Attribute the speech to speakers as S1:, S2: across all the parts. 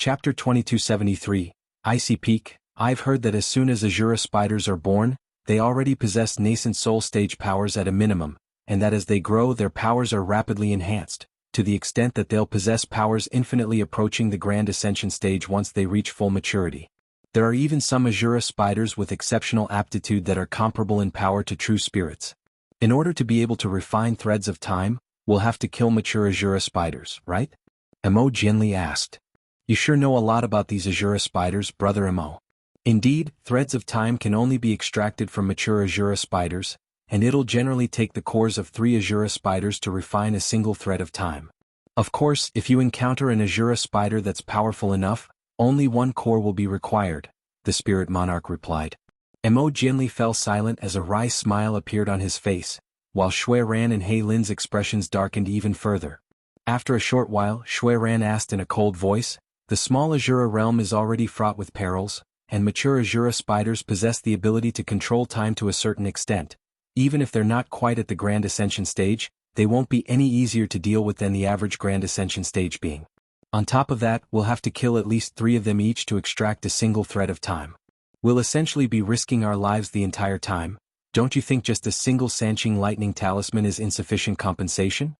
S1: Chapter 2273, Icy Peak. I've heard that as soon as Azura spiders are born, they already possess nascent soul stage powers at a minimum, and that as they grow their powers are rapidly enhanced, to the extent that they'll possess powers infinitely approaching the Grand Ascension stage once they reach full maturity. There are even some Azura spiders with exceptional aptitude that are comparable in power to true spirits. In order to be able to refine threads of time, we'll have to kill mature Azura spiders, right? Emo Jinli asked. You sure know a lot about these Azura spiders, Brother Emo. Indeed, threads of time can only be extracted from mature Azura spiders, and it'll generally take the cores of 3 Azura spiders to refine a single thread of time. Of course, if you encounter an Azura spider that's powerful enough, only 1 core will be required, the spirit monarch replied. Emo Jinli fell silent as a wry smile appeared on his face, while Shui Ran and Hei Lin's expressions darkened even further. After a short while, Shui Ran asked in a cold voice, the small Azura realm is already fraught with perils, and mature Azura spiders possess the ability to control time to a certain extent. Even if they're not quite at the Grand Ascension stage, they won't be any easier to deal with than the average Grand Ascension stage being. On top of that, we'll have to kill at least 3 of them each to extract a single thread of time. We'll essentially be risking our lives the entire time. Don't you think just a single Sanqing lightning talisman is insufficient compensation?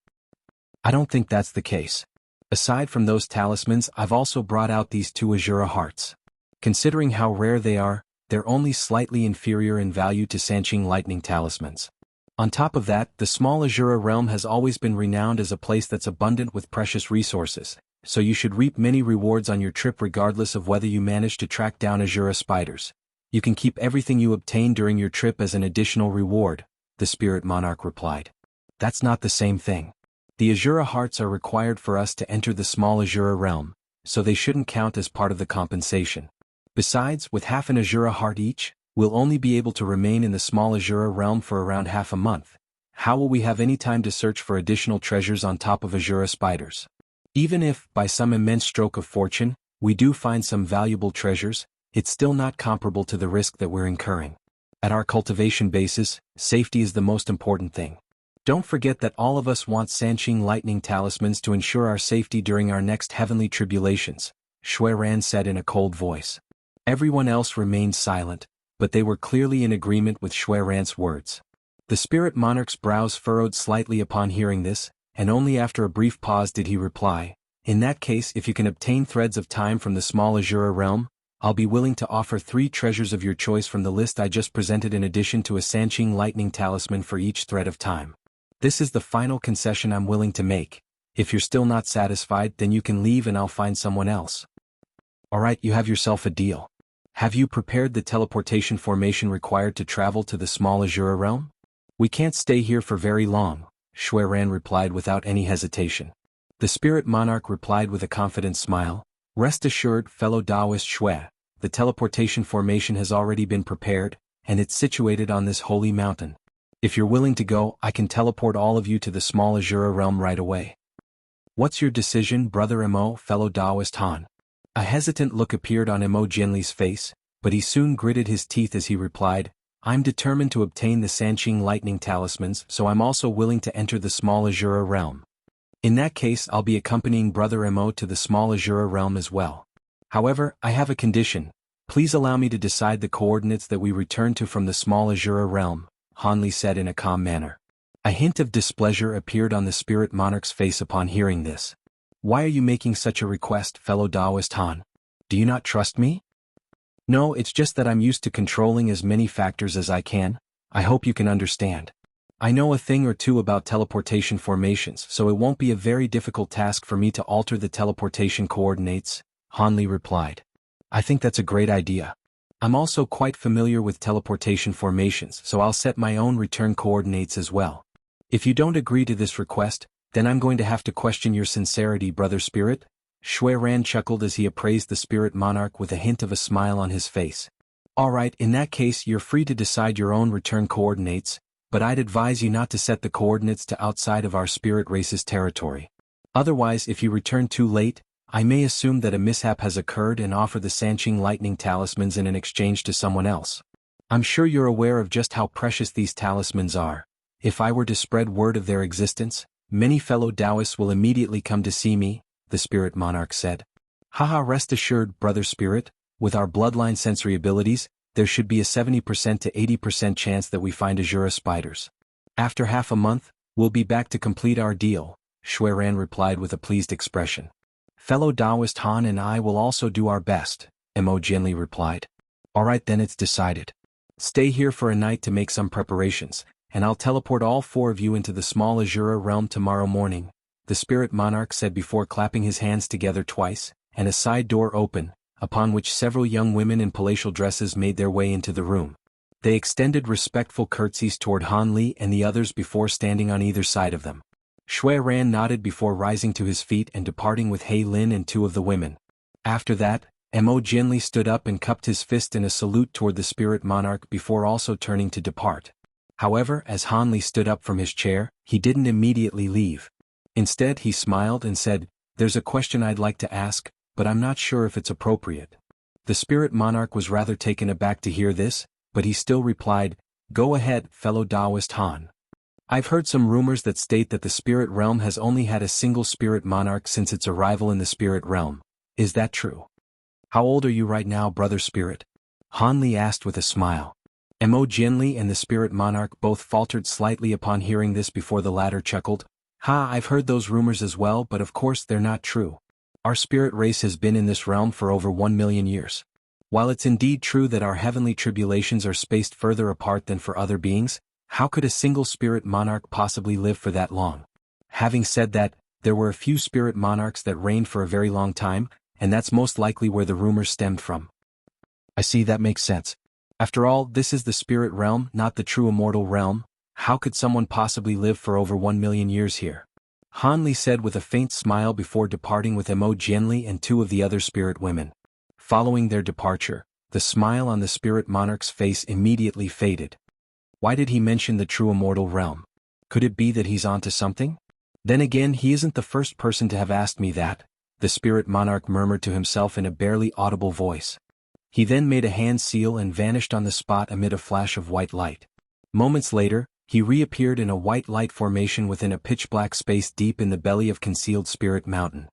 S1: I don't think that's the case. Aside from those talismans, I've also brought out these 2 Azura hearts. Considering how rare they are, they're only slightly inferior in value to Sanqing lightning talismans. On top of that, the small Azura realm has always been renowned as a place that's abundant with precious resources, so you should reap many rewards on your trip regardless of whether you manage to track down Azura spiders. You can keep everything you obtain during your trip as an additional reward, the spirit monarch replied. That's not the same thing. The Azura hearts are required for us to enter the small Azura realm, so they shouldn't count as part of the compensation. Besides, with half an Azura heart each, we'll only be able to remain in the small Azura realm for around half a month. How will we have any time to search for additional treasures on top of Azura spiders? Even if, by some immense stroke of fortune, we do find some valuable treasures, it's still not comparable to the risk that we're incurring. At our cultivation bases, safety is the most important thing. Don't forget that all of us want Sanqing lightning talismans to ensure our safety during our next heavenly tribulations, Shui Ran said in a cold voice. Everyone else remained silent, but they were clearly in agreement with Shui Ran's words. The spirit monarch's brows furrowed slightly upon hearing this, and only after a brief pause did he reply, in that case, if you can obtain threads of time from the small Azura realm, I'll be willing to offer 3 treasures of your choice from the list I just presented in addition to a Sanqing lightning talisman for each thread of time. This is the final concession I'm willing to make. If you're still not satisfied, then you can leave and I'll find someone else. Alright, you have yourself a deal. Have you prepared the teleportation formation required to travel to the small Azura realm? We can't stay here for very long, Shui Ran replied without any hesitation. The spirit monarch replied with a confident smile, rest assured, fellow Taoist Shui, the teleportation formation has already been prepared, and it's situated on this holy mountain. If you're willing to go, I can teleport all of you to the small Azura realm right away. What's your decision, Brother Emo, fellow Taoist Han? A hesitant look appeared on Emo Jinli's face, but he soon gritted his teeth as he replied, I'm determined to obtain the Sanqing lightning talismans, so I'm also willing to enter the small Azura realm. In that case, I'll be accompanying Brother Emo to the small Azura realm as well. However, I have a condition. Please allow me to decide the coordinates that we return to from the small Azura realm, Han Li said in a calm manner. A hint of displeasure appeared on the spirit monarch's face upon hearing this. Why are you making such a request, fellow Taoist Han? Do you not trust me? No, it's just that I'm used to controlling as many factors as I can. I hope you can understand. I know a thing or two about teleportation formations, so it won't be a very difficult task for me to alter the teleportation coordinates, Han Li replied. I think that's a great idea. I'm also quite familiar with teleportation formations, so I'll set my own return coordinates as well. If you don't agree to this request, then I'm going to have to question your sincerity, Brother Spirit. Shui Ran chuckled as he appraised the spirit monarch with a hint of a smile on his face. Alright, in that case you're free to decide your own return coordinates, but I'd advise you not to set the coordinates to outside of our spirit race's territory. Otherwise, if you return too late, I may assume that a mishap has occurred and offer the Sanqing lightning talismans in an exchange to someone else. I'm sure you're aware of just how precious these talismans are. If I were to spread word of their existence, many fellow Taoists will immediately come to see me, the spirit monarch said. Haha, rest assured, brother spirit, with our bloodline sensory abilities, there should be a 70% to 80% chance that we find Azura spiders. After half a month, we'll be back to complete our deal, Shui Ran replied with a pleased expression. Fellow Taoist Han and I will also do our best, Mo Jianli replied. Alright then, it's decided. Stay here for a night to make some preparations, and I'll teleport all four of you into the small Azura realm tomorrow morning, the spirit monarch said before clapping his hands together twice, and a side door opened, upon which several young women in palatial dresses made their way into the room. They extended respectful curtsies toward Han Li and the others before standing on either side of them. Shui Ran nodded before rising to his feet and departing with He Lin and two of the women. After that, Mo Jianli stood up and cupped his fist in a salute toward the spirit monarch before also turning to depart. However, as Han Li stood up from his chair, he didn't immediately leave. Instead, he smiled and said, "There's a question I'd like to ask, but I'm not sure if it's appropriate." The spirit monarch was rather taken aback to hear this, but he still replied, "Go ahead, fellow Taoist Han. I've heard some rumors that state that the spirit realm has only had a single spirit monarch since its arrival in the spirit realm. Is that true? How old are you right now, brother spirit?" Han Li asked with a smile. Mo Jianli and the spirit monarch both faltered slightly upon hearing this before the latter chuckled. "Ha, I've heard those rumors as well, but of course they're not true. Our spirit race has been in this realm for over 1 million years. While it's indeed true that our heavenly tribulations are spaced further apart than for other beings, how could a single spirit monarch possibly live for that long? Having said that, there were a few spirit monarchs that reigned for a very long time, and that's most likely where the rumors stemmed from." "I see, that makes sense. After all, this is the spirit realm, not the true immortal realm. How could someone possibly live for over 1 million years here?" Han Li said with a faint smile before departing with Mo Jianli and two of the other spirit women. Following their departure, the smile on the spirit monarch's face immediately faded. Why did he mention the true immortal realm? Could it be that he's onto something? Then again, he isn't the first person to have asked me that, the spirit monarch murmured to himself in a barely audible voice. He then made a hand seal and vanished on the spot amid a flash of white light. Moments later, he reappeared in a white light formation within a pitch-black space deep in the belly of concealed Spirit Mountain.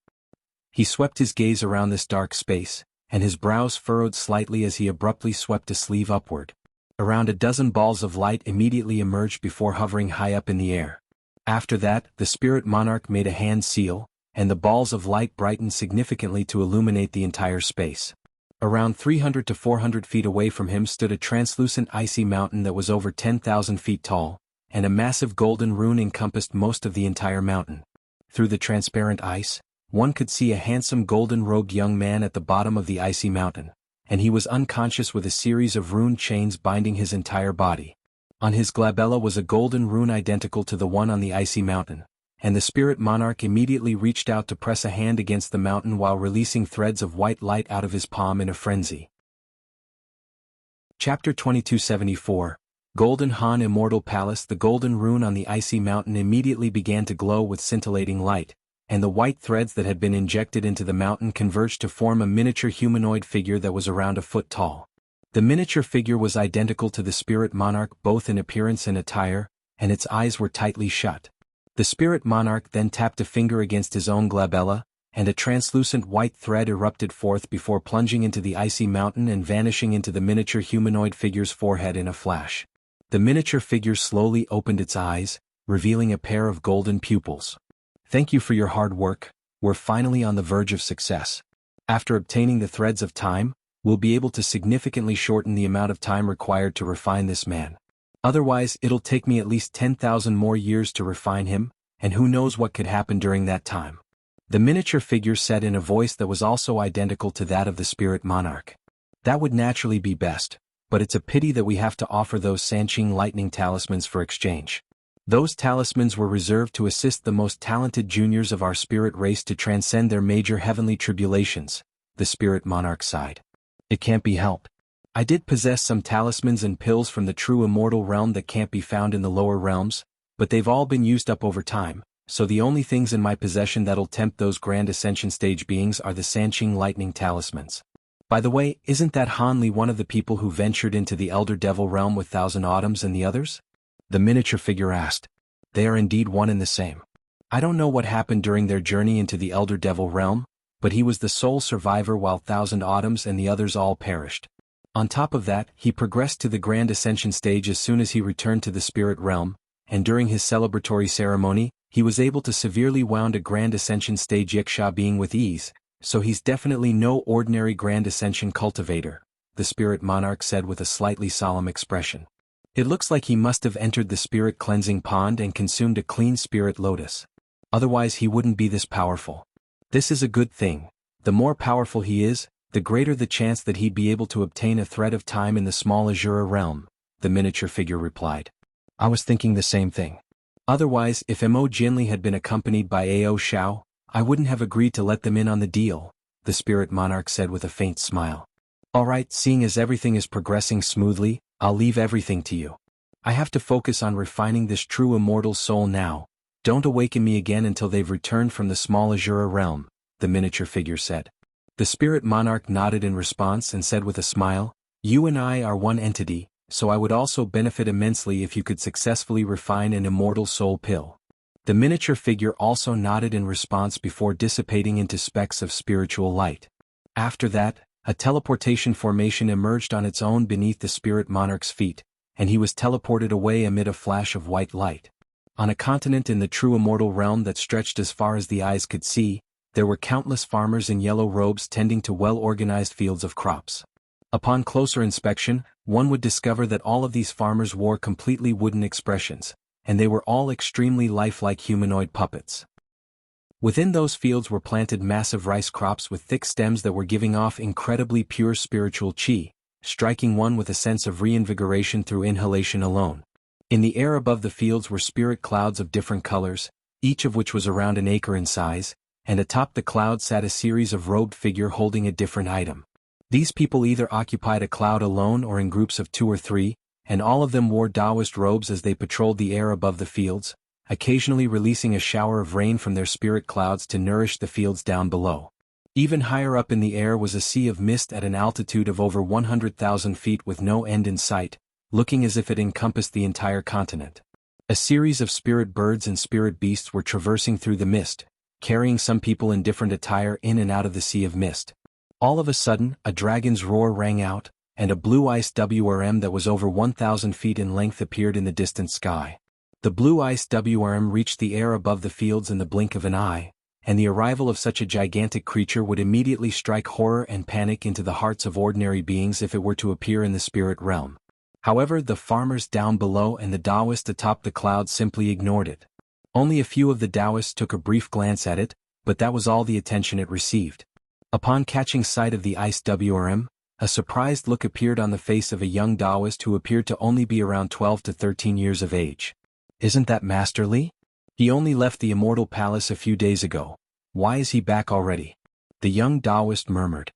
S1: He swept his gaze around this dark space, and his brows furrowed slightly as he abruptly swept a sleeve upward. Around a dozen balls of light immediately emerged before hovering high up in the air. After that, the spirit monarch made a hand seal, and the balls of light brightened significantly to illuminate the entire space. Around 300 to 400 feet away from him stood a translucent icy mountain that was over 10,000 feet tall, and a massive golden rune encompassed most of the entire mountain. Through the transparent ice, one could see a handsome golden-robed young man at the bottom of the icy mountain, and he was unconscious with a series of rune chains binding his entire body. On his glabella was a golden rune identical to the one on the icy mountain, and the spirit monarch immediately reached out to press a hand against the mountain while releasing threads of white light out of his palm in a frenzy. Chapter 2274, Golden Han Immortal Palace. The golden rune on the icy mountain immediately began to glow with scintillating light, and the white threads that had been injected into the mountain converged to form a miniature humanoid figure that was around a foot tall. The miniature figure was identical to the spirit monarch both in appearance and attire, and its eyes were tightly shut. The spirit monarch then tapped a finger against his own glabella, and a translucent white thread erupted forth before plunging into the icy mountain and vanishing into the miniature humanoid figure's forehead in a flash. The miniature figure slowly opened its eyes, revealing a pair of golden pupils. "Thank you for your hard work. We're finally on the verge of success. After obtaining the threads of time, we'll be able to significantly shorten the amount of time required to refine this man. Otherwise, it'll take me at least 10,000 more years to refine him, and who knows what could happen during that time." The miniature figure said in a voice that was also identical to that of the spirit monarch. "That would naturally be best, but it's a pity that we have to offer those Sanqing lightning talismans for exchange. Those talismans were reserved to assist the most talented juniors of our spirit race to transcend their major heavenly tribulations," the spirit monarch sighed. "It can't be helped. I did possess some talismans and pills from the true immortal realm that can't be found in the lower realms, but they've all been used up over time, so the only things in my possession that'll tempt those grand ascension stage beings are the Sanqing lightning talismans. By the way, isn't that Han Li one of the people who ventured into the Elder Devil realm with Thousand Autumns and the others?" the miniature figure asked. "They are indeed one and the same. I don't know what happened during their journey into the Elder Devil realm, but he was the sole survivor while Thousand Autumns and the others all perished. On top of that, he progressed to the Grand Ascension stage as soon as he returned to the spirit realm, and during his celebratory ceremony, he was able to severely wound a Grand Ascension stage Yiksha being with ease, so he's definitely no ordinary Grand Ascension cultivator, the spirit monarch said with a slightly solemn expression. It looks like he must have entered the spirit cleansing pond and consumed a clean spirit lotus. Otherwise he wouldn't be this powerful. This is a good thing. The more powerful he is, the greater the chance that he'd be able to obtain a thread of time in the small Azura realm, the miniature figure replied. I was thinking the same thing. Otherwise, if Mo Jinli had been accompanied by Ao Shao, I wouldn't have agreed to let them in on the deal, the spirit monarch said with a faint smile. Alright, seeing as everything is progressing smoothly, I'll leave everything to you. I have to focus on refining this true immortal soul now. Don't awaken me again until they've returned from the small Azura realm, the miniature figure said. The spirit monarch nodded in response and said with a smile, You and I are one entity, so I would also benefit immensely if you could successfully refine an immortal soul pill. The miniature figure also nodded in response before dissipating into specks of spiritual light. After that, a teleportation formation emerged on its own beneath the spirit monarch's feet, and he was teleported away amid a flash of white light. On a continent in the true immortal realm that stretched as far as the eyes could see, there were countless farmers in yellow robes tending to well-organized fields of crops. Upon closer inspection, one would discover that all of these farmers wore completely wooden expressions, and they were all extremely lifelike humanoid puppets. Within those fields were planted massive rice crops with thick stems that were giving off incredibly pure spiritual chi, striking one with a sense of reinvigoration through inhalation alone. In the air above the fields were spirit clouds of different colors, each of which was around an acre in size, and atop the cloud sat a series of robed figures holding a different item. These people either occupied a cloud alone or in groups of 2 or 3, and all of them wore Taoist robes as they patrolled the air above the fields, occasionally releasing a shower of rain from their spirit clouds to nourish the fields down below. Even higher up in the air was a sea of mist at an altitude of over 100,000 feet with no end in sight, looking as if it encompassed the entire continent. A series of spirit birds and spirit beasts were traversing through the mist, carrying some people in different attire in and out of the sea of mist. All of a sudden, a dragon's roar rang out, and a blue-iced WRM that was over 1,000 feet in length appeared in the distant sky. The blue-iced WRM reached the air above the fields in the blink of an eye, and the arrival of such a gigantic creature would immediately strike horror and panic into the hearts of ordinary beings if it were to appear in the spirit realm. However, the farmers down below and the Taoists atop the clouds simply ignored it. Only a few of the Taoists took a brief glance at it, but that was all the attention it received. Upon catching sight of the iced WRM, a surprised look appeared on the face of a young Taoist who appeared to only be around 12 to 13 years of age. Isn't that Master Li? He only left the Immortal Palace a few days ago. Why is he back already? The young Taoist murmured.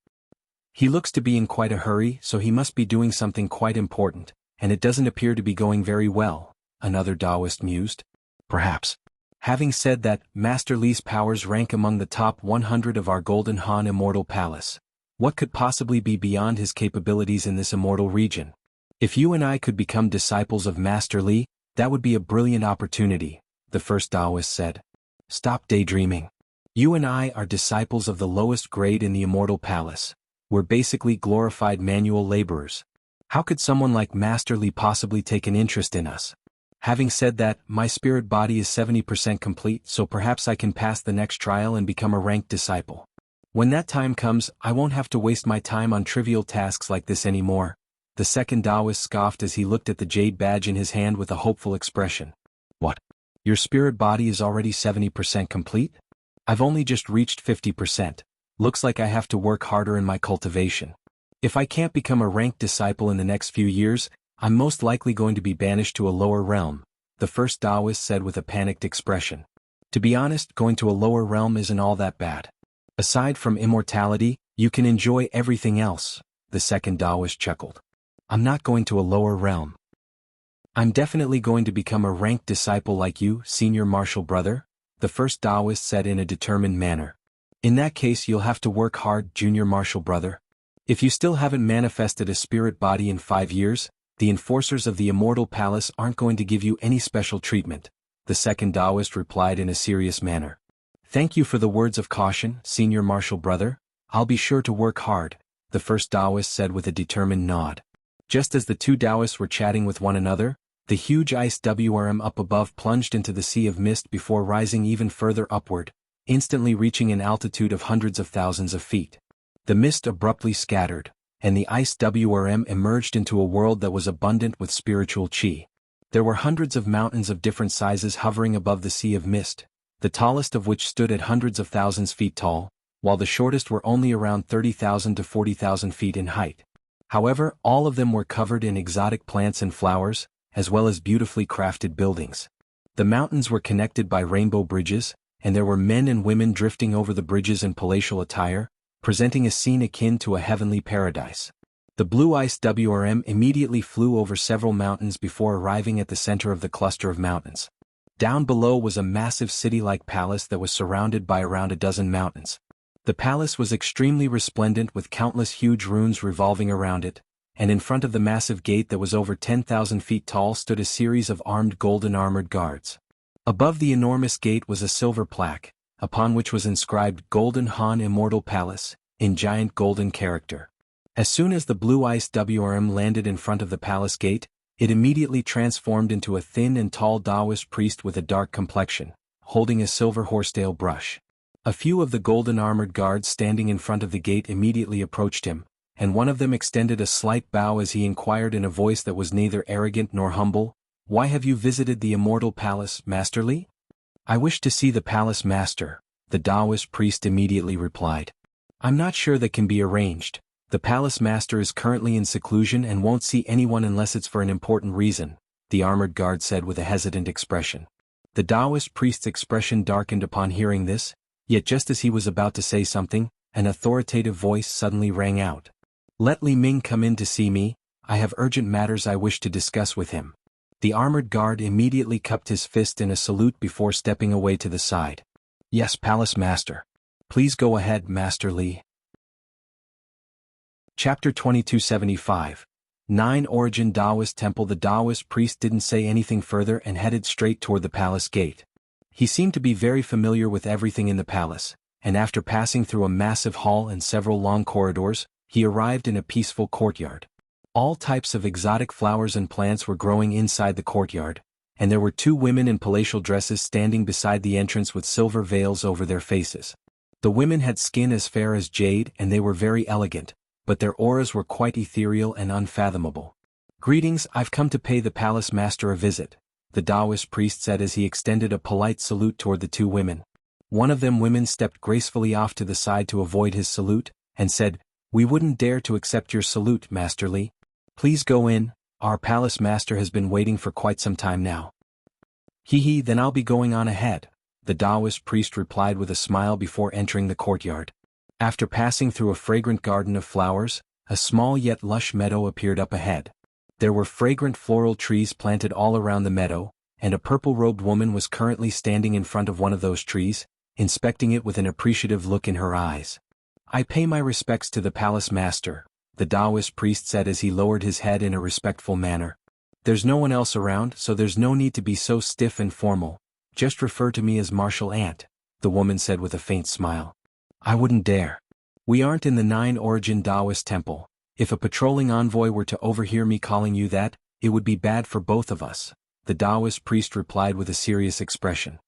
S1: He looks to be in quite a hurry, so he must be doing something quite important, and it doesn't appear to be going very well, another Taoist mused. Perhaps. Having said that, Master Li's powers rank among the top 100 of our Golden Han Immortal Palace. What could possibly be beyond his capabilities in this immortal region? If you and I could become disciples of Master Li, that would be a brilliant opportunity, the first Taoist said. Stop daydreaming. You and I are disciples of the lowest grade in the Immortal Palace. We're basically glorified manual laborers. How could someone like Master Li possibly take an interest in us? Having said that, my spirit body is 70% complete, so perhaps I can pass the next trial and become a ranked disciple. When that time comes, I won't have to waste my time on trivial tasks like this anymore. The second Taoist scoffed as he looked at the jade badge in his hand with a hopeful expression. What? Your spirit body is already 70% complete? I've only just reached 50%. Looks like I have to work harder in my cultivation. If I can't become a ranked disciple in the next few years, I'm most likely going to be banished to a lower realm, the first Taoist said with a panicked expression. To be honest, going to a lower realm isn't all that bad. Aside from immortality, you can enjoy everything else, the second Taoist chuckled. I'm not going to a lower realm. I'm definitely going to become a ranked disciple like you, senior martial brother, the first Taoist said in a determined manner. In that case you'll have to work hard, junior martial brother. If you still haven't manifested a spirit body in 5 years, the enforcers of the Immortal Palace aren't going to give you any special treatment, the second Taoist replied in a serious manner. Thank you for the words of caution, senior martial brother. I'll be sure to work hard, the first Taoist said with a determined nod. Just as the two Taoists were chatting with one another, the huge ice WRM up above plunged into the sea of mist before rising even further upward, instantly reaching an altitude of hundreds of thousands of feet. The mist abruptly scattered, and the ice WRM emerged into a world that was abundant with spiritual chi. There were hundreds of mountains of different sizes hovering above the sea of mist, the tallest of which stood at hundreds of thousands feet tall, while the shortest were only around 30,000 to 40,000 feet in height. However, all of them were covered in exotic plants and flowers, as well as beautifully crafted buildings. The mountains were connected by rainbow bridges, and there were men and women drifting over the bridges in palatial attire, presenting a scene akin to a heavenly paradise. The blue ice WRM immediately flew over several mountains before arriving at the center of the cluster of mountains. Down below was a massive city-like palace that was surrounded by around a dozen mountains. The palace was extremely resplendent with countless huge runes revolving around it, and in front of the massive gate that was over 10,000 feet tall stood a series of armed golden armored guards. Above the enormous gate was a silver plaque, upon which was inscribed Golden Han Immortal Palace, in giant golden character. As soon as the blue ice WRM landed in front of the palace gate, it immediately transformed into a thin and tall Taoist priest with a dark complexion, holding a silver horsetail brush. A few of the golden armored guards standing in front of the gate immediately approached him, and one of them extended a slight bow as he inquired in a voice that was neither arrogant nor humble, "Why have you visited the immortal palace, Master Li?" "I wish to see the palace master," the Taoist priest immediately replied. "I'm not sure that can be arranged. The palace master is currently in seclusion and won't see anyone unless it's for an important reason," the armored guard said with a hesitant expression. The Taoist priest's expression darkened upon hearing this, yet just as he was about to say something, an authoritative voice suddenly rang out. "Let Li Ming come in to see me, I have urgent matters I wish to discuss with him." The armored guard immediately cupped his fist in a salute before stepping away to the side. "Yes, palace master. Please go ahead, Master Li." Chapter 2275. 9 Origin Taoist Temple. The Taoist priest didn't say anything further and headed straight toward the palace gate. He seemed to be very familiar with everything in the palace, and after passing through a massive hall and several long corridors, he arrived in a peaceful courtyard. All types of exotic flowers and plants were growing inside the courtyard, and there were 2 women in palatial dresses standing beside the entrance with silver veils over their faces. The women had skin as fair as jade and they were very elegant, but their auras were quite ethereal and unfathomable. "Greetings, I've come to pay the palace master a visit," the Taoist priest said as he extended a polite salute toward the 2 women. One of them women stepped gracefully off to the side to avoid his salute, and said, "We wouldn't dare to accept your salute, Master Li. Please go in, our palace master has been waiting for quite some time now." "Hee, then I'll be going on ahead," the Taoist priest replied with a smile before entering the courtyard. After passing through a fragrant garden of flowers, a small yet lush meadow appeared up ahead. There were fragrant floral trees planted all around the meadow, and a purple-robed woman was currently standing in front of one of those trees, inspecting it with an appreciative look in her eyes. "I pay my respects to the palace master," the Taoist priest said as he lowered his head in a respectful manner. "There's no one else around, so there's no need to be so stiff and formal. Just refer to me as Martial Ant," the woman said with a faint smile. "I wouldn't dare. We aren't in the 9 Origin Taoist temple. If a patrolling envoy were to overhear me calling you that, it would be bad for both of us," the Taoist priest replied with a serious expression.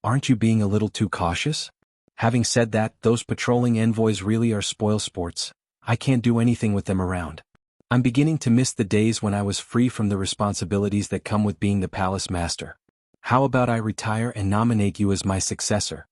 S1: "Aren't you being a little too cautious? Having said that, those patrolling envoys really are spoil sports. I can't do anything with them around. I'm beginning to miss the days when I was free from the responsibilities that come with being the palace master. How about I retire and nominate you as my successor?"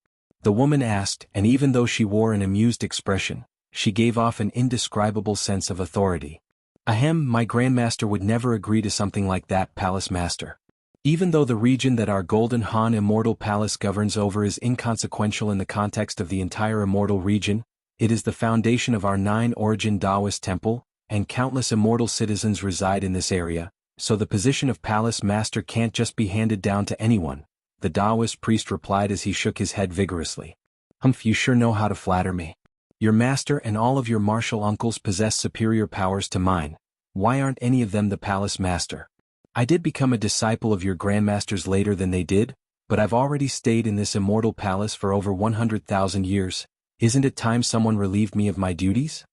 S1: the woman asked, and even though she wore an amused expression, she gave off an indescribable sense of authority. "Ahem, my grandmaster would never agree to something like that, palace master. Even though the region that our Golden Han Immortal Palace governs over is inconsequential in the context of the entire immortal region, it is the foundation of our 9 Origin Taoist temple, and countless immortal citizens reside in this area, so the position of palace master can't just be handed down to anyone," the Taoist priest replied as he shook his head vigorously. "Humph, you sure know how to flatter me. Your master and all of your martial uncles possess superior powers to mine. Why aren't any of them the palace master? I did become a disciple of your grandmasters later than they did, but I've already stayed in this immortal palace for over 100,000 years. Isn't it time someone relieved me of my duties?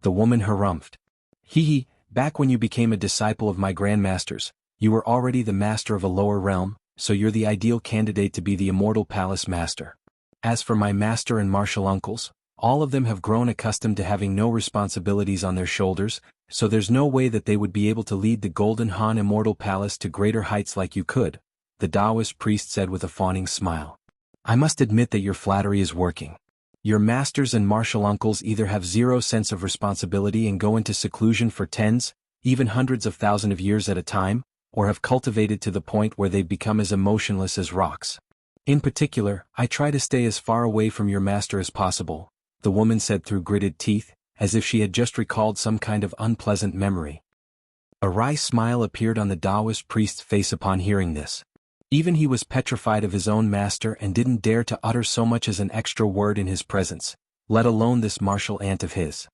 S1: The woman harumphed. Hee, back when you became a disciple of my grandmasters, you were already the master of a lower realm, so you're the ideal candidate to be the immortal palace master. As for my master and martial uncles, all of them have grown accustomed to having no responsibilities on their shoulders, so there's no way that they would be able to lead the Golden Han Immortal Palace to greater heights like you could, the Taoist priest said with a fawning smile. I must admit that your flattery is working. Your masters and martial uncles either have zero sense of responsibility and go into seclusion for tens, even hundreds of thousands of years at a time, or have cultivated to the point where they've become as emotionless as rocks. In particular, I try to stay as far away from your master as possible, the woman said through gritted teeth, as if she had just recalled some kind of unpleasant memory. A wry smile appeared on the Taoist priest's face upon hearing this. Even he was petrified of his own master and didn't dare to utter so much as an extra word in his presence, let alone this martial aunt of his.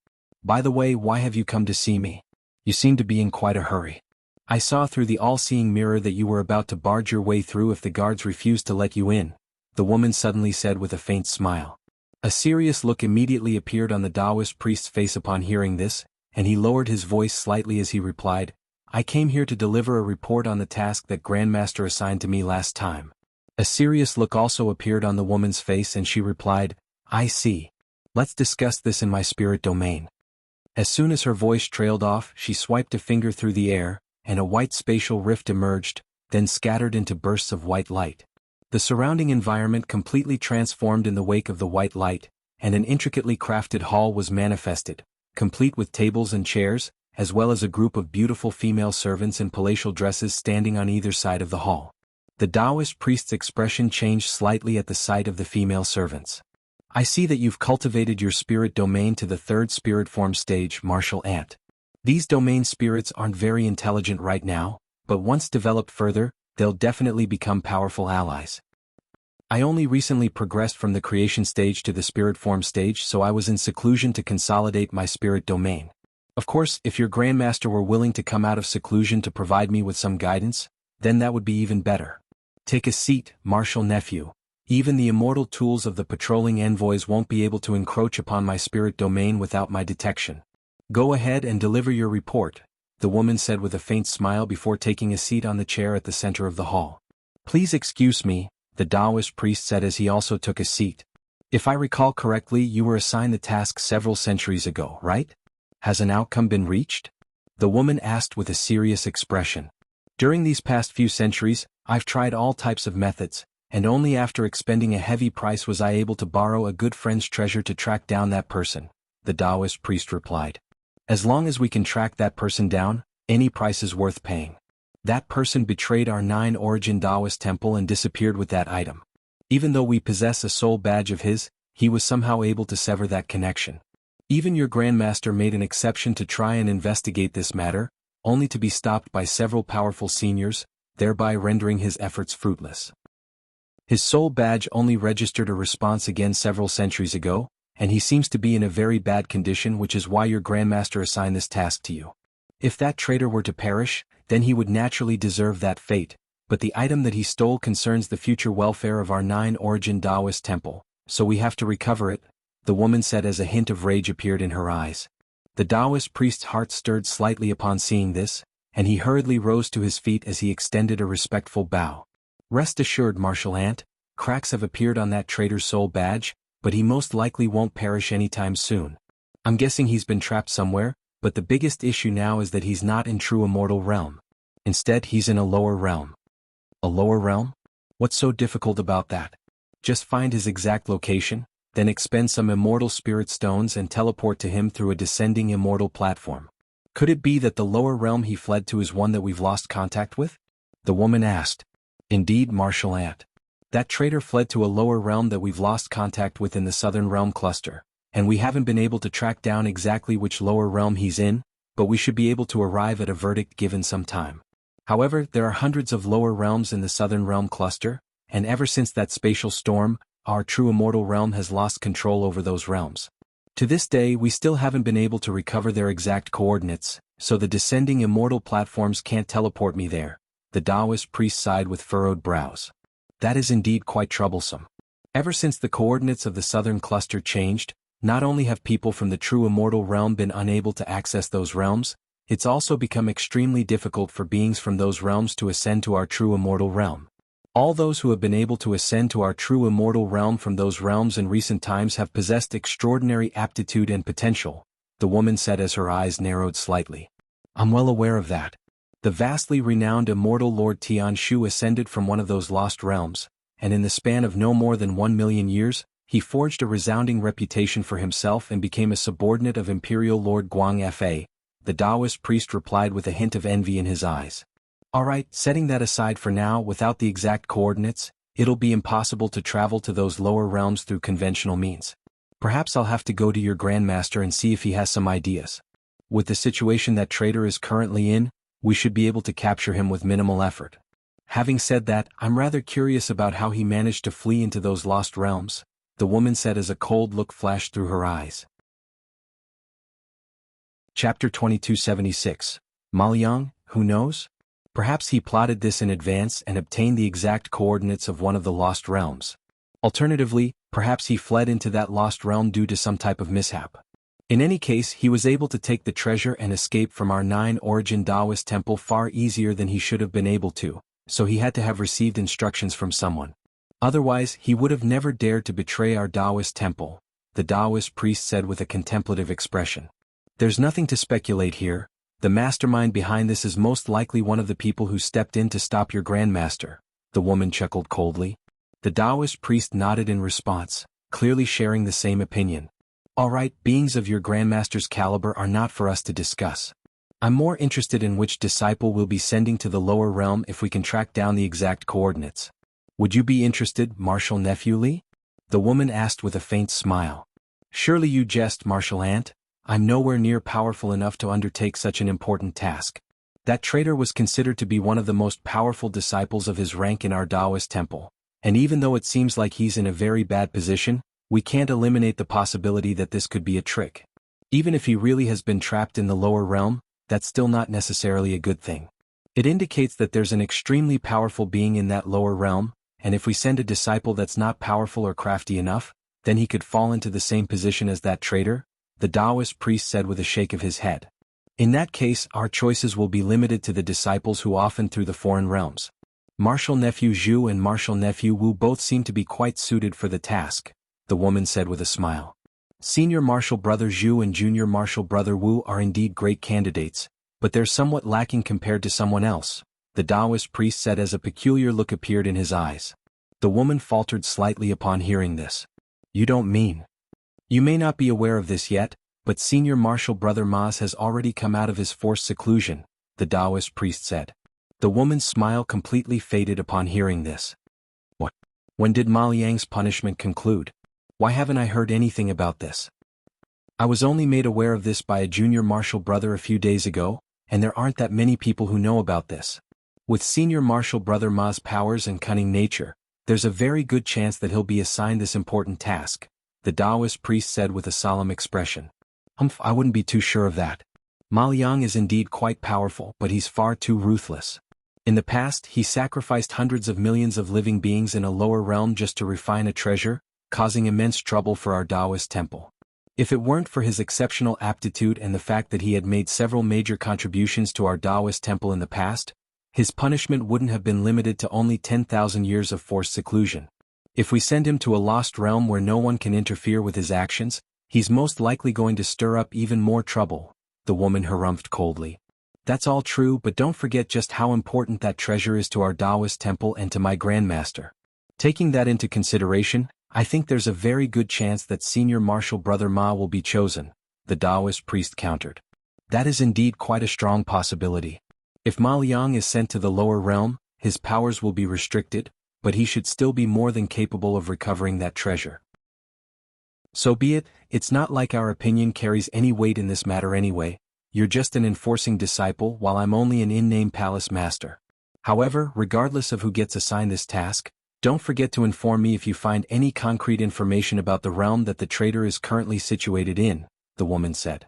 S1: By the way, why have you come to see me? You seem to be in quite a hurry. I saw through the all-seeing mirror that you were about to barge your way through if the guards refused to let you in, the woman suddenly said with a faint smile. A serious look immediately appeared on the Taoist priest's face upon hearing this, and he lowered his voice slightly as he replied, I came here to deliver a report on the task that Grandmaster assigned to me last time. A serious look also appeared on the woman's face and she replied, I see. Let's discuss this in my spirit domain. As soon as her voice trailed off, she swiped a finger through the air, and a white spatial rift emerged, then scattered into bursts of white light. The surrounding environment completely transformed in the wake of the white light, and an intricately crafted hall was manifested, complete with tables and chairs, as well as a group of beautiful female servants in palatial dresses standing on either side of the hall. The Taoist priest's expression changed slightly at the sight of the female servants. I see that you've cultivated your spirit domain to the third spirit form stage, martial ant. These domain spirits aren't very intelligent right now, but once developed further, they'll definitely become powerful allies. I only recently progressed from the creation stage to the spirit form stage, so I was in seclusion to consolidate my spirit domain. Of course, if your grandmaster were willing to come out of seclusion to provide me with some guidance, then that would be even better. Take a seat, martial nephew. Even the immortal tools of the patrolling envoys won't be able to encroach upon my spirit domain without my detection. Go ahead and deliver your report, the woman said with a faint smile before taking a seat on the chair at the center of the hall. Please excuse me, the Taoist priest said as he also took a seat. If I recall correctly, you were assigned the task several centuries ago, right? Has an outcome been reached? The woman asked with a serious expression. During these past few centuries, I've tried all types of methods, and only after expending a heavy price was I able to borrow a good friend's treasure to track down that person, the Taoist priest replied. As long as we can track that person down, any price is worth paying. That person betrayed our 9 origin Taoist temple and disappeared with that item. Even though we possess a soul badge of his, he was somehow able to sever that connection. Even your grandmaster made an exception to try and investigate this matter, only to be stopped by several powerful seniors, thereby rendering his efforts fruitless. His soul badge only registered a response again several centuries ago, and he seems to be in a very bad condition, which is why your grandmaster assigned this task to you. If that traitor were to perish, then he would naturally deserve that fate, but the item that he stole concerns the future welfare of our 9 origin Taoist temple, so we have to recover it, the woman said as a hint of rage appeared in her eyes. The Taoist priest's heart stirred slightly upon seeing this, and he hurriedly rose to his feet as he extended a respectful bow. Rest assured, martial ant, cracks have appeared on that traitor's soul badge, but he most likely won't perish anytime soon. I'm guessing he's been trapped somewhere, but the biggest issue now is that he's not in true immortal realm. Instead, he's in a lower realm. A lower realm? What's so difficult about that? Just find his exact location, then expend some immortal spirit stones and teleport to him through a descending immortal platform. Could it be that the lower realm he fled to is one that we've lost contact with? The woman asked. Indeed, martial ant. That traitor fled to a lower realm that we've lost contact with in the southern realm cluster, and we haven't been able to track down exactly which lower realm he's in, but we should be able to arrive at a verdict given some time. However, there are hundreds of lower realms in the southern realm cluster, and ever since that spatial storm, our true immortal realm has lost control over those realms. To this day, we still haven't been able to recover their exact coordinates, so the descending immortal platforms can't teleport me there, the Taoist priest sighed with furrowed brows. That is indeed quite troublesome. Ever since the coordinates of the southern cluster changed, not only have people from the true immortal realm been unable to access those realms, it's also become extremely difficult for beings from those realms to ascend to our true immortal realm. All those who have been able to ascend to our true immortal realm from those realms in recent times have possessed extraordinary aptitude and potential, the woman said as her eyes narrowed slightly. I'm well aware of that. The vastly renowned immortal Lord Tian Shu ascended from one of those lost realms, and in the span of no more than 1,000,000 years, he forged a resounding reputation for himself and became a subordinate of Imperial Lord Guang Fa, the Taoist priest replied with a hint of envy in his eyes. Alright, setting that aside for now, without the exact coordinates, it'll be impossible to travel to those lower realms through conventional means. Perhaps I'll have to go to your Grandmaster and see if he has some ideas. With the situation that Trader is currently in, we should be able to capture him with minimal effort. Having said that, I'm rather curious about how he managed to flee into those lost realms, the woman said as a cold look flashed through her eyes. Chapter 2276. Maoliang, who knows? Perhaps he plotted this in advance and obtained the exact coordinates of one of the lost realms. Alternatively, perhaps he fled into that lost realm due to some type of mishap. In any case, he was able to take the treasure and escape from our 9-origin Taoist temple far easier than he should have been able to, so he had to have received instructions from someone. Otherwise, he would have never dared to betray our Taoist temple, the Taoist priest said with a contemplative expression. There's nothing to speculate here. The mastermind behind this is most likely one of the people who stepped in to stop your Grandmaster, the woman chuckled coldly. The Taoist priest nodded in response, clearly sharing the same opinion. Alright, beings of your Grandmaster's caliber are not for us to discuss. I'm more interested in which disciple we'll be sending to the lower realm if we can track down the exact coordinates. Would you be interested, Marshal Nephew Li? The woman asked with a faint smile. Surely you jest, Marshal Aunt. I'm nowhere near powerful enough to undertake such an important task. That traitor was considered to be one of the most powerful disciples of his rank in our Taoist temple, and even though it seems like he's in a very bad position, we can't eliminate the possibility that this could be a trick. Even if he really has been trapped in the lower realm, that's still not necessarily a good thing. It indicates that there's an extremely powerful being in that lower realm, and if we send a disciple that's not powerful or crafty enough, then he could fall into the same position as that traitor, the Taoist priest said with a shake of his head. In that case, our choices will be limited to the disciples who often through the foreign realms. Marshal Nephew Zhu and Marshal Nephew Wu both seem to be quite suited for the task, the woman said with a smile. Senior Marshal Brother Zhu and Junior Marshal Brother Wu are indeed great candidates, but they're somewhat lacking compared to someone else, the Taoist priest said as a peculiar look appeared in his eyes. The woman faltered slightly upon hearing this. You don't mean? You may not be aware of this yet, but Senior Marshal Brother Maz has already come out of his forced seclusion, the Taoist priest said. The woman's smile completely faded upon hearing this. What? When did Ma Liang's punishment conclude? Why haven't I heard anything about this? I was only made aware of this by a junior marshal brother a few days ago, and there aren't that many people who know about this. With Senior Marshal Brother Ma's powers and cunning nature, there's a very good chance that he'll be assigned this important task, the Taoist priest said with a solemn expression. I wouldn't be too sure of that. Ma Liang is indeed quite powerful, but he's far too ruthless. In the past, he sacrificed hundreds of millions of living beings in a lower realm just to refine a treasure, causing immense trouble for our Taoist temple. If it weren't for his exceptional aptitude and the fact that he had made several major contributions to our Taoist temple in the past, his punishment wouldn't have been limited to only 10,000 years of forced seclusion. If we send him to a lost realm where no one can interfere with his actions, he's most likely going to stir up even more trouble, the woman harumphed coldly. That's all true, but don't forget just how important that treasure is to our Taoist temple and to my Grandmaster. Taking that into consideration, I think there's a very good chance that Senior Marshal Brother Ma will be chosen, the Taoist priest countered. That is indeed quite a strong possibility. If Ma Liang is sent to the lower realm, his powers will be restricted, but he should still be more than capable of recovering that treasure. So be it, it's not like our opinion carries any weight in this matter anyway. You're just an enforcing disciple while I'm only an in-name palace master. However, regardless of who gets assigned this task, don't forget to inform me if you find any concrete information about the realm that the traitor is currently situated in, the woman said.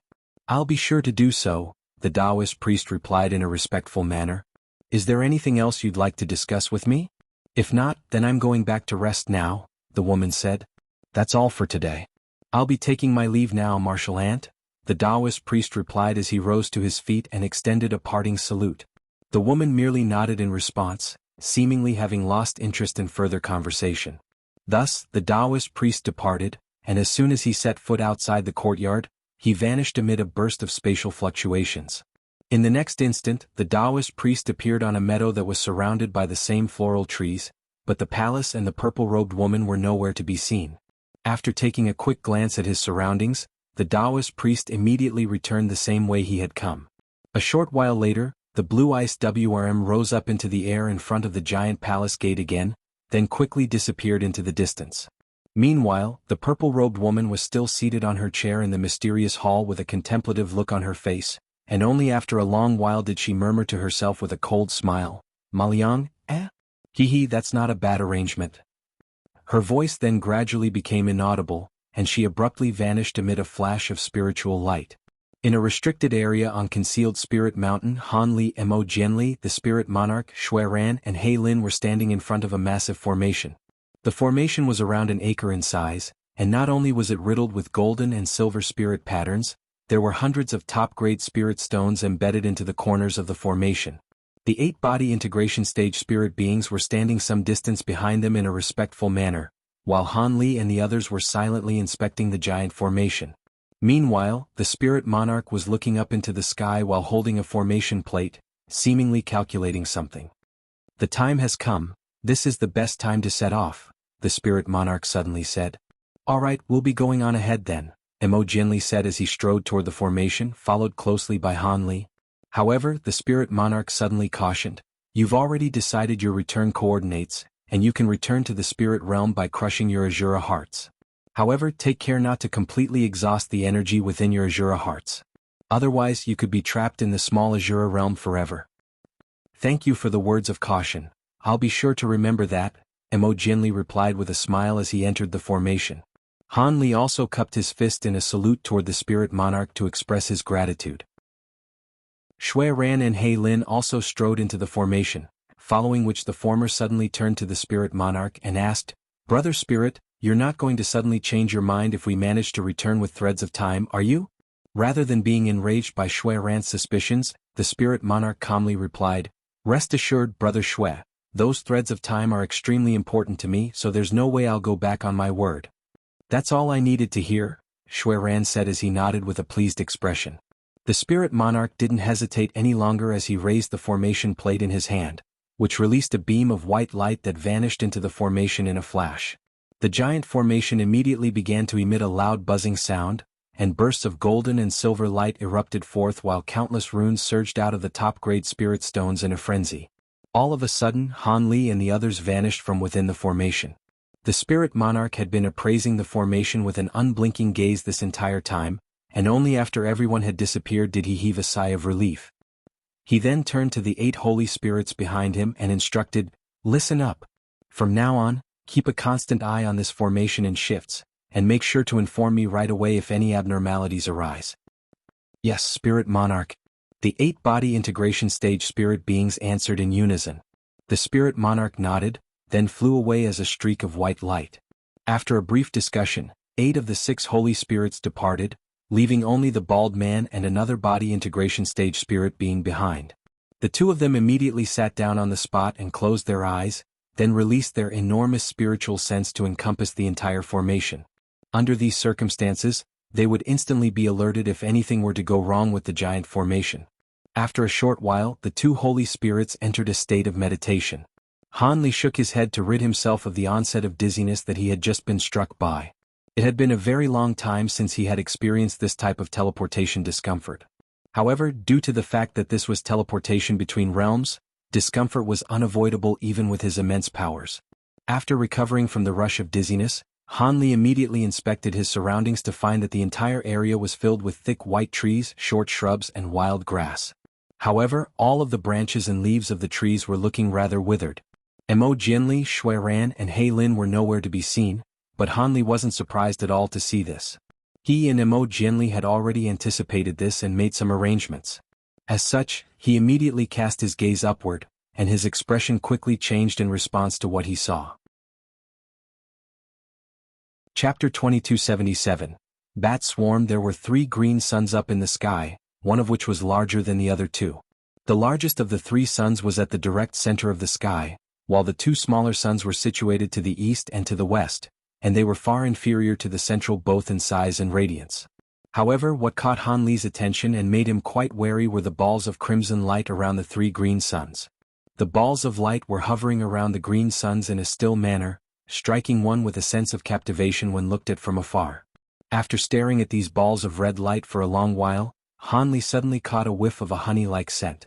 S1: I'll be sure to do so, the Taoist priest replied in a respectful manner. Is there anything else you'd like to discuss with me? If not, then I'm going back to rest now, the woman said. That's all for today. I'll be taking my leave now, Martial Ant, the Taoist priest replied as he rose to his feet and extended a parting salute. The woman merely nodded in response, seemingly having lost interest in further conversation. Thus, the Taoist priest departed, and as soon as he set foot outside the courtyard, he vanished amid a burst of spatial fluctuations. In the next instant, the Taoist priest appeared on a meadow that was surrounded by the same floral trees, but the palace and the purple-robed woman were nowhere to be seen. After taking a quick glance at his surroundings, the Taoist priest immediately returned the same way he had come. A short while later, the blue ice WRM rose up into the air in front of the giant palace gate again, then quickly disappeared into the distance. Meanwhile, the purple-robed woman was still seated on her chair in the mysterious hall with a contemplative look on her face, and only after a long while did she murmur to herself with a cold smile, "Maliang, eh? Hee, that's not a bad arrangement." Her voice then gradually became inaudible, and she abruptly vanished amid a flash of spiritual light. In a restricted area on Concealed Spirit Mountain, Han Li, Mo Jianli, the Spirit Monarch, Shui Ran and He Lin were standing in front of a massive formation. The formation was around an acre in size, and not only was it riddled with golden and silver spirit patterns, there were hundreds of top-grade spirit stones embedded into the corners of the formation. The 8-body integration stage spirit beings were standing some distance behind them in a respectful manner, while Han Li and the others were silently inspecting the giant formation. Meanwhile, the Spirit Monarch was looking up into the sky while holding a formation plate, seemingly calculating something. "The time has come, this is the best time to set off," the Spirit Monarch suddenly said. "All right, we'll be going on ahead then," Mo Jianli said as he strode toward the formation, followed closely by Han Li. However, the Spirit Monarch suddenly cautioned, "You've already decided your return coordinates, and you can return to the spirit realm by crushing your Azura hearts. However, take care not to completely exhaust the energy within your Azura hearts. Otherwise, you could be trapped in the small Azura realm forever." "Thank you for the words of caution. I'll be sure to remember that," Mo Jianli replied with a smile as he entered the formation. Han Li also cupped his fist in a salute toward the Spirit Monarch to express his gratitude. Shui Ran and He Lin also strode into the formation, following which the former suddenly turned to the Spirit Monarch and asked, "Brother Spirit, you're not going to suddenly change your mind if we manage to return with threads of time, are you?" Rather than being enraged by Shui Ran's suspicions, the Spirit Monarch calmly replied, "Rest assured, Brother Shui, those threads of time are extremely important to me, so there's no way I'll go back on my word." "That's all I needed to hear," Shui Ran said as he nodded with a pleased expression. The Spirit Monarch didn't hesitate any longer as he raised the formation plate in his hand, which released a beam of white light that vanished into the formation in a flash. The giant formation immediately began to emit a loud buzzing sound, and bursts of golden and silver light erupted forth while countless runes surged out of the top-grade spirit stones in a frenzy. All of a sudden, Han Li and the others vanished from within the formation. The Spirit Monarch had been appraising the formation with an unblinking gaze this entire time, and only after everyone had disappeared did he heave a sigh of relief. He then turned to the 8 holy spirits behind him and instructed, "Listen up. From now on, keep a constant eye on this formation and shifts, and make sure to inform me right away if any abnormalities arise." "Yes, Spirit Monarch." The 8-body integration stage spirit beings answered in unison. The Spirit Monarch nodded, then flew away as a streak of white light. After a brief discussion, 8 of the 6 holy spirits departed, leaving only the bald man and another body integration stage spirit being behind. The 2 of them immediately sat down on the spot and closed their eyes, then released their enormous spiritual sense to encompass the entire formation. Under these circumstances, they would instantly be alerted if anything were to go wrong with the giant formation. After a short while, the 2 holy spirits entered a state of meditation. Han Li shook his head to rid himself of the onset of dizziness that he had just been struck by. It had been a very long time since he had experienced this type of teleportation discomfort. However, due to the fact that this was teleportation between realms, discomfort was unavoidable even with his immense powers. After recovering from the rush of dizziness, Han Li immediately inspected his surroundings to find that the entire area was filled with thick white trees, short shrubs and wild grass. However, all of the branches and leaves of the trees were looking rather withered. Mo Jianli, Shui Ran and He Lin were nowhere to be seen, but Han Li wasn't surprised at all to see this. He and Mo Jianli had already anticipated this and made some arrangements. As such, he immediately cast his gaze upward, and his expression quickly changed in response to what he saw. Chapter 2277. Bat Swarm. There were 3 green suns up in the sky, one of which was larger than the other 2. The largest of the 3 suns was at the direct center of the sky, while the 2 smaller suns were situated to the east and to the west, and they were far inferior to the central both in size and radiance. However, what caught Han Li's attention and made him quite wary were the balls of crimson light around the 3 green suns. The balls of light were hovering around the green suns in a still manner, striking one with a sense of captivation when looked at from afar. After staring at these balls of red light for a long while, Han Li suddenly caught a whiff of a honey-like scent.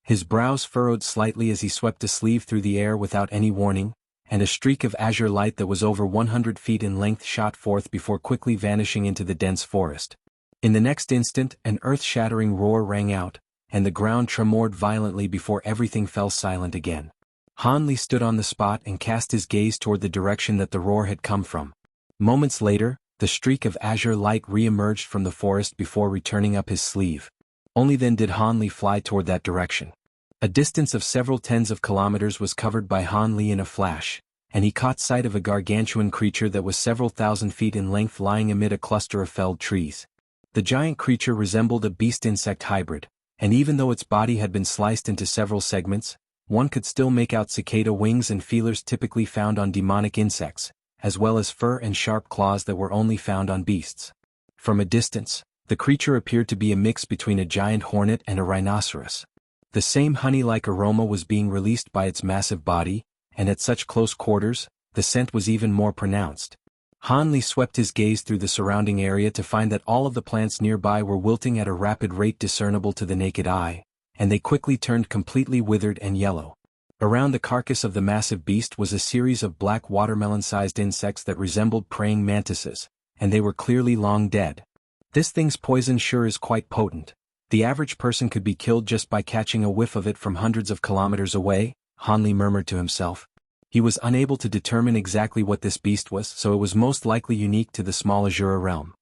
S1: His brows furrowed slightly as he swept a sleeve through the air without any warning, and a streak of azure light that was over 100 feet in length shot forth before quickly vanishing into the dense forest. In the next instant, an earth-shattering roar rang out, and the ground tremored violently before everything fell silent again. Han Li stood on the spot and cast his gaze toward the direction that the roar had come from. Moments later, the streak of azure light re-emerged from the forest before returning up his sleeve. Only then did Han Li fly toward that direction. A distance of several tens of kilometers was covered by Han Li in a flash, and he caught sight of a gargantuan creature that was several thousand feet in length lying amid a cluster of felled trees. The giant creature resembled a beast-insect hybrid, and even though its body had been sliced into several segments, one could still make out cicada wings and feelers typically found on demonic insects, as well as fur and sharp claws that were only found on beasts. From a distance, the creature appeared to be a mix between a giant hornet and a rhinoceros. The same honey-like aroma was being released by its massive body, and at such close quarters, the scent was even more pronounced. Han Li swept his gaze through the surrounding area to find that all of the plants nearby were wilting at a rapid rate discernible to the naked eye, and they quickly turned completely withered and yellow. Around the carcass of the massive beast was a series of black watermelon-sized insects that resembled praying mantises, and they were clearly long dead. This thing's poison sure is quite potent. The average person could be killed just by catching a whiff of it from hundreds of kilometers away, Han Li murmured to himself. He was unable to determine exactly what this beast was, so it was most likely unique to the small Azura realm.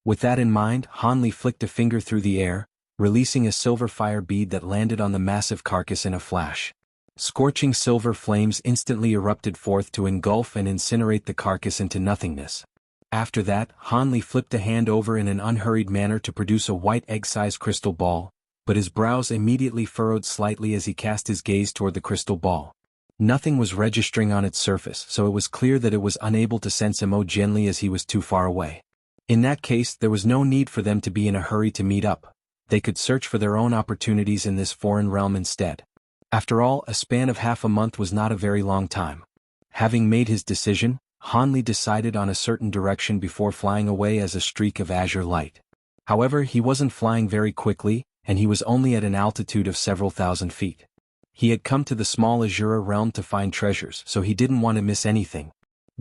S1: With that in mind, Han Li flicked a finger through the air, releasing a silver fire bead that landed on the massive carcass in a flash. Scorching silver flames instantly erupted forth to engulf and incinerate the carcass into nothingness. After that, Han Li flipped a hand over in an unhurried manner to produce a white egg-sized crystal ball, but his brows immediately furrowed slightly as he cast his gaze toward the crystal ball. Nothing was registering on its surface, so it was clear that it was unable to sense Mo Jianli as he was too far away. In that case, there was no need for them to be in a hurry to meet up. They could search for their own opportunities in this foreign realm instead. After all, a span of half a month was not a very long time. Having made his decision, Han Li decided on a certain direction before flying away as a streak of azure light. However, he wasn't flying very quickly, and he was only at an altitude of several thousand feet. He had come to the small Azura realm to find treasures, so he didn't want to miss anything.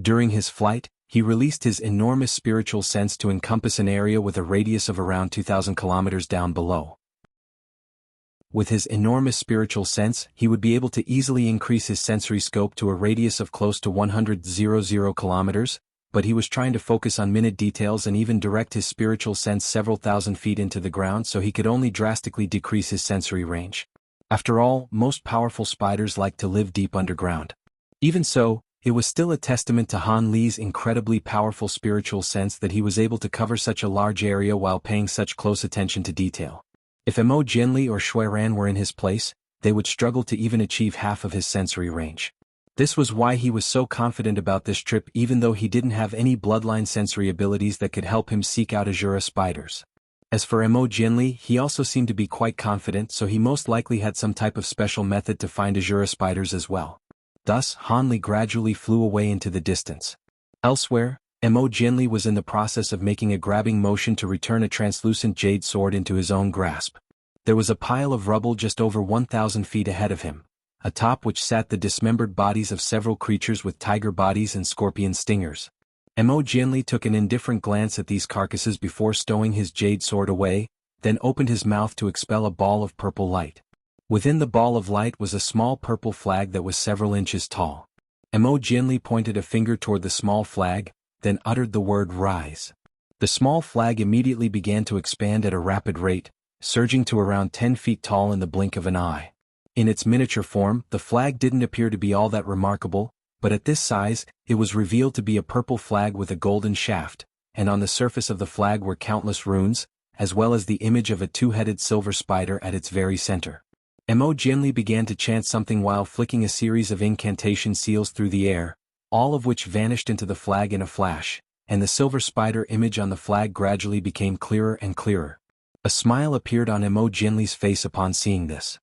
S1: During his flight, he released his enormous spiritual sense to encompass an area with a radius of around 2,000 kilometers down below. With his enormous spiritual sense, he would be able to easily increase his sensory scope to a radius of close to 100 kilometers, but he was trying to focus on minute details and even direct his spiritual sense several thousand feet into the ground, so he could only drastically decrease his sensory range. After all, most powerful spiders like to live deep underground. Even so, it was still a testament to Han Li's incredibly powerful spiritual sense that he was able to cover such a large area while paying such close attention to detail. If Mo Jianli or Shui Ran were in his place, they would struggle to even achieve half of his sensory range. This was why he was so confident about this trip, even though he didn't have any bloodline sensory abilities that could help him seek out Azura spiders. As for Mo Jianli, he also seemed to be quite confident, so he most likely had some type of special method to find Azura spiders as well. Thus, Han Li gradually flew away into the distance. Elsewhere, Mo Jianli was in the process of making a grabbing motion to return a translucent jade sword into his own grasp. There was a pile of rubble just over 1,000 feet ahead of him, atop which sat the dismembered bodies of several creatures with tiger bodies and scorpion stingers. Mo Jianli took an indifferent glance at these carcasses before stowing his jade sword away, then opened his mouth to expel a ball of purple light. Within the ball of light was a small purple flag that was several inches tall. Mo Jianli pointed a finger toward the small flag, then uttered the word "rise." The small flag immediately began to expand at a rapid rate, surging to around 10 feet tall in the blink of an eye. In its miniature form, the flag didn't appear to be all that remarkable, but at this size, it was revealed to be a purple flag with a golden shaft, and on the surface of the flag were countless runes, as well as the image of a two-headed silver spider at its very center. Mo Jianli began to chant something while flicking a series of incantation seals through the air, all of which vanished into the flag in a flash, and the silver spider image on the flag gradually became clearer and clearer. A smile appeared on Mo Jianli's face upon seeing this.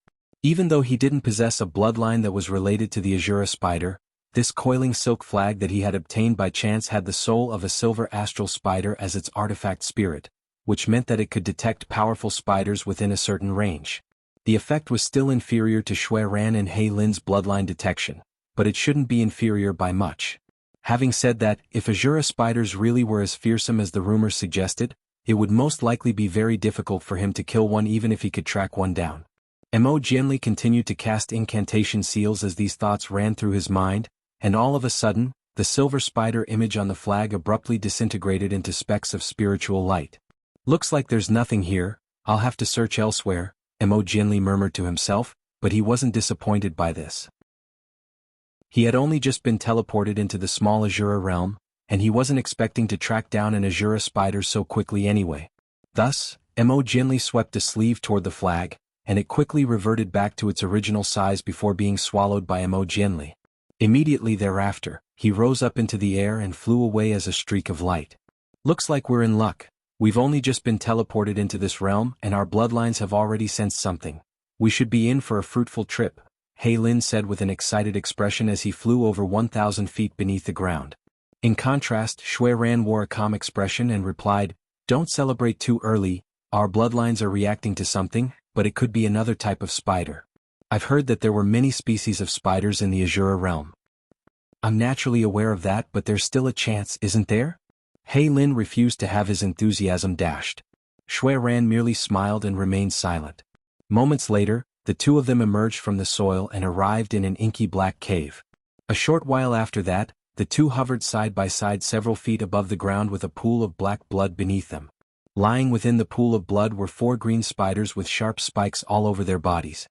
S1: Even though he didn't possess a bloodline that was related to the Azura spider, this coiling silk flag that he had obtained by chance had the soul of a silver astral spider as its artifact spirit, which meant that it could detect powerful spiders within a certain range. The effect was still inferior to Shui Ran and He Lin's bloodline detection, but it shouldn't be inferior by much. Having said that, if Azura spiders really were as fearsome as the rumors suggested, it would most likely be very difficult for him to kill one even if he could track one down. Mo Jianli continued to cast incantation seals as these thoughts ran through his mind, and all of a sudden, the silver spider image on the flag abruptly disintegrated into specks of spiritual light. "Looks like there's nothing here, I'll have to search elsewhere," Mo Jianli murmured to himself, but he wasn't disappointed by this. He had only just been teleported into the small Azura realm, and he wasn't expecting to track down an Azura spider so quickly anyway. Thus, Mo Jianli swept a sleeve toward the flag, and it quickly reverted back to its original size before being swallowed by Mo Jianli. Immediately thereafter, he rose up into the air and flew away as a streak of light. "Looks like we're in luck. We've only just been teleported into this realm and our bloodlines have already sensed something. We should be in for a fruitful trip," He Lin said with an excited expression as he flew over 1,000 feet beneath the ground. In contrast, Shui Ran wore a calm expression and replied, "Don't celebrate too early, our bloodlines are reacting to something, but it could be another type of spider. I've heard that there were many species of spiders in the Azura realm." "I'm naturally aware of that, but there's still a chance, isn't there?" He Lin refused to have his enthusiasm dashed. Shui Ran merely smiled and remained silent. Moments later, the two of them emerged from the soil and arrived in an inky black cave. A short while after that, the two hovered side by side several feet above the ground with a pool of black blood beneath them. Lying within the pool of blood were 4 green spiders with sharp spikes all over their bodies.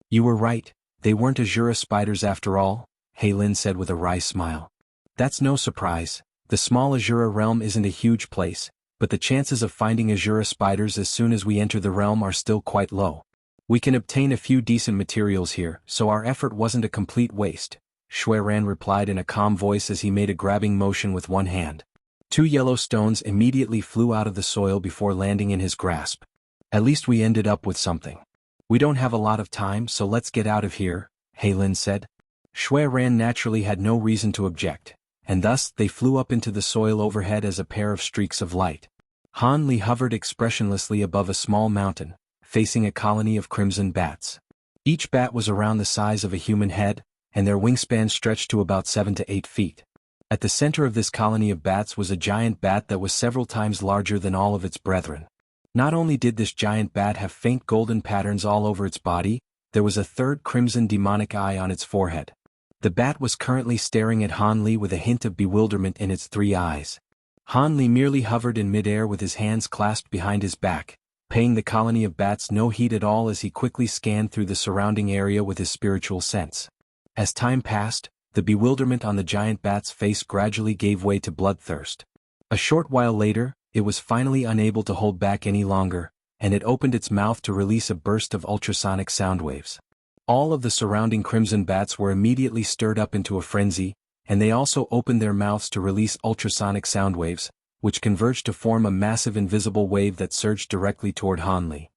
S1: "You were right, they weren't Azura spiders after all," He Lin said with a wry smile. "That's no surprise, the small Azura realm isn't a huge place, but the chances of finding Azura spiders as soon as we enter the realm are still quite low. We can obtain a few decent materials here, so our effort wasn't a complete waste," Shui Ran replied in a calm voice as he made a grabbing motion with one hand. 2 yellow stones immediately flew out of the soil before landing in his grasp. "At least we ended up with something. We don't have a lot of time, so let's get out of here," He Lin said. Shui Ran naturally had no reason to object, and thus they flew up into the soil overhead as a pair of streaks of light. Han Li hovered expressionlessly above a small mountain, facing a colony of crimson bats. Each bat was around the size of a human head, and their wingspan stretched to about 7 to 8 feet. At the center of this colony of bats was a giant bat that was several times larger than all of its brethren. Not only did this giant bat have faint golden patterns all over its body, there was a third crimson demonic eye on its forehead. The bat was currently staring at Han Li with a hint of bewilderment in its 3 eyes. Han Li merely hovered in midair with his hands clasped behind his back, paying the colony of bats no heed at all as he quickly scanned through the surrounding area with his spiritual sense. As time passed, the bewilderment on the giant bat's face gradually gave way to bloodthirst. A short while later, it was finally unable to hold back any longer, and it opened its mouth to release a burst of ultrasonic sound waves. All of the surrounding crimson bats were immediately stirred up into a frenzy, and they also opened their mouths to release ultrasonic sound waves, which converged to form a massive invisible wave that surged directly toward Han Li.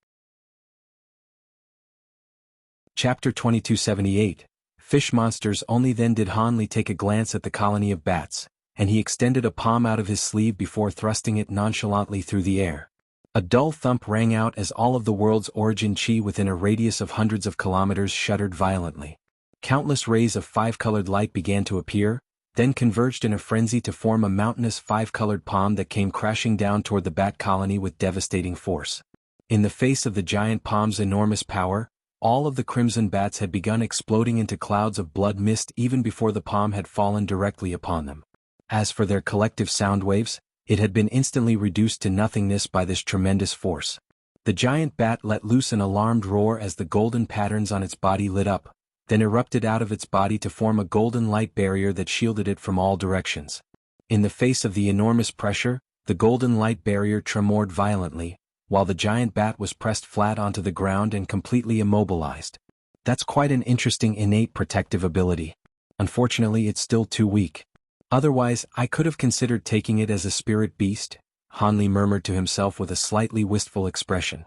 S1: Chapter 2278. Fish Monsters. Only then did Han Li take a glance at the colony of bats, and he extended a palm out of his sleeve before thrusting it nonchalantly through the air. A dull thump rang out as all of the world's origin chi within a radius of hundreds of kilometers shuddered violently. Countless rays of 5-colored light began to appear, then converged in a frenzy to form a mountainous 5-colored palm that came crashing down toward the bat colony with devastating force. In the face of the giant palm's enormous power, all of the crimson bats had begun exploding into clouds of blood mist even before the palm had fallen directly upon them. As for their collective sound waves, it had been instantly reduced to nothingness by this tremendous force. The giant bat let loose an alarmed roar as the golden patterns on its body lit up, then erupted out of its body to form a golden light barrier that shielded it from all directions. In the face of the enormous pressure, the golden light barrier tremored violently, while the giant bat was pressed flat onto the ground and completely immobilized. That's quite an interesting innate protective ability. Unfortunately, it's still too weak. Otherwise, I could have considered taking it as a spirit beast, Hanli murmured to himself with a slightly wistful expression.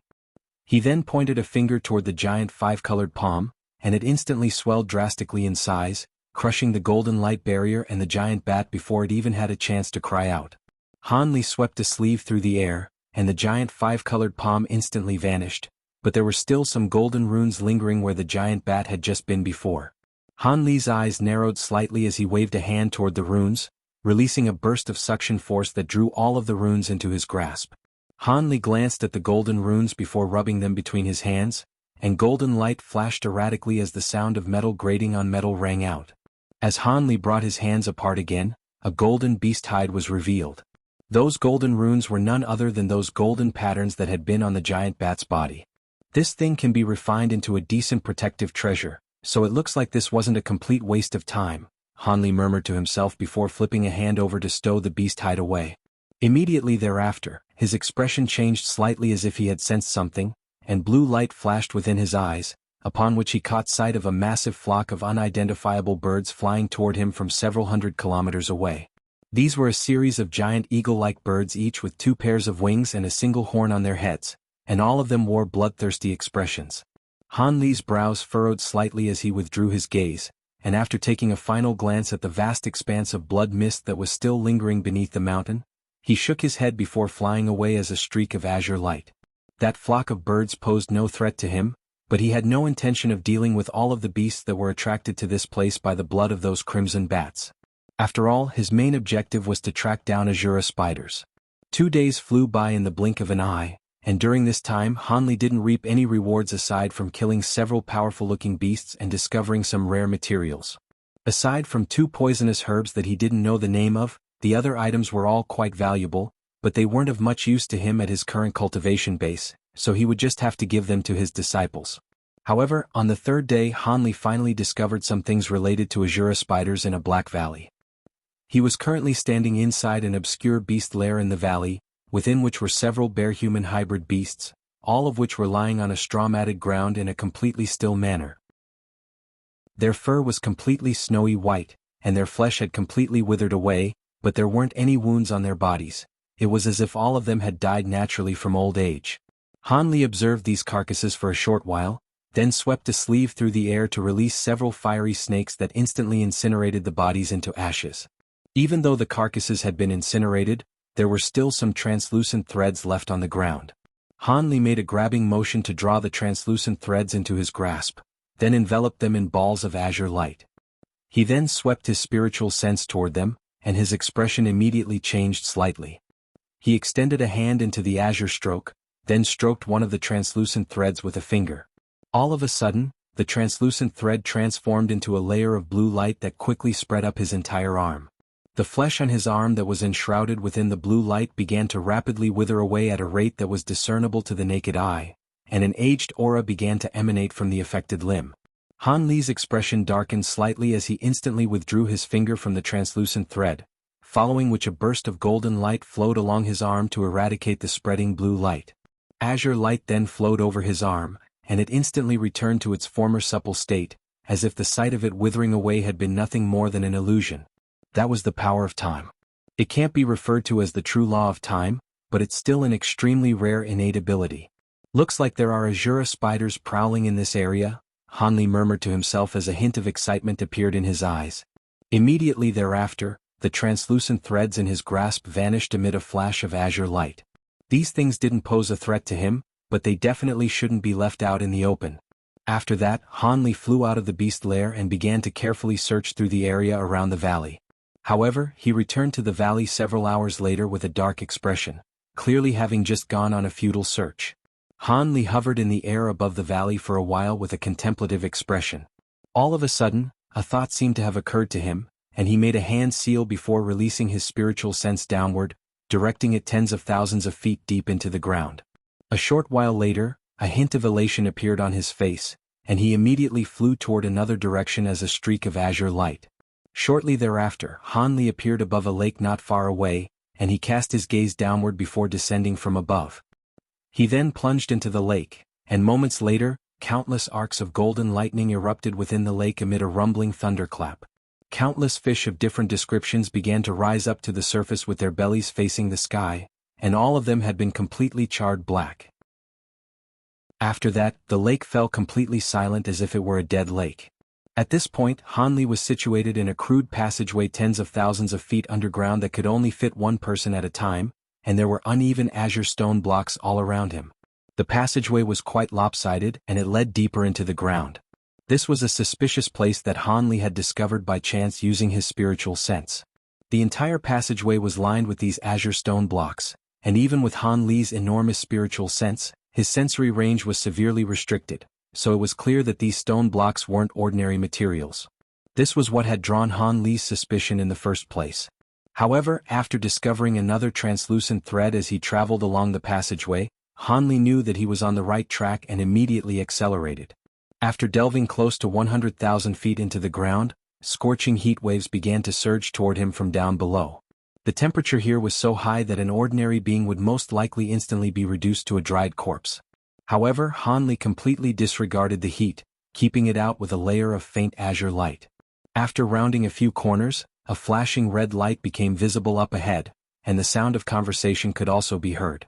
S1: He then pointed a finger toward the giant five-colored palm, and it instantly swelled drastically in size, crushing the golden light barrier and the giant bat before it even had a chance to cry out. Hanli swept a sleeve through the air, and the giant five-colored palm instantly vanished, but there were still some golden runes lingering where the giant bat had just been before. Hanli's eyes narrowed slightly as he waved a hand toward the runes, releasing a burst of suction force that drew all of the runes into his grasp. Hanli glanced at the golden runes before rubbing them between his hands, and golden light flashed erratically as the sound of metal grating on metal rang out. As Hanli brought his hands apart again, a golden beast hide was revealed. Those golden runes were none other than those golden patterns that had been on the giant bat's body. This thing can be refined into a decent protective treasure, so it looks like this wasn't a complete waste of time, Hanli murmured to himself before flipping a hand over to stow the beast hide away. Immediately thereafter, his expression changed slightly as if he had sensed something, and blue light flashed within his eyes, upon which he caught sight of a massive flock of unidentifiable birds flying toward him from several hundred kilometers away. These were a series of giant eagle-like birds, each with 2 pairs of wings and a single horn on their heads, and all of them wore bloodthirsty expressions. Hanli's brows furrowed slightly as he withdrew his gaze, and after taking a final glance at the vast expanse of blood mist that was still lingering beneath the mountain, he shook his head before flying away as a streak of azure light. That flock of birds posed no threat to him, but he had no intention of dealing with all of the beasts that were attracted to this place by the blood of those crimson bats. After all, his main objective was to track down Azura spiders. 2 days flew by in the blink of an eye, and during this time Hanli didn't reap any rewards aside from killing several powerful-looking beasts and discovering some rare materials. Aside from 2 poisonous herbs that he didn't know the name of, the other items were all quite valuable, but they weren't of much use to him at his current cultivation base, so he would just have to give them to his disciples. However, on the 3rd day Hanli finally discovered some things related to Azura spiders in a black valley. He was currently standing inside an obscure beast lair in the valley, within which were several bear-human hybrid beasts, all of which were lying on a straw-matted ground in a completely still manner. Their fur was completely snowy white, and their flesh had completely withered away, but there weren't any wounds on their bodies. It was as if all of them had died naturally from old age. Hanli observed these carcasses for a short while, then swept a sleeve through the air to release several fiery snakes that instantly incinerated the bodies into ashes. Even though the carcasses had been incinerated, there were still some translucent threads left on the ground. Hanli made a grabbing motion to draw the translucent threads into his grasp, then enveloped them in balls of azure light. He then swept his spiritual sense toward them, and his expression immediately changed slightly. He extended a hand into the azure stroke, then stroked one of the translucent threads with a finger. All of a sudden, the translucent thread transformed into a layer of blue light that quickly spread up his entire arm. The flesh on his arm that was enshrouded within the blue light began to rapidly wither away at a rate that was discernible to the naked eye, and an aged aura began to emanate from the affected limb. Hanli's expression darkened slightly as he instantly withdrew his finger from the translucent thread, following which a burst of golden light flowed along his arm to eradicate the spreading blue light. Azure light then flowed over his arm, and it instantly returned to its former supple state, as if the sight of it withering away had been nothing more than an illusion. That was the power of time. It can't be referred to as the true law of time, but it's still an extremely rare innate ability. Looks like there are Azura spiders prowling in this area, Hanli murmured to himself as a hint of excitement appeared in his eyes. Immediately thereafter, the translucent threads in his grasp vanished amid a flash of azure light. These things didn't pose a threat to him, but they definitely shouldn't be left out in the open. After that, Hanli flew out of the beast lair and began to carefully search through the area around the valley. However, he returned to the valley several hours later with a dark expression, clearly having just gone on a futile search. Hanli hovered in the air above the valley for a while with a contemplative expression. All of a sudden, a thought seemed to have occurred to him, and he made a hand seal before releasing his spiritual sense downward, directing it tens of thousands of feet deep into the ground. A short while later, a hint of elation appeared on his face, and he immediately flew toward another direction as a streak of azure light. Shortly thereafter, Hanli appeared above a lake not far away, and he cast his gaze downward before descending from above. He then plunged into the lake, and moments later, countless arcs of golden lightning erupted within the lake amid a rumbling thunderclap. Countless fish of different descriptions began to rise up to the surface with their bellies facing the sky, and all of them had been completely charred black. After that, the lake fell completely silent as if it were a dead lake. At this point, Hanli was situated in a crude passageway tens of thousands of feet underground that could only fit one person at a time, and there were uneven azure stone blocks all around him. The passageway was quite lopsided, and it led deeper into the ground. This was a suspicious place that Hanli had discovered by chance using his spiritual sense. The entire passageway was lined with these azure stone blocks, and even with Hanli's enormous spiritual sense, his sensory range was severely restricted, so it was clear that these stone blocks weren't ordinary materials. This was what had drawn Hanli's suspicion in the first place. However, after discovering another translucent thread as he traveled along the passageway, Hanli knew that he was on the right track and immediately accelerated. After delving close to 100,000 feet into the ground, scorching heat waves began to surge toward him from down below. The temperature here was so high that an ordinary being would most likely instantly be reduced to a dried corpse. However, Hanli completely disregarded the heat, keeping it out with a layer of faint azure light. After rounding a few corners, a flashing red light became visible up ahead, and the sound of conversation could also be heard.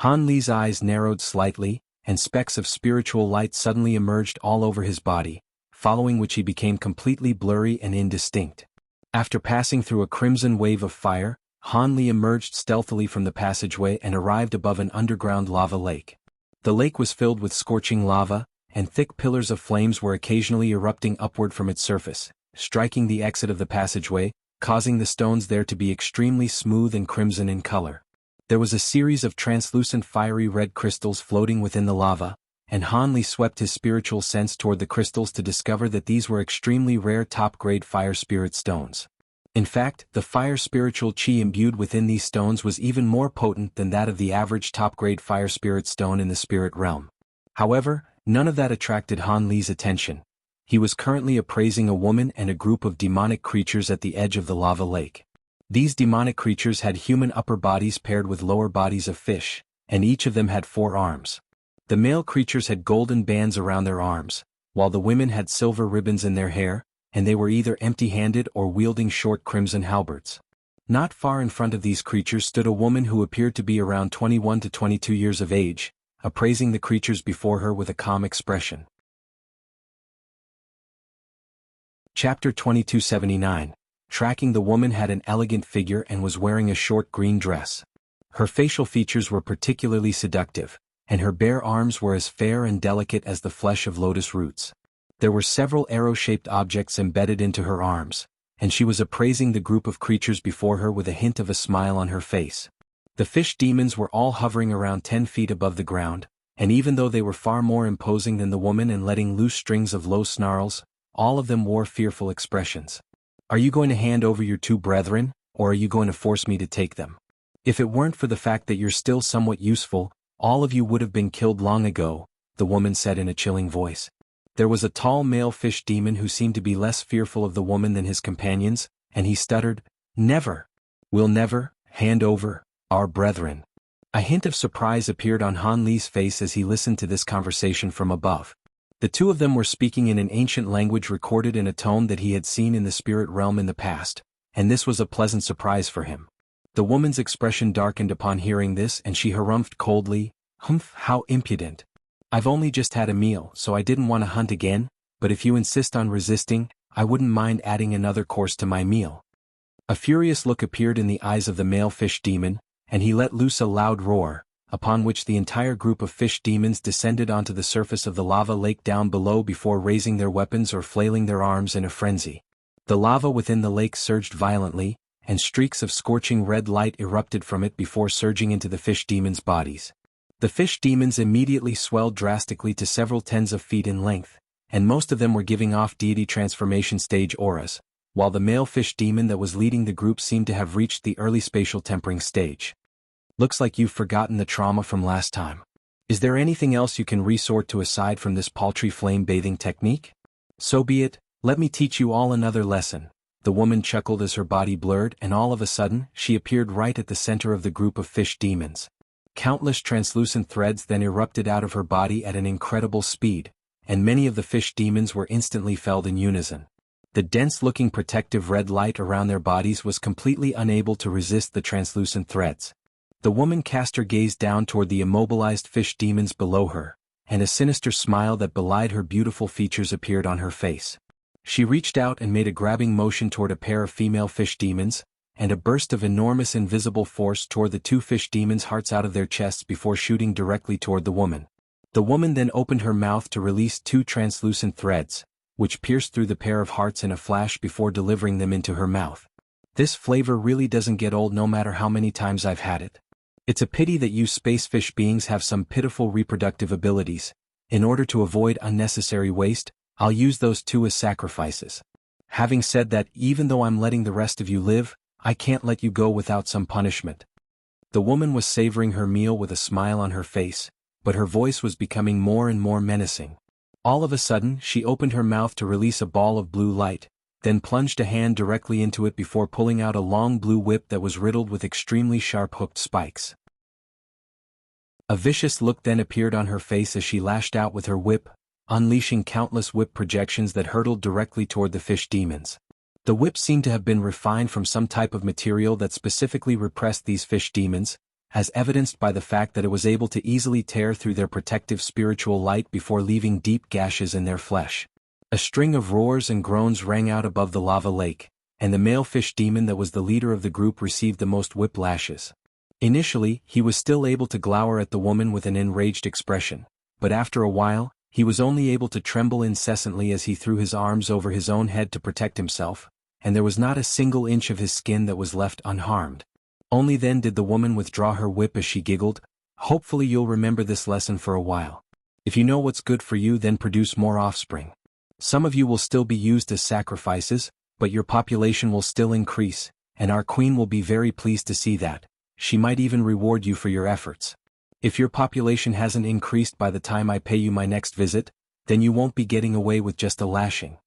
S1: Hanli's eyes narrowed slightly, and specks of spiritual light suddenly emerged all over his body, following which he became completely blurry and indistinct. After passing through a crimson wave of fire, Hanli emerged stealthily from the passageway and arrived above an underground lava lake. The lake was filled with scorching lava, and thick pillars of flames were occasionally erupting upward from its surface, striking the exit of the passageway, causing the stones there to be extremely smooth and crimson in color. There was a series of translucent fiery red crystals floating within the lava, and Hanli swept his spiritual sense toward the crystals to discover that these were extremely rare top-grade fire spirit stones. In fact, the fire spiritual chi imbued within these stones was even more potent than that of the average top-grade fire spirit stone in the spirit realm. However, none of that attracted Hanli's attention. He was currently appraising a woman and a group of demonic creatures at the edge of the lava lake. These demonic creatures had human upper bodies paired with lower bodies of fish, and each of them had 4 arms. The male creatures had golden bands around their arms, while the women had silver ribbons in their hair, and they were either empty-handed or wielding short crimson halberds. Not far in front of these creatures stood a woman who appeared to be around 21 to 22 years of age, appraising the creatures before her with a calm expression. Chapter 2279. Tracking. The woman had an elegant figure and was wearing a short green dress. Her facial features were particularly seductive, and her bare arms were as fair and delicate as the flesh of lotus roots. There were several arrow-shaped objects embedded into her arms, and she was appraising the group of creatures before her with a hint of a smile on her face. The fish demons were all hovering around 10 feet above the ground, and even though they were far more imposing than the woman and letting loose strings of low snarls, all of them wore fearful expressions. "Are you going to hand over your 2 brethren, or are you going to force me to take them? If it weren't for the fact that you're still somewhat useful, all of you would have been killed long ago," the woman said in a chilling voice. There was a tall male fish demon who seemed to be less fearful of the woman than his companions, and he stuttered, "Never. We'll never hand over our brethren." A hint of surprise appeared on Hanli's face as he listened to this conversation from above. The 2 of them were speaking in an ancient language recorded in a tone that he had seen in the spirit realm in the past, and this was a pleasant surprise for him. The woman's expression darkened upon hearing this, and she harumphed coldly, "Humph, how impudent. I've only just had a meal, so I didn't want to hunt again, but if you insist on resisting, I wouldn't mind adding another course to my meal." A furious look appeared in the eyes of the male fish demon, and he let loose a loud roar, upon which the entire group of fish demons descended onto the surface of the lava lake down below before raising their weapons or flailing their arms in a frenzy. The lava within the lake surged violently, and streaks of scorching red light erupted from it before surging into the fish demons' bodies. The fish demons immediately swelled drastically to several tens of feet in length, and most of them were giving off deity transformation stage auras, while the male fish demon that was leading the group seemed to have reached the early spatial tempering stage. "Looks like you've forgotten the trauma from last time. Is there anything else you can resort to aside from this paltry flame-bathing technique? So be it, let me teach you all another lesson. The woman chuckled as her body blurred, and all of a sudden, she appeared right at the center of the group of fish demons. Countless translucent threads then erupted out of her body at an incredible speed, and many of the fish demons were instantly felled in unison. The dense-looking protective red light around their bodies was completely unable to resist the translucent threads. The woman cast her gaze down toward the immobilized fish demons below her, and a sinister smile that belied her beautiful features appeared on her face. She reached out and made a grabbing motion toward a pair of female fish demons, and a burst of enormous invisible force tore the two fish demons' hearts out of their chests before shooting directly toward the woman. The woman then opened her mouth to release two translucent threads, which pierced through the pair of hearts in a flash before delivering them into her mouth. This flavor really doesn't get old no matter how many times I've had it. It's a pity that you space fish beings have some pitiful reproductive abilities. In order to avoid unnecessary waste, I'll use those two as sacrifices. Having said that, even though I'm letting the rest of you live, I can't let you go without some punishment. The woman was savoring her meal with a smile on her face, but her voice was becoming more and more menacing. All of a sudden, she opened her mouth to release a ball of blue light, then plunged a hand directly into it before pulling out a long blue whip that was riddled with extremely sharp hooked spikes. A vicious look then appeared on her face as she lashed out with her whip, unleashing countless whip projections that hurtled directly toward the fish demons. The whip seemed to have been refined from some type of material that specifically repressed these fish demons, as evidenced by the fact that it was able to easily tear through their protective spiritual light before leaving deep gashes in their flesh. A string of roars and groans rang out above the lava lake, and the male fish demon that was the leader of the group received the most whip lashes. Initially, he was still able to glower at the woman with an enraged expression, but after a while, he was only able to tremble incessantly as he threw his arms over his own head to protect himself, and there was not a single inch of his skin that was left unharmed. Only then did the woman withdraw her whip as she giggled, "Hopefully you'll remember this lesson for a while. If you know what's good for you, then produce more offspring. Some of you will still be used as sacrifices, but your population will still increase, and our queen will be very pleased to see that. She might even reward you for your efforts. If your population hasn't increased by the time I pay you my next visit, then you won't be getting away with just a lashing."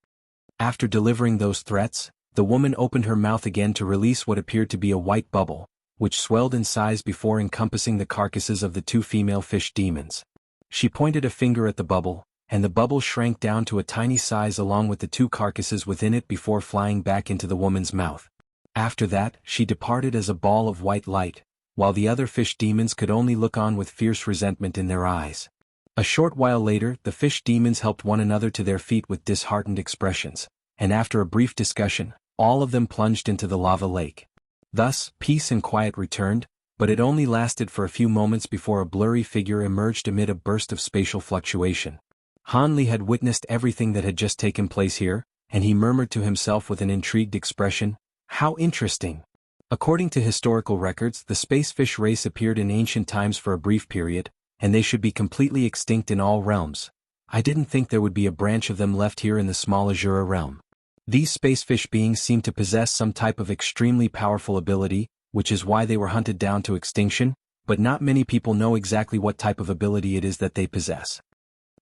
S1: After delivering those threats, the woman opened her mouth again to release what appeared to be a white bubble, which swelled in size before encompassing the carcasses of the two female fish demons. She pointed a finger at the bubble, and the bubble shrank down to a tiny size along with the two carcasses within it before flying back into the woman's mouth. After that, she departed as a ball of white light, while the other fish demons could only look on with fierce resentment in their eyes. A short while later, the fish demons helped one another to their feet with disheartened expressions, and after a brief discussion, all of them plunged into the lava lake. Thus, peace and quiet returned, but it only lasted for a few moments before a blurry figure emerged amid a burst of spatial fluctuation. Hanli had witnessed everything that had just taken place here, and he murmured to himself with an intrigued expression, "How interesting." According to historical records, the spacefish race appeared in ancient times for a brief period, and they should be completely extinct in all realms. I didn't think there would be a branch of them left here in the small Azura realm. These spacefish beings seem to possess some type of extremely powerful ability, which is why they were hunted down to extinction, but not many people know exactly what type of ability it is that they possess.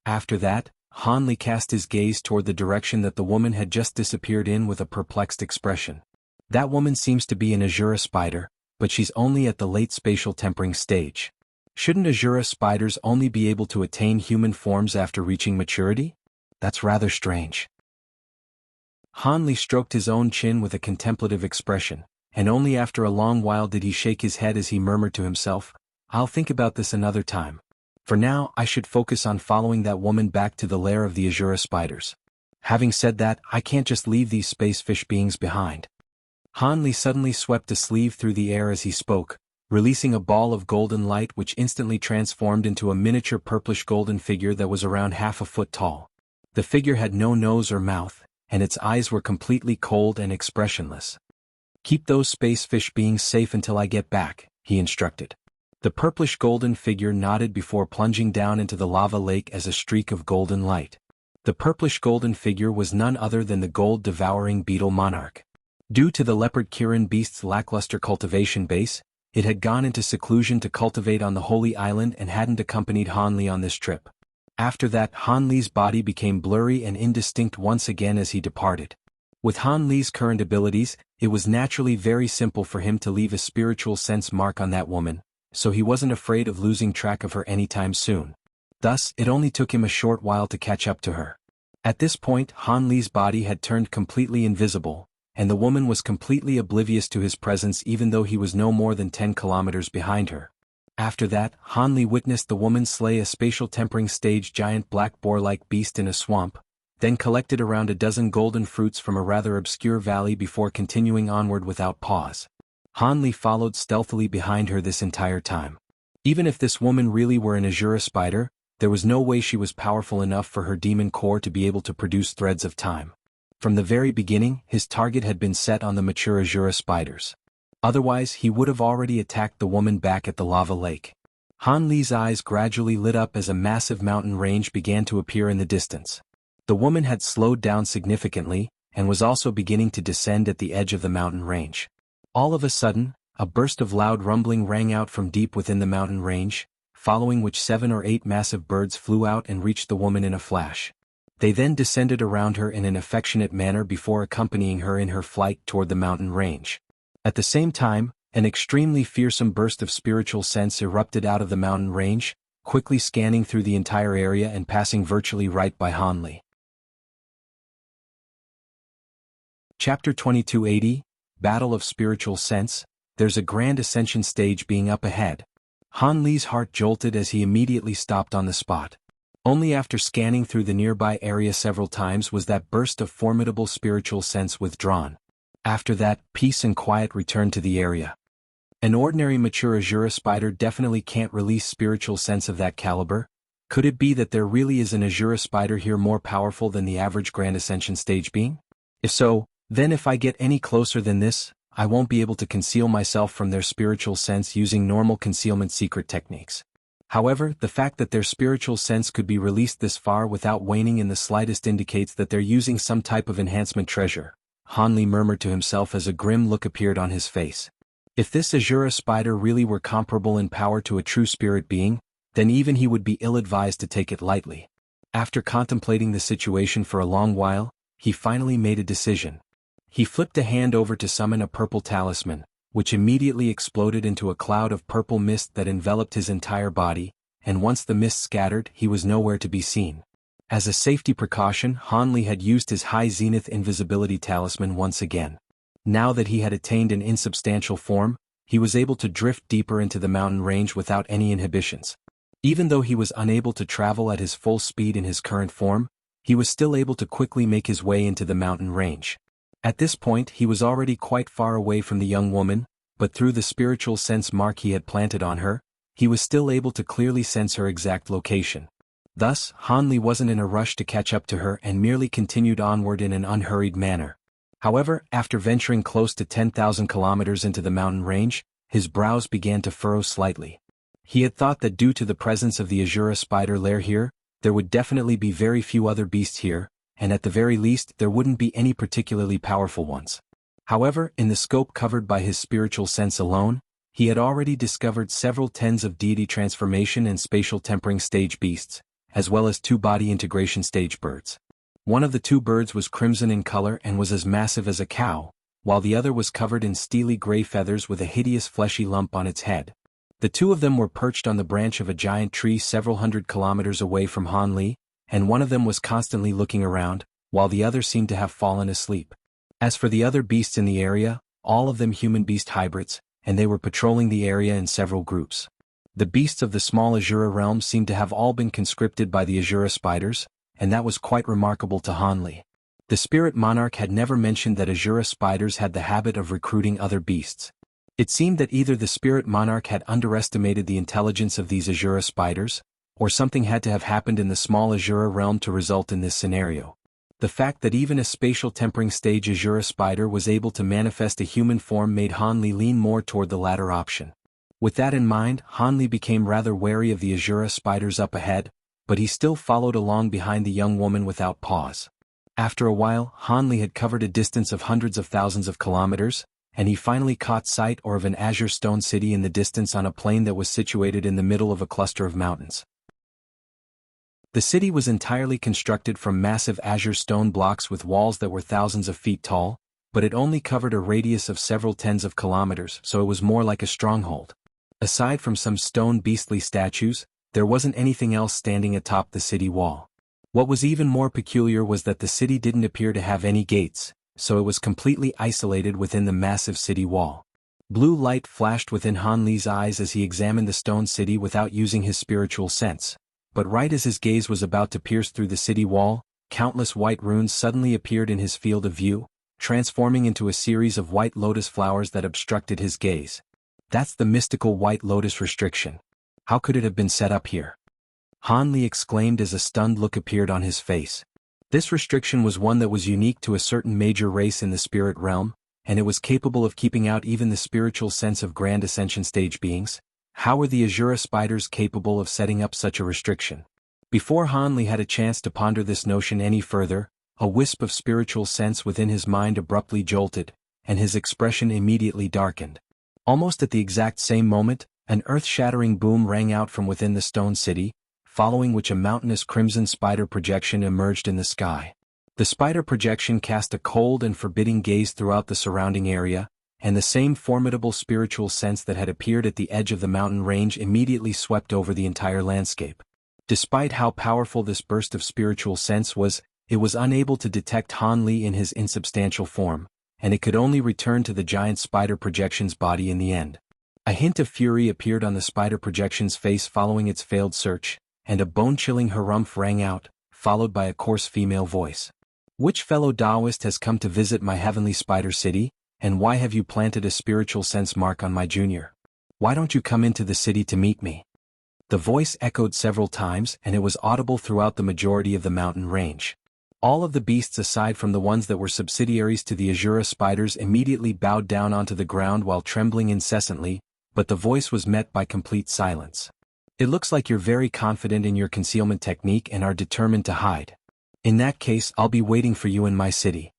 S1: After that, Hanli cast his gaze toward the direction that the woman had just disappeared in with a perplexed expression. That woman seems to be an Azura spider, but she's only at the late spatial tempering stage. Shouldn't Azura spiders only be able to attain human forms after reaching maturity? That's rather strange. Hanli stroked his own chin with a contemplative expression, and only after a long while did he shake his head as he murmured to himself, "I'll think about this another time. For now, I should focus on following that woman back to the lair of the Azura spiders. Having said that, I can't just leave these spacefish beings behind." Hanli suddenly swept a sleeve through the air as he spoke, releasing a ball of golden light which instantly transformed into a miniature purplish-golden figure that was around half a foot tall. The figure had no nose or mouth, and its eyes were completely cold and expressionless. "Keep those spacefish beings safe until I get back," he instructed. The purplish-golden figure nodded before plunging down into the lava lake as a streak of golden light. The purplish-golden figure was none other than the gold-devouring beetle monarch. Due to the leopard Kirin beast's lackluster cultivation base, It had gone into seclusion to cultivate on the Holy Island and hadn't accompanied Han Li on this trip. After that, Han Li's body became blurry and indistinct once again as he departed. With Han Li's current abilities, it was naturally very simple for him to leave a spiritual sense mark on that woman, so he wasn't afraid of losing track of her anytime soon. Thus, it only took him a short while to catch up to her. At this point, Han Li's body had turned completely invisible, and the woman was completely oblivious to his presence even though he was no more than 10 kilometers behind her. After that, Han Li witnessed the woman slay a spatial tempering stage giant black boar-like beast in a swamp, then collected around a dozen golden fruits from a rather obscure valley before continuing onward without pause. Han Li followed stealthily behind her this entire time. Even if this woman really were an Azura spider, there was no way she was powerful enough for her demon core to be able to produce threads of time. From the very beginning, his target had been set on the mature Azura spiders. Otherwise, he would have already attacked the woman back at the lava lake. Han Li's eyes gradually lit up as a massive mountain range began to appear in the distance. The woman had slowed down significantly, and was also beginning to descend at the edge of the mountain range. All of a sudden, a burst of loud rumbling rang out from deep within the mountain range, following which 7 or 8 massive birds flew out and reached the woman in a flash. They then descended around her in an affectionate manner before accompanying her in her flight toward the mountain range. At the same time, an extremely fearsome burst of spiritual sense erupted out of the mountain range, quickly scanning through the entire area and passing virtually right by Han Li. Chapter 2280, Battle of Spiritual Sense. There's a grand ascension stage being up ahead. Han Li's heart jolted as he immediately stopped on the spot. Only after scanning through the nearby area several times was that burst of formidable spiritual sense withdrawn. After that, peace and quiet returned to the area. An ordinary mature Azura spider definitely can't release spiritual sense of that caliber. Could it be that there really is an Azura spider here more powerful than the average Grand Ascension stage being? If so, then if I get any closer than this, I won't be able to conceal myself from their spiritual sense using normal concealment secret techniques. However, the fact that their spiritual sense could be released this far without waning in the slightest indicates that they're using some type of enhancement treasure, Han Li murmured to himself as a grim look appeared on his face. If this Azura spider really were comparable in power to a true spirit being, then even he would be ill-advised to take it lightly. After contemplating the situation for a long while, he finally made a decision. He flipped a hand over to summon a purple talisman, which immediately exploded into a cloud of purple mist that enveloped his entire body, and once the mist scattered, he was nowhere to be seen. As a safety precaution, Han Li had used his high zenith invisibility talisman once again. Now that he had attained an insubstantial form, he was able to drift deeper into the mountain range without any inhibitions. Even though he was unable to travel at his full speed in his current form, he was still able to quickly make his way into the mountain range. At this point he was already quite far away from the young woman, but through the spiritual sense mark he had planted on her, he was still able to clearly sense her exact location. Thus, Han Li wasn't in a rush to catch up to her and merely continued onward in an unhurried manner. However, after venturing close to 10,000 kilometers into the mountain range, his brows began to furrow slightly. He had thought that due to the presence of the Azura spider lair here, there would definitely be very few other beasts here, and at the very least there wouldn't be any particularly powerful ones. However, in the scope covered by his spiritual sense alone, he had already discovered several tens of deity transformation and spatial tempering stage beasts, as well as 2 body integration stage birds. One of the 2 birds was crimson in color and was as massive as a cow, while the other was covered in steely gray feathers with a hideous fleshy lump on its head. The 2 of them were perched on the branch of a giant tree several hundred kilometers away from Han Li, and one of them was constantly looking around, while the other seemed to have fallen asleep. As for the other beasts in the area, all of them human-beast hybrids, and they were patrolling the area in several groups. The beasts of the small Azura realm seemed to have all been conscripted by the Azura spiders, and that was quite remarkable to Han Li. The spirit monarch had never mentioned that Azura spiders had the habit of recruiting other beasts. It seemed that either the spirit monarch had underestimated the intelligence of these Azura spiders, or something had to have happened in the small Azura realm to result in this scenario. The fact that even a spatial tempering stage Azura spider was able to manifest a human form made Han Li lean more toward the latter option. With that in mind, Han Li became rather wary of the Azura spiders up ahead, but he still followed along behind the young woman without pause. After a while, Han Li had covered a distance of hundreds of thousands of kilometers, and he finally caught sight of an azure stone city in the distance on a plain that was situated in the middle of a cluster of mountains. The city was entirely constructed from massive azure stone blocks with walls that were thousands of feet tall, but it only covered a radius of several tens of kilometers, so it was more like a stronghold. Aside from some stone beastly statues, there wasn't anything else standing atop the city wall. What was even more peculiar was that the city didn't appear to have any gates, so it was completely isolated within the massive city wall. Blue light flashed within Han Li's eyes as he examined the stone city without using his spiritual sense. But right as his gaze was about to pierce through the city wall, countless white runes suddenly appeared in his field of view, transforming into a series of white lotus flowers that obstructed his gaze. That's the mystical white lotus restriction. How could it have been set up here? Han Li exclaimed as a stunned look appeared on his face. This restriction was one that was unique to a certain major race in the spirit realm, and it was capable of keeping out even the spiritual sense of Grand Ascension stage beings. How were the Azura spiders capable of setting up such a restriction? Before Han Li had a chance to ponder this notion any further, a wisp of spiritual sense within his mind abruptly jolted, and his expression immediately darkened. Almost at the exact same moment, an earth-shattering boom rang out from within the stone city, following which a mountainous crimson spider projection emerged in the sky. The spider projection cast a cold and forbidding gaze throughout the surrounding area, and the same formidable spiritual sense that had appeared at the edge of the mountain range immediately swept over the entire landscape. Despite how powerful this burst of spiritual sense was, it was unable to detect Han Li in his insubstantial form, and it could only return to the giant spider projection's body in the end. A hint of fury appeared on the spider projection's face following its failed search, and a bone-chilling harumph rang out, followed by a coarse female voice. "Which fellow Taoist has come to visit my heavenly spider city? And why have you planted a spiritual sense mark on my junior? Why don't you come into the city to meet me?" The voice echoed several times, and it was audible throughout the majority of the mountain range. All of the beasts aside from the ones that were subsidiaries to the Azura spiders immediately bowed down onto the ground while trembling incessantly, but the voice was met by complete silence. "It looks like you're very confident in your concealment technique and are determined to hide. In that case, I'll be waiting for you in my city."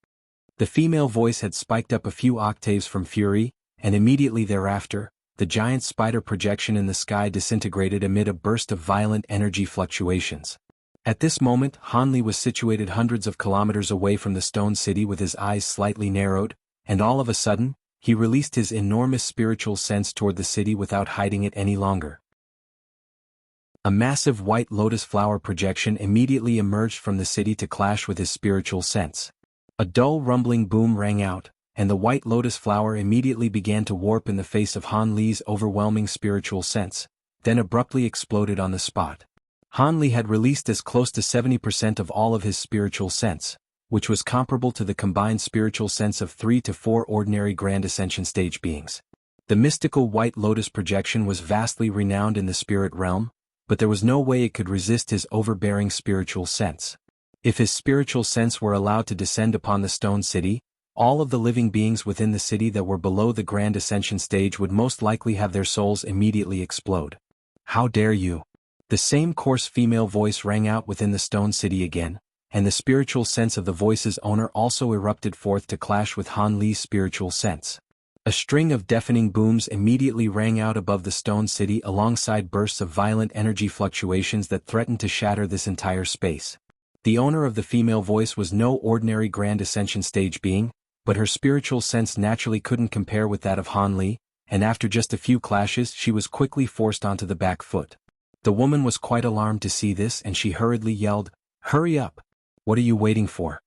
S1: The female voice had spiked up a few octaves from fury, and immediately thereafter, the giant spider projection in the sky disintegrated amid a burst of violent energy fluctuations. At this moment, Han Li was situated hundreds of kilometers away from the stone city with his eyes slightly narrowed, and all of a sudden, he released his enormous spiritual sense toward the city without hiding it any longer. A massive white lotus flower projection immediately emerged from the city to clash with his spiritual sense. A dull rumbling boom rang out, and the white lotus flower immediately began to warp in the face of Han Li's overwhelming spiritual sense, then abruptly exploded on the spot. Han Li had released as close to 70% of all of his spiritual sense, which was comparable to the combined spiritual sense of 3 to 4 ordinary Grand Ascension stage beings. The mystical white lotus projection was vastly renowned in the spirit realm, but there was no way it could resist his overbearing spiritual sense. If his spiritual sense were allowed to descend upon the stone city, all of the living beings within the city that were below the Grand Ascension stage would most likely have their souls immediately explode. "How dare you?" The same coarse female voice rang out within the stone city again, and the spiritual sense of the voice's owner also erupted forth to clash with Han Li's spiritual sense. A string of deafening booms immediately rang out above the stone city alongside bursts of violent energy fluctuations that threatened to shatter this entire space. The owner of the female voice was no ordinary Grand Ascension stage being, but her spiritual sense naturally couldn't compare with that of Han Li, and after just a few clashes she was quickly forced onto the back foot. The woman was quite alarmed to see this and she hurriedly yelled, "Hurry up! What are you waiting for?"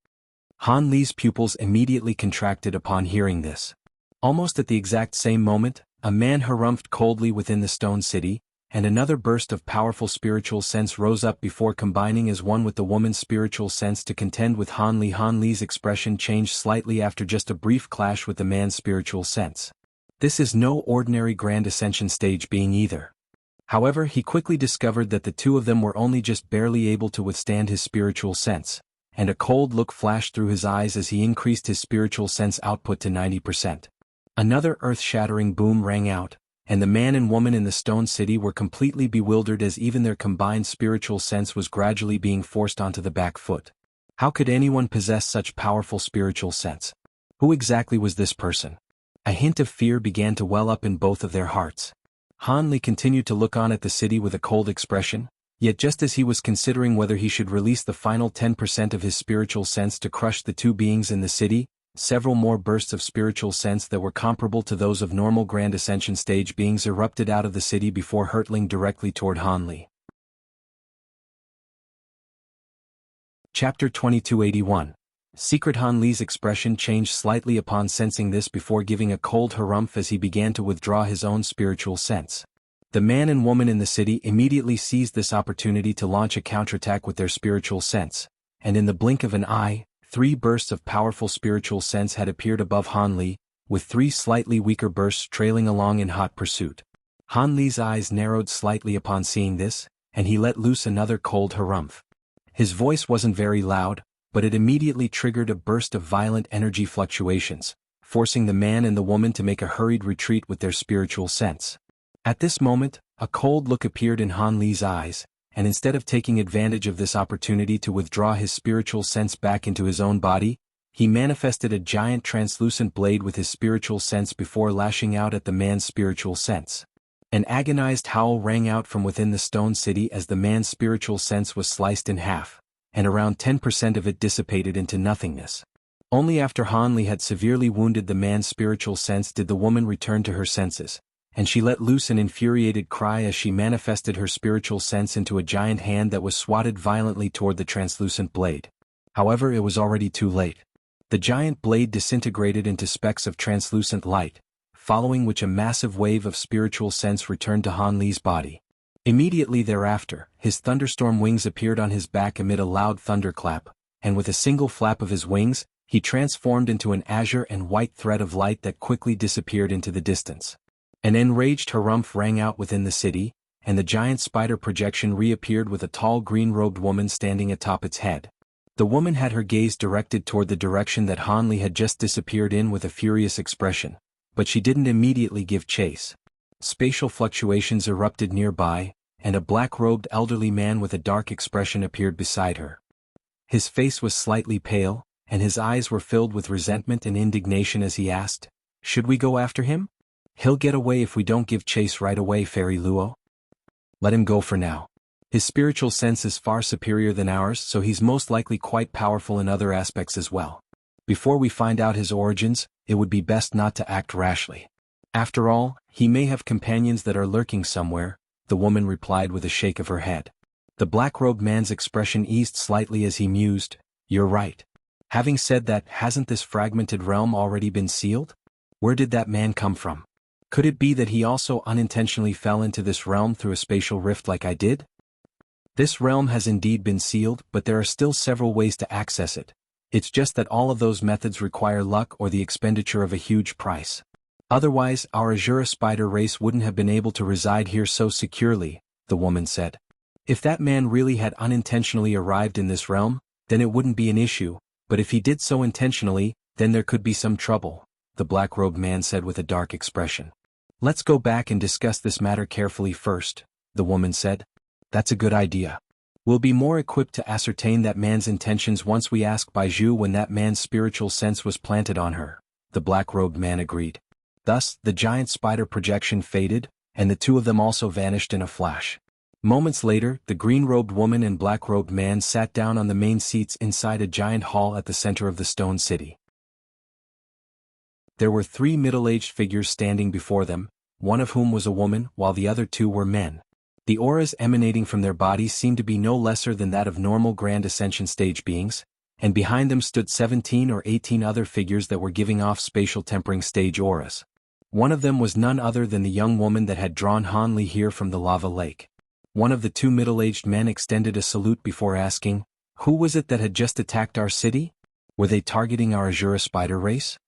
S1: Han Li's pupils immediately contracted upon hearing this. Almost at the exact same moment, a man harumphed coldly within the stone city, and another burst of powerful spiritual sense rose up before combining as one with the woman's spiritual sense to contend with Han Li. Han Li's expression changed slightly after just a brief clash with the man's spiritual sense. This is no ordinary Grand Ascension stage being either. However, he quickly discovered that the two of them were only just barely able to withstand his spiritual sense, and a cold look flashed through his eyes as he increased his spiritual sense output to 90%. Another earth-shattering boom rang out, and the man and woman in the stone city were completely bewildered as even their combined spiritual sense was gradually being forced onto the back foot. How could anyone possess such powerful spiritual sense? Who exactly was this person? A hint of fear began to well up in both of their hearts. Han Li continued to look on at the city with a cold expression, yet just as he was considering whether he should release the final 10% of his spiritual sense to crush the two beings in the city, several more bursts of spiritual sense that were comparable to those of normal Grand Ascension stage beings erupted out of the city before hurtling directly toward Han Li. Chapter 2281. Secret. Han Li's expression changed slightly upon sensing this before giving a cold harumph as he began to withdraw his own spiritual sense. The man and woman in the city immediately seized this opportunity to launch a counterattack with their spiritual sense, and in the blink of an eye, 3 bursts of powerful spiritual sense had appeared above Han Li, with 3 slightly weaker bursts trailing along in hot pursuit. Han Li's eyes narrowed slightly upon seeing this, and he let loose another cold harumph. His voice wasn't very loud, but it immediately triggered a burst of violent energy fluctuations, forcing the man and the woman to make a hurried retreat with their spiritual sense. At this moment, a cold look appeared in Han Li's eyes, and instead of taking advantage of this opportunity to withdraw his spiritual sense back into his own body, he manifested a giant translucent blade with his spiritual sense before lashing out at the man's spiritual sense. An agonized howl rang out from within the stone city as the man's spiritual sense was sliced in half, and around 10% of it dissipated into nothingness. Only after Han Li had severely wounded the man's spiritual sense did the woman return to her senses, and she let loose an infuriated cry as she manifested her spiritual sense into a giant hand that was swatted violently toward the translucent blade. However, it was already too late. The giant blade disintegrated into specks of translucent light, following which a massive wave of spiritual sense returned to Han Li's body. Immediately thereafter, his thunderstorm wings appeared on his back amid a loud thunderclap, and with a single flap of his wings, he transformed into an azure and white thread of light that quickly disappeared into the distance. An enraged harumph rang out within the city, and the giant spider projection reappeared with a tall green-robed woman standing atop its head. The woman had her gaze directed toward the direction that Han Li had just disappeared in with a furious expression, but she didn't immediately give chase. Spatial fluctuations erupted nearby, and a black-robed elderly man with a dark expression appeared beside her. His face was slightly pale, and his eyes were filled with resentment and indignation as he asked, "Should we go after him? He'll get away if we don't give chase right away, Fairy Luo. Let him go for now. His spiritual sense is far superior than ours, so he's most likely quite powerful in other aspects as well. Before we find out his origins, it would be best not to act rashly. After all, he may have companions that are lurking somewhere," the woman replied with a shake of her head. The black-robed man's expression eased slightly as he mused, "You're right. Having said that, hasn't this fragmented realm already been sealed? Where did that man come from? Could it be that he also unintentionally fell into this realm through a spatial rift like I did? This realm has indeed been sealed, but there are still several ways to access it. It's just that all of those methods require luck or the expenditure of a huge price. Otherwise, our Azura spider race wouldn't have been able to reside here so securely," the woman said. "If that man really had unintentionally arrived in this realm, then it wouldn't be an issue, but if he did so intentionally, then there could be some trouble," the black-robed man said with a dark expression. "Let's go back and discuss this matter carefully first," the woman said. "That's a good idea. We'll be more equipped to ascertain that man's intentions once we ask Baizhu when that man's spiritual sense was planted on her," the black-robed man agreed. Thus, the giant spider projection faded, and the two of them also vanished in a flash. Moments later, the green-robed woman and black-robed man sat down on the main seats inside a giant hall at the center of the stone city. There were 3 middle-aged figures standing before them, one of whom was a woman, while the other 2 were men. The auras emanating from their bodies seemed to be no lesser than that of normal Grand Ascension stage beings, and behind them stood 17 or 18 other figures that were giving off spatial tempering stage auras. One of them was none other than the young woman that had drawn Han Li here from the lava lake. One of the 2 middle-aged men extended a salute before asking, "Who was it that had just attacked our city? Were they targeting our Azura spider race?"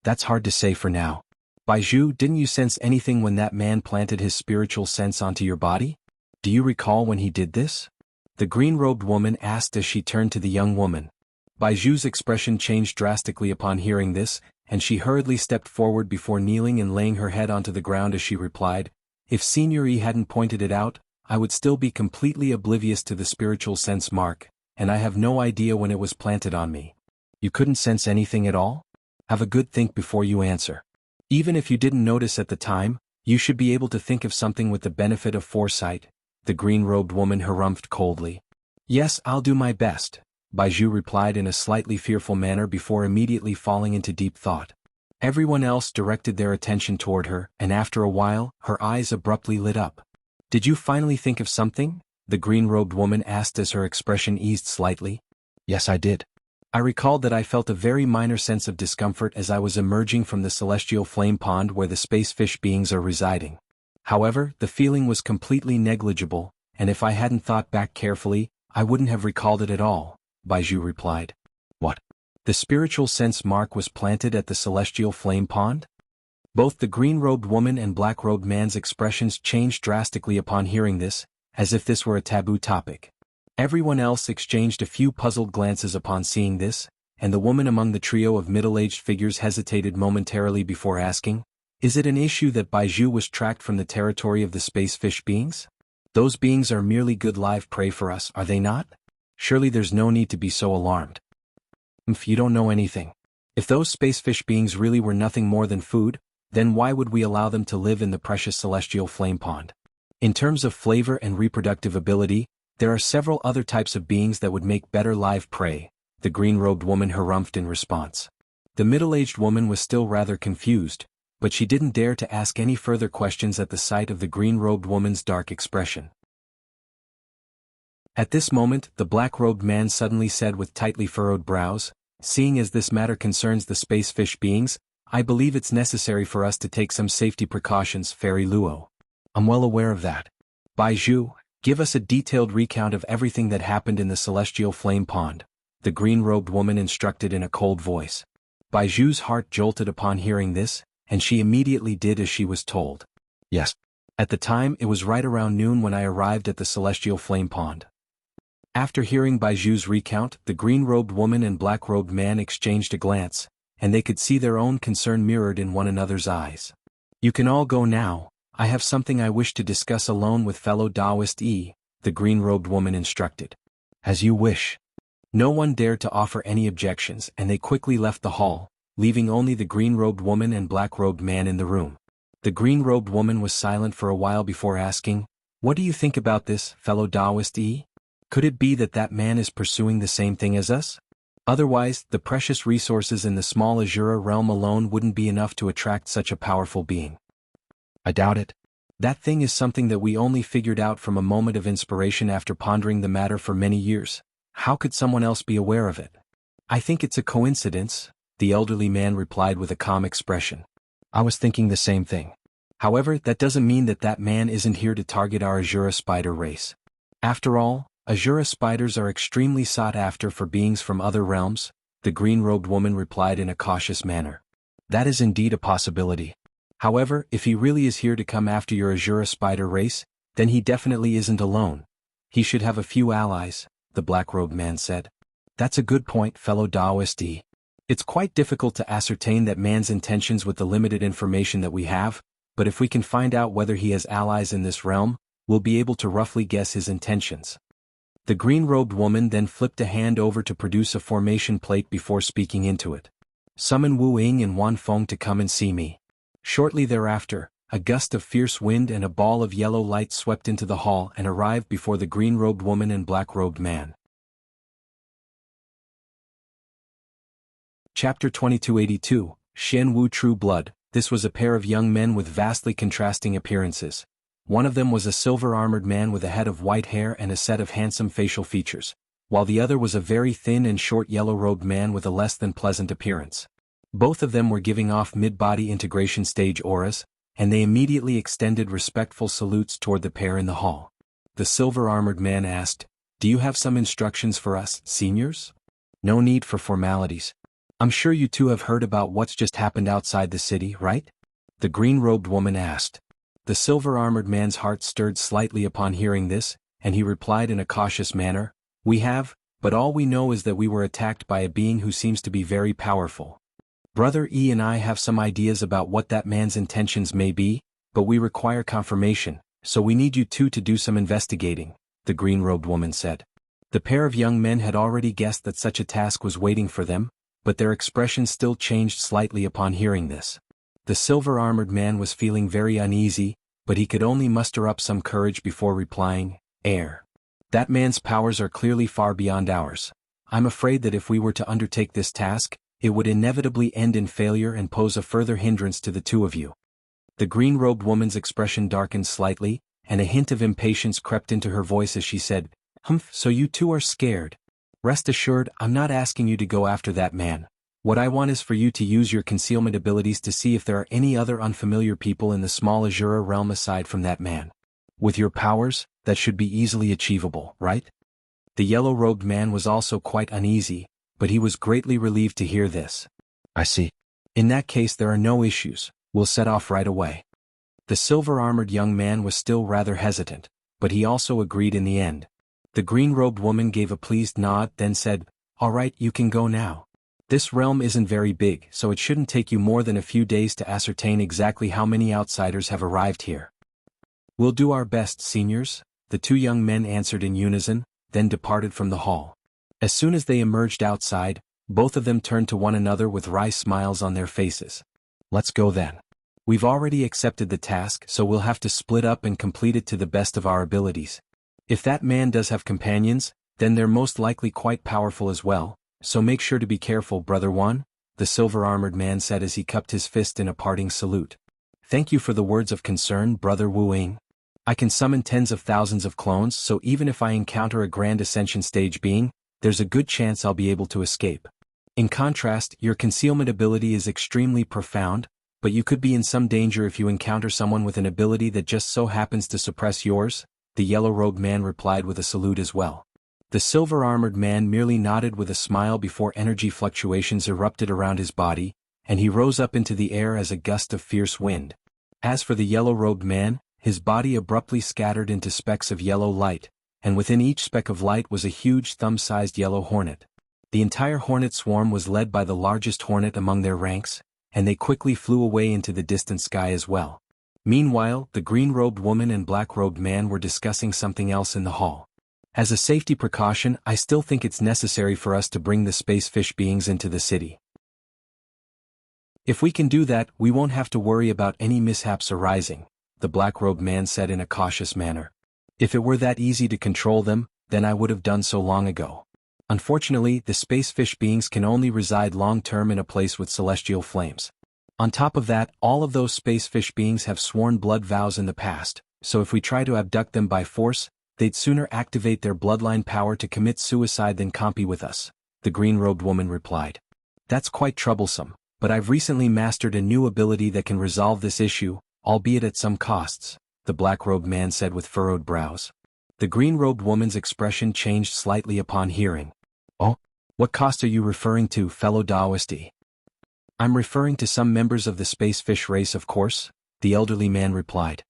S1: "That's hard to say for now. Baizhu, didn't you sense anything when that man planted his spiritual sense onto your body? Do you recall when he did this?" the green-robed woman asked as she turned to the young woman. Baizhu's expression changed drastically upon hearing this, and she hurriedly stepped forward before kneeling and laying her head onto the ground as she replied, "If Senior Yi hadn't pointed it out, I would still be completely oblivious to the spiritual sense mark, and I have no idea when it was planted on me." "You couldn't sense anything at all? Have a good think before you answer." Even if you didn't notice at the time, you should be able to think of something with the benefit of foresight, the green-robed woman harumphed coldly. Yes, I'll do my best, Baiju replied in a slightly fearful manner before immediately falling into deep thought. Everyone else directed their attention toward her, and after a while, her eyes abruptly lit up. Did you finally think of something? The green-robed woman asked as her expression eased slightly. Yes, I did. I recalled that I felt a very minor sense of discomfort as I was emerging from the celestial flame pond where the space fish beings are residing. However, the feeling was completely negligible, and if I hadn't thought back carefully, I wouldn't have recalled it at all, Baiju replied. What? The spiritual sense mark was planted at the celestial flame pond? Both the green-robed woman and black-robed man's expressions changed drastically upon hearing this, as if this were a taboo topic. Everyone else exchanged a few puzzled glances upon seeing this, and the woman among the trio of middle-aged figures hesitated momentarily before asking, "Is it an issue that Baiju was tracked from the territory of the space fish beings? Those beings are merely good live prey for us, are they not? Surely there's no need to be so alarmed." If you don't know anything. If those space fish beings really were nothing more than food, then why would we allow them to live in the precious celestial flame pond? In terms of flavor and reproductive ability, there are several other types of beings that would make better live prey, the green-robed woman harumphed in response. The middle-aged woman was still rather confused, but she didn't dare to ask any further questions at the sight of the green-robed woman's dark expression. At this moment, the black-robed man suddenly said with tightly furrowed brows, "Seeing as this matter concerns the space fish beings, I believe it's necessary for us to take some safety precautions, Fairy Luo." "I'm well aware of that. Baiju, give us a detailed recount of everything that happened in the celestial flame pond," the green-robed woman instructed in a cold voice. Baiju's heart jolted upon hearing this, and she immediately did as she was told. "Yes. At the time it was right around noon when I arrived at the celestial flame pond." After hearing Baiju's recount, the green-robed woman and black-robed man exchanged a glance, and they could see their own concern mirrored in one another's eyes. "You can all go now. I have something I wish to discuss alone with fellow Taoist E," the green-robed woman instructed. "As you wish." No one dared to offer any objections, and they quickly left the hall, leaving only the green-robed woman and black-robed man in the room. The green-robed woman was silent for a while before asking, "What do you think about this, fellow Taoist E? Could it be that that man is pursuing the same thing as us? Otherwise, the precious resources in the small Azura realm alone wouldn't be enough to attract such a powerful being." "I doubt it. That thing is something that we only figured out from a moment of inspiration after pondering the matter for many years. How could someone else be aware of it?" "I think it's a coincidence," the elderly man replied with a calm expression. "I was thinking the same thing. However, that doesn't mean that that man isn't here to target our Azura spider race. After all, Azura spiders are extremely sought after for beings from other realms," the green-robed woman replied in a cautious manner. "That is indeed a possibility. However, if he really is here to come after your Azura spider race, then he definitely isn't alone. He should have a few allies," the black-robed man said. "That's a good point, fellow Taoist E. It's quite difficult to ascertain that man's intentions with the limited information that we have, but if we can find out whether he has allies in this realm, we'll be able to roughly guess his intentions." The green-robed woman then flipped a hand over to produce a formation plate before speaking into it. "Summon Wu Ying and Wan Feng to come and see me." Shortly thereafter, a gust of fierce wind and a ball of yellow light swept into the hall and arrived before the green-robed woman and black-robed man. Chapter 2282, Shen Wu True Blood. This was a pair of young men with vastly contrasting appearances. One of them was a silver-armored man with a head of white hair and a set of handsome facial features, while the other was a very thin and short yellow-robed man with a less than pleasant appearance. Both of them were giving off mid-body integration stage auras, and they immediately extended respectful salutes toward the pair in the hall. The silver-armored man asked, "Do you have some instructions for us, seniors?" "No need for formalities. I'm sure you two have heard about what's just happened outside the city, right?" the green-robed woman asked. The silver-armored man's heart stirred slightly upon hearing this, and he replied in a cautious manner, "We have, but all we know is that we were attacked by a being who seems to be very powerful. Brother E and I have some ideas about what that man's intentions may be, but we require confirmation, so we need you two to do some investigating," the green-robed woman said. The pair of young men had already guessed that such a task was waiting for them, but their expression still changed slightly upon hearing this. The The silver-armored man was feeling very uneasy, but he could only muster up some courage before replying, "Air. That man's powers are clearly far beyond ours. I'm afraid that if we were to undertake this task, it would inevitably end in failure and pose a further hindrance to the two of you." The green-robed woman's expression darkened slightly, and a hint of impatience crept into her voice as she said, "Humph, so you two are scared. Rest assured, I'm not asking you to go after that man. What I want is for you to use your concealment abilities to see if there are any other unfamiliar people in the small Azura realm aside from that man. With your powers, that should be easily achievable, right?" The yellow-robed man was also quite uneasy, but he was greatly relieved to hear this. "I see. In that case there are no issues, we'll set off right away." The silver-armored young man was still rather hesitant, but he also agreed in the end. The green-robed woman gave a pleased nod, then said, "All right, you can go now. This realm isn't very big, so it shouldn't take you more than a few days to ascertain exactly how many outsiders have arrived here." "We'll do our best, seniors," the two young men answered in unison, then departed from the hall. As soon as they emerged outside, both of them turned to one another with wry smiles on their faces. "Let's go then. We've already accepted the task, so we'll have to split up and complete it to the best of our abilities. If that man does have companions, then they're most likely quite powerful as well. So make sure to be careful, Brother One," the silver-armored man said as he cupped his fist in a parting salute. "Thank you for the words of concern, Brother Wu Ying. I can summon tens of thousands of clones, so even if I encounter a Grand Ascension stage being, there's a good chance I'll be able to escape. In contrast, your concealment ability is extremely profound, but you could be in some danger if you encounter someone with an ability that just so happens to suppress yours," the yellow-robed man replied with a salute as well. The silver-armored man merely nodded with a smile before energy fluctuations erupted around his body, and he rose up into the air as a gust of fierce wind. As for the yellow-robed man, his body abruptly scattered into specks of yellow light, and within each speck of light was a huge thumb-sized yellow hornet. The entire hornet swarm was led by the largest hornet among their ranks, and they quickly flew away into the distant sky as well. Meanwhile, the green-robed woman and black-robed man were discussing something else in the hall. "As a safety precaution, I still think it's necessary for us to bring the space fish beings into the city. If we can do that, we won't have to worry about any mishaps arising," the black-robed man said in a cautious manner. "If it were that easy to control them, then I would have done so long ago. Unfortunately, the space fish beings can only reside long-term in a place with celestial flames. On top of that, all of those space fish beings have sworn blood vows in the past, so if we try to abduct them by force, they'd sooner activate their bloodline power to commit suicide than compete with us," the green-robed woman replied. "That's quite troublesome, but I've recently mastered a new ability that can resolve this issue, albeit at some costs," the black-robed man said with furrowed brows. The green-robed woman's expression changed slightly upon hearing. "Oh? What cost are you referring to, fellow Daoisti?" "I'm referring to some members of the space fish race, of course," the elderly man replied.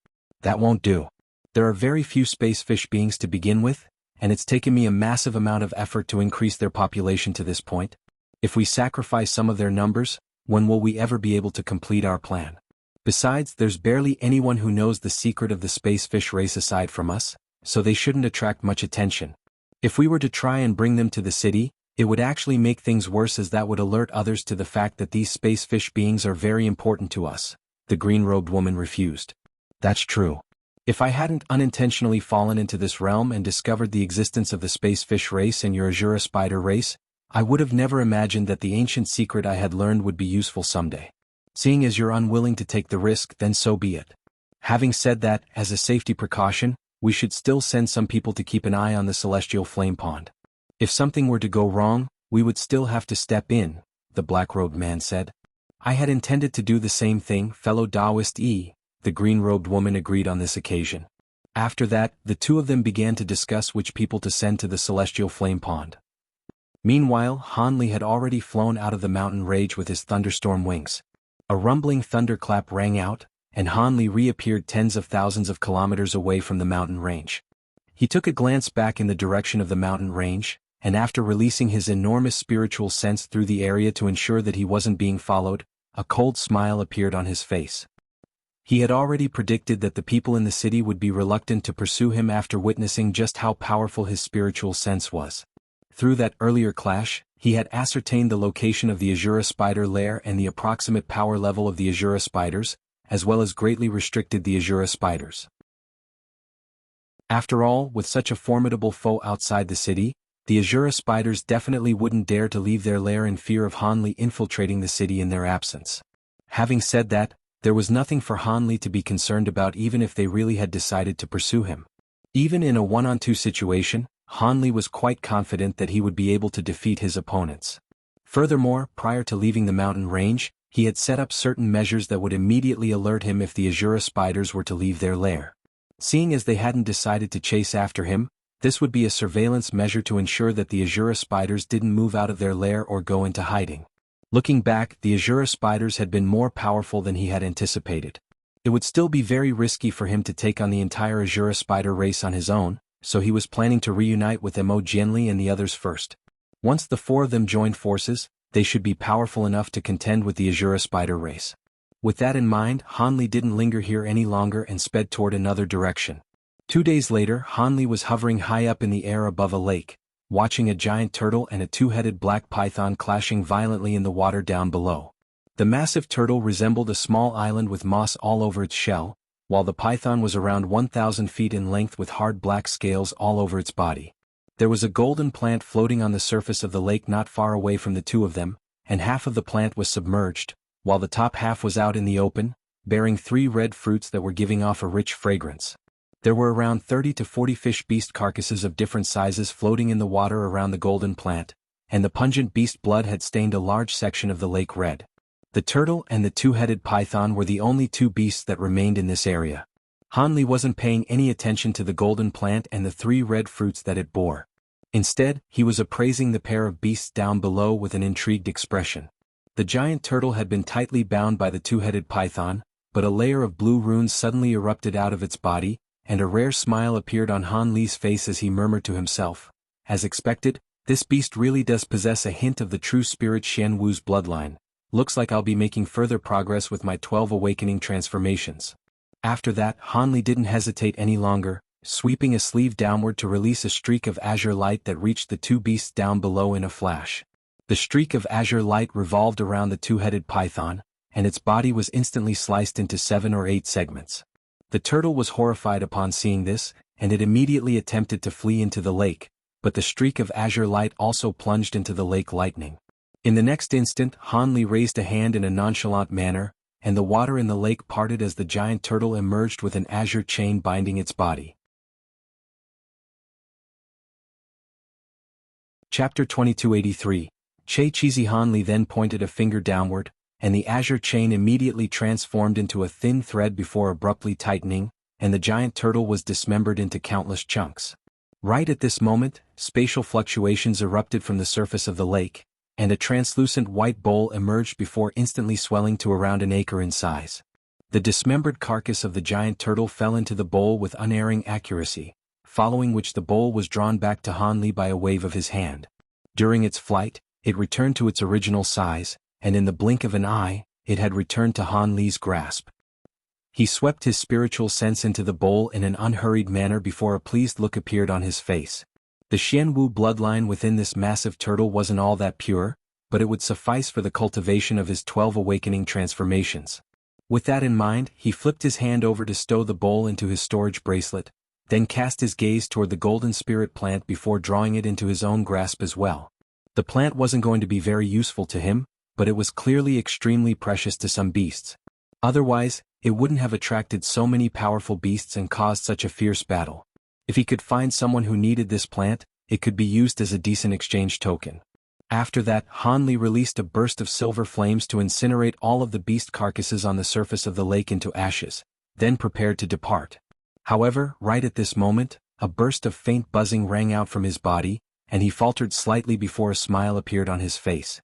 S1: "That won't do. There are very few space fish beings to begin with, and it's taken me a massive amount of effort to increase their population to this point. If we sacrifice some of their numbers, when will we ever be able to complete our plan? Besides, there's barely anyone who knows the secret of the space fish race aside from us, so they shouldn't attract much attention. If we were to try and bring them to the city, it would actually make things worse, as that would alert others to the fact that these space fish beings are very important to us," the green-robed woman refused. "That's true. If I hadn't unintentionally fallen into this realm and discovered the existence of the space fish race and your Azura spider race, I would have never imagined that the ancient secret I had learned would be useful someday. Seeing as you're unwilling to take the risk, then so be it. Having said that, as a safety precaution, we should still send some people to keep an eye on the celestial flame pond. If something were to go wrong, we would still have to step in," the black-robed man said. "I had intended to do the same thing, fellow Taoist E," the green-robed woman agreed on this occasion. After that, the two of them began to discuss which people to send to the celestial flame pond. Meanwhile, Hanli had already flown out of the mountain rage with his thunderstorm wings. A rumbling thunderclap rang out, and Hanli reappeared tens of thousands of kilometers away from the mountain range. He took a glance back in the direction of the mountain range, and after releasing his enormous spiritual sense through the area to ensure that he wasn't being followed, a cold smile appeared on his face. He had already predicted that the people in the city would be reluctant to pursue him after witnessing just how powerful his spiritual sense was. Through that earlier clash, He had ascertained the location of the Azura spider lair and the approximate power level of the Azura spiders, as well as greatly restricted the Azura spiders. After all, with such a formidable foe outside the city, the Azura spiders definitely wouldn't dare to leave their lair in fear of Han Li infiltrating the city in their absence. Having said that, there was nothing for Han Li to be concerned about even if they really had decided to pursue him. Even in a one-on-two situation, Han Li was quite confident that he would be able to defeat his opponents. Furthermore, prior to leaving the mountain range, he had set up certain measures that would immediately alert him if the Azura spiders were to leave their lair. Seeing as they hadn't decided to chase after him, this would be a surveillance measure to ensure that the Azura spiders didn't move out of their lair or go into hiding. Looking back, the Azura spiders had been more powerful than he had anticipated. It would still be very risky for him to take on the entire Azura spider race on his own, so he was planning to reunite with Mo Jianli and the others first. Once the four of them joined forces, they should be powerful enough to contend with the Azura spider race. With that in mind, Han Li didn't linger here any longer and sped toward another direction. 2 days later, Han Li was hovering high up in the air above a lake, watching a giant turtle and a two-headed black python clashing violently in the water down below. The massive turtle resembled a small island with moss all over its shell, while the python was around 1,000 feet in length with hard black scales all over its body. There was a golden plant floating on the surface of the lake not far away from the two of them, and half of the plant was submerged, while the top half was out in the open, bearing 3 red fruits that were giving off a rich fragrance. There were around 30 to 40 fish beast carcasses of different sizes floating in the water around the golden plant, and the pungent beast blood had stained a large section of the lake red. The turtle and the two-headed python were the only 2 beasts that remained in this area. Han Li wasn't paying any attention to the golden plant and the 3 red fruits that it bore. Instead, he was appraising the pair of beasts down below with an intrigued expression. The giant turtle had been tightly bound by the two-headed python, but a layer of blue runes suddenly erupted out of its body, and a rare smile appeared on Han Li's face as he murmured to himself, "As expected, this beast really does possess a hint of the true spirit Xian Wu's bloodline. Looks like I'll be making further progress with my 12 awakening transformations." After that, Han Li didn't hesitate any longer, sweeping a sleeve downward to release a streak of azure light that reached the 2 beasts down below in a flash. The streak of azure light revolved around the two-headed python, and its body was instantly sliced into 7 or 8 segments. The turtle was horrified upon seeing this, and it immediately attempted to flee into the lake, but the streak of azure light also plunged into the lake lightning. In the next instant, Han Li raised a hand in a nonchalant manner, and the water in the lake parted as the giant turtle emerged with an azure chain binding its body. Chapter 2283. Che Cheesy. Han Li then pointed a finger downward, and the azure chain immediately transformed into a thin thread before abruptly tightening, and the giant turtle was dismembered into countless chunks. Right at this moment, spatial fluctuations erupted from the surface of the lake, and a translucent white bowl emerged before instantly swelling to around an acre in size. The dismembered carcass of the giant turtle fell into the bowl with unerring accuracy, following which the bowl was drawn back to Han Li by a wave of his hand. During its flight, it returned to its original size, and in the blink of an eye, it had returned to Han Li's grasp. He swept his spiritual sense into the bowl in an unhurried manner before a pleased look appeared on his face. The Xian Wu bloodline within this massive turtle wasn't all that pure, but it would suffice for the cultivation of his 12 awakening transformations. With that in mind, he flipped his hand over to stow the bowl into his storage bracelet, then cast his gaze toward the golden spirit plant before drawing it into his own grasp as well. The plant wasn't going to be very useful to him, but it was clearly extremely precious to some beasts. Otherwise, it wouldn't have attracted so many powerful beasts and caused such a fierce battle. If he could find someone who needed this plant, it could be used as a decent exchange token. After that, Han Li released a burst of silver flames to incinerate all of the beast carcasses on the surface of the lake into ashes, then prepared to depart. However, right at this moment, a burst of faint buzzing rang out from his body, and he faltered slightly before a smile appeared on his face.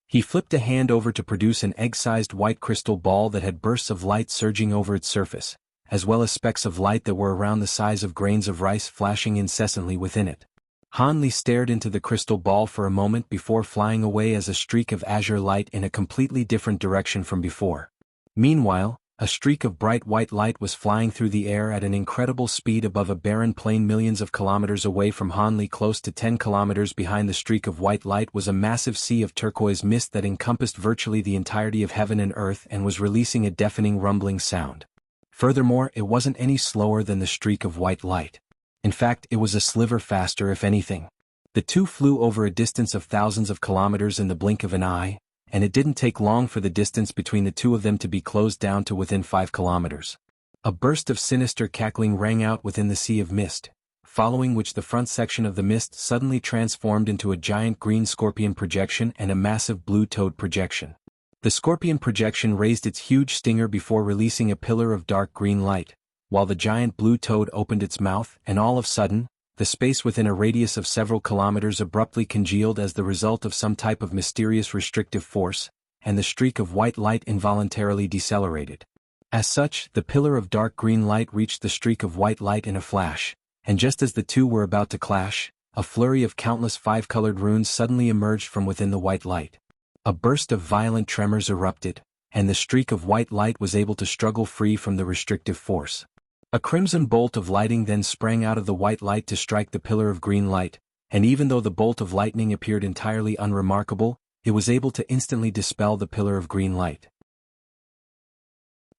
S1: He flipped a hand over to produce an egg-sized white crystal ball that had bursts of light surging over its surface, as well as specks of light that were around the size of grains of rice flashing incessantly within it. Han Li stared into the crystal ball for a moment before flying away as a streak of azure light in a completely different direction from before. Meanwhile, a streak of bright white light was flying through the air at an incredible speed above a barren plain millions of kilometers away from Hanli. Close to 10 kilometers behind the streak of white light was a massive sea of turquoise mist that encompassed virtually the entirety of heaven and earth and was releasing a deafening rumbling sound. Furthermore, it wasn't any slower than the streak of white light. In fact, it was a sliver faster if anything. The two flew over a distance of thousands of kilometers in the blink of an eye, and it didn't take long for the distance between the two of them to be closed down to within 5 kilometers. A burst of sinister cackling rang out within the sea of mist, following which the front section of the mist suddenly transformed into a giant green scorpion projection and a massive blue toad projection. The scorpion projection raised its huge stinger before releasing a pillar of dark green light, while the giant blue toad opened its mouth, and all of a sudden, the space within a radius of several kilometers abruptly congealed as the result of some type of mysterious restrictive force, and the streak of white light involuntarily decelerated. As such, the pillar of dark green light reached the streak of white light in a flash, and just as the two were about to clash, a flurry of countless five-colored runes suddenly emerged from within the white light. A burst of violent tremors erupted, and the streak of white light was able to struggle free from the restrictive force. A crimson bolt of lightning then sprang out of the white light to strike the pillar of green light, and even though the bolt of lightning appeared entirely unremarkable, it was able to instantly dispel the pillar of green light.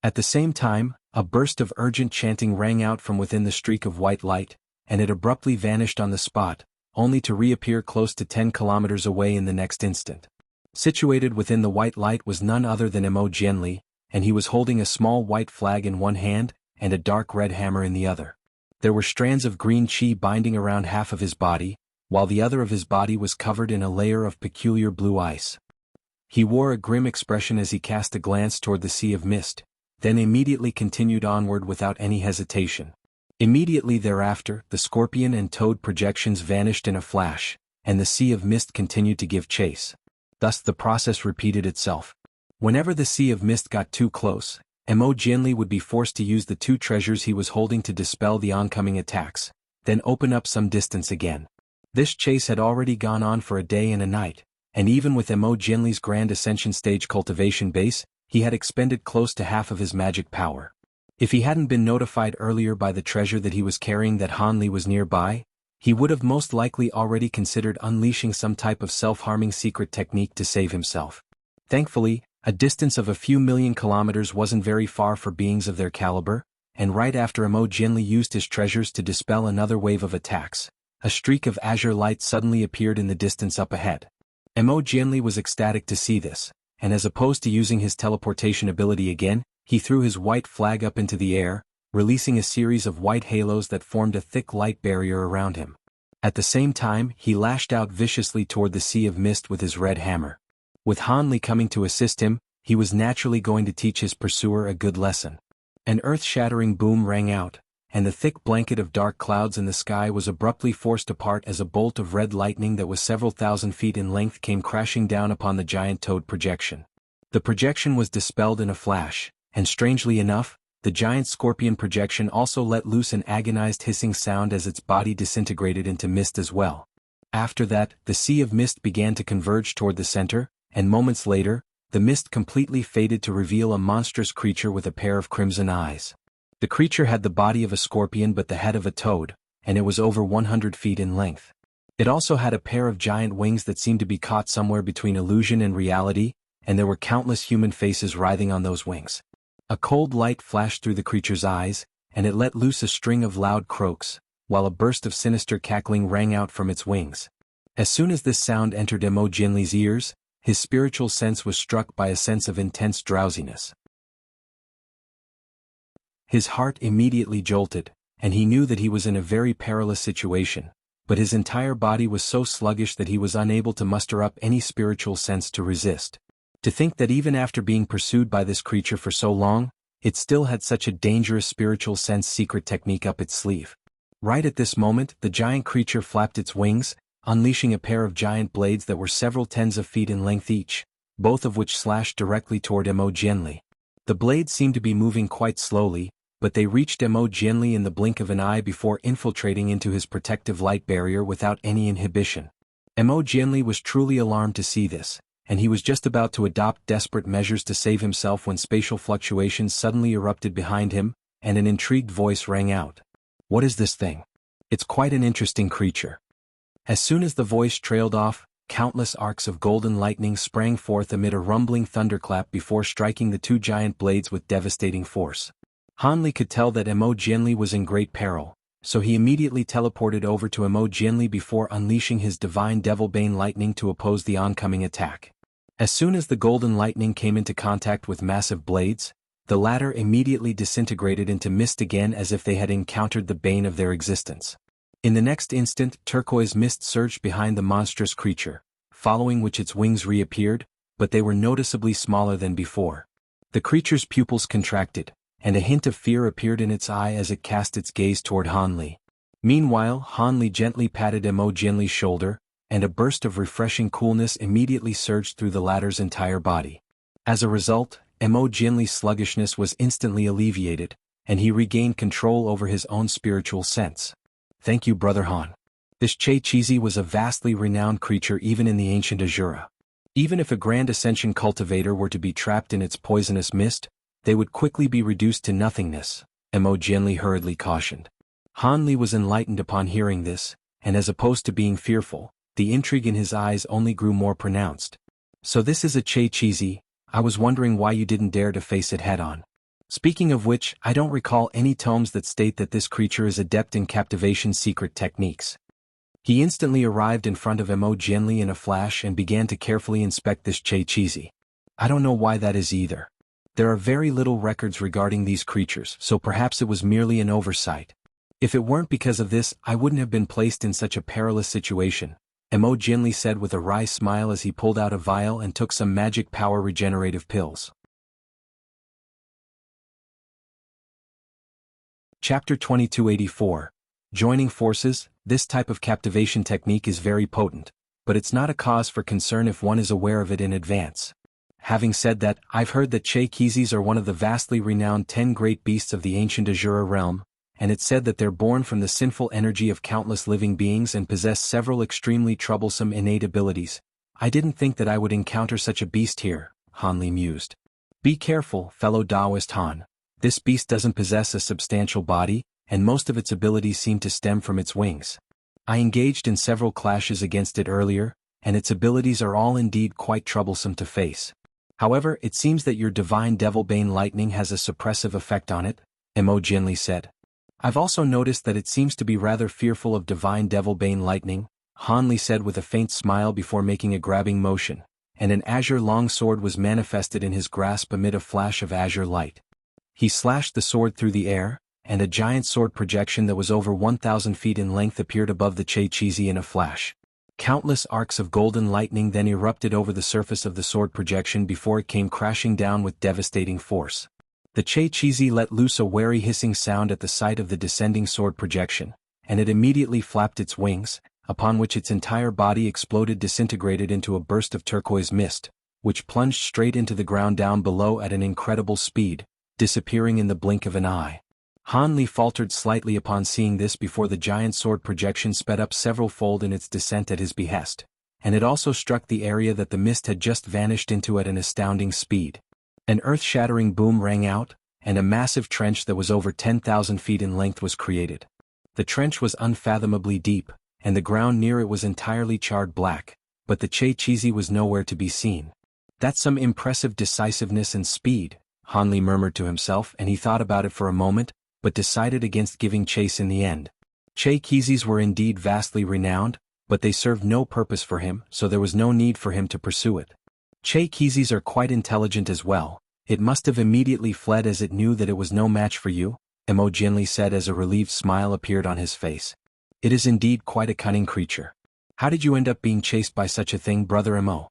S1: At the same time, a burst of urgent chanting rang out from within the streak of white light, and it abruptly vanished on the spot, only to reappear close to 10 kilometers away in the next instant. Situated within the white light was none other than Emo Jianli, and he was holding a small white flag in one hand, and a dark red hammer in the other. There were strands of green chi binding around half of his body, while the other of his body was covered in a layer of peculiar blue ice. He wore a grim expression as he cast a glance toward the sea of mist, then immediately continued onward without any hesitation. Immediately thereafter, the scorpion and toad projections vanished in a flash, and the sea of mist continued to give chase. Thus the process repeated itself. Whenever the sea of mist got too close, Emo Jianli would be forced to use the two treasures he was holding to dispel the oncoming attacks, then open up some distance again. This chase had already gone on for a day and a night, and even with Emo Jianli's Grand Ascension Stage cultivation base, he had expended close to half of his magic power. If he hadn't been notified earlier by the treasure that he was carrying that Hanli was nearby, he would have most likely already considered unleashing some type of self-harming secret technique to save himself. Thankfully, a distance of a few million kilometers wasn't very far for beings of their caliber, and right after Emo Jianli used his treasures to dispel another wave of attacks, a streak of azure light suddenly appeared in the distance up ahead. Emo Jianli was ecstatic to see this, and as opposed to using his teleportation ability again, he threw his white flag up into the air, releasing a series of white halos that formed a thick light barrier around him. At the same time, he lashed out viciously toward the sea of mist with his red hammer. With Hanli coming to assist him, he was naturally going to teach his pursuer a good lesson. An earth-shattering boom rang out, and the thick blanket of dark clouds in the sky was abruptly forced apart as a bolt of red lightning that was several thousand feet in length came crashing down upon the giant toad projection. The projection was dispelled in a flash, and strangely enough, the giant scorpion projection also let loose an agonized hissing sound as its body disintegrated into mist as well. After that, the sea of mist began to converge toward the center, and moments later, the mist completely faded to reveal a monstrous creature with a pair of crimson eyes. The creature had the body of a scorpion but the head of a toad, and it was over 100 feet in length. It also had a pair of giant wings that seemed to be caught somewhere between illusion and reality, and there were countless human faces writhing on those wings. A cold light flashed through the creature's eyes, and it let loose a string of loud croaks, while a burst of sinister cackling rang out from its wings. As soon as this sound entered Emo Jianli's ears, his spiritual sense was struck by a sense of intense drowsiness. His heart immediately jolted, and he knew that he was in a very perilous situation, but his entire body was so sluggish that he was unable to muster up any spiritual sense to resist. To think that even after being pursued by this creature for so long, it still had such a dangerous spiritual sense secret technique up its sleeve. Right at this moment, the giant creature flapped its wings, unleashing a pair of giant blades that were several tens of feet in length each, both of which slashed directly toward Emo Jianli. The blades seemed to be moving quite slowly, but they reached Emo Jianli in the blink of an eye before infiltrating into his protective light barrier without any inhibition. Emo Jianli was truly alarmed to see this, and he was just about to adopt desperate measures to save himself when spatial fluctuations suddenly erupted behind him, and an intrigued voice rang out. "What is this thing? It's quite an interesting creature." As soon as the voice trailed off, countless arcs of golden lightning sprang forth amid a rumbling thunderclap before striking the two giant blades with devastating force. Hanli could tell that Emo Jianli was in great peril, so he immediately teleported over to Emo Jianli before unleashing his divine Devilbane lightning to oppose the oncoming attack. As soon as the golden lightning came into contact with massive blades, the latter immediately disintegrated into mist again as if they had encountered the bane of their existence. In the next instant, turquoise mist surged behind the monstrous creature, following which its wings reappeared, but they were noticeably smaller than before. The creature's pupils contracted, and a hint of fear appeared in its eye as it cast its gaze toward Hanli. Meanwhile, Hanli gently patted Emo Jianli's shoulder, and a burst of refreshing coolness immediately surged through the latter's entire body. As a result, Emo Jianli's sluggishness was instantly alleviated, and he regained control over his own spiritual sense. "Thank you, Brother Han." This Che-Chizi was a vastly renowned creature even in the ancient Azura. Even if a Grand Ascension cultivator were to be trapped in its poisonous mist, they would quickly be reduced to nothingness, Emo Jianli hurriedly cautioned. Hanli was enlightened upon hearing this, and as opposed to being fearful, the intrigue in his eyes only grew more pronounced. "So this is a Che-Chizi. I was wondering why you didn't dare to face it head-on. Speaking of which, I don't recall any tomes that state that this creature is adept in captivation secret techniques." He instantly arrived in front of Emo Jianli in a flash and began to carefully inspect this Che-Chizi. "I don't know why that is either. There are very little records regarding these creatures, so perhaps it was merely an oversight. If it weren't because of this, I wouldn't have been placed in such a perilous situation," Emo Jianli said with a wry smile as he pulled out a vial and took some magic power regenerative pills. Chapter 2284. Joining forces. This type of captivation technique is very potent, but it's not a cause for concern if one is aware of it in advance. Having said that, I've heard that Che-Chizis are one of the vastly renowned 10 great beasts of the ancient Azura realm, and it's said that they're born from the sinful energy of countless living beings and possess several extremely troublesome innate abilities. I didn't think that I would encounter such a beast here, Hanli mused. Be careful, fellow Taoist Han. This beast doesn't possess a substantial body, and most of its abilities seem to stem from its wings. I engaged in several clashes against it earlier, and its abilities are all indeed quite troublesome to face. However, it seems that your divine Devilbane lightning has a suppressive effect on it, Emo Jianli said. I've also noticed that it seems to be rather fearful of divine Devilbane lightning, Hanli said with a faint smile before making a grabbing motion, and an azure longsword was manifested in his grasp amid a flash of azure light. He slashed the sword through the air, and a giant sword projection that was over 1,000 feet in length appeared above the Che-Chizi in a flash. Countless arcs of golden lightning then erupted over the surface of the sword projection before it came crashing down with devastating force. The Che-Chizi let loose a wary hissing sound at the sight of the descending sword projection, and it immediately flapped its wings, upon which its entire body exploded, disintegrated into a burst of turquoise mist, which plunged straight into the ground down below at an incredible speed, disappearing in the blink of an eye. Hanli faltered slightly upon seeing this before the giant sword projection sped up several-fold in its descent at his behest, and it also struck the area that the mist had just vanished into at an astounding speed. An earth-shattering boom rang out, and a massive trench that was over 10,000 feet in length was created. The trench was unfathomably deep, and the ground near it was entirely charred black, but the Che-Chizi was nowhere to be seen. That's some impressive decisiveness and speed, Hanli murmured to himself, and he thought about it for a moment, but decided against giving chase in the end. Che-Chizis were indeed vastly renowned, but they served no purpose for him, so there was no need for him to pursue it. Che-Chizis are quite intelligent as well. It must have immediately fled as it knew that it was no match for you, Emo Jianli said as a relieved smile appeared on his face. It is indeed quite a cunning creature. How did you end up being chased by such a thing, Brother Emo?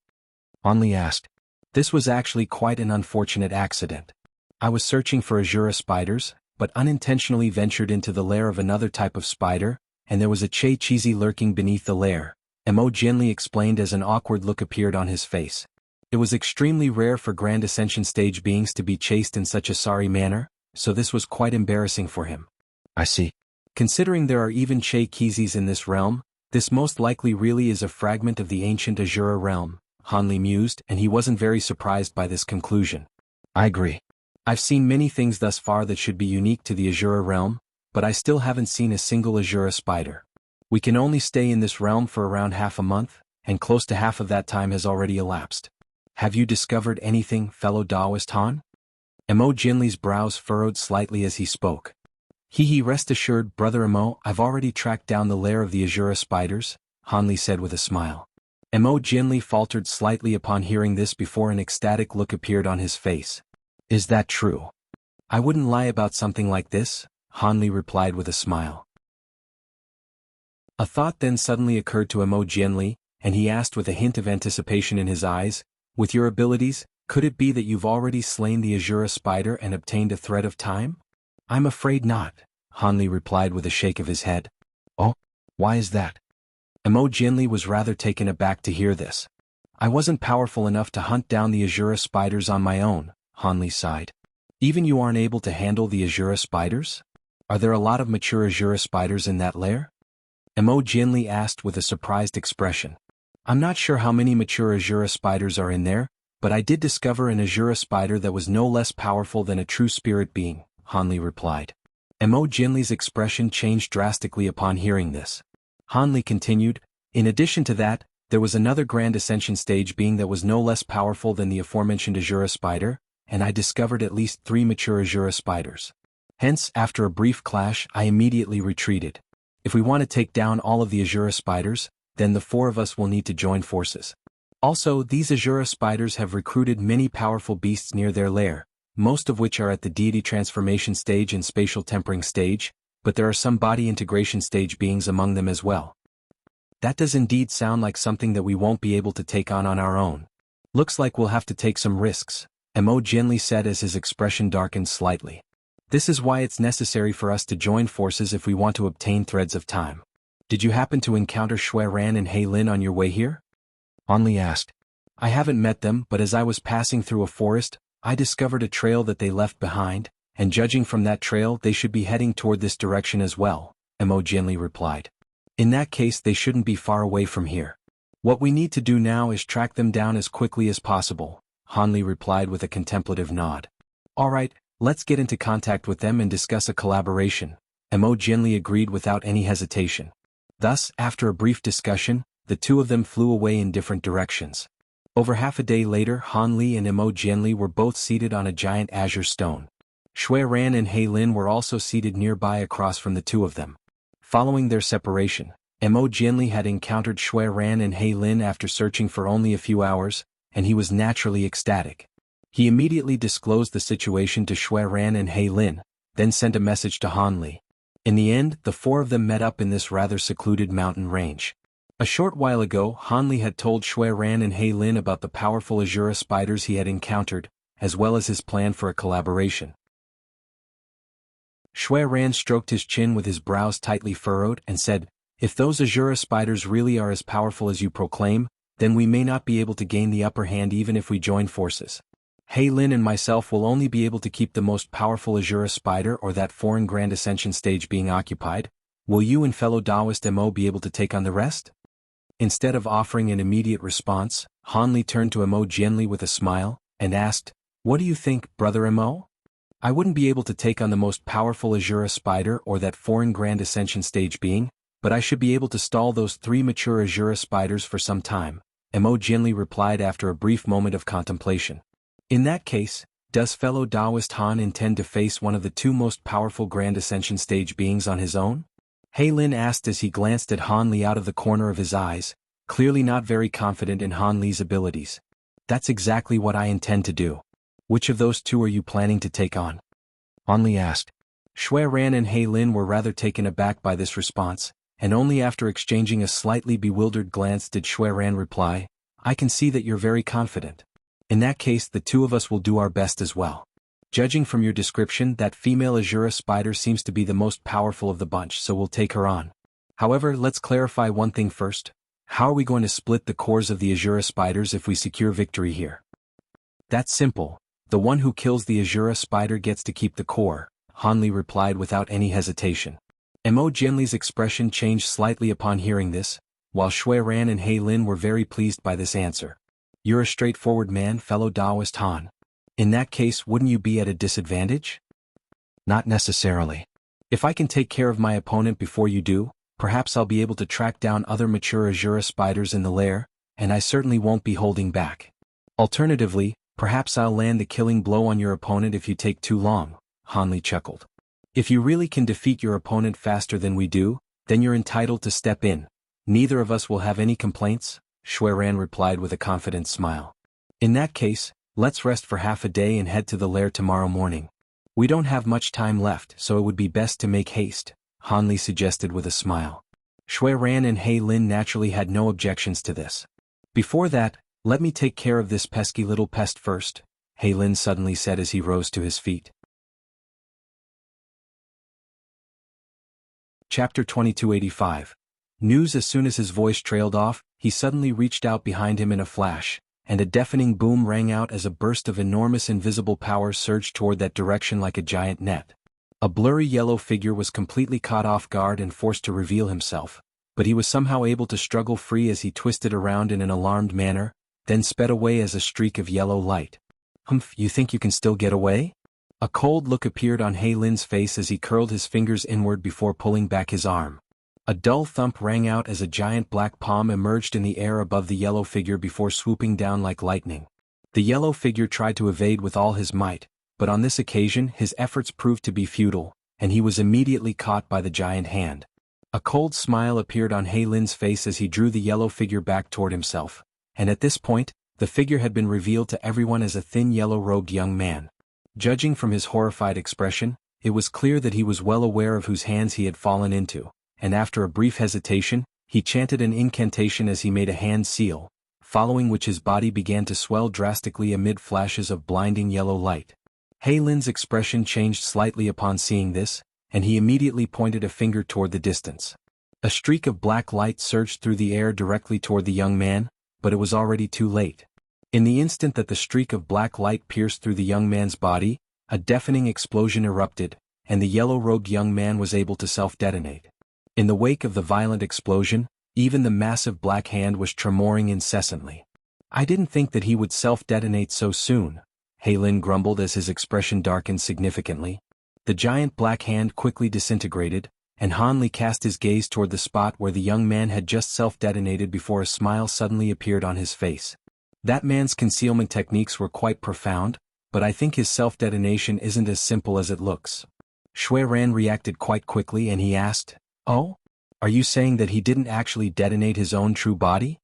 S1: Hanli asked. This was actually quite an unfortunate accident. I was searching for Azura spiders, but unintentionally ventured into the lair of another type of spider, and there was a Che-Chizi lurking beneath the lair, Emo Jianli explained as an awkward look appeared on his face. It was extremely rare for Grand Ascension stage beings to be chased in such a sorry manner, so this was quite embarrassing for him. I see. Considering there are even Che-Chizis in this realm, this most likely really is a fragment of the ancient Azura realm, Han Li mused, and he wasn't very surprised by this conclusion. I agree. I've seen many things thus far that should be unique to the Azura realm, but I still haven't seen a single Azura spider. We can only stay in this realm for around half a month, and close to half of that time has already elapsed. Have you discovered anything, fellow Taoist Han? Emo Jinli's brows furrowed slightly as he spoke. Rest assured, Brother Emo, I've already tracked down the lair of the Azura spiders, Han Li said with a smile. Emo Jinli faltered slightly upon hearing this before an ecstatic look appeared on his face. Is that true? I wouldn't lie about something like this, Han Li replied with a smile. A thought then suddenly occurred to Emo Jinli, and he asked with a hint of anticipation in his eyes, with your abilities, could it be that you've already slain the Azura spider and obtained a thread of time? I'm afraid not, Han Li replied with a shake of his head. Oh, why is that? Emo Jinli was rather taken aback to hear this. I wasn't powerful enough to hunt down the Azura spiders on my own, Han Li sighed. Even you aren't able to handle the Azura spiders? Are there a lot of mature Azura spiders in that lair? Emo Jinli asked with a surprised expression. I'm not sure how many mature Azura spiders are in there, but I did discover an Azura spider that was no less powerful than a true spirit being, Han Li replied. Emo Jinli's expression changed drastically upon hearing this. Han Li continued, in addition to that, there was another Grand Ascension stage being that was no less powerful than the aforementioned Azura spider, and I discovered at least 3 mature Azura spiders. Hence, after a brief clash, I immediately retreated. If we want to take down all of the Azura spiders, then the 4 of us will need to join forces. Also, these Azura spiders have recruited many powerful beasts near their lair, most of which are at the deity transformation stage and spatial tempering stage, but there are some body integration stage beings among them as well. That does indeed sound like something that we won't be able to take on our own. Looks like we'll have to take some risks, Emo Jinli said as his expression darkened slightly. This is why it's necessary for us to join forces if we want to obtain threads of time. Did you happen to encounter Shui Ran and He Lin on your way here? Han Li asked. I haven't met them, but as I was passing through a forest, I discovered a trail that they left behind, and judging from that trail they should be heading toward this direction as well, Emo Jinli replied. In that case they shouldn't be far away from here. What we need to do now is track them down as quickly as possible, Han Li replied with a contemplative nod. Alright, let's get into contact with them and discuss a collaboration, Emo Jinli agreed without any hesitation. Thus, after a brief discussion, the 2 of them flew away in different directions. Over half a day later, Han Li and Emo Jinli were both seated on a giant azure stone. Shui Ran and He Lin were also seated nearby across from the 2 of them. Following their separation, Emo Jinli had encountered Shui Ran and He Lin after searching for only a few hours, and he was naturally ecstatic. He immediately disclosed the situation to Shui Ran and He Lin, then sent a message to Han Li. In the end, the 4 of them met up in this rather secluded mountain range. A short while ago, Han Li had told Shui Ran and He Lin about the powerful Azura spiders he had encountered, as well as his plan for a collaboration. Shui Ran stroked his chin with his brows tightly furrowed and said, if those Azura spiders really are as powerful as you proclaim, then we may not be able to gain the upper hand even if we join forces. He Lin and myself will only be able to keep the most powerful Azura spider or that foreign Grand Ascension stage being occupied. Will you and fellow Taoist Emo be able to take on the rest? Instead of offering an immediate response, Han Li turned to Emo Jinli with a smile, and asked, what do you think, Brother Emo? I wouldn't be able to take on the most powerful Azura spider or that foreign Grand Ascension stage being, but I should be able to stall those 3 mature Azura spiders for some time, Emo Jinli replied after a brief moment of contemplation. In that case, does fellow Taoist Han intend to face one of the 2 most powerful Grand Ascension stage beings on his own? He Lin asked as he glanced at Han Li out of the corner of his eyes, clearly not very confident in Han Li's abilities. That's exactly what I intend to do. Which of those 2 are you planning to take on? Han Li asked. Shui Ran and He Lin were rather taken aback by this response, and only after exchanging a slightly bewildered glance did Shui Ran reply, I can see that you're very confident. In that case the 2 of us will do our best as well. Judging from your description, that female Azura spider seems to be the most powerful of the bunch, so we'll take her on. However, let's clarify one thing first. How are we going to split the cores of the Azura spiders if we secure victory here? That's simple. The one who kills the Azura spider gets to keep the core, Han Li replied without any hesitation. Emo Jinli's expression changed slightly upon hearing this, while Shui Ran and He Lin were very pleased by this answer. You're a straightforward man, fellow Taoist Han. In that case, wouldn't you be at a disadvantage? Not necessarily. If I can take care of my opponent before you do, perhaps I'll be able to track down other mature Azura spiders in the lair, and I certainly won't be holding back. Alternatively, perhaps I'll land the killing blow on your opponent if you take too long, Han Li chuckled. If you really can defeat your opponent faster than we do, then you're entitled to step in. Neither of us will have any complaints, Shui Ran replied with a confident smile. In that case, let's rest for half a day and head to the lair tomorrow morning. We don't have much time left, so it would be best to make haste, Han Li suggested with a smile. Shui Ran and He Lin naturally had no objections to this. Before that, let me take care of this pesky little pest first, He Lin suddenly said as he rose to his feet. Chapter 2285. News. As soon as his voice trailed off, he suddenly reached out behind him in a flash, and a deafening boom rang out as a burst of enormous invisible power surged toward that direction like a giant net. A blurry yellow figure was completely caught off guard and forced to reveal himself, but he was somehow able to struggle free as he twisted around in an alarmed manner, then sped away as a streak of yellow light. Humph, you think you can still get away? A cold look appeared on He Lin's face as he curled his fingers inward before pulling back his arm. A dull thump rang out as a giant black palm emerged in the air above the yellow figure before swooping down like lightning. The yellow figure tried to evade with all his might, but on this occasion his efforts proved to be futile, and he was immediately caught by the giant hand. A cold smile appeared on He Lin's face as he drew the yellow figure back toward himself, and at this point, the figure had been revealed to everyone as a thin yellow-robed young man. Judging from his horrified expression, it was clear that he was well aware of whose hands he had fallen into, and after a brief hesitation, he chanted an incantation as he made a hand seal, following which his body began to swell drastically amid flashes of blinding yellow light. He Lin's expression changed slightly upon seeing this, and he immediately pointed a finger toward the distance. A streak of black light surged through the air directly toward the young man, but it was already too late. In the instant that the streak of black light pierced through the young man's body, a deafening explosion erupted, and the yellow-robed young man was able to self-detonate. In the wake of the violent explosion, even the massive black hand was tremoring incessantly. I didn't think that he would self-detonate so soon, He Lin grumbled as his expression darkened significantly. The giant black hand quickly disintegrated, and Han Li cast his gaze toward the spot where the young man had just self-detonated before a smile suddenly appeared on his face. That man's concealment techniques were quite profound, but I think his self-detonation isn't as simple as it looks. Shui Ran reacted quite quickly and he asked, "Oh? Are you saying that he didn't actually detonate his own true body?"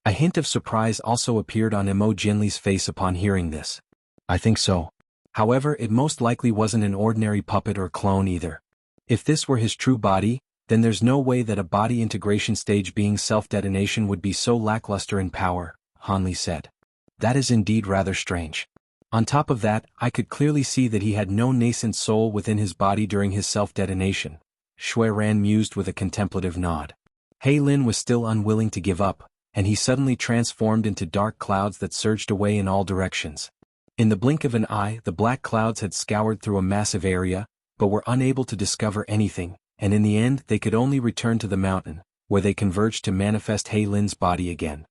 S1: A hint of surprise also appeared on Emo Jinli's face upon hearing this. "I think so. However, it most likely wasn't an ordinary puppet or clone either. If this were his true body, then there's no way that a body integration stage being self-detonation would be so lackluster in power," Han Li said. "That is indeed rather strange. On top of that, I could clearly see that he had no nascent soul within his body during his self-detonation," Shui Ran mused with a contemplative nod. He Lin was still unwilling to give up, and he suddenly transformed into dark clouds that surged away in all directions. In the blink of an eye, the black clouds had scoured through a massive area, but were unable to discover anything, and in the end they could only return to the mountain, where they converged to manifest He Lin's body again.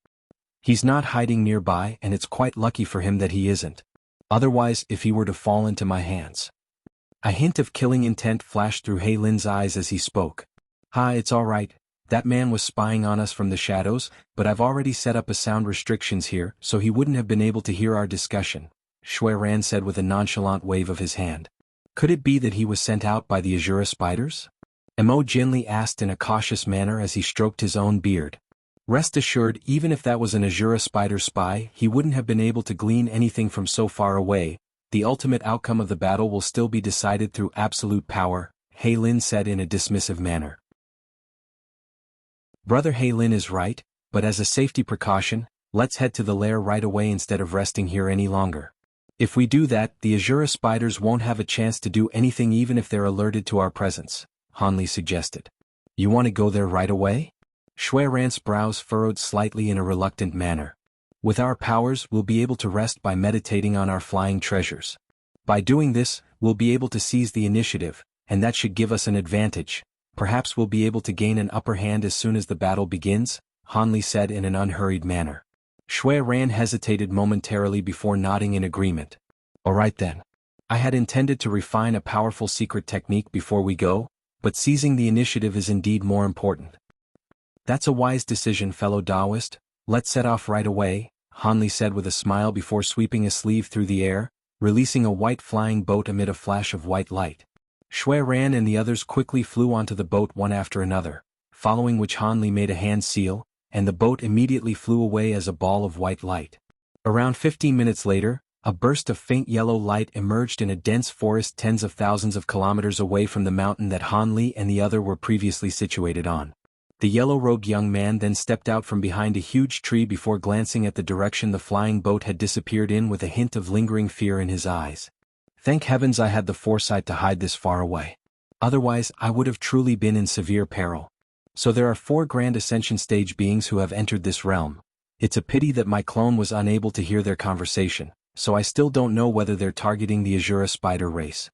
S1: He's not hiding nearby, and it's quite lucky for him that he isn't. Otherwise, if he were to fall into my hands. A hint of killing intent flashed through He Lin's eyes as he spoke. It's all right. That man was spying on us from the shadows, but I've already set up a sound restrictions here, so he wouldn't have been able to hear our discussion," Shui Ran said with a nonchalant wave of his hand. "Could it be that he was sent out by the Azura spiders?" Emo Jinli asked in a cautious manner as he stroked his own beard. Rest assured, even if that was an Azura spider spy, he wouldn't have been able to glean anything from so far away. The ultimate outcome of the battle will still be decided through absolute power, He Lin said in a dismissive manner. "Brother He Lin is right, but as a safety precaution, let's head to the lair right away instead of resting here any longer. If we do that, the Azura spiders won't have a chance to do anything even if they're alerted to our presence," Han Li suggested. "You want to go there right away?" Shui Ran's brows furrowed slightly in a reluctant manner. "With our powers, we'll be able to rest by meditating on our flying treasures. By doing this, we'll be able to seize the initiative, and that should give us an advantage. Perhaps we'll be able to gain an upper hand as soon as the battle begins," Han Li said in an unhurried manner. Shui Ran hesitated momentarily before nodding in agreement. Alright then. I had intended to refine a powerful secret technique before we go, but seizing the initiative is indeed more important. That's a wise decision, fellow Taoist. Let's set off right away, Han Li said with a smile before sweeping a sleeve through the air, releasing a white flying boat amid a flash of white light. Shui Ran and the others quickly flew onto the boat one after another, following which Han Li made a hand seal, and the boat immediately flew away as a ball of white light. Around 15 minutes later, a burst of faint yellow light emerged in a dense forest tens of thousands of kilometers away from the mountain that Han Li and the other were previously situated on. The yellow-robed young man then stepped out from behind a huge tree before glancing at the direction the flying boat had disappeared in with a hint of lingering fear in his eyes. Thank heavens I had the foresight to hide this far away. Otherwise, I would have truly been in severe peril. So there are 4 Grand Ascension stage beings who have entered this realm. It's a pity that my clone was unable to hear their conversation, so I still don't know whether they're targeting the Azura spider race.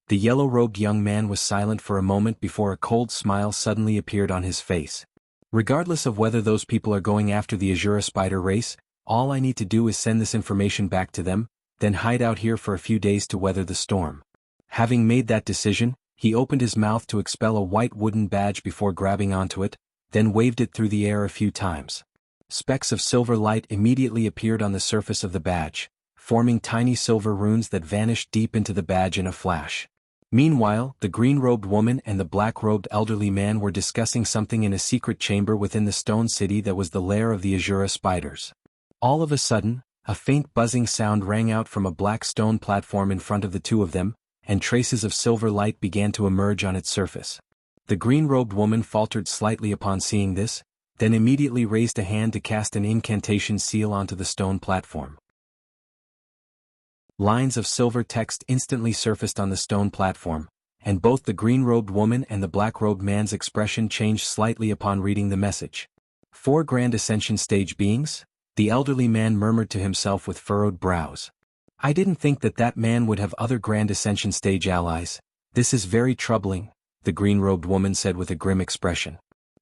S1: The yellow-robed young man was silent for a moment before a cold smile suddenly appeared on his face. Regardless of whether those people are going after the Azura spider race, all I need to do is send this information back to them, then hide out here for a few days to weather the storm. Having made that decision, he opened his mouth to expel a white wooden badge before grabbing onto it, then waved it through the air a few times. Specks of silver light immediately appeared on the surface of the badge, forming tiny silver runes that vanished deep into the badge in a flash. Meanwhile, the green-robed woman and the black-robed elderly man were discussing something in a secret chamber within the stone city that was the lair of the Azura spiders. All of a sudden, a faint buzzing sound rang out from a black stone platform in front of the two of them, and traces of silver light began to emerge on its surface. The green-robed woman faltered slightly upon seeing this, then immediately raised a hand to cast an incantation seal onto the stone platform. Lines of silver text instantly surfaced on the stone platform, and both the green-robed woman and the black-robed man's expression changed slightly upon reading the message. 4 Grand Ascension stage beings? The elderly man murmured to himself with furrowed brows. I didn't think that man would have other Grand Ascension stage allies. This is very troubling, the green-robed woman said with a grim expression.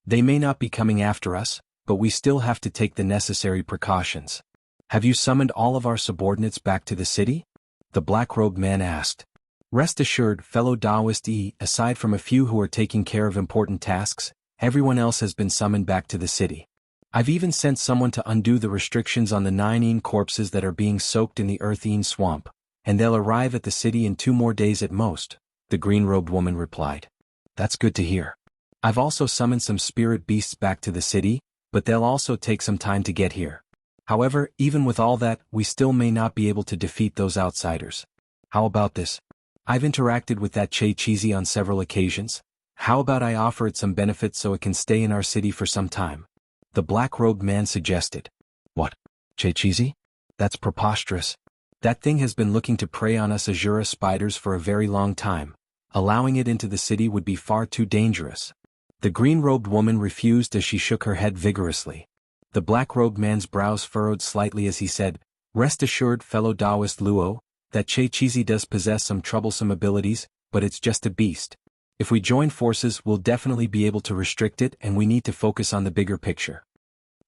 S1: They may not be coming after us, but we still have to take the necessary precautions. Have you summoned all of our subordinates back to the city? The black-robed man asked. Rest assured, fellow Taoist, aside from a few who are taking care of important tasks, everyone else has been summoned back to the city. I've even sent someone to undo the restrictions on the 9 corpses that are being soaked in the Earth swamp, and they'll arrive at the city in 2 more days at most, the green-robed woman replied. That's good to hear. I've also summoned some spirit beasts back to the city, but they'll also take some time to get here. However, even with all that, we still may not be able to defeat those outsiders. How about this? I've interacted with that Che Cheesy on several occasions. How about I offer it some benefits so it can stay in our city for some time? The black-robed man suggested. What? Che Cheesy? That's preposterous. That thing has been looking to prey on us Azura spiders for a very long time. Allowing it into the city would be far too dangerous. The green-robed woman refused as she shook her head vigorously. The black-robed man's brows furrowed slightly as he said, Rest assured, fellow Taoist Luo, that Che Cheesy does possess some troublesome abilities, but it's just a beast. If we join forces, we'll definitely be able to restrict it, and we need to focus on the bigger picture.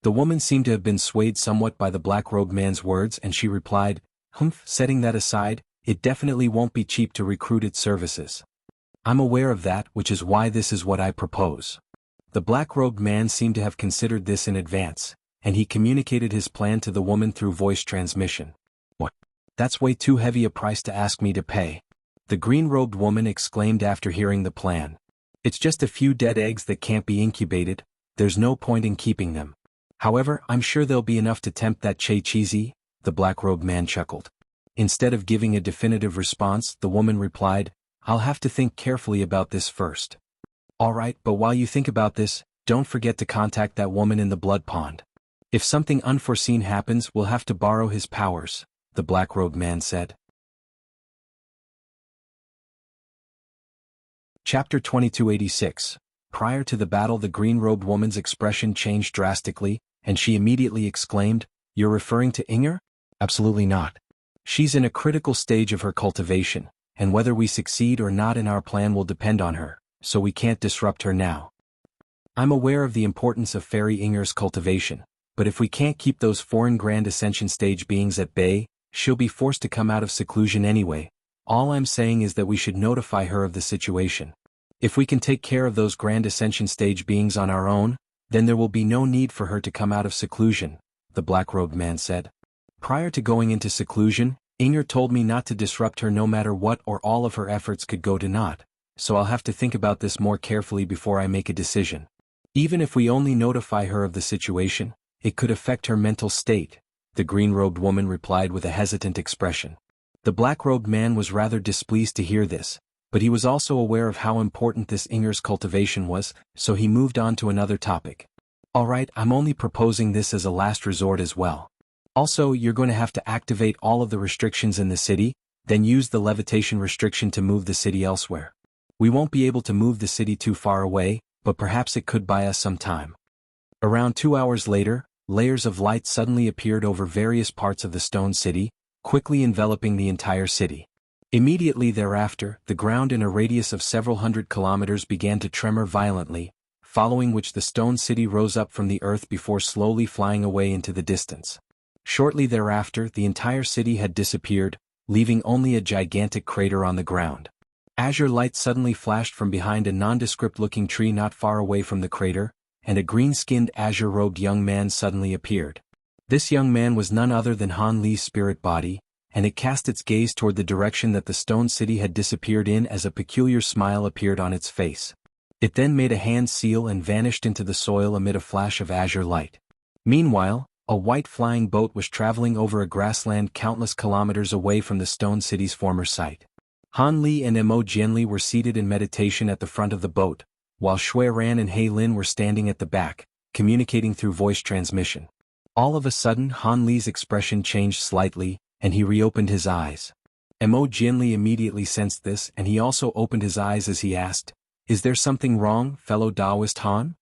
S1: The woman seemed to have been swayed somewhat by the black-robed man's words, and she replied, Setting that aside, it definitely won't be cheap to recruit its services. I'm aware of that, which is why this is what I propose. The black-robed man seemed to have considered this in advance, and he communicated his plan to the woman through voice transmission. What? That's way too heavy a price to ask me to pay. The green-robed woman exclaimed after hearing the plan. It's just a few dead eggs that can't be incubated, there's no point in keeping them. However, I'm sure there'll be enough to tempt that Che Cheesy, the black-robed man chuckled. Instead of giving a definitive response, the woman replied, I'll have to think carefully about this first. Alright, but while you think about this, don't forget to contact that woman in the blood pond. If something unforeseen happens, we'll have to borrow his powers, the black-robed man said. Chapter 2286. Prior to the battle, the green-robed woman's expression changed drastically, and she immediately exclaimed, You're referring to Inger? Absolutely not. She's in a critical stage of her cultivation, and whether we succeed or not in our plan will depend on her, so we can't disrupt her now. I'm aware of the importance of Fairy Inger's cultivation, but if we can't keep those foreign Grand Ascension stage beings at bay, she'll be forced to come out of seclusion anyway. All I'm saying is that we should notify her of the situation. If we can take care of those Grand Ascension stage beings on our own, then there will be no need for her to come out of seclusion, the black-robed man said. Prior to going into seclusion, Inger told me not to disrupt her no matter what, or all of her efforts could go to naught, so I'll have to think about this more carefully before I make a decision. Even if we only notify her of the situation, it could affect her mental state, the green-robed woman replied with a hesitant expression. The black-robed man was rather displeased to hear this, but he was also aware of how important this Inger's cultivation was, so he moved on to another topic. Alright, I'm only proposing this as a last resort as well. Also, you're going to have to activate all of the restrictions in the city, then use the levitation restriction to move the city elsewhere. We won't be able to move the city too far away, but perhaps it could buy us some time. Around 2 hours later, layers of light suddenly appeared over various parts of the stone city, quickly enveloping the entire city. Immediately thereafter, the ground in a radius of several hundred kilometers began to tremor violently, following which the stone city rose up from the earth before slowly flying away into the distance. Shortly thereafter, the entire city had disappeared, leaving only a gigantic crater on the ground. Azure light suddenly flashed from behind a nondescript-looking tree not far away from the crater, and a green-skinned azure-robed young man suddenly appeared. This young man was none other than Han Li's spirit body, and it cast its gaze toward the direction that the stone city had disappeared in as a peculiar smile appeared on its face. It then made a hand seal and vanished into the soil amid a flash of azure light. Meanwhile, a white flying boat was traveling over a grassland countless kilometers away from the stone city's former site. Han Li and Mo Jianli were seated in meditation at the front of the boat, while Shui Ran and He Lin were standing at the back, communicating through voice transmission. All of a sudden, Han Li's expression changed slightly, and he reopened his eyes. Mo Jianli immediately sensed this, and he also opened his eyes as he asked, "Is there something wrong, fellow Taoist Han?"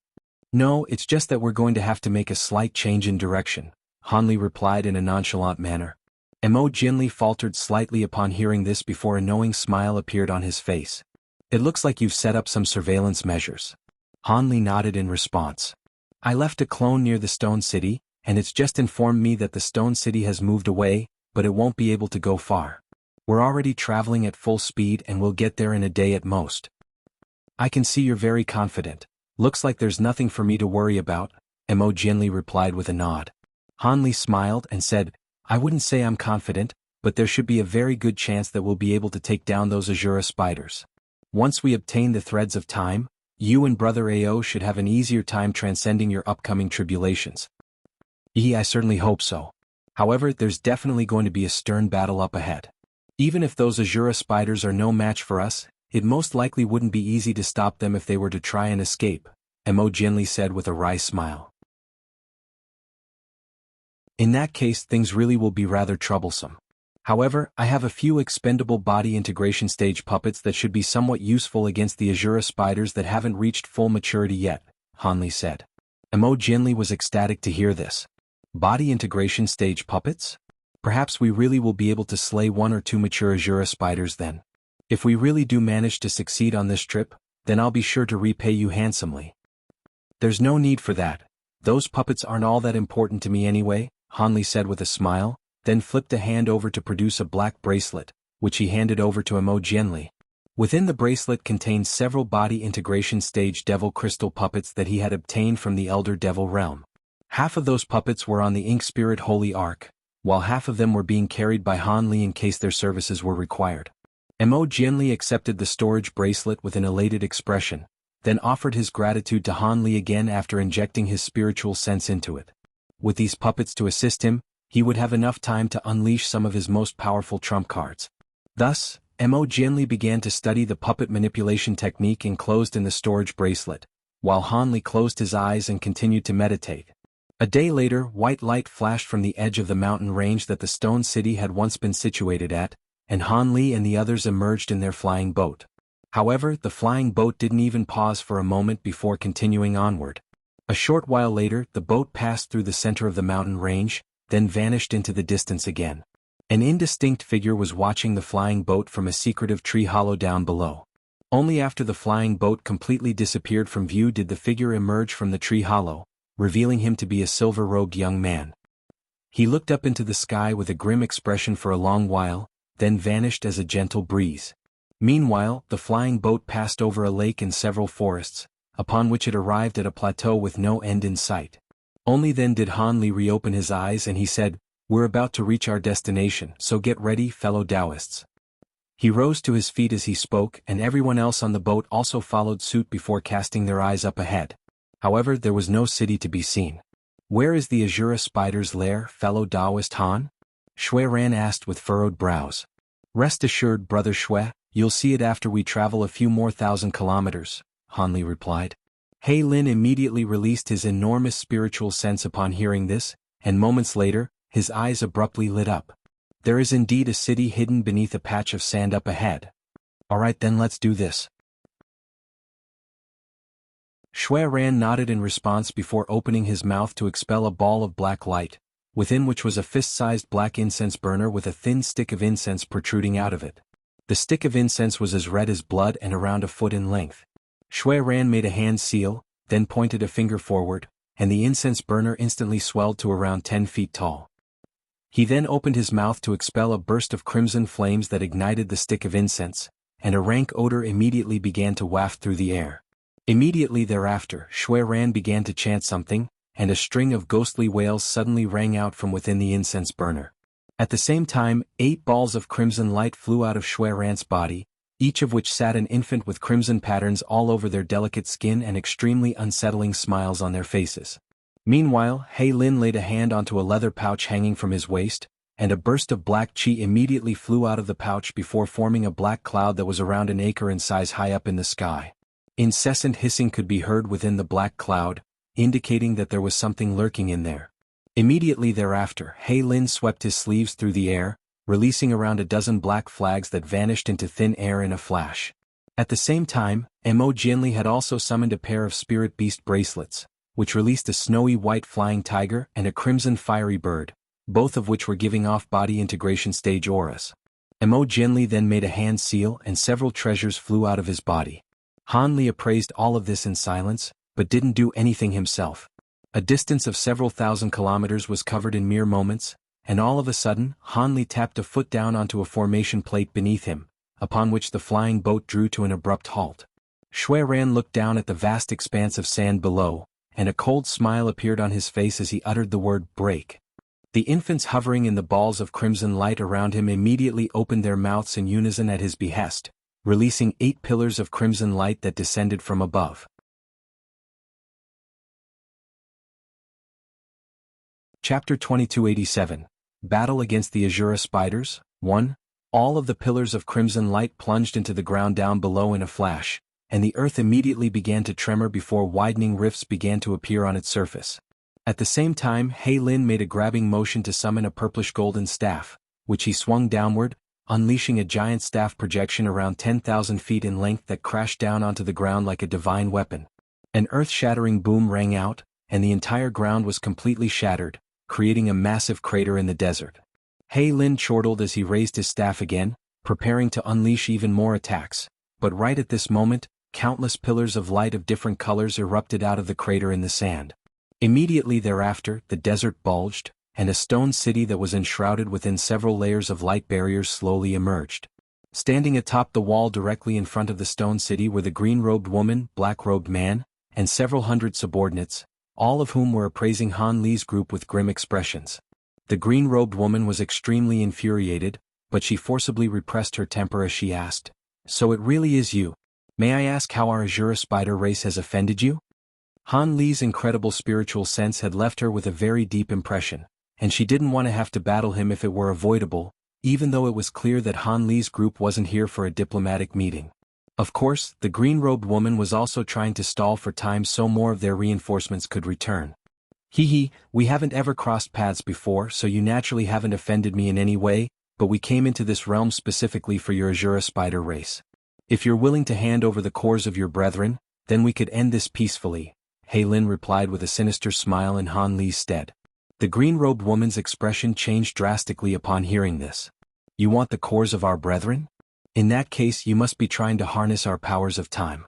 S1: "No, it's just that we're going to have to make a slight change in direction," Han Li replied in a nonchalant manner. Mo Jianli faltered slightly upon hearing this before a knowing smile appeared on his face. "It looks like you've set up some surveillance measures." Han Li nodded in response. "I left a clone near the stone city, and it's just informed me that the stone city has moved away, but it won't be able to go far. We're already traveling at full speed and we'll get there in a day at most." "I can see you're very confident. Looks like there's nothing for me to worry about," Mo Jianli replied with a nod. Han Li smiled and said, "I wouldn't say I'm confident, but there should be a very good chance that we'll be able to take down those Azura spiders. Once we obtain the threads of time, you and Brother Ao should have an easier time transcending your upcoming tribulations." I certainly hope so. However, there's definitely going to be a stern battle up ahead. Even if those Azura spiders are no match for us, it most likely wouldn't be easy to stop them if they were to try and escape, Mo Jianli said with a wry smile. "In that case, things really will be rather troublesome. However, I have a few expendable body integration stage puppets that should be somewhat useful against the Azura spiders that haven't reached full maturity yet," Han Li said. Mo Jianli was ecstatic to hear this. Body integration stage puppets? Perhaps we really will be able to slay 1 or 2 mature Azura spiders then. If we really do manage to succeed on this trip, then I'll be sure to repay you handsomely. "There's no need for that. Those puppets aren't all that important to me anyway," Han Li said with a smile, then flipped a hand over to produce a black bracelet, which he handed over to Mo Jianli. Within the bracelet contained several body integration stage devil crystal puppets that he had obtained from the Elder Devil realm. Half of those puppets were on the Ink Spirit Holy Ark, while half of them were being carried by Han Li in case their services were required. Mo Jianli accepted the storage bracelet with an elated expression, then offered his gratitude to Han Li again after injecting his spiritual sense into it. With these puppets to assist him, he would have enough time to unleash some of his most powerful trump cards. Thus, Mo Jianli began to study the puppet manipulation technique enclosed in the storage bracelet, while Han Li closed his eyes and continued to meditate. A day later, white light flashed from the edge of the mountain range that the stone city had once been situated at, and Han Li and the others emerged in their flying boat. However, the flying boat didn't even pause for a moment before continuing onward. A short while later, the boat passed through the center of the mountain range, then vanished into the distance again. An indistinct figure was watching the flying boat from a secretive tree hollow down below. Only after the flying boat completely disappeared from view did the figure emerge from the tree hollow, revealing him to be a silver-robed young man. He looked up into the sky with a grim expression for a long while, then vanished as a gentle breeze. Meanwhile, the flying boat passed over a lake and several forests, upon which it arrived at a plateau with no end in sight. Only then did Han Li reopen his eyes and he said, "We're about to reach our destination, so get ready, fellow Taoists." He rose to his feet as he spoke, and everyone else on the boat also followed suit before casting their eyes up ahead. However, there was no city to be seen. "Where is the Azura spider's lair, fellow Taoist Han?" Shui Ran asked with furrowed brows. "Rest assured, brother Shui, you'll see it after we travel a few more thousand kilometers," Han Li replied. He Lin immediately released his enormous spiritual sense upon hearing this, and moments later, his eyes abruptly lit up. "There is indeed a city hidden beneath a patch of sand up ahead. Alright then, let's do this." Shui Ran nodded in response before opening his mouth to expel a ball of black light, within which was a fist-sized black incense burner with a thin stick of incense protruding out of it. The stick of incense was as red as blood and around a foot in length. Shui Ran made a hand seal, then pointed a finger forward, and the incense burner instantly swelled to around 10 feet tall. He then opened his mouth to expel a burst of crimson flames that ignited the stick of incense, and a rank odor immediately began to waft through the air. Immediately thereafter, Shui Ran began to chant something, and a string of ghostly wails suddenly rang out from within the incense burner. At the same time, 8 balls of crimson light flew out of Shui Ran's body, each of which sat an infant with crimson patterns all over their delicate skin and extremely unsettling smiles on their faces. Meanwhile, He Lin laid a hand onto a leather pouch hanging from his waist, and a burst of black qi immediately flew out of the pouch before forming a black cloud that was around an acre in size high up in the sky. Incessant hissing could be heard within the black cloud, indicating that there was something lurking in there. Immediately thereafter, He Lin swept his sleeves through the air, releasing around a dozen black flags that vanished into thin air in a flash. At the same time, Mo Jianli had also summoned a pair of spirit beast bracelets, which released a snowy white flying tiger and a crimson fiery bird, both of which were giving off body integration stage auras. Mo Jianli then made a hand seal and several treasures flew out of his body. Han Li appraised all of this in silence, but didn't do anything himself. A distance of several thousand kilometers was covered in mere moments, and all of a sudden, Han Li tapped a foot down onto a formation plate beneath him, upon which the flying boat drew to an abrupt halt. Shui Ran looked down at the vast expanse of sand below, and a cold smile appeared on his face as he uttered the word break. The infants hovering in the balls of crimson light around him immediately opened their mouths in unison at his behest, releasing 8 pillars of crimson light that descended from above. Chapter 2287 Battle Against the Azura Spiders 1. All of the pillars of crimson light plunged into the ground down below in a flash, and the earth immediately began to tremor before widening rifts began to appear on its surface. At the same time, He Lin made a grabbing motion to summon a purplish golden staff, which he swung downward, unleashing a giant staff projection around 10,000 feet in length that crashed down onto the ground like a divine weapon. An earth-shattering boom rang out, and the entire ground was completely shattered, creating a massive crater in the desert. He Lin chortled as he raised his staff again, preparing to unleash even more attacks, but right at this moment, countless pillars of light of different colors erupted out of the crater in the sand. Immediately thereafter, the desert bulged, and a stone city that was enshrouded within several layers of light barriers slowly emerged. Standing atop the wall directly in front of the stone city were the green-robed woman, black-robed man, and several hundred subordinates, all of whom were appraising Han Li's group with grim expressions. The green-robed woman was extremely infuriated, but she forcibly repressed her temper as she asked, "So it really is you? May I ask how our Azura spider race has offended you?" Han Li's incredible spiritual sense had left her with a very deep impression, and she didn't want to have to battle him if it were avoidable, even though it was clear that Han Li's group wasn't here for a diplomatic meeting. Of course, the green-robed woman was also trying to stall for time so more of their reinforcements could return. We haven't ever crossed paths before, so you naturally haven't offended me in any way, but we came into this realm specifically for your Azura spider race. If you're willing to hand over the cores of your brethren, then we could end this peacefully," He Lin replied with a sinister smile in Han Li's stead. The green-robed woman's expression changed drastically upon hearing this. "You want the cores of our brethren? In that case you must be trying to harness our powers of time."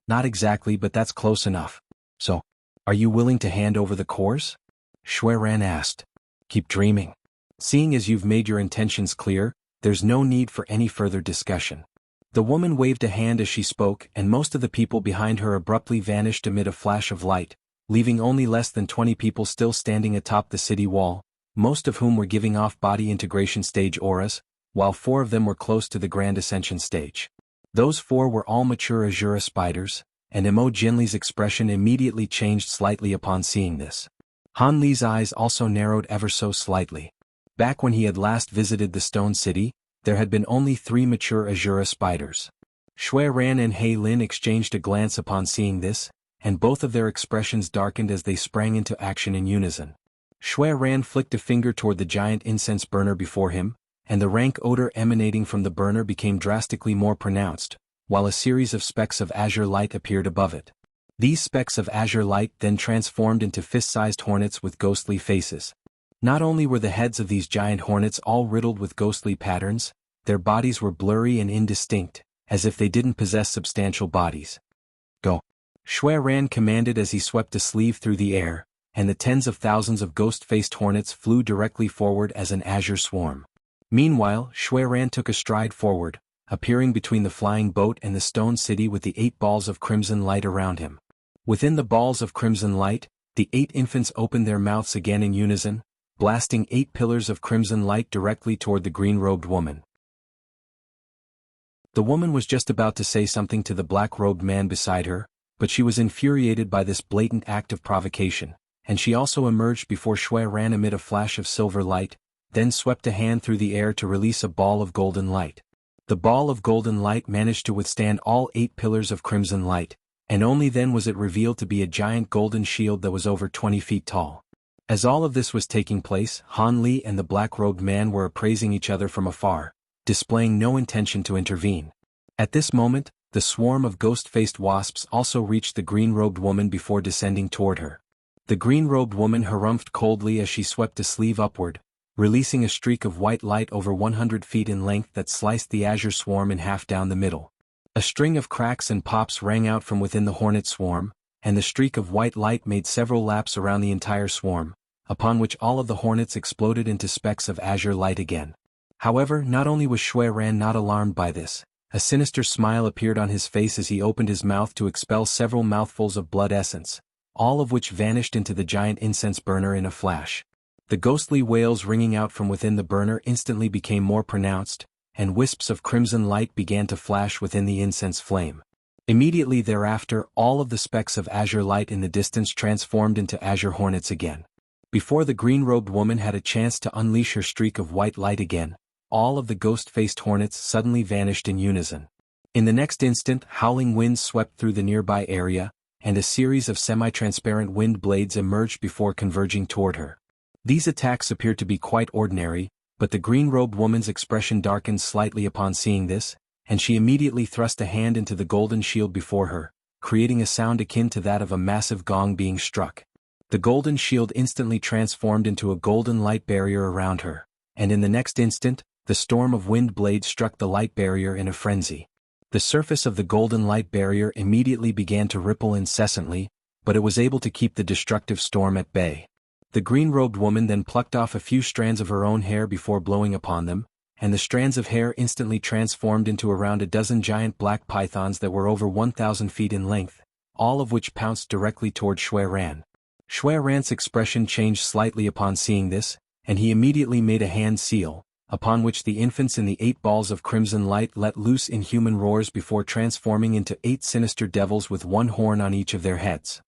S1: "Not exactly, but that's close enough. So, Are you willing to hand over the cores? Shui Ran asked. Keep dreaming. Seeing as you've made your intentions clear, there's no need for any further discussion. The woman waved a hand as she spoke, and most of the people behind her abruptly vanished amid a flash of light, leaving only less than 20 people still standing atop the city wall, most of whom were giving off body integration stage auras, while 4 of them were close to the Grand Ascension stage. Those 4 were all mature Azura spiders, and Emo Jinli's expression immediately changed slightly upon seeing this. Han Li's eyes also narrowed ever so slightly. Back when he had last visited the Stone City, there had been only 3 mature Azura spiders. Shui Ran and He Lin exchanged a glance upon seeing this, and both of their expressions darkened as they sprang into action in unison. Shui Ran flicked a finger toward the giant incense burner before him, and the rank odor emanating from the burner became drastically more pronounced, while a series of specks of azure light appeared above it. These specks of azure light then transformed into fist-sized hornets with ghostly faces. Not only were the heads of these giant hornets all riddled with ghostly patterns, their bodies were blurry and indistinct, as if they didn't possess substantial bodies. Go. Shui Ran commanded as he swept a sleeve through the air, and the tens of thousands of ghost-faced hornets flew directly forward as an azure swarm. Meanwhile, Shui Ran took a stride forward, appearing between the flying boat and the stone city with the 8 balls of crimson light around him. Within the balls of crimson light, the 8 infants opened their mouths again in unison, blasting 8 pillars of crimson light directly toward the green-robed woman. The woman was just about to say something to the black-robed man beside her, but she was infuriated by this blatant act of provocation, and she also emerged before Shui Ran amid a flash of silver light, then swept a hand through the air to release a ball of golden light. The ball of golden light managed to withstand all 8 pillars of crimson light, and only then was it revealed to be a giant golden shield that was over 20 feet tall. As all of this was taking place, Han Li and the black-robed man were appraising each other from afar, displaying no intention to intervene. At this moment, the swarm of ghost-faced wasps also reached the green-robed woman before descending toward her. The green-robed woman harumphed coldly as she swept a sleeve upward, releasing a streak of white light over 100 feet in length that sliced the azure swarm in half down the middle. A string of cracks and pops rang out from within the hornet swarm, and the streak of white light made several laps around the entire swarm, upon which all of the hornets exploded into specks of azure light again. However, not only was Shui Ran not alarmed by this, a sinister smile appeared on his face as he opened his mouth to expel several mouthfuls of blood essence, all of which vanished into the giant incense burner in a flash. The ghostly wails ringing out from within the burner instantly became more pronounced, and wisps of crimson light began to flash within the incense flame. Immediately thereafter, all of the specks of azure light in the distance transformed into azure hornets again. Before the green-robed woman had a chance to unleash her streak of white light again, all of the ghost-faced hornets suddenly vanished in unison. In the next instant, howling winds swept through the nearby area, and a series of semi-transparent wind blades emerged before converging toward her. These attacks appeared to be quite ordinary, but the green-robed woman's expression darkened slightly upon seeing this, and she immediately thrust a hand into the golden shield before her, creating a sound akin to that of a massive gong being struck. The golden shield instantly transformed into a golden light barrier around her, and in the next instant, the storm of wind blades struck the light barrier in a frenzy. The surface of the golden light barrier immediately began to ripple incessantly, but it was able to keep the destructive storm at bay. The green-robed woman then plucked off a few strands of her own hair before blowing upon them, and the strands of hair instantly transformed into around a dozen giant black pythons that were over 1,000 feet in length, all of which pounced directly toward Shui Ran. Shui Ran's expression changed slightly upon seeing this, and he immediately made a hand seal, upon which the infants in the 8 balls of crimson light let loose inhuman roars before transforming into 8 sinister devils with 1 horn on each of their heads.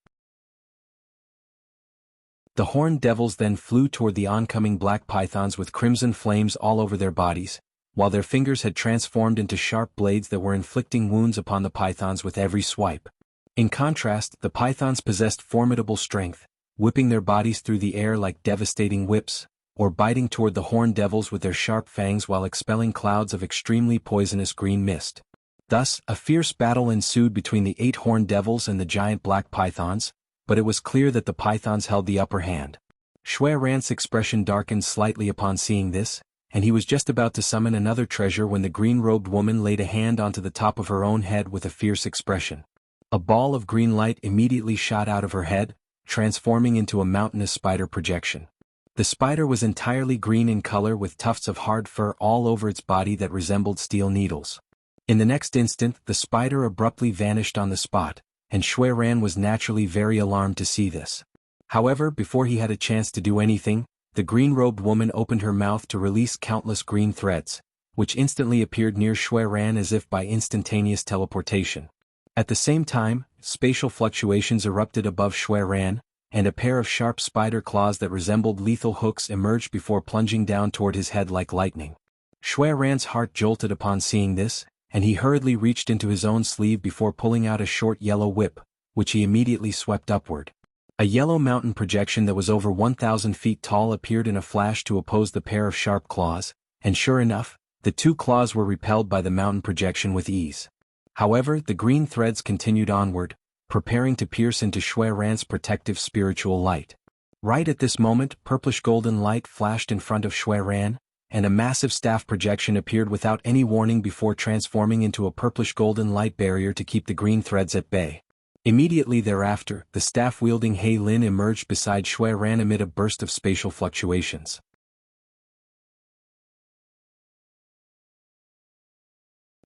S1: The horned devils then flew toward the oncoming black pythons with crimson flames all over their bodies, while their fingers had transformed into sharp blades that were inflicting wounds upon the pythons with every swipe. In contrast, the pythons possessed formidable strength, whipping their bodies through the air like devastating whips, or biting toward the horned devils with their sharp fangs while expelling clouds of extremely poisonous green mist. Thus, a fierce battle ensued between the 8 horned devils and the giant black pythons, but it was clear that the pythons held the upper hand. Shui Ran's expression darkened slightly upon seeing this, and he was just about to summon another treasure when the green-robed woman laid a hand onto the top of her own head with a fierce expression. A ball of green light immediately shot out of her head, transforming into a mountainous spider projection. The spider was entirely green in color with tufts of hard fur all over its body that resembled steel needles. In the next instant, the spider abruptly vanished on the spot, and Shui Ran was naturally very alarmed to see this. However, before he had a chance to do anything, the green-robed woman opened her mouth to release countless green threads, which instantly appeared near Shui Ran as if by instantaneous teleportation. At the same time, spatial fluctuations erupted above Shui Ran, and a pair of sharp spider claws that resembled lethal hooks emerged before plunging down toward his head like lightning. Shui Ran's heart jolted upon seeing this, and he hurriedly reached into his own sleeve before pulling out a short yellow whip, which he immediately swept upward. A yellow mountain projection that was over 1,000 feet tall appeared in a flash to oppose the pair of sharp claws, and sure enough, the two claws were repelled by the mountain projection with ease. However, the green threads continued onward, preparing to pierce into Shui Ran's protective spiritual light. Right at this moment, purplish-golden light flashed in front of Shui Ran, and a massive staff projection appeared without any warning before transforming into a purplish-golden light barrier to keep the green threads at bay. Immediately thereafter, the staff-wielding He Lin emerged beside Shui Ran amid a burst of spatial fluctuations.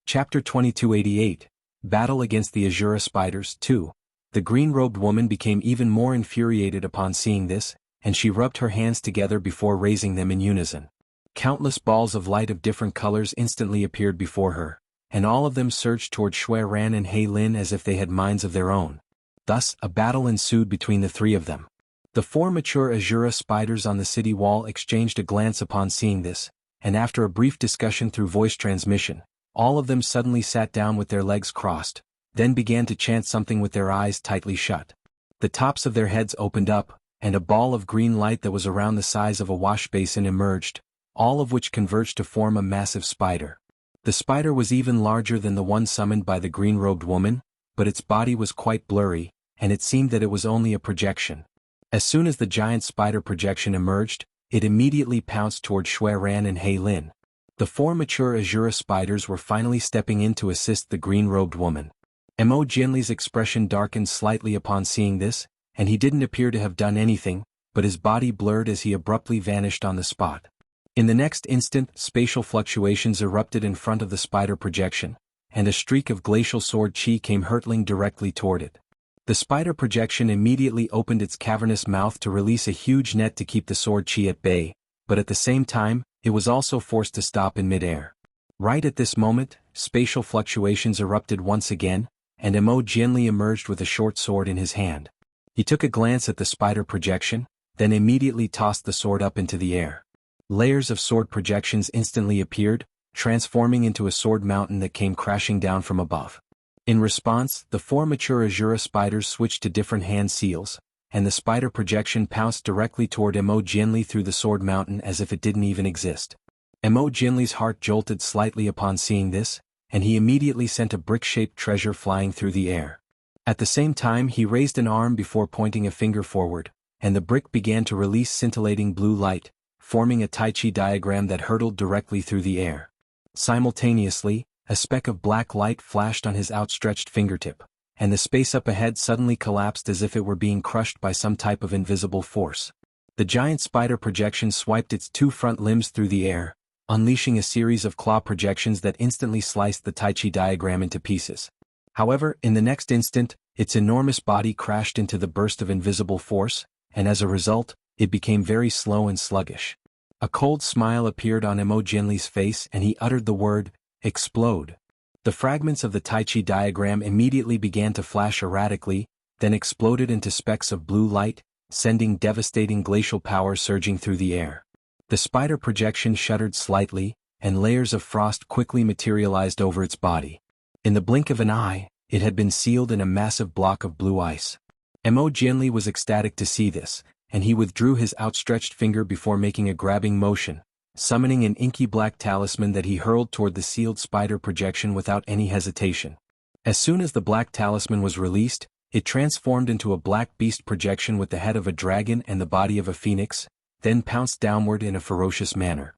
S1: Chapter 2288, Battle Against the Azura Spiders 2. The green-robed woman became even more infuriated upon seeing this, and she rubbed her hands together before raising them in unison. Countless balls of light of different colors instantly appeared before her, and all of them surged toward Shui Ran and He Lin as if they had minds of their own. Thus, a battle ensued between the three of them. The four mature Azura spiders on the city wall exchanged a glance upon seeing this, and after a brief discussion through voice transmission, all of them suddenly sat down with their legs crossed, then began to chant something with their eyes tightly shut. The tops of their heads opened up, and a ball of green light that was around the size of a wash basin emerged, all of which converged to form a massive spider. The spider was even larger than the one summoned by the green-robed woman, but its body was quite blurry, and it seemed that it was only a projection. As soon as the giant spider projection emerged, it immediately pounced toward Shui Ran and He Lin. The four mature Azura spiders were finally stepping in to assist the green-robed woman. Mo Jianli's expression darkened slightly upon seeing this, and he didn't appear to have done anything, but his body blurred as he abruptly vanished on the spot. In the next instant, spatial fluctuations erupted in front of the spider projection, and a streak of glacial sword chi came hurtling directly toward it. The spider projection immediately opened its cavernous mouth to release a huge net to keep the sword chi at bay, but at the same time, it was also forced to stop in midair. Right at this moment, spatial fluctuations erupted once again, and Mo Jianli emerged with a short sword in his hand. He took a glance at the spider projection, then immediately tossed the sword up into the air. Layers of sword projections instantly appeared, transforming into a sword mountain that came crashing down from above. In response, the four mature Azura spiders switched to different hand seals, and the spider projection pounced directly toward Mo Jianli through the sword mountain as if it didn't even exist. Mo Jianli's heart jolted slightly upon seeing this, and he immediately sent a brick-shaped treasure flying through the air. At the same time, he raised an arm before pointing a finger forward, and the brick began to release scintillating blue light, forming a Tai Chi diagram that hurtled directly through the air. Simultaneously, a speck of black light flashed on his outstretched fingertip, and the space up ahead suddenly collapsed as if it were being crushed by some type of invisible force. The giant spider projection swiped its two front limbs through the air, unleashing a series of claw projections that instantly sliced the Tai Chi diagram into pieces. However, in the next instant, its enormous body crashed into the burst of invisible force, and as a result, it became very slow and sluggish. A cold smile appeared on Mo Jianli's face and he uttered the word, "Explode." The fragments of the Tai Chi diagram immediately began to flash erratically, then exploded into specks of blue light, sending devastating glacial power surging through the air. The spider projection shuddered slightly, and layers of frost quickly materialized over its body. In the blink of an eye, it had been sealed in a massive block of blue ice. Mo Jianli was ecstatic to see this, and he withdrew his outstretched finger before making a grabbing motion, summoning an inky black talisman that he hurled toward the sealed spider projection without any hesitation. As soon as the black talisman was released, it transformed into a black beast projection with the head of a dragon and the body of a phoenix, then pounced downward in a ferocious manner.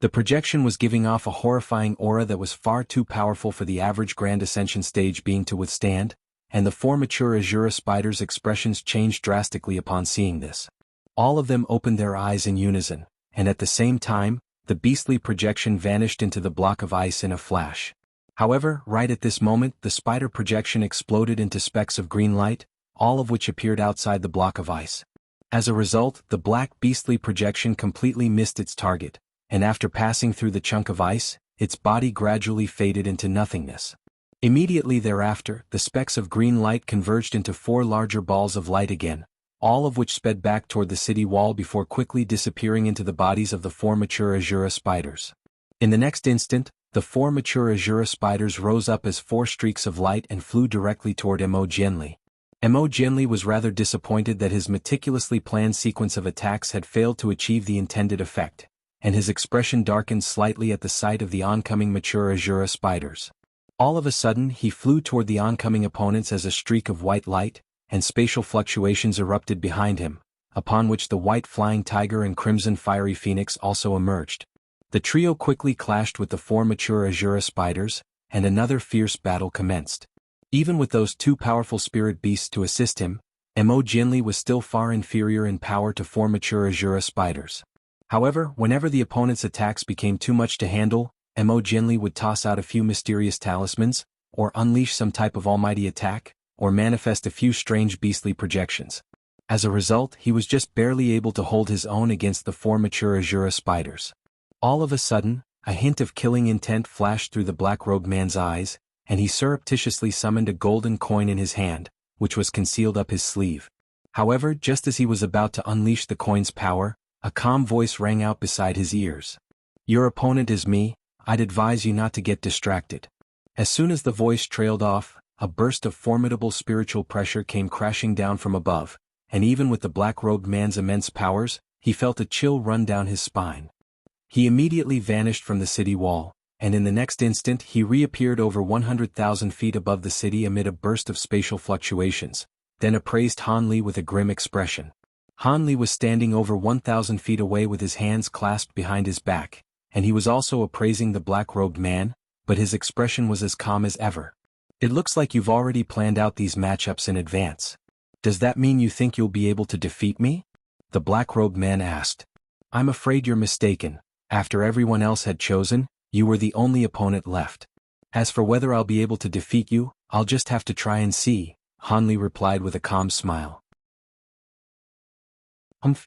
S1: The projection was giving off a horrifying aura that was far too powerful for the average Grand Ascension stage being to withstand, and the four mature Azura spiders' expressions changed drastically upon seeing this. All of them opened their eyes in unison, and at the same time, the beastly projection vanished into the block of ice in a flash. However, right at this moment, the spider projection exploded into specks of green light, all of which appeared outside the block of ice. As a result, the black beastly projection completely missed its target, and after passing through the chunk of ice, its body gradually faded into nothingness. Immediately thereafter, the specks of green light converged into four larger balls of light again, all of which sped back toward the city wall before quickly disappearing into the bodies of the four mature Azura spiders. In the next instant, the four mature Azura spiders rose up as four streaks of light and flew directly toward Emo Jianli. Emo Jianli was rather disappointed that his meticulously planned sequence of attacks had failed to achieve the intended effect, and his expression darkened slightly at the sight of the oncoming mature Azura spiders. All of a sudden he flew toward the oncoming opponents as a streak of white light, and spatial fluctuations erupted behind him, upon which the white flying tiger and crimson fiery phoenix also emerged. The trio quickly clashed with the four mature Azura spiders, and another fierce battle commenced. Even with those two powerful spirit beasts to assist him, Emo Jianli was still far inferior in power to four mature Azura spiders. However, whenever the opponent's attacks became too much to handle, Emo Jianli would toss out a few mysterious talismans, or unleash some type of almighty attack, or manifest a few strange beastly projections. As a result, he was just barely able to hold his own against the four mature Azura spiders. All of a sudden, a hint of killing intent flashed through the black-robed man's eyes, and he surreptitiously summoned a golden coin in his hand, which was concealed up his sleeve. However, just as he was about to unleash the coin's power, a calm voice rang out beside his ears. "Your opponent is me, I'd advise you not to get distracted." As soon as the voice trailed off, a burst of formidable spiritual pressure came crashing down from above, and even with the black-robed man's immense powers, he felt a chill run down his spine. He immediately vanished from the city wall, and in the next instant he reappeared over 100,000 feet above the city amid a burst of spatial fluctuations, then appraised Han Li with a grim expression. Han Li was standing over 1,000 feet away with his hands clasped behind his back, and he was also appraising the black-robed man, but his expression was as calm as ever. "It looks like you've already planned out these matchups in advance. Does that mean you think you'll be able to defeat me?" the black-robed man asked. "I'm afraid you're mistaken. After everyone else had chosen, you were the only opponent left. As for whether I'll be able to defeat you, I'll just have to try and see," Han Li replied with a calm smile.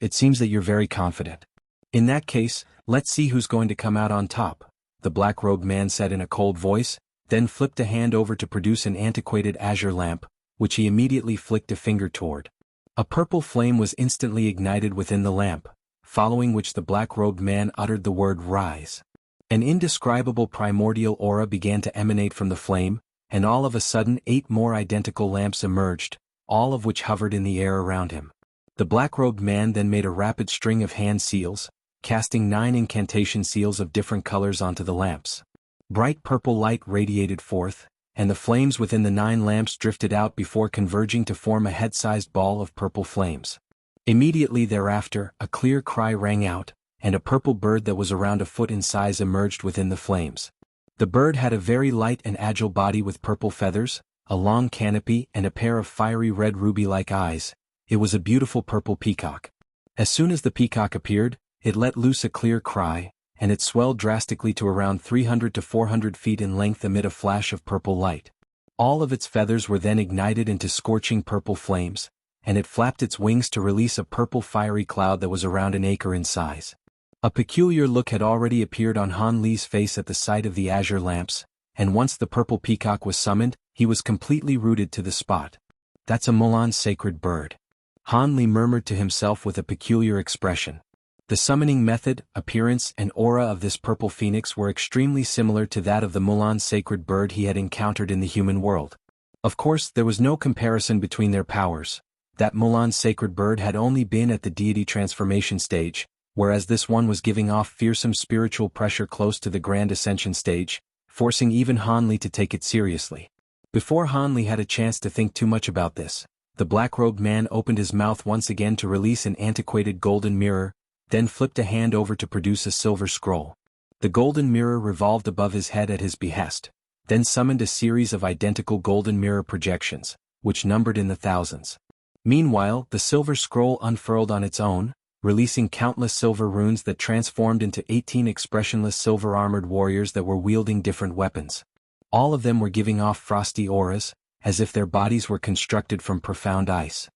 S1: It seems that you're very confident. In that case, let's see who's going to come out on top," the black-robed man said in a cold voice, then flipped a hand over to produce an antiquated azure lamp, which he immediately flicked a finger toward. A purple flame was instantly ignited within the lamp, following which the black-robed man uttered the word "rise." An indescribable primordial aura began to emanate from the flame, and all of a sudden 8 more identical lamps emerged, all of which hovered in the air around him. The black-robed man then made a rapid string of hand seals, casting 9 incantation seals of different colors onto the lamps. Bright purple light radiated forth, and the flames within the 9 lamps drifted out before converging to form a head-sized ball of purple flames. Immediately thereafter, a clear cry rang out, and a purple bird that was around a foot in size emerged within the flames. The bird had a very light and agile body with purple feathers, a long canopy and a pair of fiery red ruby-like eyes. It was a beautiful purple peacock. As soon as the peacock appeared, it let loose a clear cry, and it swelled drastically to around 300 to 400 feet in length amid a flash of purple light. All of its feathers were then ignited into scorching purple flames, and it flapped its wings to release a purple fiery cloud that was around an acre in size. A peculiar look had already appeared on Han Li's face at the sight of the azure lamps, and once the purple peacock was summoned, he was completely rooted to the spot. "That's a Mulan sacred bird," Han Li murmured to himself with a peculiar expression. The summoning method, appearance and aura of this purple phoenix were extremely similar to that of the Mulan sacred bird he had encountered in the human world. Of course, there was no comparison between their powers. That Mulan sacred bird had only been at the deity transformation stage, whereas this one was giving off fearsome spiritual pressure close to the grand ascension stage, forcing even Han Li to take it seriously. Before Han Li had a chance to think too much about this, the black-robed man opened his mouth once again to release an antiquated golden mirror, then flipped a hand over to produce a silver scroll. The golden mirror revolved above his head at his behest, then summoned a series of identical golden mirror projections, which numbered in the thousands. Meanwhile, the silver scroll unfurled on its own, releasing countless silver runes that transformed into 18 expressionless silver-armored warriors that were wielding different weapons. All of them were giving off frosty auras, as if their bodies were constructed from profound ice.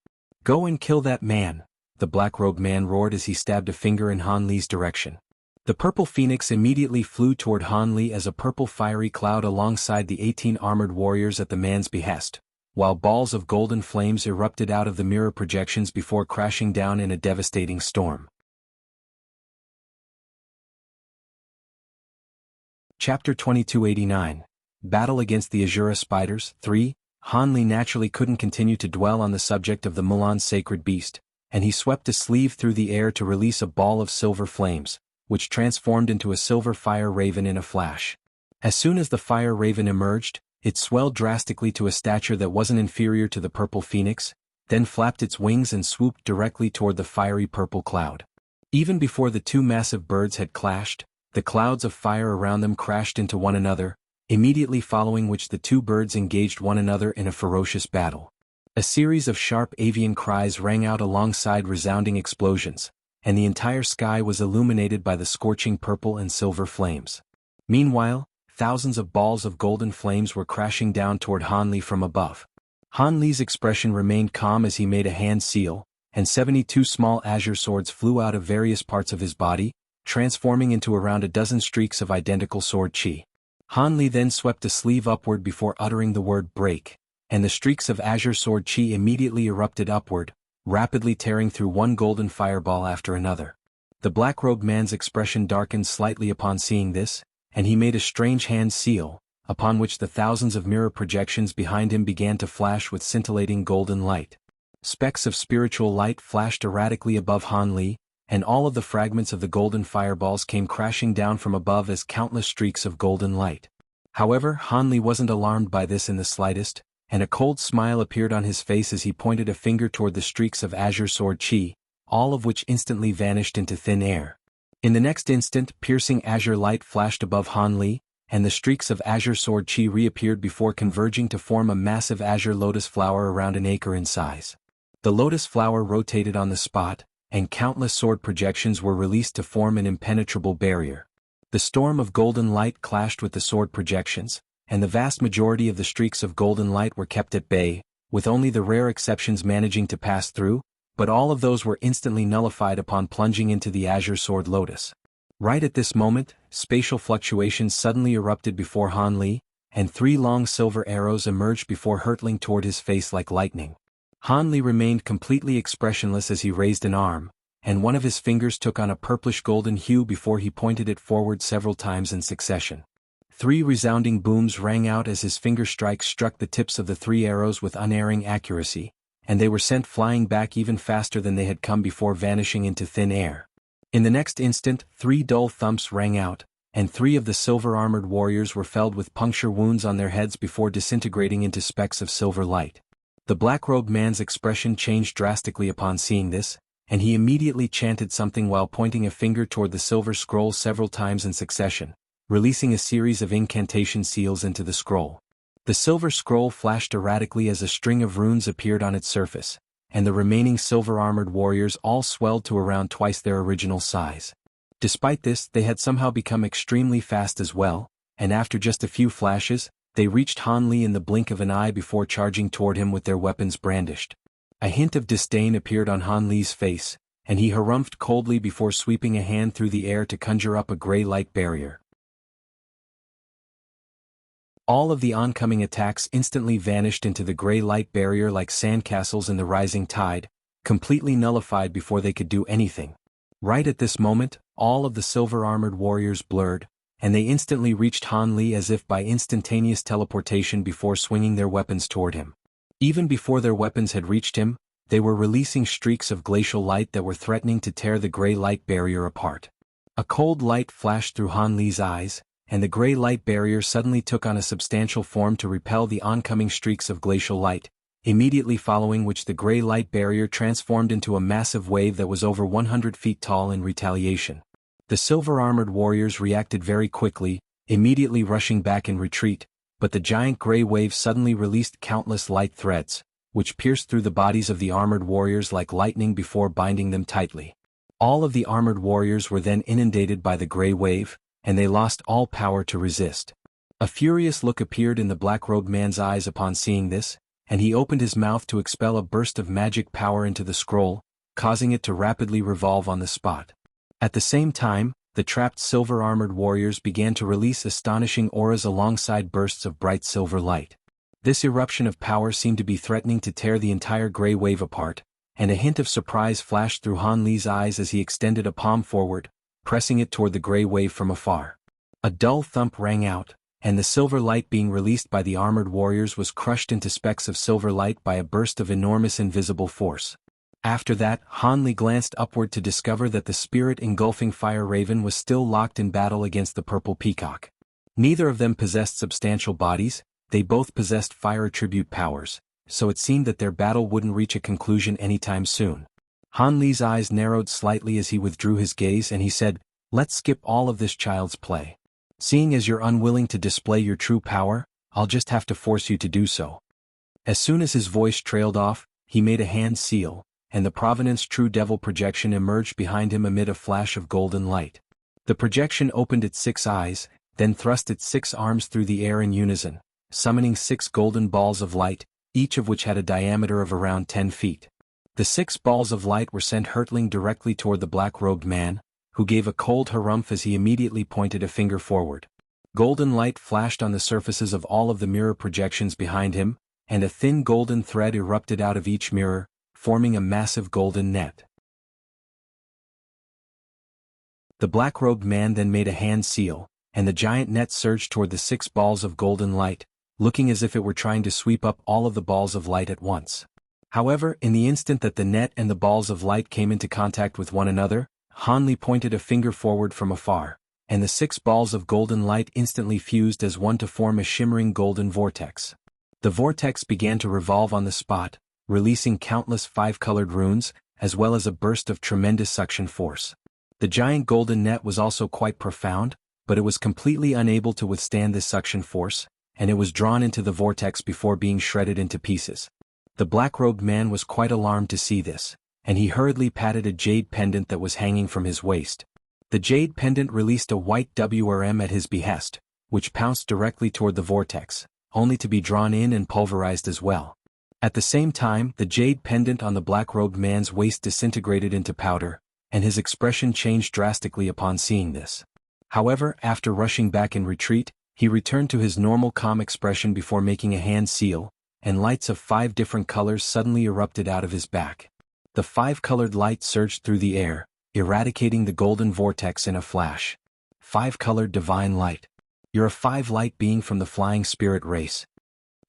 S1: "Go and kill that man," the black-robed man roared as he stabbed a finger in Han Li's direction. The purple phoenix immediately flew toward Han Li as a purple fiery cloud alongside the 18 armored warriors at the man's behest, while balls of golden flames erupted out of the mirror projections before crashing down in a devastating storm. Chapter 2289 Battle against the Azura Spiders 3. Han Li naturally couldn't continue to dwell on the subject of the Mulan's sacred beast, and he swept a sleeve through the air to release a ball of silver flames, which transformed into a silver fire raven in a flash. As soon as the fire raven emerged, it swelled drastically to a stature that wasn't inferior to the purple phoenix, then flapped its wings and swooped directly toward the fiery purple cloud. Even before the two massive birds had clashed, the clouds of fire around them crashed into one another, immediately following which the two birds engaged one another in a ferocious battle. A series of sharp avian cries rang out alongside resounding explosions, and the entire sky was illuminated by the scorching purple and silver flames. Meanwhile, thousands of balls of golden flames were crashing down toward Han Li from above. Han Li's expression remained calm as he made a hand seal, and 72 small azure swords flew out of various parts of his body, transforming into around a dozen streaks of identical sword chi. Han Li then swept a sleeve upward before uttering the word break, and the streaks of azure sword chi immediately erupted upward, rapidly tearing through one golden fireball after another. The black-robed man's expression darkened slightly upon seeing this, and he made a strange hand seal, upon which the thousands of mirror projections behind him began to flash with scintillating golden light. Specks of spiritual light flashed erratically above Han Li, and all of the fragments of the golden fireballs came crashing down from above as countless streaks of golden light. However, Han Li wasn't alarmed by this in the slightest, and a cold smile appeared on his face as he pointed a finger toward the streaks of azure sword chi, all of which instantly vanished into thin air. In the next instant, piercing azure light flashed above Han Li, and the streaks of azure sword chi reappeared before converging to form a massive azure lotus flower around an acre in size. The lotus flower rotated on the spot, and countless sword projections were released to form an impenetrable barrier. The storm of golden light clashed with the sword projections, and the vast majority of the streaks of golden light were kept at bay, with only the rare exceptions managing to pass through, but all of those were instantly nullified upon plunging into the azure sword lotus. Right at this moment, spatial fluctuations suddenly erupted before Han Li, and 3 long silver arrows emerged before hurtling toward his face like lightning. Han Li remained completely expressionless as he raised an arm, and one of his fingers took on a purplish-golden hue before he pointed it forward several times in succession. 3 resounding booms rang out as his finger strikes struck the tips of the 3 arrows with unerring accuracy, and they were sent flying back even faster than they had come before vanishing into thin air. In the next instant, 3 dull thumps rang out, and 3 of the silver-armored warriors were felled with puncture wounds on their heads before disintegrating into specks of silver light. The black-robed man's expression changed drastically upon seeing this, and he immediately chanted something while pointing a finger toward the silver scroll several times in succession, releasing a series of incantation seals into the scroll. The silver scroll flashed erratically as a string of runes appeared on its surface, and the remaining silver-armored warriors all swelled to around twice their original size. Despite this, they had somehow become extremely fast as well, and after just a few flashes, they reached Han Li in the blink of an eye before charging toward him with their weapons brandished. A hint of disdain appeared on Han Li's face, and he harumphed coldly before sweeping a hand through the air to conjure up a gray light barrier. All of the oncoming attacks instantly vanished into the gray light barrier like sandcastles in the rising tide, completely nullified before they could do anything. Right at this moment, all of the silver-armored warriors blurred, and they instantly reached Han Li as if by instantaneous teleportation before swinging their weapons toward him. Even before their weapons had reached him, they were releasing streaks of glacial light that were threatening to tear the gray light barrier apart. A cold light flashed through Han Li's eyes, and the gray light barrier suddenly took on a substantial form to repel the oncoming streaks of glacial light, immediately following which the gray light barrier transformed into a massive wave that was over 100 feet tall in retaliation. The silver-armored warriors reacted very quickly, immediately rushing back in retreat, but the giant gray wave suddenly released countless light threads, which pierced through the bodies of the armored warriors like lightning before binding them tightly. All of the armored warriors were then inundated by the gray wave, and they lost all power to resist. A furious look appeared in the black-robed man's eyes upon seeing this, and he opened his mouth to expel a burst of magic power into the scroll, causing it to rapidly revolve on the spot. At the same time, the trapped silver-armored warriors began to release astonishing auras alongside bursts of bright silver light. This eruption of power seemed to be threatening to tear the entire gray wave apart, and a hint of surprise flashed through Han Li's eyes as he extended a palm forward, pressing it toward the gray wave from afar. A dull thump rang out, and the silver light being released by the armored warriors was crushed into specks of silver light by a burst of enormous invisible force. After that, Han Li glanced upward to discover that the spirit-engulfing fire raven was still locked in battle against the purple peacock. Neither of them possessed substantial bodies, they both possessed fire attribute powers, so it seemed that their battle wouldn't reach a conclusion anytime soon. Han Li's eyes narrowed slightly as he withdrew his gaze and he said, "Let's skip all of this child's play. Seeing as you're unwilling to display your true power, I'll just have to force you to do so." As soon as his voice trailed off, he made a hand seal, and the Provenance True Devil projection emerged behind him amid a flash of golden light. The projection opened its 6 eyes, then thrust its 6 arms through the air in unison, summoning 6 golden balls of light, each of which had a diameter of around 10 feet. The 6 balls of light were sent hurtling directly toward the black-robed man, who gave a cold harumph as he immediately pointed a finger forward. Golden light flashed on the surfaces of all of the mirror projections behind him, and a thin golden thread erupted out of each mirror, forming a massive golden net. The black-robed man then made a hand seal, and the giant net surged toward the 6 balls of golden light, looking as if it were trying to sweep up all of the balls of light at once. However, in the instant that the net and the balls of light came into contact with one another, Han Li pointed a finger forward from afar, and the 6 balls of golden light instantly fused as one to form a shimmering golden vortex. The vortex began to revolve on the spot, releasing countless 5-colored runes, as well as a burst of tremendous suction force. The giant golden net was also quite profound, but it was completely unable to withstand this suction force, and it was drawn into the vortex before being shredded into pieces. The black-robed man was quite alarmed to see this, and he hurriedly patted a jade pendant that was hanging from his waist. The jade pendant released a white WRM at his behest, which pounced directly toward the vortex, only to be drawn in and pulverized as well. At the same time, the jade pendant on the black-robed man's waist disintegrated into powder, and his expression changed drastically upon seeing this. However, after rushing back in retreat, he returned to his normal calm expression before making a hand seal, and lights of 5 different colors suddenly erupted out of his back. The 5-colored light surged through the air, eradicating the golden vortex in a flash. 5-colored divine light. "You're a 5-light being from the flying spirit race,"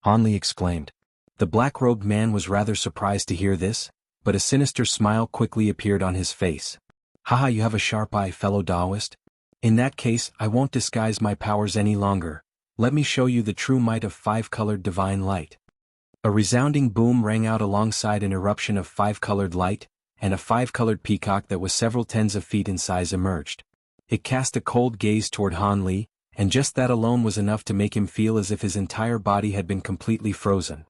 S1: Han Li exclaimed. The black-robed man was rather surprised to hear this, but a sinister smile quickly appeared on his face. "Haha, you have a sharp eye, fellow Taoist. In that case, I won't disguise my powers any longer. Let me show you the true might of 5-colored divine light." A resounding boom rang out alongside an eruption of 5-colored light, and a 5-colored peacock that was several tens of feet in size emerged. It cast a cold gaze toward Han Li, and just that alone was enough to make him feel as if his entire body had been completely frozen.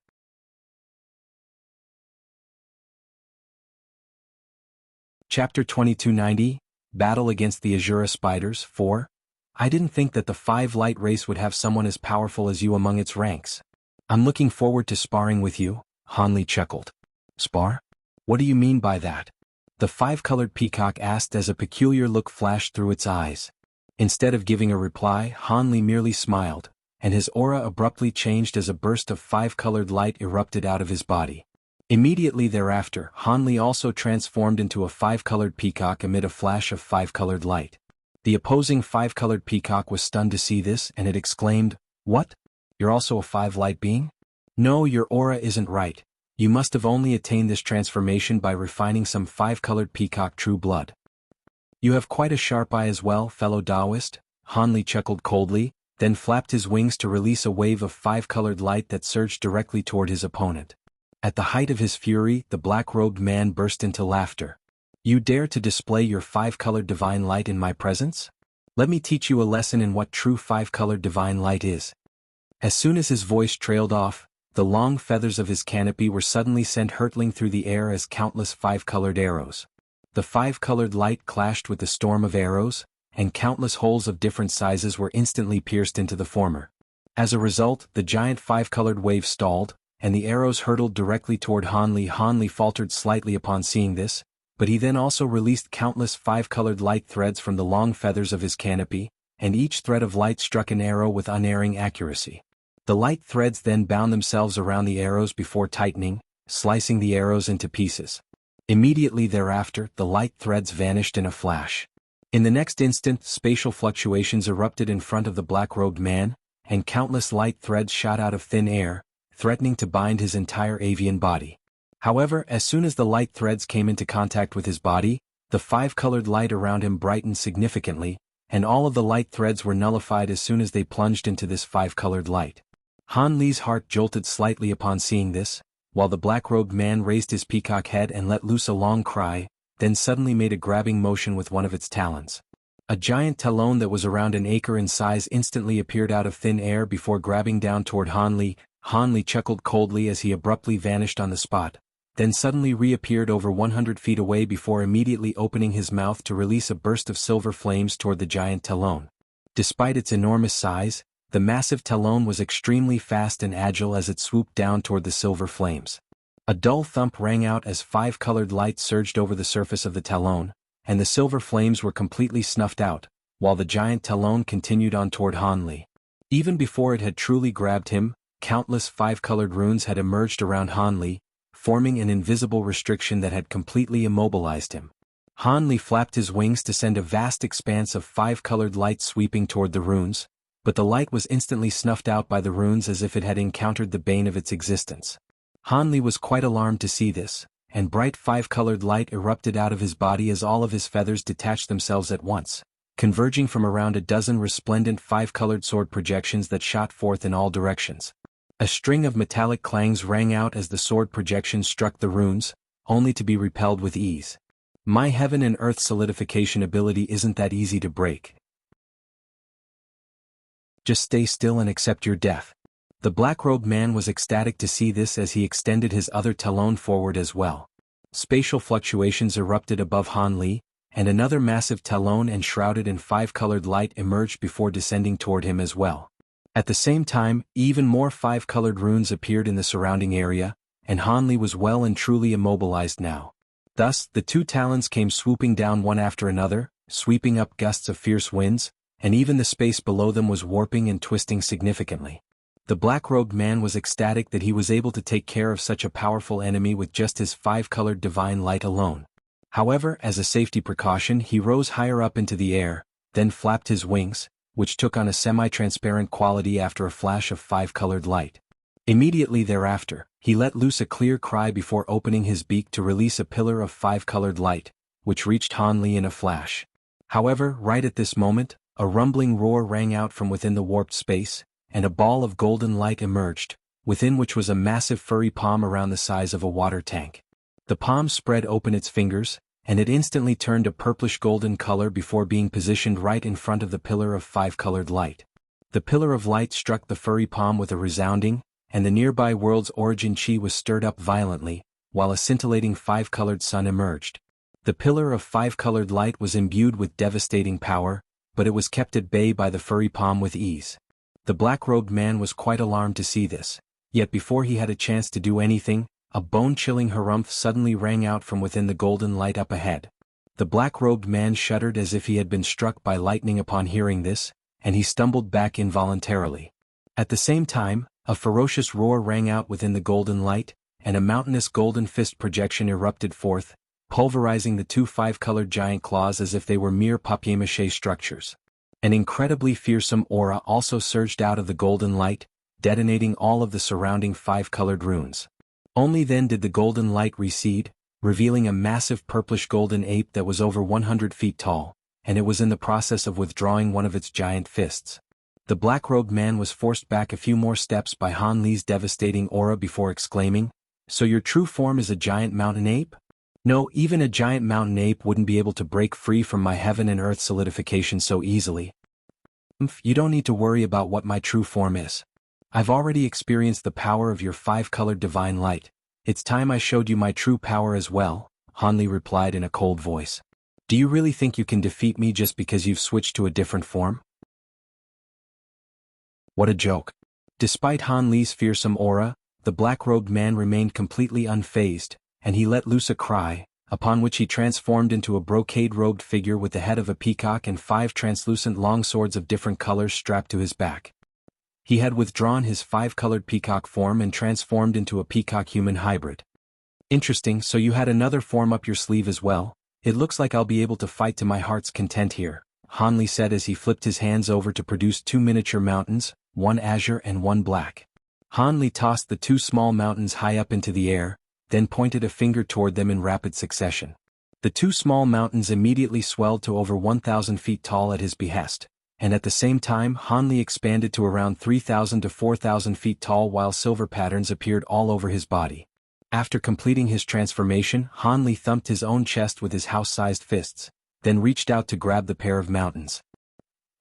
S1: Chapter 2290, Battle Against the Azura Spiders, 4. "I didn't think that the 5-light race would have someone as powerful as you among its ranks. I'm looking forward to sparring with you," Han Li chuckled. "Spar? What do you mean by that?" the 5-colored peacock asked as a peculiar look flashed through its eyes. Instead of giving a reply, Han Li merely smiled, and his aura abruptly changed as a burst of 5-colored light erupted out of his body. Immediately thereafter, Han Li also transformed into a 5-colored peacock amid a flash of 5-colored light. The opposing 5-colored peacock was stunned to see this, and it exclaimed, "What? You're also a 5-light being? No, your aura isn't right. You must have only attained this transformation by refining some 5-colored peacock true blood." "You have quite a sharp eye as well, fellow Taoist," Han Li chuckled coldly, then flapped his wings to release a wave of 5-colored light that surged directly toward his opponent. At the height of his fury, the black-robed man burst into laughter. "You dare to display your 5-colored divine light in my presence? Let me teach you a lesson in what true 5-colored divine light is." As soon as his voice trailed off, the long feathers of his canopy were suddenly sent hurtling through the air as countless five-colored arrows. The five-colored light clashed with the storm of arrows, and countless holes of different sizes were instantly pierced into the former. As a result, the giant five-colored wave stalled, and the arrows hurtled directly toward Hanli. Hanli faltered slightly upon seeing this, but he then also released countless five-colored light threads from the long feathers of his canopy, and each thread of light struck an arrow with unerring accuracy. The light threads then bound themselves around the arrows before tightening, slicing the arrows into pieces. Immediately thereafter, the light threads vanished in a flash. In the next instant, spatial fluctuations erupted in front of the black-robed man, and countless light threads shot out of thin air, threatening to bind his entire avian body. However, as soon as the light threads came into contact with his body, the five-colored light around him brightened significantly, and all of the light threads were nullified as soon as they plunged into this five-colored light. Han Li's heart jolted slightly upon seeing this, while the black-robed man raised his peacock head and let loose a long cry, then suddenly made a grabbing motion with one of its talons. A giant talon that was around an acre in size instantly appeared out of thin air before grabbing down toward Han Li. Han Li chuckled coldly as he abruptly vanished on the spot, then suddenly reappeared over 100 feet away before immediately opening his mouth to release a burst of silver flames toward the giant talon. Despite its enormous size, the massive talon was extremely fast and agile as it swooped down toward the silver flames. A dull thump rang out as five-colored light surged over the surface of the talon, and the silver flames were completely snuffed out, while the giant talon continued on toward Han Li. Even before it had truly grabbed him, countless five-colored runes had emerged around Han Li, forming an invisible restriction that had completely immobilized him. Han Li flapped his wings to send a vast expanse of five-colored light sweeping toward the runes, but the light was instantly snuffed out by the runes as if it had encountered the bane of its existence. Han Li was quite alarmed to see this, and bright five-colored light erupted out of his body as all of his feathers detached themselves at once, converging from around a dozen resplendent five-colored sword projections that shot forth in all directions. A string of metallic clangs rang out as the sword projections struck the runes, only to be repelled with ease. My heaven and earth solidification ability isn't that easy to break. Just stay still and accept your death. The black-robed man was ecstatic to see this as he extended his other talon forward as well. Spatial fluctuations erupted above Han Li, and another massive talon enshrouded in five-colored light emerged before descending toward him as well. At the same time, even more five-colored runes appeared in the surrounding area, and Han Li was well and truly immobilized now. Thus, the two talons came swooping down one after another, sweeping up gusts of fierce winds, and even the space below them was warping and twisting significantly. The black-robed man was ecstatic that he was able to take care of such a powerful enemy with just his five-colored divine light alone. However, as a safety precaution, he rose higher up into the air, then flapped his wings, which took on a semi-transparent quality after a flash of five-colored light. Immediately thereafter, he let loose a clear cry before opening his beak to release a pillar of five-colored light, which reached Han Li in a flash. However, right at this moment, a rumbling roar rang out from within the warped space, and a ball of golden light emerged, within which was a massive furry palm around the size of a water tank. The palm spread open its fingers, and it instantly turned a purplish golden color before being positioned right in front of the pillar of five-colored light. The pillar of light struck the furry palm with a resounding, and the nearby world's origin chi was stirred up violently, while a scintillating five-colored sun emerged. The pillar of five-colored light was imbued with devastating power, but it was kept at bay by the furry palm with ease. The black-robed man was quite alarmed to see this, yet before he had a chance to do anything, a bone-chilling harumph suddenly rang out from within the golden light up ahead. The black-robed man shuddered as if he had been struck by lightning upon hearing this, and he stumbled back involuntarily. At the same time, a ferocious roar rang out within the golden light, and a mountainous golden fist projection erupted forth, pulverizing the two five-colored giant claws as if they were mere papier-mâché structures. An incredibly fearsome aura also surged out of the golden light, detonating all of the surrounding five-colored runes. Only then did the golden light recede, revealing a massive purplish golden ape that was over 100 feet tall, and it was in the process of withdrawing one of its giant fists. The black-robed man was forced back a few more steps by Han Li's devastating aura before exclaiming, "So your true form is a giant mountain ape? No, even a giant mountain ape wouldn't be able to break free from my heaven and earth solidification so easily. You don't need to worry about what my true form is. I've already experienced the power of your five-colored divine light. It's time I showed you my true power as well, Hanli replied in a cold voice. Do you really think you can defeat me just because you've switched to a different form? What a joke. Despite Han Li's fearsome aura, the black-robed man remained completely unfazed, and he let loose a cry, upon which he transformed into a brocade-robed figure with the head of a peacock and 5 translucent long swords of different colors strapped to his back. He had withdrawn his 5-colored peacock form and transformed into a peacock-human hybrid. Interesting, so you had another form up your sleeve as well? It looks like I'll be able to fight to my heart's content here, Han Li said as he flipped his hands over to produce 2 miniature mountains, one azure and one black. Han Li tossed the 2 small mountains high up into the air, then pointed a finger toward them in rapid succession. The 2 small mountains immediately swelled to over 1,000 feet tall at his behest, and at the same time Han Li expanded to around 3,000 to 4,000 feet tall while silver patterns appeared all over his body. After completing his transformation, Han Li thumped his own chest with his house-sized fists, then reached out to grab the pair of mountains.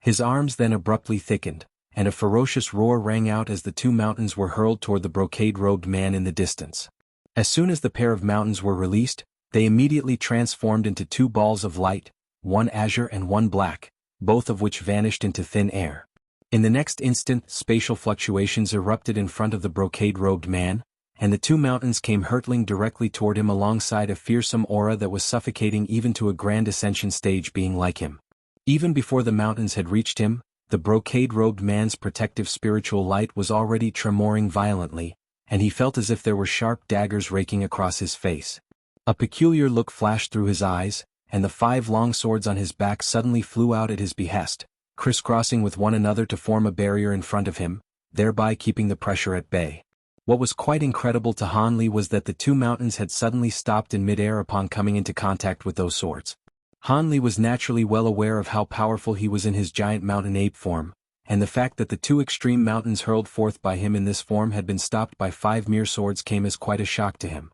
S1: His arms then abruptly thickened, and a ferocious roar rang out as the 2 mountains were hurled toward the brocade-robed man in the distance. As soon as the pair of mountains were released, they immediately transformed into 2 balls of light, one azure and one black, both of which vanished into thin air. In the next instant, spatial fluctuations erupted in front of the brocade-robed man, and the 2 mountains came hurtling directly toward him alongside a fearsome aura that was suffocating even to a grand ascension stage being like him. Even before the mountains had reached him, the brocade-robed man's protective spiritual light was already tremoring violently, and he felt as if there were sharp daggers raking across his face. A peculiar look flashed through his eyes, and the 5 long swords on his back suddenly flew out at his behest, crisscrossing with one another to form a barrier in front of him, thereby keeping the pressure at bay. What was quite incredible to Han Li was that the 2 mountains had suddenly stopped in midair upon coming into contact with those swords. Han Li was naturally well aware of how powerful he was in his giant mountain ape form, and the fact that the 2 extreme mountains hurled forth by him in this form had been stopped by 5 mere swords came as quite a shock to him.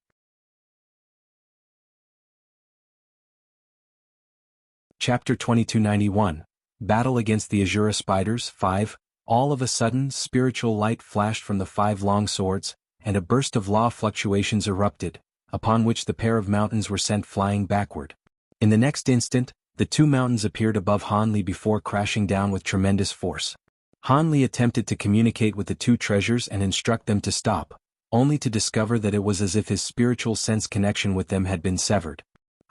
S1: Chapter 2291 Battle against the Azura Spiders 5 All of a sudden, spiritual light flashed from the 5 long swords, and a burst of law fluctuations erupted, upon which the pair of mountains were sent flying backward. In the next instant, the 2 mountains appeared above Han Li before crashing down with tremendous force. Han Li attempted to communicate with the 2 treasures and instruct them to stop, only to discover that it was as if his spiritual sense connection with them had been severed.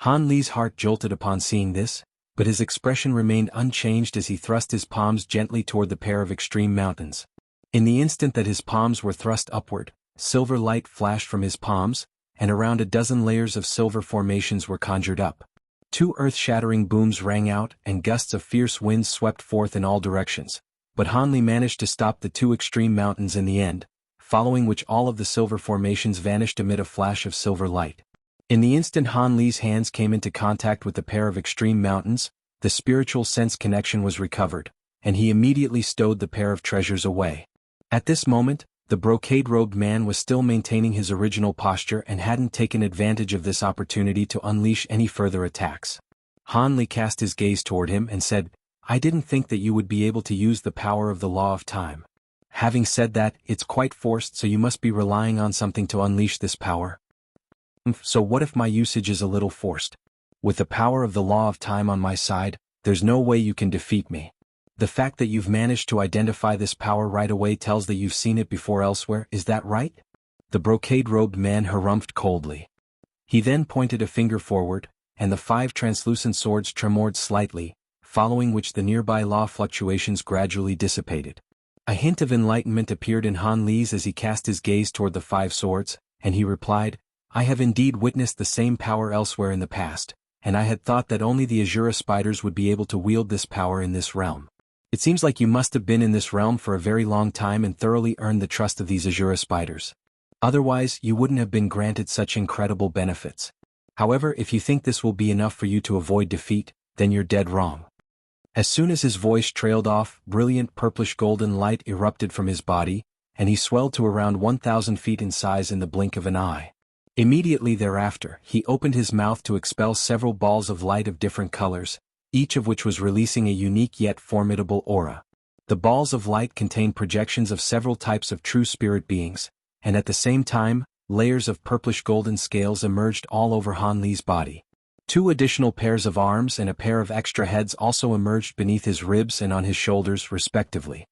S1: Han Li's heart jolted upon seeing this, but his expression remained unchanged as he thrust his palms gently toward the pair of extreme mountains. In the instant that his palms were thrust upward, silver light flashed from his palms, and around a dozen layers of silver formations were conjured up. 2 earth-shattering booms rang out and gusts of fierce winds swept forth in all directions, but Han Li managed to stop the 2 extreme mountains in the end, following which all of the silver formations vanished amid a flash of silver light. In the instant Han Li's hands came into contact with the pair of extreme mountains, the spiritual sense connection was recovered, and he immediately stowed the pair of treasures away. At this moment, the brocade-robed man was still maintaining his original posture and hadn't taken advantage of this opportunity to unleash any further attacks. Han Li cast his gaze toward him and said, "I didn't think that you would be able to use the power of the law of time. Having said that, it's quite forced, so you must be relying on something to unleash this power." So what if my usage is a little forced? With the power of the law of time on my side, there's no way you can defeat me. The fact that you've managed to identify this power right away tells that you've seen it before elsewhere, is that right? The brocade-robed man harumphed coldly. He then pointed a finger forward, and the 5 translucent swords tremored slightly, following which the nearby law fluctuations gradually dissipated. A hint of enlightenment appeared in Han Li's as he cast his gaze toward the 5 swords, and he replied, "I have indeed witnessed the same power elsewhere in the past, and I had thought that only the Azura spiders would be able to wield this power in this realm. It seems like you must have been in this realm for a very long time and thoroughly earned the trust of these Azura spiders. Otherwise, you wouldn't have been granted such incredible benefits. However, if you think this will be enough for you to avoid defeat, then you're dead wrong." As soon as his voice trailed off, brilliant purplish-golden light erupted from his body, and he swelled to around 1,000 feet in size in the blink of an eye. Immediately thereafter, he opened his mouth to expel several balls of light of different colors, each of which was releasing a unique yet formidable aura. The balls of light contain projections of several types of true spirit beings, and at the same time, layers of purplish-golden scales emerged all over Han Li's body. 2 additional pairs of arms and a pair of extra heads also emerged beneath his ribs and on his shoulders respectively.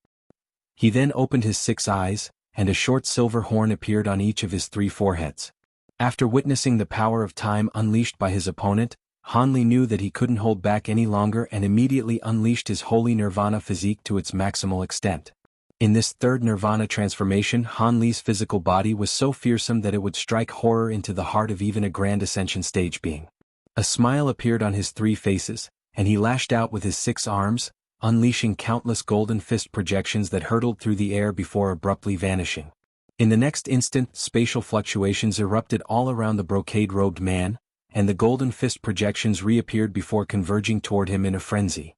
S1: He then opened his 6 eyes, and a short silver horn appeared on each of his 3 foreheads. After witnessing the power of time unleashed by his opponent, Han Li knew that he couldn't hold back any longer and immediately unleashed his holy nirvana physique to its maximal extent. In this third nirvana transformation, Han Li's physical body was so fearsome that it would strike horror into the heart of even a grand ascension stage being. A smile appeared on his 3 faces, and he lashed out with his 6 arms, unleashing countless golden fist projections that hurtled through the air before abruptly vanishing. In the next instant, spatial fluctuations erupted all around the brocade-robed man, and the golden fist projections reappeared before converging toward him in a frenzy.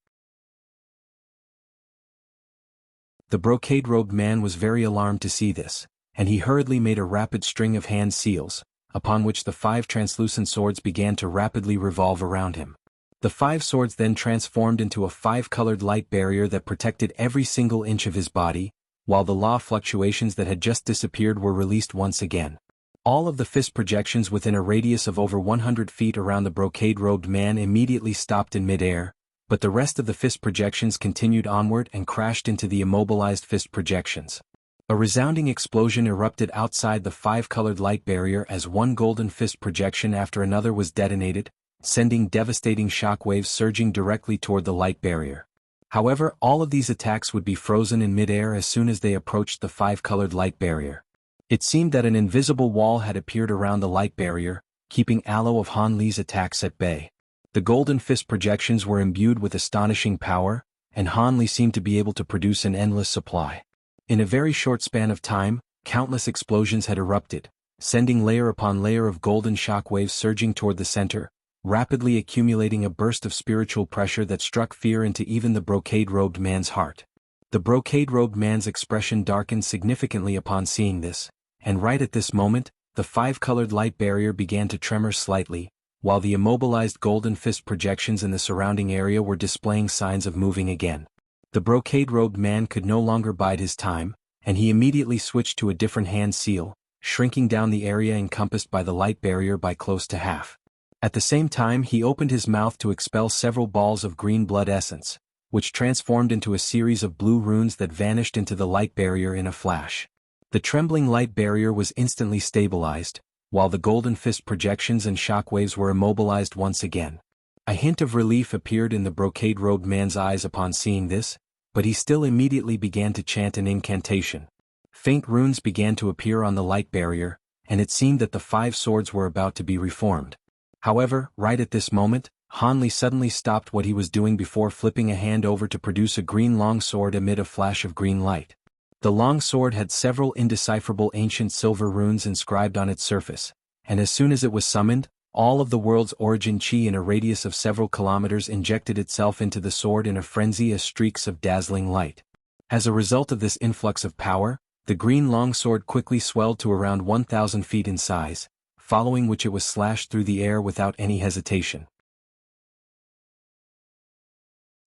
S1: The brocade-robed man was very alarmed to see this, and he hurriedly made a rapid string of hand seals, upon which the 5 translucent swords began to rapidly revolve around him. The 5 swords then transformed into a 5-colored light barrier that protected every single inch of his body, while the law fluctuations that had just disappeared were released once again. All of the fist projections within a radius of over 100 feet around the brocade-robed man immediately stopped in midair, but the rest of the fist projections continued onward and crashed into the immobilized fist projections. A resounding explosion erupted outside the 5-colored light barrier as one golden fist projection after another was detonated, sending devastating shockwaves surging directly toward the light barrier. However, all of these attacks would be frozen in midair as soon as they approached the 5-colored light barrier. It seemed that an invisible wall had appeared around the light barrier, keeping allo of Han Li's attacks at bay. The golden fist projections were imbued with astonishing power, and Han Li seemed to be able to produce an endless supply. In a very short span of time, countless explosions had erupted, sending layer upon layer of golden shockwaves surging toward the center, rapidly accumulating a burst of spiritual pressure that struck fear into even the brocade-robed man's heart. The brocade-robed man's expression darkened significantly upon seeing this, and right at this moment, the 5-colored light barrier began to tremor slightly, while the immobilized golden fist projections in the surrounding area were displaying signs of moving again. The brocade-robed man could no longer bide his time, and he immediately switched to a different hand seal, shrinking down the area encompassed by the light barrier by close to half. At the same time, he opened his mouth to expel several balls of green blood essence, which transformed into a series of blue runes that vanished into the light barrier in a flash. The trembling light barrier was instantly stabilized, while the golden fist projections and shockwaves were immobilized once again. A hint of relief appeared in the brocade-robed man's eyes upon seeing this, but he still immediately began to chant an incantation. Faint runes began to appear on the light barrier, and it seemed that the 5 swords were about to be reformed. However, right at this moment, Han Li suddenly stopped what he was doing before flipping a hand over to produce a green longsword amid a flash of green light. The longsword had several indecipherable ancient silver runes inscribed on its surface, and as soon as it was summoned, all of the world's origin chi in a radius of several kilometers injected itself into the sword in a frenzy as streaks of dazzling light. As a result of this influx of power, the green longsword quickly swelled to around 1,000 feet in size, following which it was slashed through the air without any hesitation.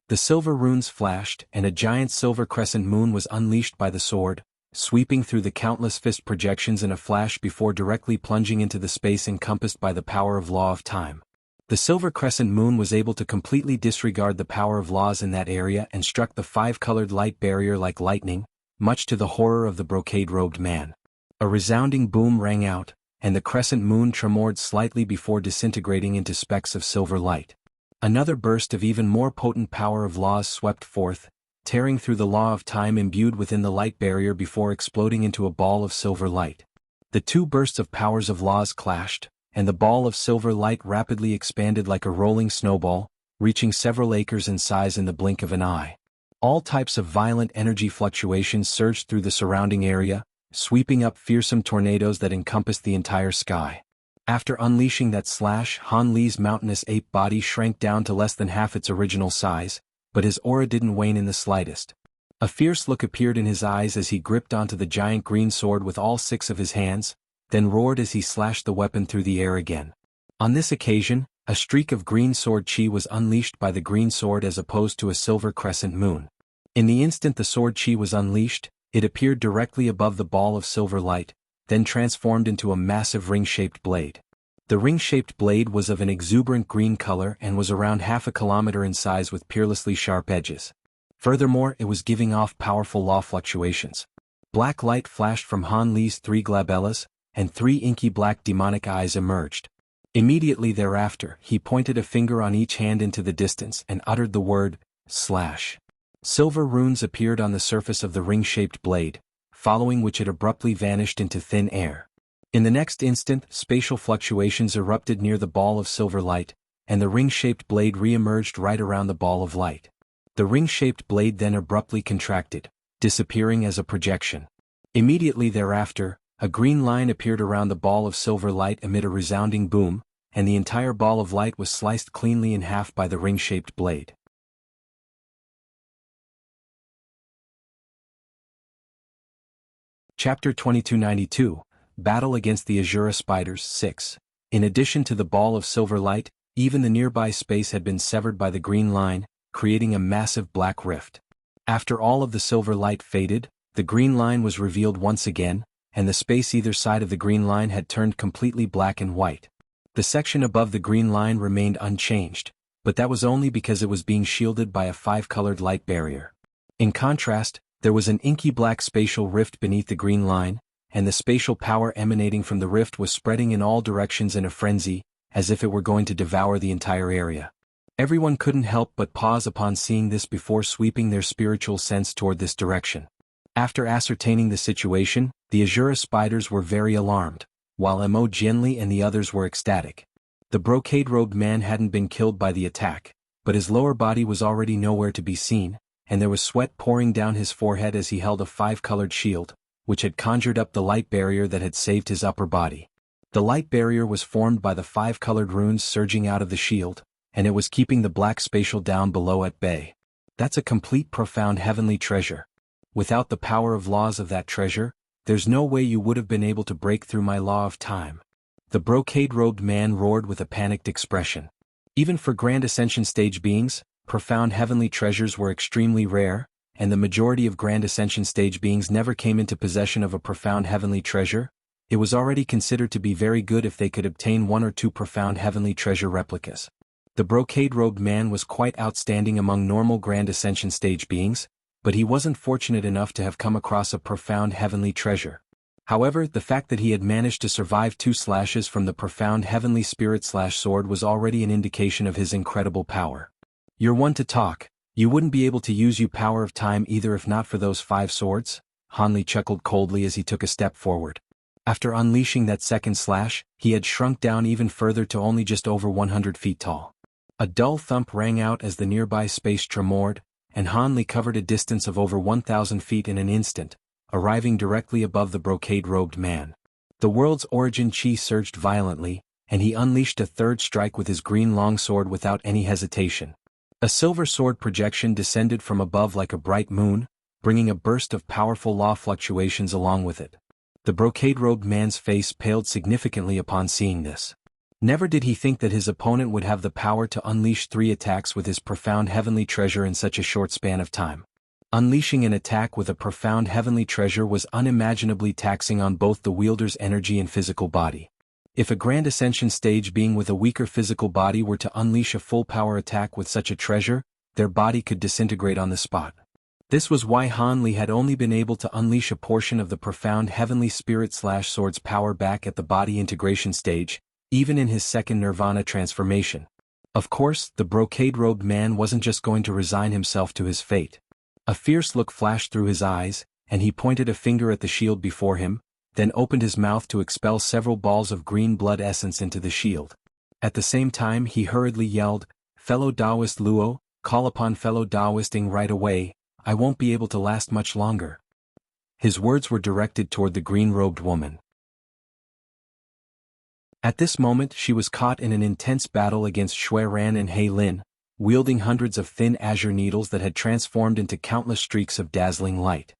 S1: The silver runes flashed, and a giant silver crescent moon was unleashed by the sword, sweeping through the countless fist projections in a flash before directly plunging into the space encompassed by the power of law of time. The silver crescent moon was able to completely disregard the power of laws in that area and struck the 5-colored light barrier like lightning, much to the horror of the brocade-robed man. A resounding boom rang out, and the crescent moon tremored slightly before disintegrating into specks of silver light. Another burst of even more potent power of laws swept forth, tearing through the law of time imbued within the light barrier before exploding into a ball of silver light. The 2 bursts of powers of laws clashed, and the ball of silver light rapidly expanded like a rolling snowball, reaching several acres in size in the blink of an eye. All types of violent energy fluctuations surged through the surrounding area, sweeping up fearsome tornadoes that encompassed the entire sky. After unleashing that slash, Han Li's mountainous ape body shrank down to less than half its original size, but his aura didn't wane in the slightest. A fierce look appeared in his eyes as he gripped onto the giant green sword with all 6 of his hands, then roared as he slashed the weapon through the air again. On this occasion, a streak of green sword chi was unleashed by the green sword as opposed to a silver crescent moon. In the instant the sword chi was unleashed, it appeared directly above the ball of silver light, then transformed into a massive ring-shaped blade. The ring-shaped blade was of an exuberant green color and was around half a kilometer in size with peerlessly sharp edges. Furthermore, it was giving off powerful law fluctuations. Black light flashed from Han Li's 3 glabellas, and 3 inky black demonic eyes emerged. Immediately thereafter, he pointed a finger on each hand into the distance and uttered the word, slash. Silver runes appeared on the surface of the ring-shaped blade, following which it abruptly vanished into thin air. In the next instant, spatial fluctuations erupted near the ball of silver light, and the ring-shaped blade re-emerged right around the ball of light. The ring-shaped blade then abruptly contracted, disappearing as a projection. Immediately thereafter, a green line appeared around the ball of silver light amid a resounding boom, and the entire ball of light was sliced cleanly in half by the ring-shaped blade. Chapter 2292, Battle Against the Azura Spiders 6. In addition to the ball of silver light, even the nearby space had been severed by the green line, creating a massive black rift. After all of the silver light faded, the green line was revealed once again, and the space either side of the green line had turned completely black and white. The section above the green line remained unchanged, but that was only because it was being shielded by a 5-colored light barrier. In contrast, there was an inky black spatial rift beneath the green line, and the spatial power emanating from the rift was spreading in all directions in a frenzy, as if it were going to devour the entire area. Everyone couldn't help but pause upon seeing this before sweeping their spiritual sense toward this direction. After ascertaining the situation, the Azura spiders were very alarmed, while Mo Jianli and the others were ecstatic. The brocade-robed man hadn't been killed by the attack, but his lower body was already nowhere to be seen, and there was sweat pouring down his forehead as he held a 5-colored shield, which had conjured up the light barrier that had saved his upper body. The light barrier was formed by the 5-colored runes surging out of the shield, and it was keeping the black spatial down below at bay. That's a complete profound heavenly treasure. Without the power of laws of that treasure, there's no way you would have been able to break through my law of time. The brocade-robed man roared with a panicked expression. Even for Grand Ascension stage beings, profound heavenly treasures were extremely rare, and the majority of Grand Ascension stage beings never came into possession of a profound heavenly treasure. It was already considered to be very good if they could obtain 1 or 2 profound heavenly treasure replicas. The brocade-robed man was quite outstanding among normal Grand Ascension stage beings, but he wasn't fortunate enough to have come across a profound heavenly treasure. However, the fact that he had managed to survive 2 slashes from the profound heavenly spirit slash sword was already an indication of his incredible power. You're one to talk. You wouldn't be able to use your power of time either if not for those 5 swords? Han Li chuckled coldly as he took a step forward. After unleashing that second slash, he had shrunk down even further to only just over 100 feet tall. A dull thump rang out as the nearby space tremored, and Han Li covered a distance of over 1,000 feet in an instant, arriving directly above the brocade-robed man. The world's origin chi surged violently, and he unleashed a third strike with his green longsword without any hesitation. A silver sword projection descended from above like a bright moon, bringing a burst of powerful law fluctuations along with it. The brocade-robed man's face paled significantly upon seeing this. Never did he think that his opponent would have the power to unleash 3 attacks with his profound heavenly treasure in such a short span of time. Unleashing an attack with a profound heavenly treasure was unimaginably taxing on both the wielder's energy and physical body. If a Grand Ascension stage being with a weaker physical body were to unleash a full power attack with such a treasure, their body could disintegrate on the spot. This was why Han Li had only been able to unleash a portion of the profound heavenly spirit slash sword's power back at the body integration stage, even in his second nirvana transformation. Of course, the brocade-robed man wasn't just going to resign himself to his fate. A fierce look flashed through his eyes, and he pointed a finger at the shield before him, then opened his mouth to expel several balls of green blood essence into the shield. At the same time he hurriedly yelled, "Fellow Taoist Luo, call upon fellow Taoisting right away, I won't be able to last much longer." His words were directed toward the green-robed woman. At this moment she was caught in an intense battle against Shui Ran and He Lin, wielding hundreds of thin azure needles that had transformed into countless streaks of dazzling light.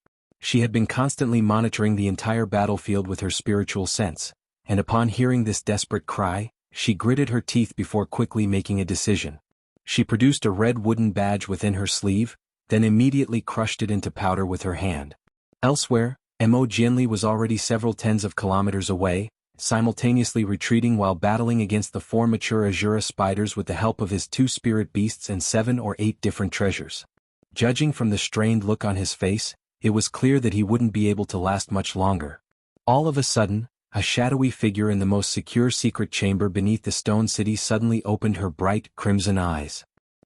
S1: She had been constantly monitoring the entire battlefield with her spiritual sense, and upon hearing this desperate cry, she gritted her teeth before quickly making a decision. She produced a red wooden badge within her sleeve, then immediately crushed it into powder with her hand. Elsewhere, Mo Jianli was already several tens of kilometers away, simultaneously retreating while battling against the 4 mature Azura spiders with the help of his 2 spirit beasts and 7 or 8 different treasures. Judging from the strained look on his face, it was clear that he wouldn't be able to last much longer. All of a sudden, a shadowy figure in the most secure secret chamber beneath the stone city suddenly opened her bright, crimson eyes.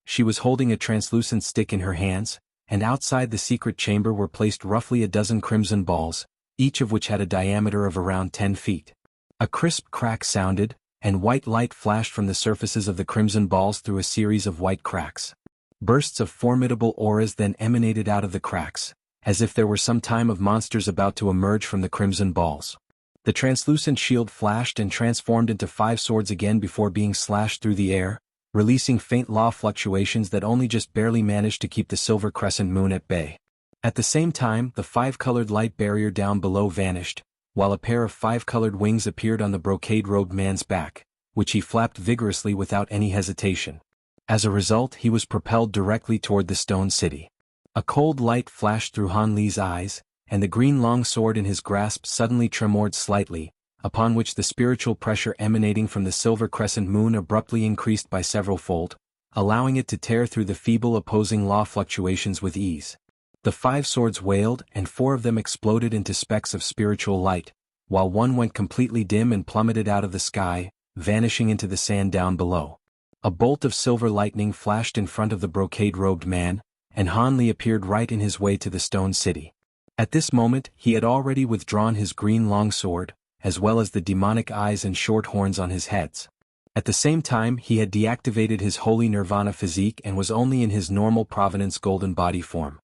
S1: She was holding a translucent stick in her hands, and outside the secret chamber were placed roughly a dozen crimson balls, each of which had a diameter of around 10 feet. A crisp crack sounded, and white light flashed from the surfaces of the crimson balls through a series of white cracks. Bursts of formidable auras then emanated out of the cracks, as if there were some time of monsters about to emerge from the crimson balls. The translucent shield flashed and transformed into 5 swords again before being slashed through the air, releasing faint law fluctuations that only just barely managed to keep the silver crescent moon at bay. At the same time, the 5-colored light barrier down below vanished, while a pair of 5-colored wings appeared on the brocade-robed man's back, which he flapped vigorously without any hesitation. As a result, he was propelled directly toward the stone city. A cold light flashed through Han Li's eyes, and the green longsword in his grasp suddenly tremored slightly, upon which the spiritual pressure emanating from the silver crescent moon abruptly increased by several-fold, allowing it to tear through the feeble opposing law fluctuations with ease. The 5 swords wailed, and 4 of them exploded into specks of spiritual light, while one went completely dim and plummeted out of the sky, vanishing into the sand down below. A bolt of silver lightning flashed in front of the brocade-robed man, and Han Li appeared right in his way to the stone city. At this moment, he had already withdrawn his green longsword, as well as the demonic eyes and short horns on his heads. At the same time, he had deactivated his holy nirvana physique and was only in his normal provenance golden body form.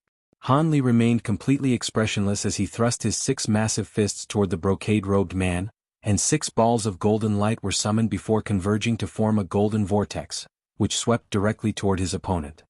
S1: Han Li remained completely expressionless as he thrust his 6 massive fists toward the brocade-robed man, and 6 balls of golden light were summoned before converging to form a golden vortex, which swept directly toward his opponent.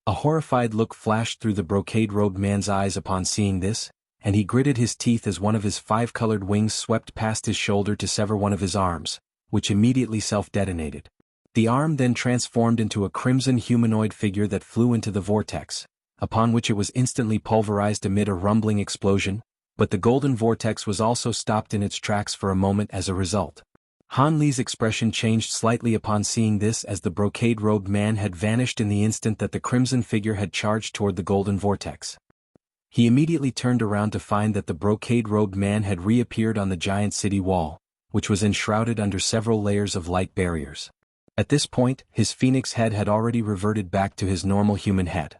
S1: A horrified look flashed through the brocade-robed man's eyes upon seeing this, and he gritted his teeth as one of his 5-colored wings swept past his shoulder to sever one of his arms, which immediately self-detonated. The arm then transformed into a crimson humanoid figure that flew into the vortex, upon which it was instantly pulverized amid a rumbling explosion, but the golden vortex was also stopped in its tracks for a moment as a result. Han Li's expression changed slightly upon seeing this as the brocade-robed man had vanished in the instant that the crimson figure had charged toward the golden vortex. He immediately turned around to find that the brocade-robed man had reappeared on the giant city wall, which was enshrouded under several layers of light barriers. At this point, his phoenix head had already reverted back to his normal human head.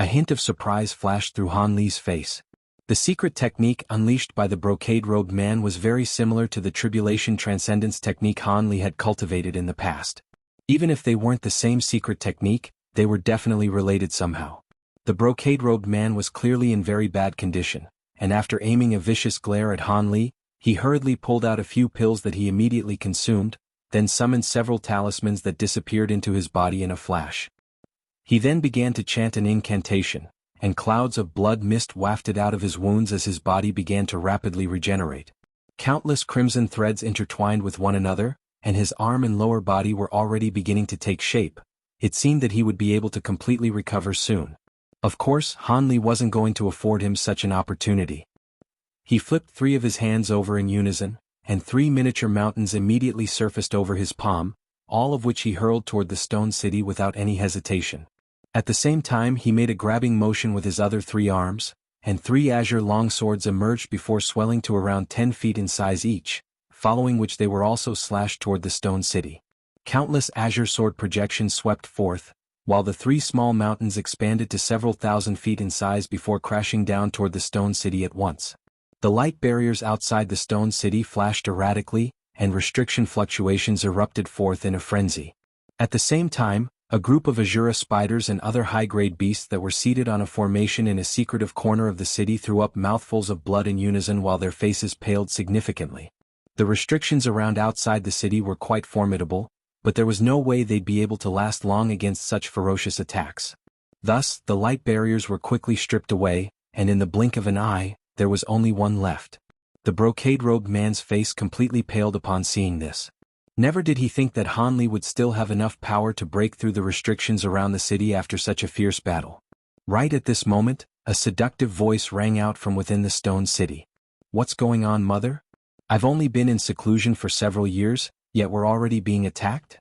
S1: A hint of surprise flashed through Han Li's face. The secret technique unleashed by the brocade-robed man was very similar to the tribulation transcendence technique Han Li had cultivated in the past. Even if they weren't the same secret technique, they were definitely related somehow. The brocade-robed man was clearly in very bad condition, and after aiming a vicious glare at Han Li, he hurriedly pulled out a few pills that he immediately consumed, then summoned several talismans that disappeared into his body in a flash. He then began to chant an incantation, and clouds of blood mist wafted out of his wounds as his body began to rapidly regenerate. Countless crimson threads intertwined with one another, and his arm and lower body were already beginning to take shape. It seemed that he would be able to completely recover soon. Of course, Han Li wasn't going to afford him such an opportunity. He flipped 3 of his hands over in unison, and 3 miniature mountains immediately surfaced over his palm, all of which he hurled toward the stone city without any hesitation. At the same time, he made a grabbing motion with his other 3 arms, and 3 azure longswords emerged before swelling to around 10 feet in size each, following which they were also slashed toward the stone city. Countless azure sword projections swept forth, while the 3 small mountains expanded to several thousand feet in size before crashing down toward the stone city at once. The light barriers outside the stone city flashed erratically, and restriction fluctuations erupted forth in a frenzy. At the same time, a group of Azura spiders and other high-grade beasts that were seated on a formation in a secretive corner of the city threw up mouthfuls of blood in unison while their faces paled significantly. The restrictions around outside the city were quite formidable, but there was no way they'd be able to last long against such ferocious attacks. Thus, the light barriers were quickly stripped away, and in the blink of an eye, there was only one left. The brocade-robed man's face completely paled upon seeing this. Never did he think that Han Li would still have enough power to break through the restrictions around the city after such a fierce battle. Right at this moment, a seductive voice rang out from within the stone city. "What's going on, mother? I've only been in seclusion for several years, yet we're already being attacked?"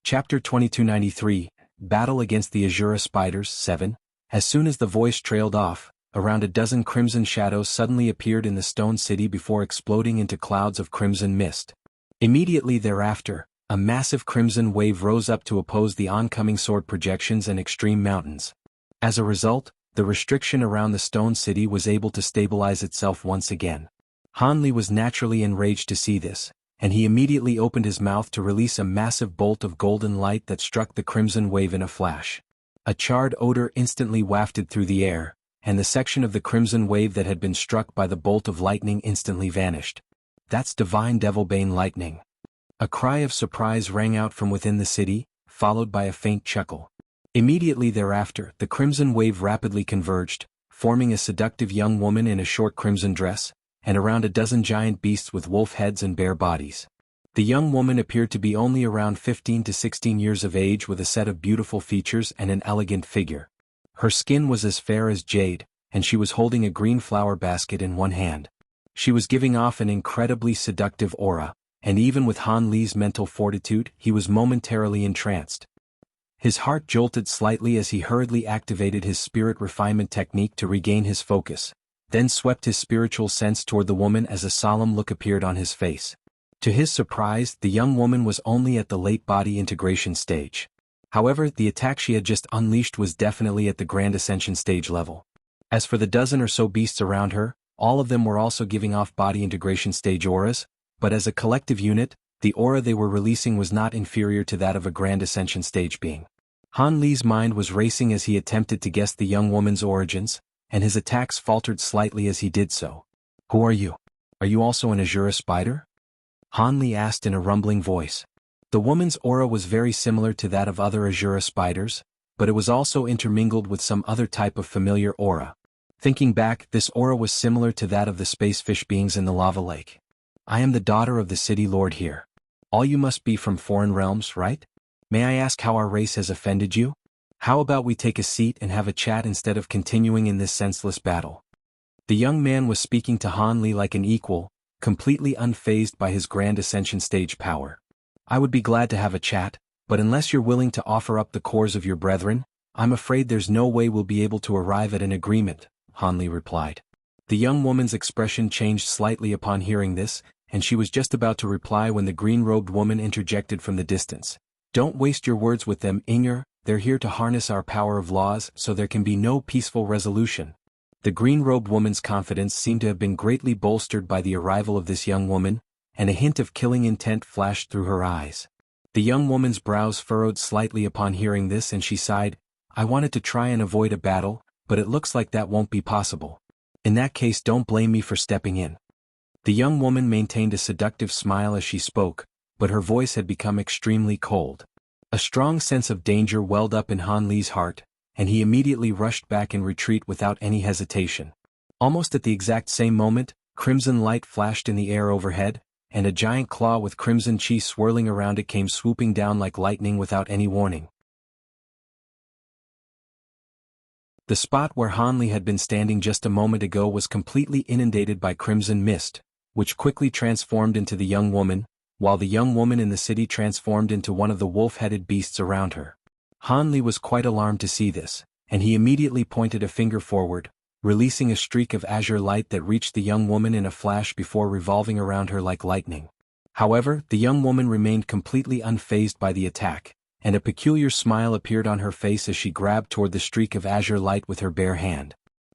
S1: Chapter 2293, Battle Against the Azura Spiders 7. As soon as the voice trailed off, around a dozen crimson shadows suddenly appeared in the stone city before exploding into clouds of crimson mist. Immediately thereafter, a massive crimson wave rose up to oppose the oncoming sword projections and extreme mountains. As a result, the restriction around the stone city was able to stabilize itself once again. Han Li was naturally enraged to see this, and he immediately opened his mouth to release a massive bolt of golden light that struck the crimson wave in a flash. A charred odor instantly wafted through the air, and the section of the crimson wave that had been struck by the bolt of lightning instantly vanished. "That's divine Devilbane lightning." A cry of surprise rang out from within the city, followed by a faint chuckle. Immediately thereafter, the crimson wave rapidly converged, forming a seductive young woman in a short crimson dress, and around a dozen giant beasts with wolf heads and bear bodies. The young woman appeared to be only around 15 to 16 years of age with a set of beautiful features and an elegant figure. Her skin was as fair as jade, and she was holding a green flower basket in one hand. She was giving off an incredibly seductive aura, and even with Han Li's mental fortitude, he was momentarily entranced. His heart jolted slightly as he hurriedly activated his spirit refinement technique to regain his focus, then swept his spiritual sense toward the woman as a solemn look appeared on his face. To his surprise, the young woman was only at the late body integration stage. However, the attack she had just unleashed was definitely at the Grand Ascension stage level. As for the dozen or so beasts around her, all of them were also giving off body integration stage auras, but as a collective unit, the aura they were releasing was not inferior to that of a Grand Ascension stage being. Han Li's mind was racing as he attempted to guess the young woman's origins, and his attacks faltered slightly as he did so. "Who are you? Are you also an Azura spider?" Han Li asked in a rumbling voice. The woman's aura was very similar to that of other Azura spiders, but it was also intermingled with some other type of familiar aura. Thinking back, this aura was similar to that of the space fish beings in the lava lake. "I am the daughter of the city lord here. All you must be from foreign realms, right? May I ask how our race has offended you? How about we take a seat and have a chat instead of continuing in this senseless battle?" The young man was speaking to Han Li like an equal, completely unfazed by his Grand Ascension stage power. "I would be glad to have a chat, but unless you're willing to offer up the cores of your brethren, I'm afraid there's no way we'll be able to arrive at an agreement," Han Li replied. The young woman's expression changed slightly upon hearing this, and she was just about to reply when the green-robed woman interjected from the distance. "Don't waste your words with them, Inger. They're here to harness our power of laws so there can be no peaceful resolution." The green-robed woman's confidence seemed to have been greatly bolstered by the arrival of this young woman, and a hint of killing intent flashed through her eyes. The young woman's brows furrowed slightly upon hearing this and she sighed, "I wanted to try and avoid a battle, but it looks like that won't be possible. In that case, don't blame me for stepping in." The young woman maintained a seductive smile as she spoke, but her voice had become extremely cold. A strong sense of danger welled up in Han Li's heart, and he immediately rushed back in retreat without any hesitation. Almost at the exact same moment, crimson light flashed in the air overhead, and a giant claw with crimson chi swirling around it came swooping down like lightning without any warning. The spot where Han Li had been standing just a moment ago was completely inundated by crimson mist, which quickly transformed into the young woman, while the young woman in the city transformed into one of the wolf-headed beasts around her. Han Li was quite alarmed to see this, and he immediately pointed a finger forward, releasing a streak of azure light that reached the young woman in a flash before revolving around her like lightning. However, the young woman remained completely unfazed by the attack, and a peculiar smile appeared on her face as she grabbed toward the streak of azure light with her bare hand.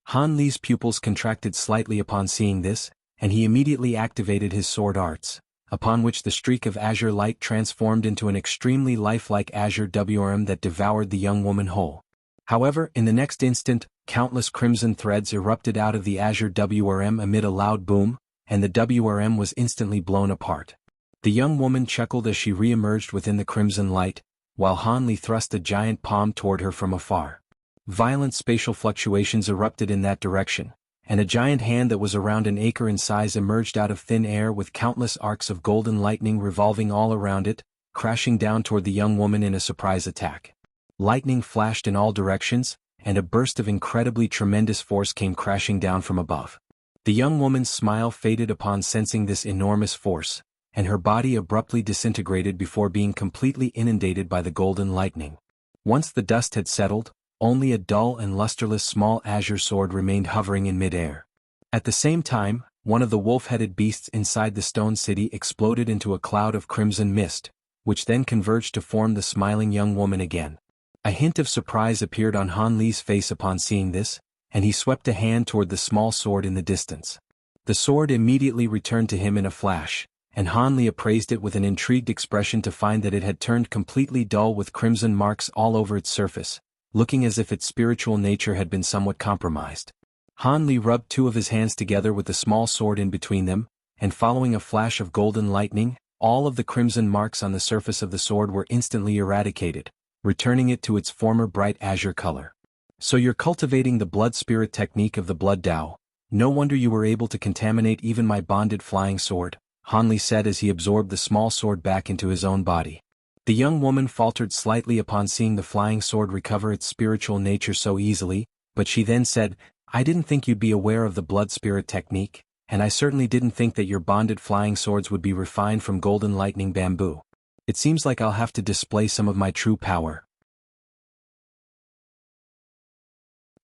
S1: Han Li's pupils contracted slightly upon seeing this, and he immediately activated his sword arts, upon which the streak of azure light transformed into an extremely lifelike azure WRM that devoured the young woman whole. However, in the next instant, countless crimson threads erupted out of the azure WRM amid a loud boom, and the WRM was instantly blown apart. The young woman chuckled as she re-emerged within the crimson light, while Han Li thrust a giant palm toward her from afar. Violent spatial fluctuations erupted in that direction, and a giant hand that was around an acre in size emerged out of thin air with countless arcs of golden lightning revolving all around it, crashing down toward the young woman in a surprise attack. Lightning flashed in all directions, and a burst of incredibly tremendous force came crashing down from above. The young woman's smile faded upon sensing this enormous force, and her body abruptly disintegrated before being completely inundated by the golden lightning. Once the dust had settled, only a dull and lusterless small azure sword remained hovering in mid-air. At the same time, one of the wolf-headed beasts inside the stone city exploded into a cloud of crimson mist, which then converged to form the smiling young woman again. A hint of surprise appeared on Han Li's face upon seeing this, and he swept a hand toward the small sword in the distance. The sword immediately returned to him in a flash, and Han Li appraised it with an intrigued expression to find that it had turned completely dull with crimson marks all over its surface, looking as if its spiritual nature had been somewhat compromised. Han Li rubbed two of his hands together with the small sword in between them, and following a flash of golden lightning, all of the crimson marks on the surface of the sword were instantly eradicated, returning it to its former bright azure color. So you're cultivating the blood spirit technique of the blood Tao. No wonder you were able to contaminate even my bonded flying sword, Han Li said as he absorbed the small sword back into his own body. The young woman faltered slightly upon seeing the flying sword recover its spiritual nature so easily, but she then said, "I didn't think you'd be aware of the blood spirit technique, and I certainly didn't think that your bonded flying swords would be refined from golden lightning bamboo. It seems like I'll have to display some of my true power."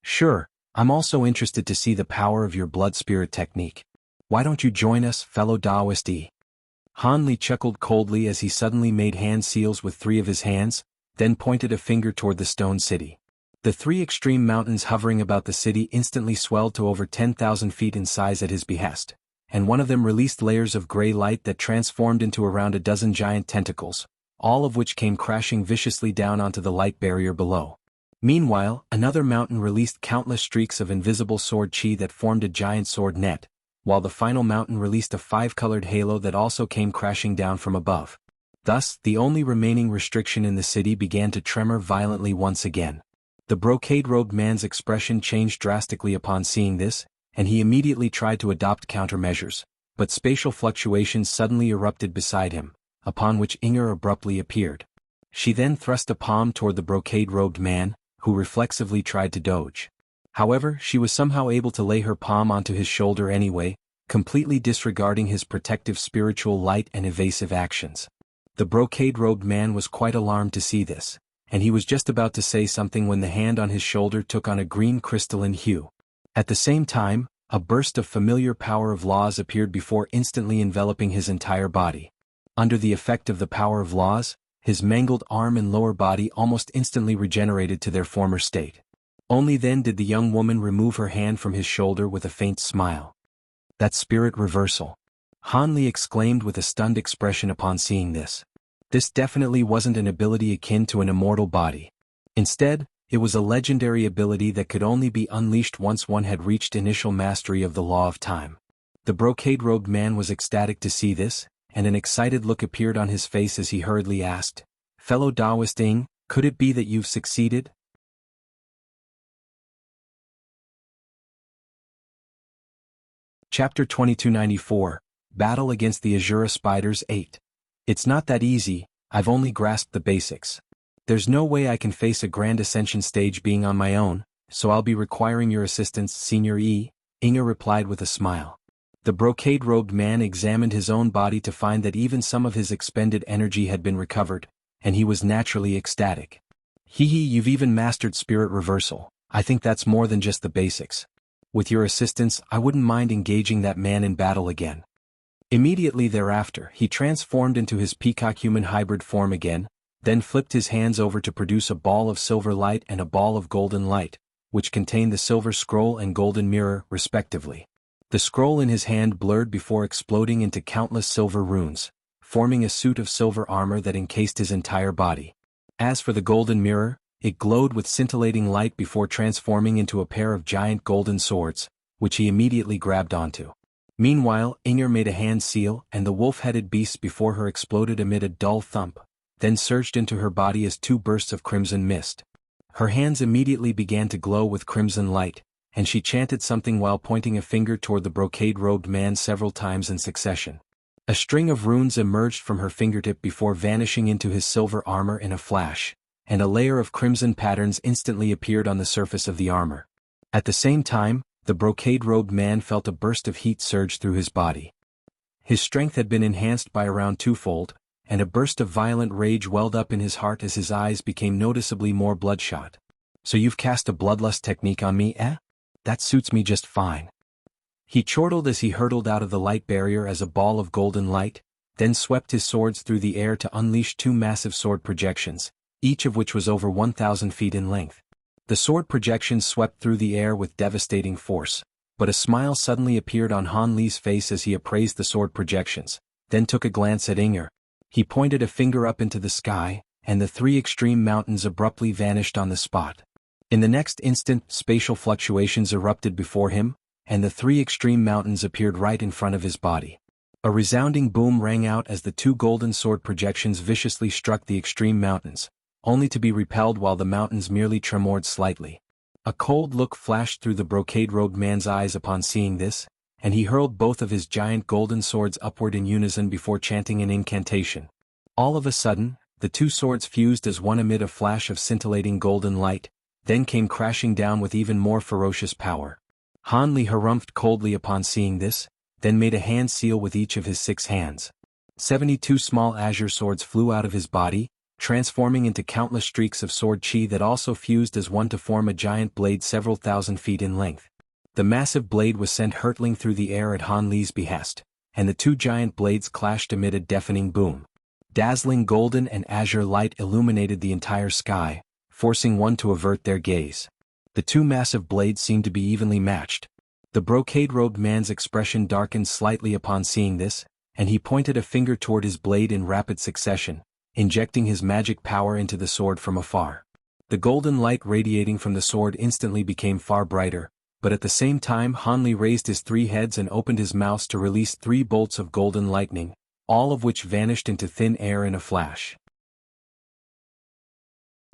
S1: "Sure, I'm also interested to see the power of your blood spirit technique. Why don't you join us, fellow Taoist?" Han Li chuckled coldly as he suddenly made hand seals with three of his hands, then pointed a finger toward the stone city. The three extreme mountains hovering about the city instantly swelled to over 10,000 feet in size at his behest, and one of them released layers of gray light that transformed into around a dozen giant tentacles, all of which came crashing viciously down onto the light barrier below. Meanwhile, another mountain released countless streaks of invisible sword chi that formed a giant sword net, while the final mountain released a five-colored halo that also came crashing down from above. Thus, the only remaining restriction in the city began to tremor violently once again. The brocade-robed man's expression changed drastically upon seeing this, and he immediately tried to adopt countermeasures, but spatial fluctuations suddenly erupted beside him, upon which Inger abruptly appeared. She then thrust a palm toward the brocade-robed man, who reflexively tried to dodge. However, she was somehow able to lay her palm onto his shoulder anyway, completely disregarding his protective spiritual light and evasive actions. The brocade-robed man was quite alarmed to see this, and he was just about to say something when the hand on his shoulder took on a green crystalline hue. At the same time, a burst of familiar power of laws appeared before instantly enveloping his entire body. Under the effect of the power of laws, his mangled arm and lower body almost instantly regenerated to their former state. Only then did the young woman remove her hand from his shoulder with a faint smile. "That spirit reversal," Han Li exclaimed with a stunned expression upon seeing this. This definitely wasn't an ability akin to an immortal body. Instead, it was a legendary ability that could only be unleashed once one had reached initial mastery of the law of time. The brocade-robed man was ecstatic to see this, and an excited look appeared on his face as he hurriedly asked, "Fellow Taoist Ing, could it be that you've succeeded?" Chapter 2294, Battle Against the Azura Spiders 8. It's not that easy, I've only grasped the basics. There's no way I can face a grand ascension stage being on my own, so I'll be requiring your assistance, Senior E, Inga replied with a smile. The brocade-robed man examined his own body to find that even some of his expended energy had been recovered, and he was naturally ecstatic. You've even mastered spirit reversal. I think that's more than just the basics. With your assistance, I wouldn't mind engaging that man in battle again. Immediately thereafter, he transformed into his peacock-human hybrid form again, then flipped his hands over to produce a ball of silver light and a ball of golden light, which contained the silver scroll and golden mirror, respectively. The scroll in his hand blurred before exploding into countless silver runes, forming a suit of silver armor that encased his entire body. As for the golden mirror, it glowed with scintillating light before transforming into a pair of giant golden swords, which he immediately grabbed onto. Meanwhile, Inger made a hand seal, and the wolf-headed beast before her exploded amid a dull thump, then surged into her body as two bursts of crimson mist. Her hands immediately began to glow with crimson light, and she chanted something while pointing a finger toward the brocade-robed man several times in succession. A string of runes emerged from her fingertip before vanishing into his silver armor in a flash, and a layer of crimson patterns instantly appeared on the surface of the armor. At the same time, the brocade-robed man felt a burst of heat surge through his body. His strength had been enhanced by around twofold, and a burst of violent rage welled up in his heart as his eyes became noticeably more bloodshot. "So you've cast a bloodlust technique on me, eh? That suits me just fine." He chortled as he hurtled out of the light barrier as a ball of golden light, then swept his swords through the air to unleash two massive sword projections, each of which was over 1,000 feet in length. The sword projections swept through the air with devastating force, but a smile suddenly appeared on Han Li's face as he appraised the sword projections, then took a glance at Inger. He pointed a finger up into the sky, and the three extreme mountains abruptly vanished on the spot. In the next instant, spatial fluctuations erupted before him, and the three extreme mountains appeared right in front of his body. A resounding boom rang out as the two golden sword projections viciously struck the extreme mountains, only to be repelled while the mountains merely tremored slightly. A cold look flashed through the brocade-robed man's eyes upon seeing this, and he hurled both of his giant golden swords upward in unison before chanting an incantation. All of a sudden, the two swords fused as one amid a flash of scintillating golden light, then came crashing down with even more ferocious power. Han Li harumphed coldly upon seeing this, then made a hand seal with each of his 6 hands. 72 small azure swords flew out of his body, transforming into countless streaks of sword chi that also fused as one to form a giant blade several thousand feet in length. The massive blade was sent hurtling through the air at Han Li's behest, and the two giant blades clashed amid a deafening boom. Dazzling golden and azure light illuminated the entire sky, forcing one to avert their gaze. The two massive blades seemed to be evenly matched. The brocade-robed man's expression darkened slightly upon seeing this, and he pointed a finger toward his blade in rapid succession, injecting his magic power into the sword from afar. The golden light radiating from the sword instantly became far brighter, but at the same time Han Li raised his 3 heads and opened his mouth to release 3 bolts of golden lightning, all of which vanished into thin air in a flash.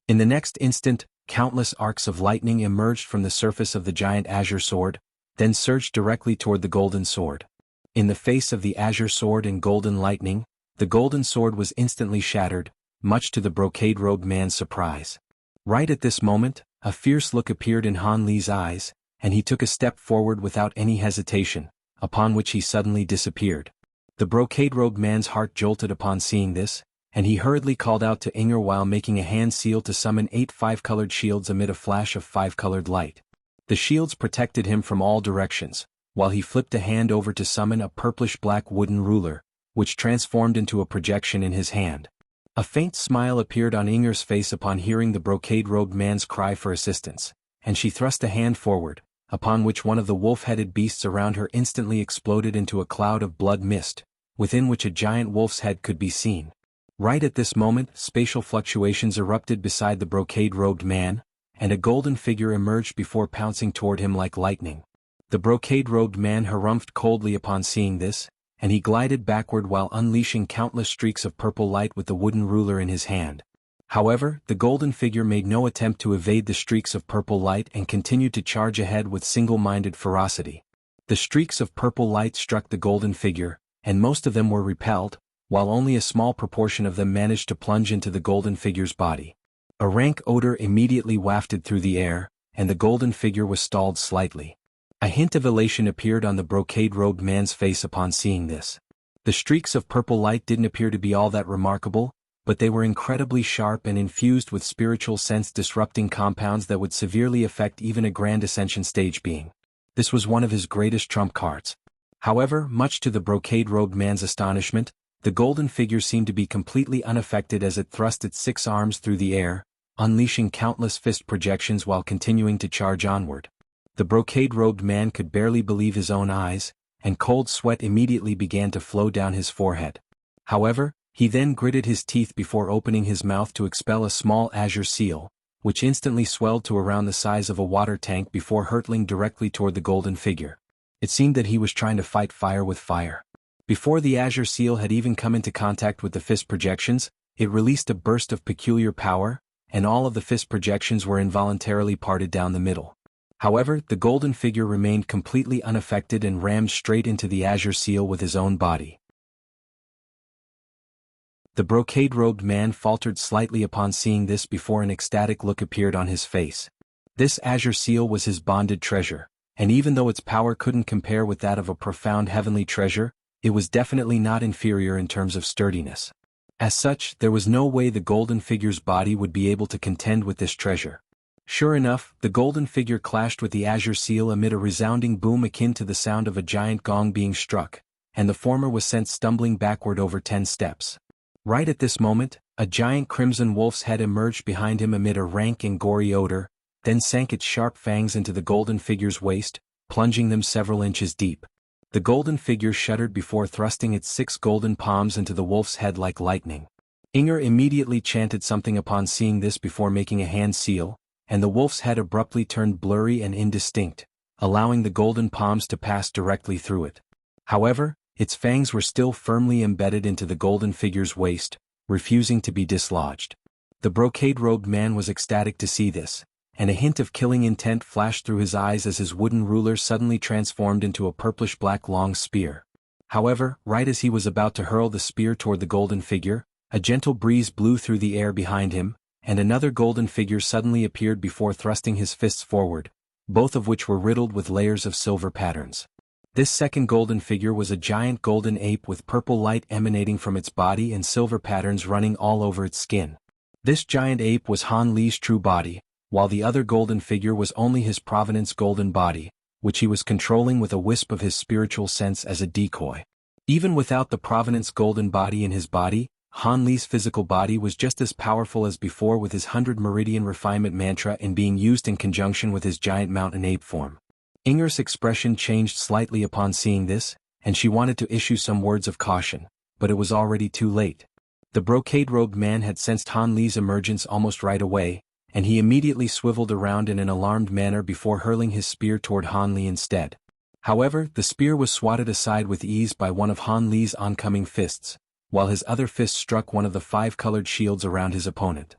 S1: In the next instant, countless arcs of lightning emerged from the surface of the giant azure sword, then surged directly toward the golden sword. In the face of the azure sword and golden lightning, the golden sword was instantly shattered, much to the brocade-robed man's surprise. Right at this moment, a fierce look appeared in Han Li's eyes, and he took a step forward without any hesitation, upon which he suddenly disappeared. The brocade-robed man's heart jolted upon seeing this, and he hurriedly called out to Inger while making a hand seal to summon 8 5-colored shields amid a flash of 5-colored light. The shields protected him from all directions, while he flipped a hand over to summon a purplish-black wooden ruler, which transformed into a projection in his hand. A faint smile appeared on Inger's face upon hearing the brocade-robed man's cry for assistance, and she thrust a hand forward, upon which one of the wolf-headed beasts around her instantly exploded into a cloud of blood mist, within which a giant wolf's head could be seen. Right at this moment, spatial fluctuations erupted beside the brocade-robed man, and a golden figure emerged before pouncing toward him like lightning. The brocade-robed man harumphed coldly upon seeing this, and he glided backward while unleashing countless streaks of purple light with the wooden ruler in his hand. However, the golden figure made no attempt to evade the streaks of purple light and continued to charge ahead with single-minded ferocity. The streaks of purple light struck the golden figure, and most of them were repelled, while only a small proportion of them managed to plunge into the golden figure's body. A rank odor immediately wafted through the air, and the golden figure was stalled slightly. A hint of elation appeared on the brocade-robed man's face upon seeing this. The streaks of purple light didn't appear to be all that remarkable, but they were incredibly sharp and infused with spiritual sense-disrupting compounds that would severely affect even a Grand Ascension stage being. This was one of his greatest trump cards. However, much to the brocade-robed man's astonishment, the golden figure seemed to be completely unaffected as it thrust its 6 arms through the air, unleashing countless fist projections while continuing to charge onward. The brocade-robed man could barely believe his own eyes, and cold sweat immediately began to flow down his forehead. However, he then gritted his teeth before opening his mouth to expel a small azure seal, which instantly swelled to around the size of a water tank before hurtling directly toward the golden figure. It seemed that he was trying to fight fire with fire. Before the azure seal had even come into contact with the fist projections, it released a burst of peculiar power, and all of the fist projections were involuntarily parted down the middle. However, the golden figure remained completely unaffected and rammed straight into the azure seal with his own body. The brocade-robed man faltered slightly upon seeing this before an ecstatic look appeared on his face. This azure seal was his bonded treasure, and even though its power couldn't compare with that of a profound heavenly treasure, it was definitely not inferior in terms of sturdiness. As such, there was no way the golden figure's body would be able to contend with this treasure. Sure enough, the golden figure clashed with the azure seal amid a resounding boom akin to the sound of a giant gong being struck, and the former was sent stumbling backward over 10 steps. Right at this moment, a giant crimson wolf's head emerged behind him amid a rank and gory odor, then sank its sharp fangs into the golden figure's waist, plunging them several inches deep. The golden figure shuddered before thrusting its 6 golden palms into the wolf's head like lightning. Inger immediately chanted something upon seeing this before making a hand seal, and the wolf's head abruptly turned blurry and indistinct, allowing the golden palms to pass directly through it. However, its fangs were still firmly embedded into the golden figure's waist, refusing to be dislodged. The brocade-robed man was ecstatic to see this, and a hint of killing intent flashed through his eyes as his wooden ruler suddenly transformed into a purplish-black long spear. However, right as he was about to hurl the spear toward the golden figure, a gentle breeze blew through the air behind him, and another golden figure suddenly appeared before thrusting his fists forward, both of which were riddled with layers of silver patterns. This second golden figure was a giant golden ape with purple light emanating from its body and silver patterns running all over its skin. This giant ape was Han Li's true body, while the other golden figure was only his provenance golden body, which he was controlling with a wisp of his spiritual sense as a decoy. Even without the provenance golden body in his body, Han Li's physical body was just as powerful as before with his 100 meridian refinement mantra and being used in conjunction with his giant mountain ape form. Inger's expression changed slightly upon seeing this, and she wanted to issue some words of caution, but it was already too late. The brocade-robed man had sensed Han Li's emergence almost right away, and he immediately swiveled around in an alarmed manner before hurling his spear toward Han Li instead. However, the spear was swatted aside with ease by one of Han Li's oncoming fists, while his other fist struck one of the 5-colored shields around his opponent.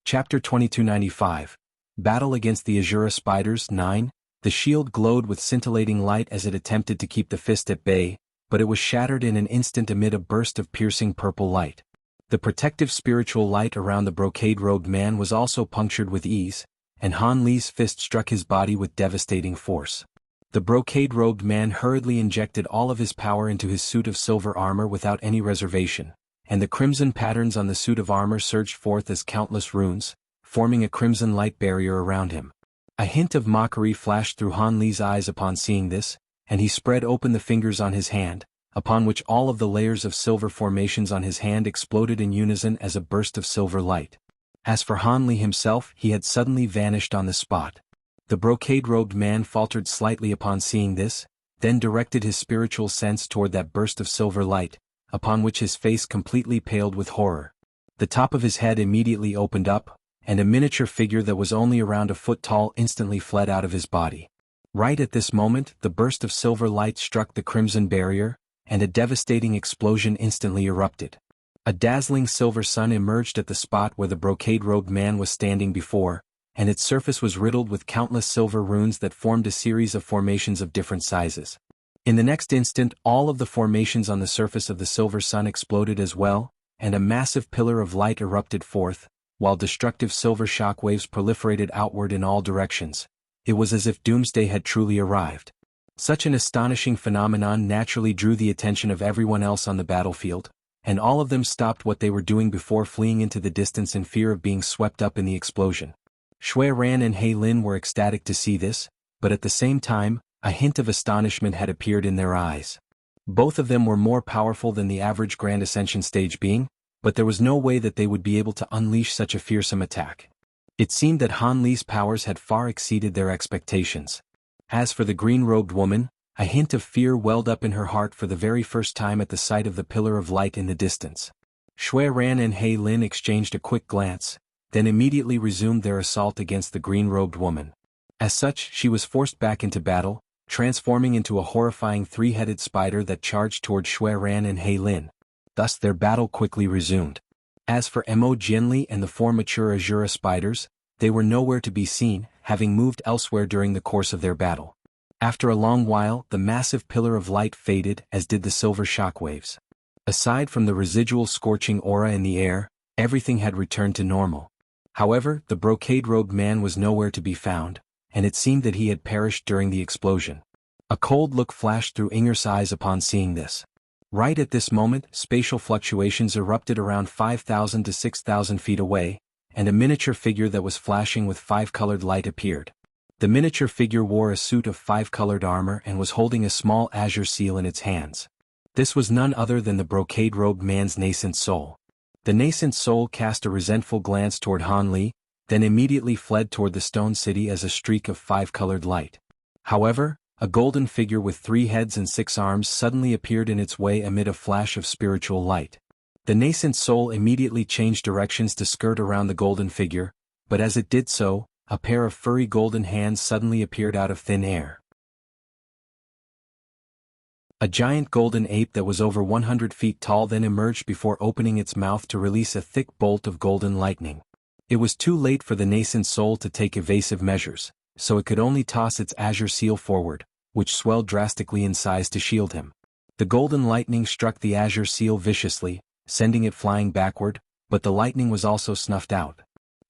S1: Chapter 2295. Battle against the Azura Spiders 9. The shield glowed with scintillating light as it attempted to keep the fist at bay, but it was shattered in an instant amid a burst of piercing purple light. The protective spiritual light around the brocade-robed man was also punctured with ease, and Han Li's fist struck his body with devastating force. The brocade-robed man hurriedly injected all of his power into his suit of silver armor without any reservation, and the crimson patterns on the suit of armor surged forth as countless runes, forming a crimson light barrier around him. A hint of mockery flashed through Han Li's eyes upon seeing this, and he spread open the fingers on his hand, upon which all of the layers of silver formations on his hand exploded in unison as a burst of silver light. As for Han Li himself, he had suddenly vanished on the spot. The brocade-robed man faltered slightly upon seeing this, then directed his spiritual sense toward that burst of silver light, upon which his face completely paled with horror. The top of his head immediately opened up, and a miniature figure that was only around a foot tall instantly fled out of his body. Right at this moment, the burst of silver light struck the crimson barrier, and a devastating explosion instantly erupted. A dazzling silver sun emerged at the spot where the brocade-robed man was standing before, and its surface was riddled with countless silver runes that formed a series of formations of different sizes. In the next instant, all of the formations on the surface of the silver sun exploded as well, and a massive pillar of light erupted forth, while destructive silver shockwaves proliferated outward in all directions. It was as if doomsday had truly arrived. Such an astonishing phenomenon naturally drew the attention of everyone else on the battlefield, and all of them stopped what they were doing before fleeing into the distance in fear of being swept up in the explosion. Shui Ran and He Lin were ecstatic to see this, but at the same time, a hint of astonishment had appeared in their eyes. Both of them were more powerful than the average Grand Ascension stage being, but there was no way that they would be able to unleash such a fearsome attack. It seemed that Han Li's powers had far exceeded their expectations. As for the green-robed woman, a hint of fear welled up in her heart for the very first time at the sight of the pillar of light in the distance. Shui Ran and He Lin exchanged a quick glance, then immediately resumed their assault against the green-robed woman. As such, she was forced back into battle, transforming into a horrifying 3-headed spider that charged toward Shui Ran and He Lin. Thus their battle quickly resumed. As for Mo Jianli and the four mature Azura spiders, they were nowhere to be seen, having moved elsewhere during the course of their battle. After a long while, the massive pillar of light faded, as did the silver shockwaves. Aside from the residual scorching aura in the air, everything had returned to normal. However, the brocade-robed man was nowhere to be found, and it seemed that he had perished during the explosion. A cold look flashed through Inger's eyes upon seeing this. Right at this moment, spatial fluctuations erupted around 5,000 to 6,000 feet away, and a miniature figure that was flashing with five-colored light appeared. The miniature figure wore a suit of five-colored armor and was holding a small azure seal in its hands. This was none other than the brocade-robed man's nascent soul. The nascent soul cast a resentful glance toward Han Li, then immediately fled toward the stone city as a streak of five-colored light. However, a golden figure with 3 heads and 6 arms suddenly appeared in its way amid a flash of spiritual light. The nascent soul immediately changed directions to skirt around the golden figure, but as it did so, a pair of furry golden hands suddenly appeared out of thin air. A giant golden ape that was over 100 feet tall then emerged before opening its mouth to release a thick bolt of golden lightning. It was too late for the nascent soul to take evasive measures, so it could only toss its azure seal forward, which swelled drastically in size to shield him. The golden lightning struck the azure seal viciously, sending it flying backward, but the lightning was also snuffed out.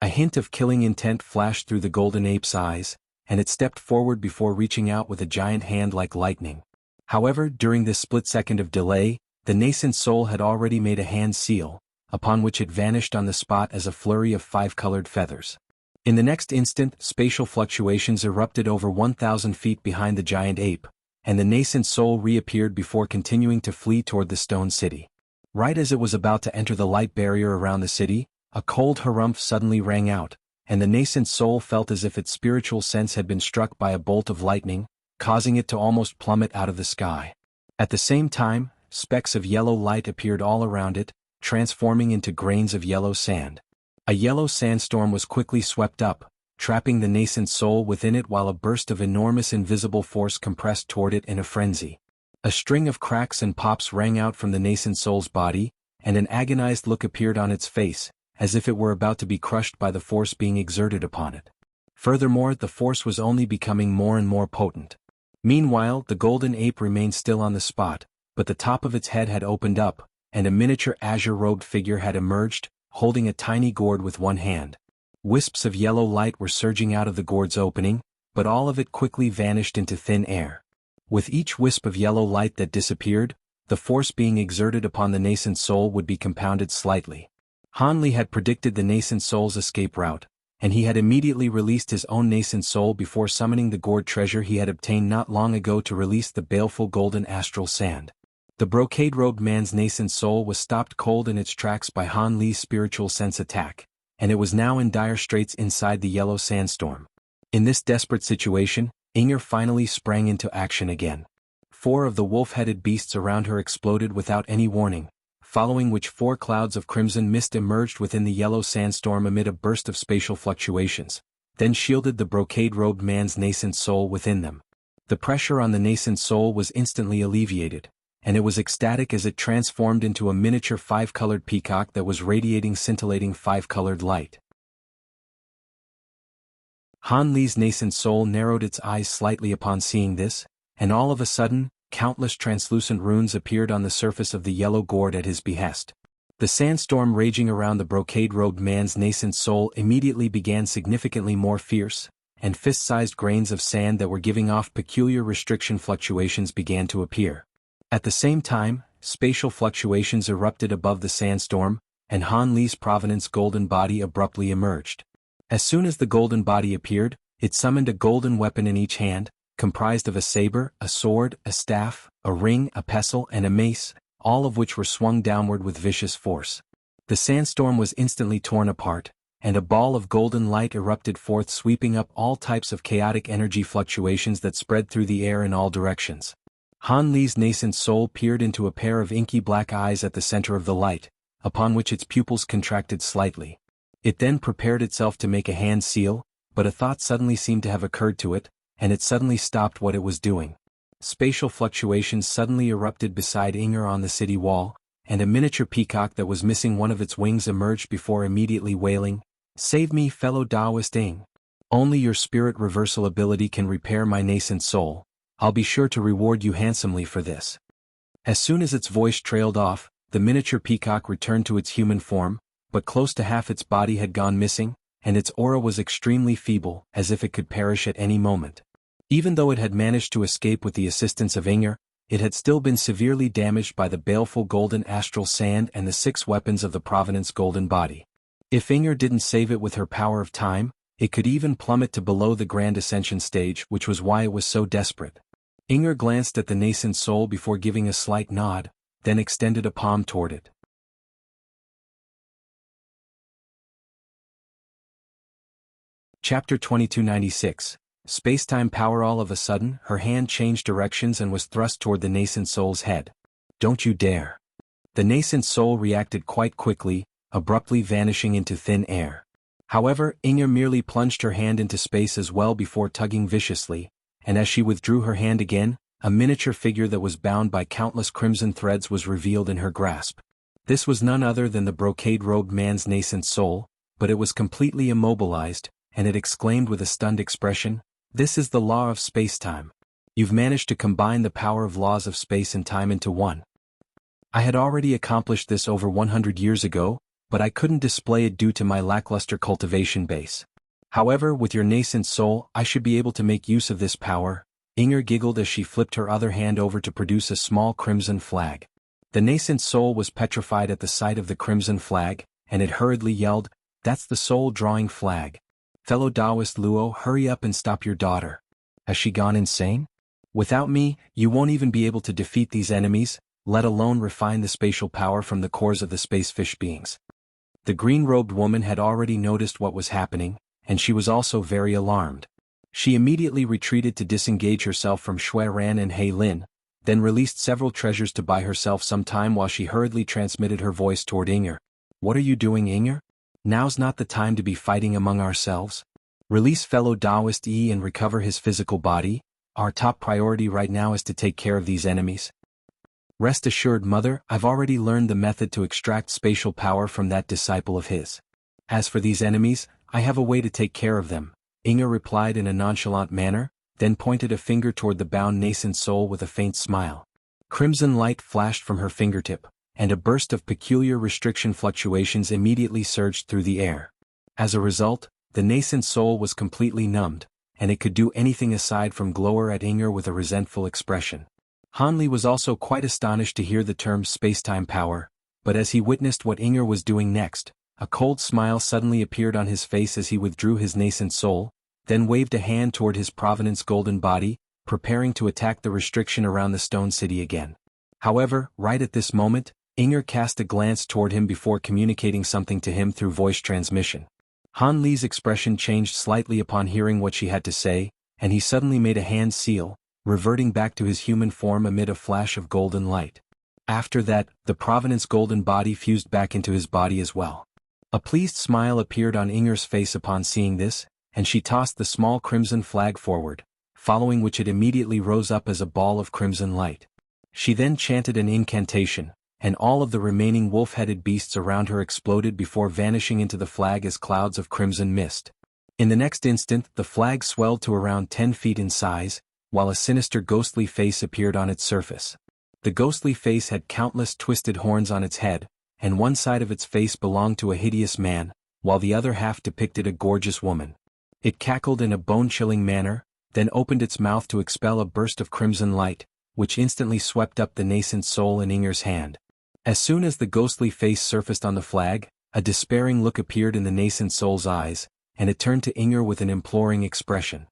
S1: A hint of killing intent flashed through the golden ape's eyes, and it stepped forward before reaching out with a giant hand like lightning. However, during this split second of delay, the nascent soul had already made a hand seal, upon which it vanished on the spot as a flurry of five-colored feathers. In the next instant, spatial fluctuations erupted over 1,000 feet behind the giant ape, and the nascent soul reappeared before continuing to flee toward the stone city. Right as it was about to enter the light barrier around the city, a cold harumph suddenly rang out, and the nascent soul felt as if its spiritual sense had been struck by a bolt of lightning, causing it to almost plummet out of the sky. At the same time, specks of yellow light appeared all around it, transforming into grains of yellow sand. A yellow sandstorm was quickly swept up, trapping the nascent soul within it while a burst of enormous invisible force compressed toward it in a frenzy. A string of cracks and pops rang out from the nascent soul's body, and an agonized look appeared on its face, as if it were about to be crushed by the force being exerted upon it. Furthermore, the force was only becoming more and more potent. Meanwhile, the golden ape remained still on the spot, but the top of its head had opened up, and a miniature azure-robed figure had emerged, holding a tiny gourd with one hand. Wisps of yellow light were surging out of the gourd's opening, but all of it quickly vanished into thin air. With each wisp of yellow light that disappeared, the force being exerted upon the nascent soul would be compounded slightly. Han Li had predicted the nascent soul's escape route, and he had immediately released his own nascent soul before summoning the gourd treasure he had obtained not long ago to release the baleful golden astral sand. The brocade-robed man's nascent soul was stopped cold in its tracks by Han Li's spiritual sense attack, and it was now in dire straits inside the yellow sandstorm. In this desperate situation, Inger finally sprang into action again. 4 of the wolf-headed beasts around her exploded without any warning, following which 4 clouds of crimson mist emerged within the yellow sandstorm amid a burst of spatial fluctuations, then shielded the brocade-robed man's nascent soul within them. The pressure on the nascent soul was instantly alleviated, and it was ecstatic as it transformed into a miniature 5-colored peacock that was radiating scintillating 5-colored light. Han Li's nascent soul narrowed its eyes slightly upon seeing this, and all of a sudden, countless translucent runes appeared on the surface of the yellow gourd at his behest. The sandstorm raging around the brocade-robed man's nascent soul immediately began significantly more fierce, and fist-sized grains of sand that were giving off peculiar restriction fluctuations began to appear. At the same time, spatial fluctuations erupted above the sandstorm, and Han Li's provenance golden body abruptly emerged. As soon as the golden body appeared, it summoned a golden weapon in each hand, comprised of a saber, a sword, a staff, a ring, a pestle, and a mace, all of which were swung downward with vicious force. The sandstorm was instantly torn apart, and a ball of golden light erupted forth, sweeping up all types of chaotic energy fluctuations that spread through the air in all directions. Han Li's nascent soul peered into a pair of inky black eyes at the center of the light, upon which its pupils contracted slightly. It then prepared itself to make a hand seal, but a thought suddenly seemed to have occurred to it, and it suddenly stopped what it was doing. Spatial fluctuations suddenly erupted beside Inger on the city wall, and a miniature peacock that was missing one of its wings emerged before immediately wailing, "Save me, fellow Taoist Ing. Only your spirit reversal ability can repair my nascent soul. I'll be sure to reward you handsomely for this." As soon as its voice trailed off, the miniature peacock returned to its human form, but close to half its body had gone missing, and its aura was extremely feeble, as if it could perish at any moment. Even though it had managed to escape with the assistance of Inger, it had still been severely damaged by the baleful golden astral sand and the 6 weapons of the Providence golden body. If Inger didn't save it with her power of time, it could even plummet to below the Grand Ascension stage, which was why it was so desperate. Inger glanced at the nascent soul before giving a slight nod, then extended a palm toward it. Chapter 2296. Spacetime Power. All of a sudden, her hand changed directions and was thrust toward the nascent soul's head. "Don't you dare." The nascent soul reacted quite quickly, abruptly vanishing into thin air. However, Inger merely plunged her hand into space as well before tugging viciously, and as she withdrew her hand again, a miniature figure that was bound by countless crimson threads was revealed in her grasp. This was none other than the brocade-robed man's nascent soul, but it was completely immobilized, and it exclaimed with a stunned expression, "This is the law of spacetime. You've managed to combine the power of laws of space and time into one. I had already accomplished this over 100 years ago, but I couldn't display it due to my lackluster cultivation base. However, with your nascent soul, I should be able to make use of this power." Inger giggled as she flipped her other hand over to produce a small crimson flag. The nascent soul was petrified at the sight of the crimson flag, and it hurriedly yelled, "That's the soul-drawing flag. Fellow Taoist Luo, hurry up and stop your daughter. Has she gone insane? Without me, you won't even be able to defeat these enemies, let alone refine the spatial power from the cores of the space fish beings." The green-robed woman had already noticed what was happening, and she was also very alarmed. She immediately retreated to disengage herself from Shui Ran and Hei Lin, then released several treasures to buy herself some time while she hurriedly transmitted her voice toward Inger. "What are you doing, Inger? Now's not the time to be fighting among ourselves. Release fellow Taoist E and recover his physical body. Our top priority right now is to take care of these enemies." "Rest assured, Mother, I've already learned the method to extract spatial power from that disciple of his. As for these enemies, I have a way to take care of them," Inger replied in a nonchalant manner, then pointed a finger toward the bound nascent soul with a faint smile. Crimson light flashed from her fingertip, and a burst of peculiar restriction fluctuations immediately surged through the air. As a result, the nascent soul was completely numbed, and it could do anything aside from glower at Inger with a resentful expression. Hanli was also quite astonished to hear the term spacetime power, but as he witnessed what Inger was doing next, a cold smile suddenly appeared on his face as he withdrew his nascent soul, then waved a hand toward his Providence golden body, preparing to attack the restriction around the stone city again. However, right at this moment, Inger cast a glance toward him before communicating something to him through voice transmission. Han Li's expression changed slightly upon hearing what she had to say, and he suddenly made a hand seal, reverting back to his human form amid a flash of golden light. After that, the Providence golden body fused back into his body as well. A pleased smile appeared on Inger's face upon seeing this, and she tossed the small crimson flag forward, following which it immediately rose up as a ball of crimson light. She then chanted an incantation, and all of the remaining wolf-headed beasts around her exploded before vanishing into the flag as clouds of crimson mist. In the next instant, the flag swelled to around 10 feet in size, while a sinister ghostly face appeared on its surface. The ghostly face had countless twisted horns on its head, and one side of its face belonged to a hideous man, while the other half depicted a gorgeous woman. It cackled in a bone-chilling manner, then opened its mouth to expel a burst of crimson light, which instantly swept up the nascent soul in Inger's hand. As soon as the ghostly face surfaced on the flag, a despairing look appeared in the nascent soul's eyes, and it turned to Inger with an imploring expression.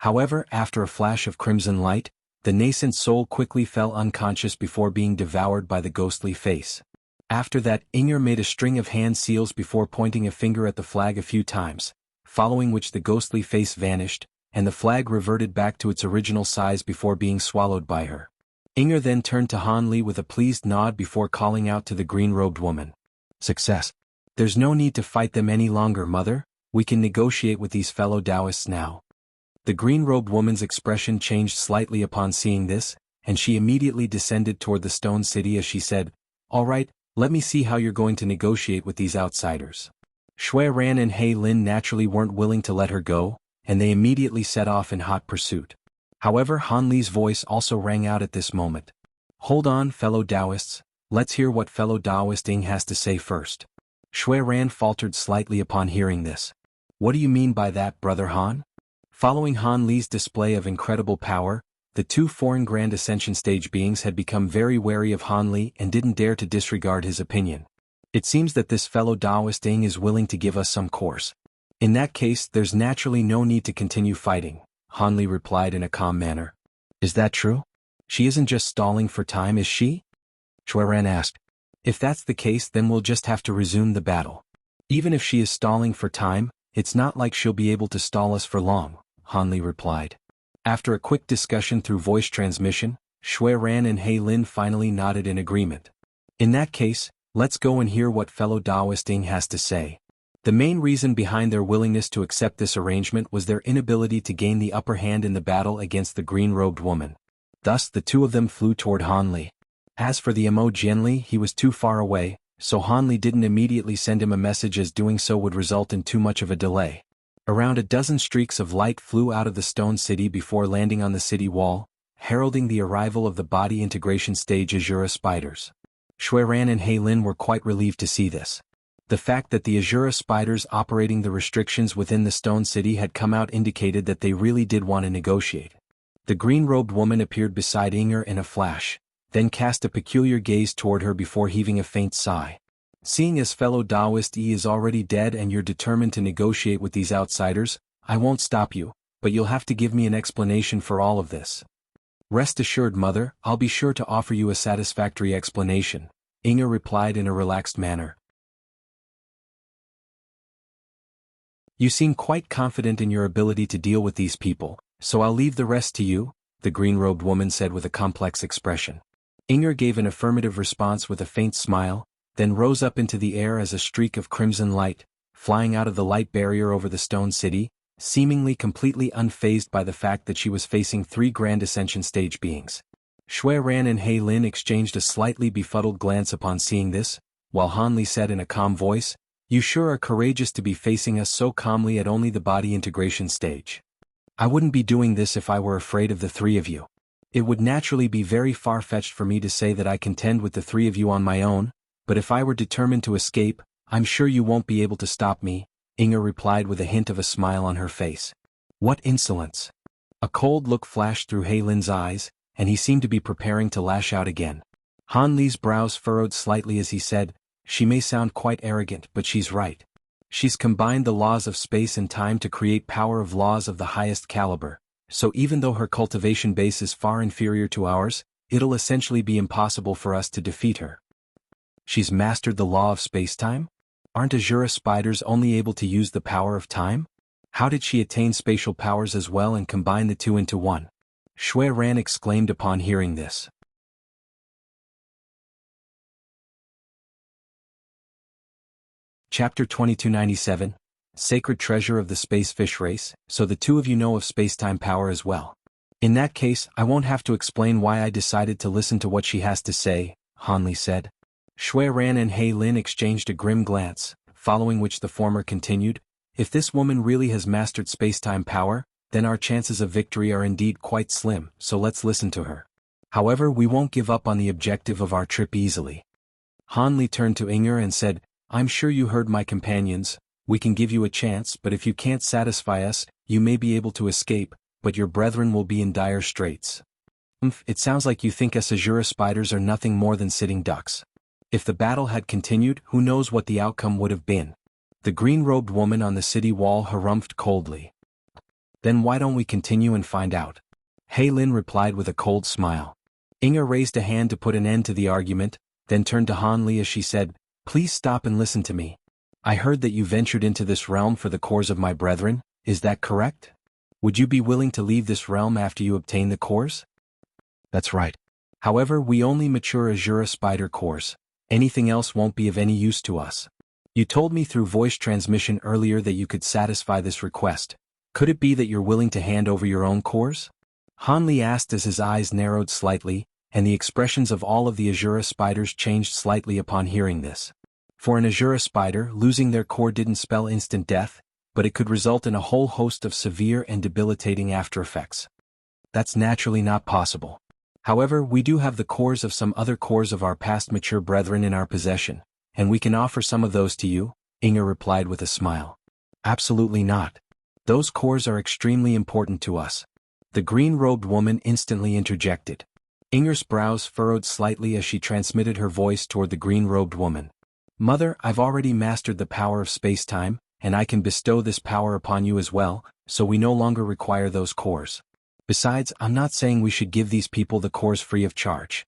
S1: However, after a flash of crimson light, the nascent soul quickly fell unconscious before being devoured by the ghostly face. After that, Inger made a string of hand seals before pointing a finger at the flag a few times, following which the ghostly face vanished, and the flag reverted back to its original size before being swallowed by her. Inger then turned to Han Li with a pleased nod before calling out to the green-robed woman. "Success. There's no need to fight them any longer, Mother. We can negotiate with these fellow Taoists now." The green-robed woman's expression changed slightly upon seeing this, and she immediately descended toward the stone city as she said, "All right, let me see how you're going to negotiate with these outsiders." Shui Ran and He Lin naturally weren't willing to let her go, and they immediately set off in hot pursuit. However, Han Li's voice also rang out at this moment. "Hold on, fellow Taoists, let's hear what fellow Taoist Ing has to say first." Shui Ran faltered slightly upon hearing this. "What do you mean by that, Brother Han?" Following Han Li's display of incredible power, the two foreign Grand Ascension stage beings had become very wary of Han Li and didn't dare to disregard his opinion. "It seems that this fellow Taoist Ing is willing to give us some course. In that case, there's naturally no need to continue fighting," Han Li replied in a calm manner. "Is that true? She isn't just stalling for time, is she?" Shui Ran asked. "If that's the case, then we'll just have to resume the battle. Even if she is stalling for time, it's not like she'll be able to stall us for long," Han Li replied. After a quick discussion through voice transmission, Shui Ran and He Lin finally nodded in agreement. "In that case, let's go and hear what fellow Taoist Ing has to say." The main reason behind their willingness to accept this arrangement was their inability to gain the upper hand in the battle against the green-robed woman. Thus the two of them flew toward Han Li. As for the Mo Jianli, he was too far away, so Han Li didn't immediately send him a message as doing so would result in too much of a delay. Around a dozen streaks of light flew out of the stone city before landing on the city wall, heralding the arrival of the body integration stage Azura spiders. Shui Ran and He Lin were quite relieved to see this. The fact that the Azura spiders operating the restrictions within the stone city had come out indicated that they really did want to negotiate. The green-robed woman appeared beside Inger in a flash, then cast a peculiar gaze toward her before heaving a faint sigh. "Seeing as fellow Taoist E is already dead and you're determined to negotiate with these outsiders, I won't stop you, but you'll have to give me an explanation for all of this." "Rest assured, Mother, I'll be sure to offer you a satisfactory explanation," Inger replied in a relaxed manner. "You seem quite confident in your ability to deal with these people, so I'll leave the rest to you," the green-robed woman said with a complex expression. Inger gave an affirmative response with a faint smile, then rose up into the air as a streak of crimson light, flying out of the light barrier over the stone city, seemingly completely unfazed by the fact that she was facing three Grand Ascension stage beings. Shui Ran and He Lin exchanged a slightly befuddled glance upon seeing this, while Han Li said in a calm voice, "You sure are courageous to be facing us so calmly at only the body integration stage. I wouldn't be doing this if I were afraid of the three of you. It would naturally be very far-fetched for me to say that I contend with the three of you on my own, but if I were determined to escape, I'm sure you won't be able to stop me," Inger replied with a hint of a smile on her face. "What insolence!" A cold look flashed through He Lin's eyes, and he seemed to be preparing to lash out again. Han Li's brows furrowed slightly as he said, "She may sound quite arrogant, but she's right. She's combined the laws of space and time to create power of laws of the highest caliber, so even though her cultivation base is far inferior to ours, it'll essentially be impossible for us to defeat her." "She's mastered the law of space-time? Aren't Azura spiders only able to use the power of time? How did she attain spatial powers as well and combine the two into one?" Shui Ran exclaimed upon hearing this. Chapter 2297, Sacred Treasure of the Space Fish Race. "So the two of you know of space-time power as well. In that case, I won't have to explain why I decided to listen to what she has to say," Han Li said. Shui Ran and He Lin exchanged a grim glance, following which the former continued, "If this woman really has mastered space-time power, then our chances of victory are indeed quite slim, so let's listen to her. However, we won't give up on the objective of our trip easily." Han Li turned to Inger and said, "I'm sure you heard my companions, we can give you a chance, but if you can't satisfy us, you may be able to escape, but your brethren will be in dire straits. It sounds like you think us Azura spiders are nothing more than sitting ducks. If the battle had continued, who knows what the outcome would have been." The green-robed woman on the city wall harumphed coldly. "Then why don't we continue and find out?" He Lin replied with a cold smile. Inger raised a hand to put an end to the argument, then turned to Han Li as she said, "Please stop and listen to me. I heard that you ventured into this realm for the cores of my brethren, is that correct? Would you be willing to leave this realm after you obtain the cores?" "That's right. However, we only mature Azura spider cores. Anything else won't be of any use to us. You told me through voice transmission earlier that you could satisfy this request. Could it be that you're willing to hand over your own cores?" Han Li asked as his eyes narrowed slightly, and the expressions of all of the Azura spiders changed slightly upon hearing this. For an Azura spider, losing their core didn't spell instant death, but it could result in a whole host of severe and debilitating aftereffects. That's naturally not possible. However, we do have the cores of some other cores of our past mature brethren in our possession, and we can offer some of those to you, Inger replied with a smile. Absolutely not. Those cores are extremely important to us. The green-robed woman instantly interjected. Inger's brows furrowed slightly as she transmitted her voice toward the green-robed woman. Mother, I've already mastered the power of space-time, and I can bestow this power upon you as well, so we no longer require those cores. Besides, I'm not saying we should give these people the cores free of charge.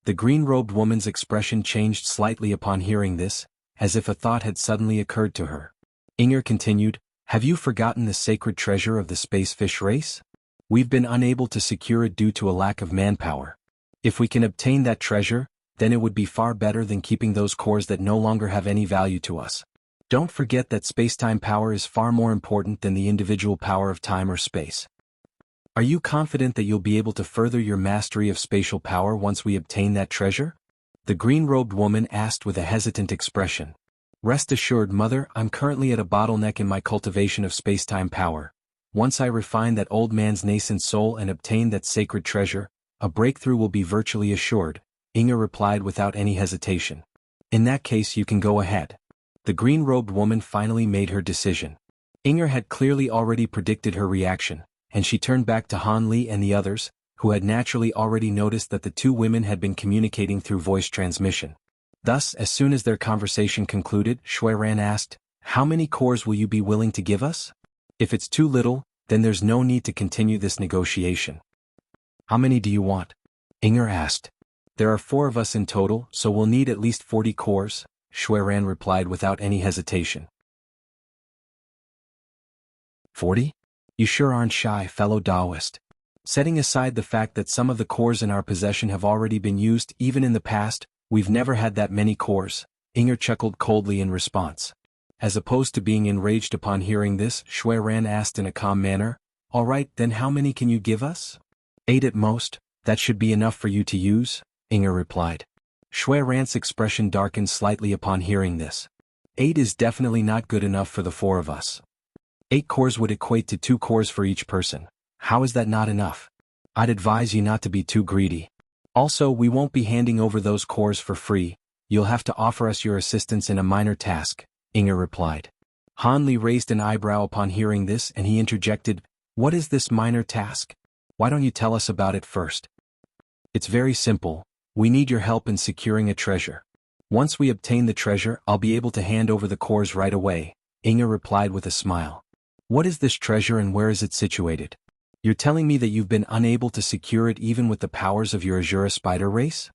S1: The green-robed woman's expression changed slightly upon hearing this, as if a thought had suddenly occurred to her. Inger continued, have you forgotten the sacred treasure of the space fish race? We've been unable to secure it due to a lack of manpower. If we can obtain that treasure, then it would be far better than keeping those cores that no longer have any value to us. Don't forget that space-time power is far more important than the individual power of time or space. Are you confident that you'll be able to further your mastery of spatial power once we obtain that treasure? The green-robed woman asked with a hesitant expression. Rest assured, Mother, I'm currently at a bottleneck in my cultivation of space-time power. Once I refine that old man's nascent soul and obtain that sacred treasure, a breakthrough will be virtually assured, Inger replied without any hesitation. In that case, you can go ahead. The green-robed woman finally made her decision. Inger had clearly already predicted her reaction, and she turned back to Han Li and the others, who had naturally already noticed that the two women had been communicating through voice transmission. Thus, as soon as their conversation concluded, Shui Ran asked, how many cores will you be willing to give us? If it's too little, then there's no need to continue this negotiation. How many do you want? Inger asked. There are 4 of us in total, so we'll need at least 40 cores, Shui Ran replied without any hesitation. 40? You sure aren't shy, fellow Taoist. Setting aside the fact that some of the cores in our possession have already been used even in the past, we've never had that many cores, Inger chuckled coldly in response. As opposed to being enraged upon hearing this, Shui Ran asked in a calm manner, all right, then how many can you give us? 8 at most, that should be enough for you to use, Inger replied. Shui Ran's expression darkened slightly upon hearing this. 8 is definitely not good enough for the 4 of us. 8 cores would equate to 2 cores for each person. How is that not enough? I'd advise you not to be too greedy. Also, we won't be handing over those cores for free, you'll have to offer us your assistance in a minor task, Inger replied. Han Li raised an eyebrow upon hearing this and he interjected, what is this minor task? Why don't you tell us about it first? It's very simple, we need your help in securing a treasure. Once we obtain the treasure, I'll be able to hand over the cores right away, Inger replied with a smile. What is this treasure and where is it situated? You're telling me that you've been unable to secure it even with the powers of your Azura spider race?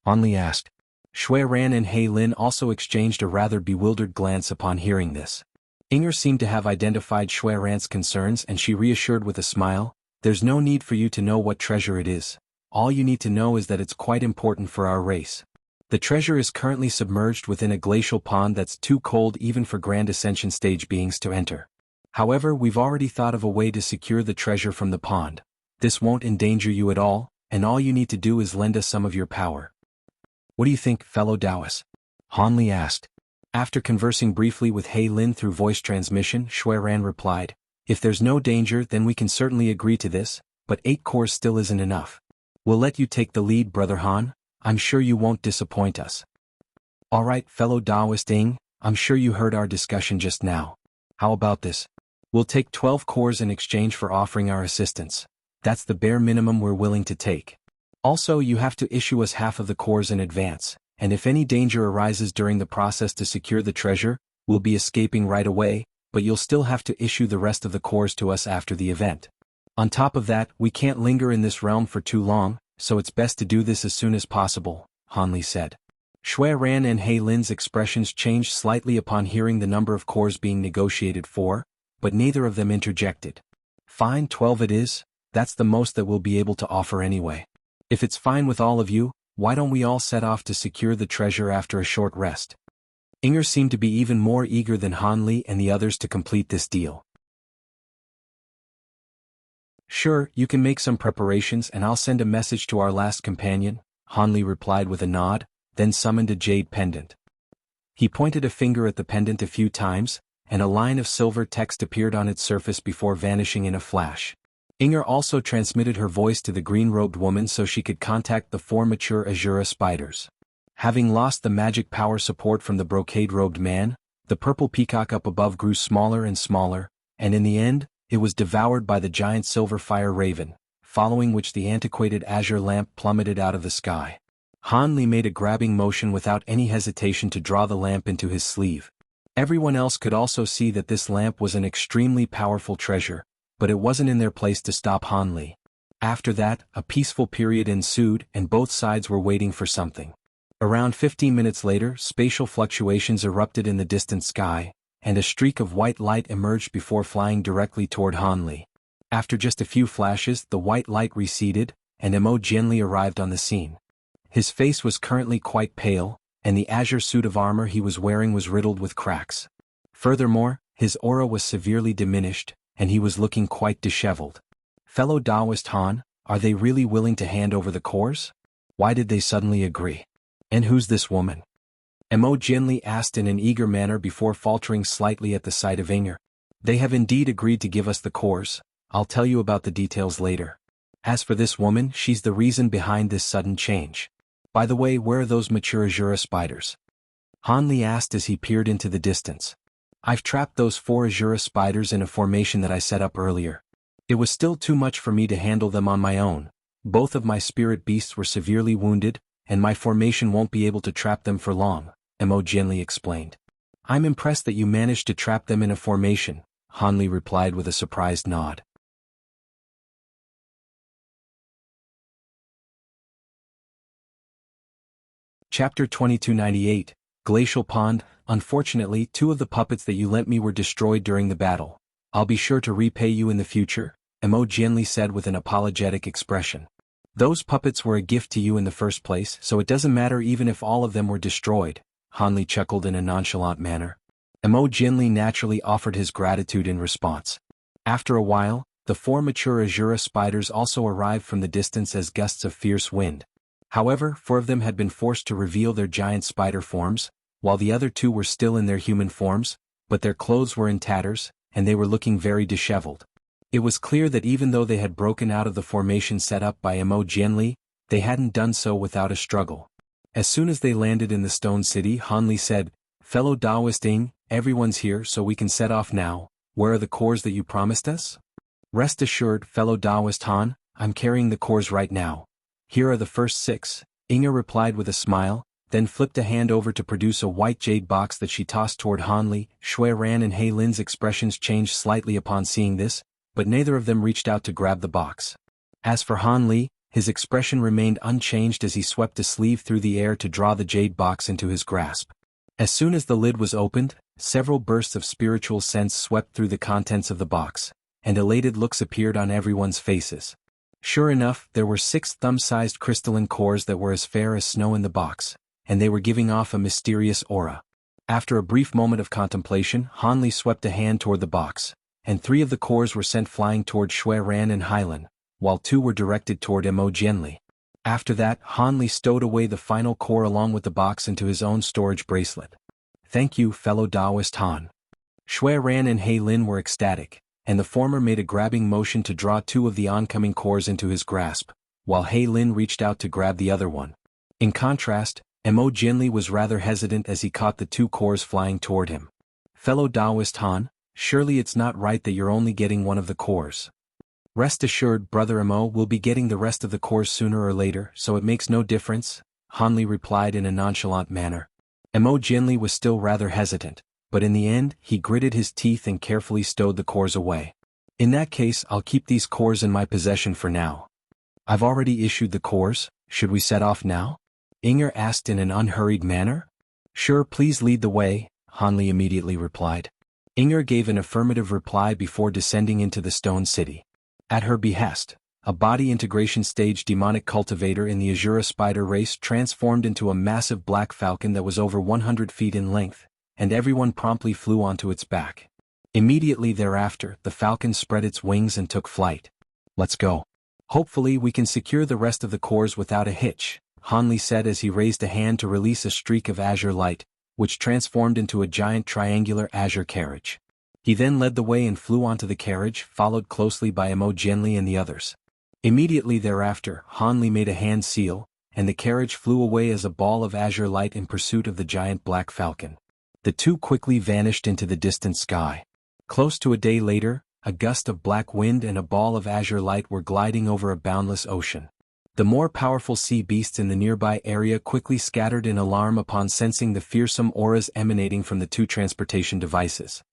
S1: Han Li asked. Shui Ran and He Lin also exchanged a rather bewildered glance upon hearing this. Inger seemed to have identified Shui Ran's concerns and she reassured with a smile, there's no need for you to know what treasure it is. All you need to know is that it's quite important for our race. The treasure is currently submerged within a glacial pond that's too cold even for Grand Ascension stage beings to enter. However, we've already thought of a way to secure the treasure from the pond. This won't endanger you at all, and all you need to do is lend us some of your power. What do you think, fellow Taoists? Han Li asked. After conversing briefly with He Lin through voice transmission, Shui Ran replied, if there's no danger then we can certainly agree to this, but 8 cores still isn't enough. We'll let you take the lead, Brother Han, I'm sure you won't disappoint us. Alright, fellow Taoist Ing, I'm sure you heard our discussion just now. How about this? We'll take 12 cores in exchange for offering our assistance. That's the bare minimum we're willing to take. Also, you have to issue us half of the cores in advance, and if any danger arises during the process to secure the treasure, we'll be escaping right away, but you'll still have to issue the rest of the cores to us after the event. On top of that, we can't linger in this realm for too long, so it's best to do this as soon as possible, Han Li said. Shui Ran and He Lin's expressions changed slightly upon hearing the number of cores being negotiated for, but neither of them interjected. Fine, 12 it is, that's the most that we'll be able to offer anyway. If it's fine with all of you, why don't we all set off to secure the treasure after a short rest? Inger seemed to be even more eager than Han Li and the others to complete this deal. Sure, you can make some preparations and I'll send a message to our last companion, Hanli replied with a nod, then summoned a jade pendant. He pointed a finger at the pendant a few times, and a line of silver text appeared on its surface before vanishing in a flash. Inger also transmitted her voice to the green-robed woman so she could contact the 4 mature Azura spiders. Having lost the magic power support from the brocade-robed man, the purple peacock up above grew smaller and smaller, and in the end, it was devoured by the giant silver fire raven, following which the antiquated azure lamp plummeted out of the sky. Hanli made a grabbing motion without any hesitation to draw the lamp into his sleeve. Everyone else could also see that this lamp was an extremely powerful treasure, but it wasn't in their place to stop Hanli. After that, a peaceful period ensued and both sides were waiting for something. Around 15 minutes later, spatial fluctuations erupted in the distant sky, and a streak of white light emerged before flying directly toward Hanli. After just a few flashes, the white light receded, and Emo Jianli arrived on the scene. His face was currently quite pale, and the azure suit of armor he was wearing was riddled with cracks. Furthermore, his aura was severely diminished, and he was looking quite disheveled. Fellow Taoist Han, are they really willing to hand over the cores? Why did they suddenly agree? And who's this woman? Emo Jianli asked in an eager manner before faltering slightly at the sight of Inger. They have indeed agreed to give us the cores. I'll tell you about the details later. As for this woman, she's the reason behind this sudden change. By the way, where are those mature Azura spiders? Hanli asked as he peered into the distance. I've trapped those 4 Azura spiders in a formation that I set up earlier. It was still too much for me to handle them on my own. Both of my spirit beasts were severely wounded, and my formation won't be able to trap them for long, Emo Jianli explained. I'm impressed that you managed to trap them in a formation, Hanli replied with a surprised nod. Chapter 2298, Glacial Pond. Unfortunately, 2 of the puppets that you lent me were destroyed during the battle. I'll be sure to repay you in the future, Emo Jianli said with an apologetic expression. Those puppets were a gift to you in the first place, so it doesn't matter even if all of them were destroyed, Hanli chuckled in a nonchalant manner. Emo Jianli naturally offered his gratitude in response. After a while, the 4 mature Azura spiders also arrived from the distance as gusts of fierce wind. However, 4 of them had been forced to reveal their giant spider forms, while the other 2 were still in their human forms, but their clothes were in tatters, and they were looking very disheveled. It was clear that even though they had broken out of the formation set up by Emo Jianli, they hadn't done so without a struggle. As soon as they landed in the Stone City, Hanli said, Fellow Taoist Ing, everyone's here so we can set off now. Where are the cores that you promised us? Rest assured, fellow Taoist Han, I'm carrying the cores right now. Here are the first 6, Inger replied with a smile, then flipped a hand over to produce a white jade box that she tossed toward Hanli. Shui Ran and He Lin's expressions changed slightly upon seeing this, but neither of them reached out to grab the box. As for Hanli, his expression remained unchanged as he swept a sleeve through the air to draw the jade box into his grasp. As soon as the lid was opened, several bursts of spiritual sense swept through the contents of the box, and elated looks appeared on everyone's faces. Sure enough, there were 6 thumb-sized crystalline cores that were as fair as snow in the box, and they were giving off a mysterious aura. After a brief moment of contemplation, Hanli swept a hand toward the box, and 3 of the cores were sent flying toward Shui Ran and Hylan, while 2 were directed toward Emo Jianli. After that, Hanli stowed away the final core along with the box into his own storage bracelet. Thank you, fellow Taoist Han. Shui Ran and He Lin were ecstatic, and the former made a grabbing motion to draw 2 of the oncoming cores into his grasp, while He Lin reached out to grab the other one. In contrast, Emo Jianli was rather hesitant as he caught the 2 cores flying toward him. Fellow Taoist Han, surely it's not right that you're only getting one of the cores. Rest assured, Brother Emo will be getting the rest of the cores sooner or later, so it makes no difference, Hanli replied in a nonchalant manner. Emo Jianli was still rather hesitant, but in the end, he gritted his teeth and carefully stowed the cores away. In that case, I'll keep these cores in my possession for now. I've already issued the cores, should we set off now? Inger asked in an unhurried manner. Sure, please lead the way, Hanli immediately replied. Inger gave an affirmative reply before descending into the Stone City. At her behest, a body integration stage demonic cultivator in the Azura spider race transformed into a massive black falcon that was over 100 feet in length, and everyone promptly flew onto its back. Immediately thereafter, the falcon spread its wings and took flight. Let's go. Hopefully we can secure the rest of the cores without a hitch, Hanli said as he raised a hand to release a streak of azure light, which transformed into a giant triangular azure carriage. He then led the way and flew onto the carriage, followed closely by Emo Genli and the others. Immediately thereafter, Hanli made a hand seal, and the carriage flew away as a ball of azure light in pursuit of the giant black falcon. The two quickly vanished into the distant sky. Close to a day later, a gust of black wind and a ball of azure light were gliding over a boundless ocean. The more powerful sea beasts in the nearby area quickly scattered in alarm upon sensing the fearsome auras emanating from the two transportation devices.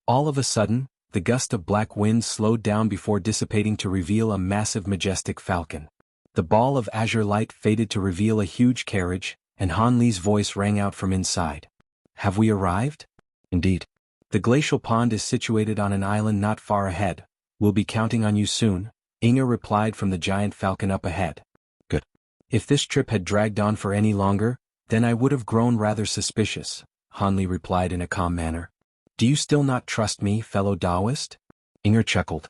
S1: All of a sudden, the gust of black wind slowed down before dissipating to reveal a massive majestic falcon. The ball of azure light faded to reveal a huge carriage, and Han Li's voice rang out from inside. Have we arrived? Indeed. The glacial pond is situated on an island not far ahead. We'll be counting on you soon, Inger replied from the giant falcon up ahead. Good. If this trip had dragged on for any longer, then I would have grown rather suspicious, Han Li replied in a calm manner. Do you still not trust me, fellow Taoist? Inger chuckled.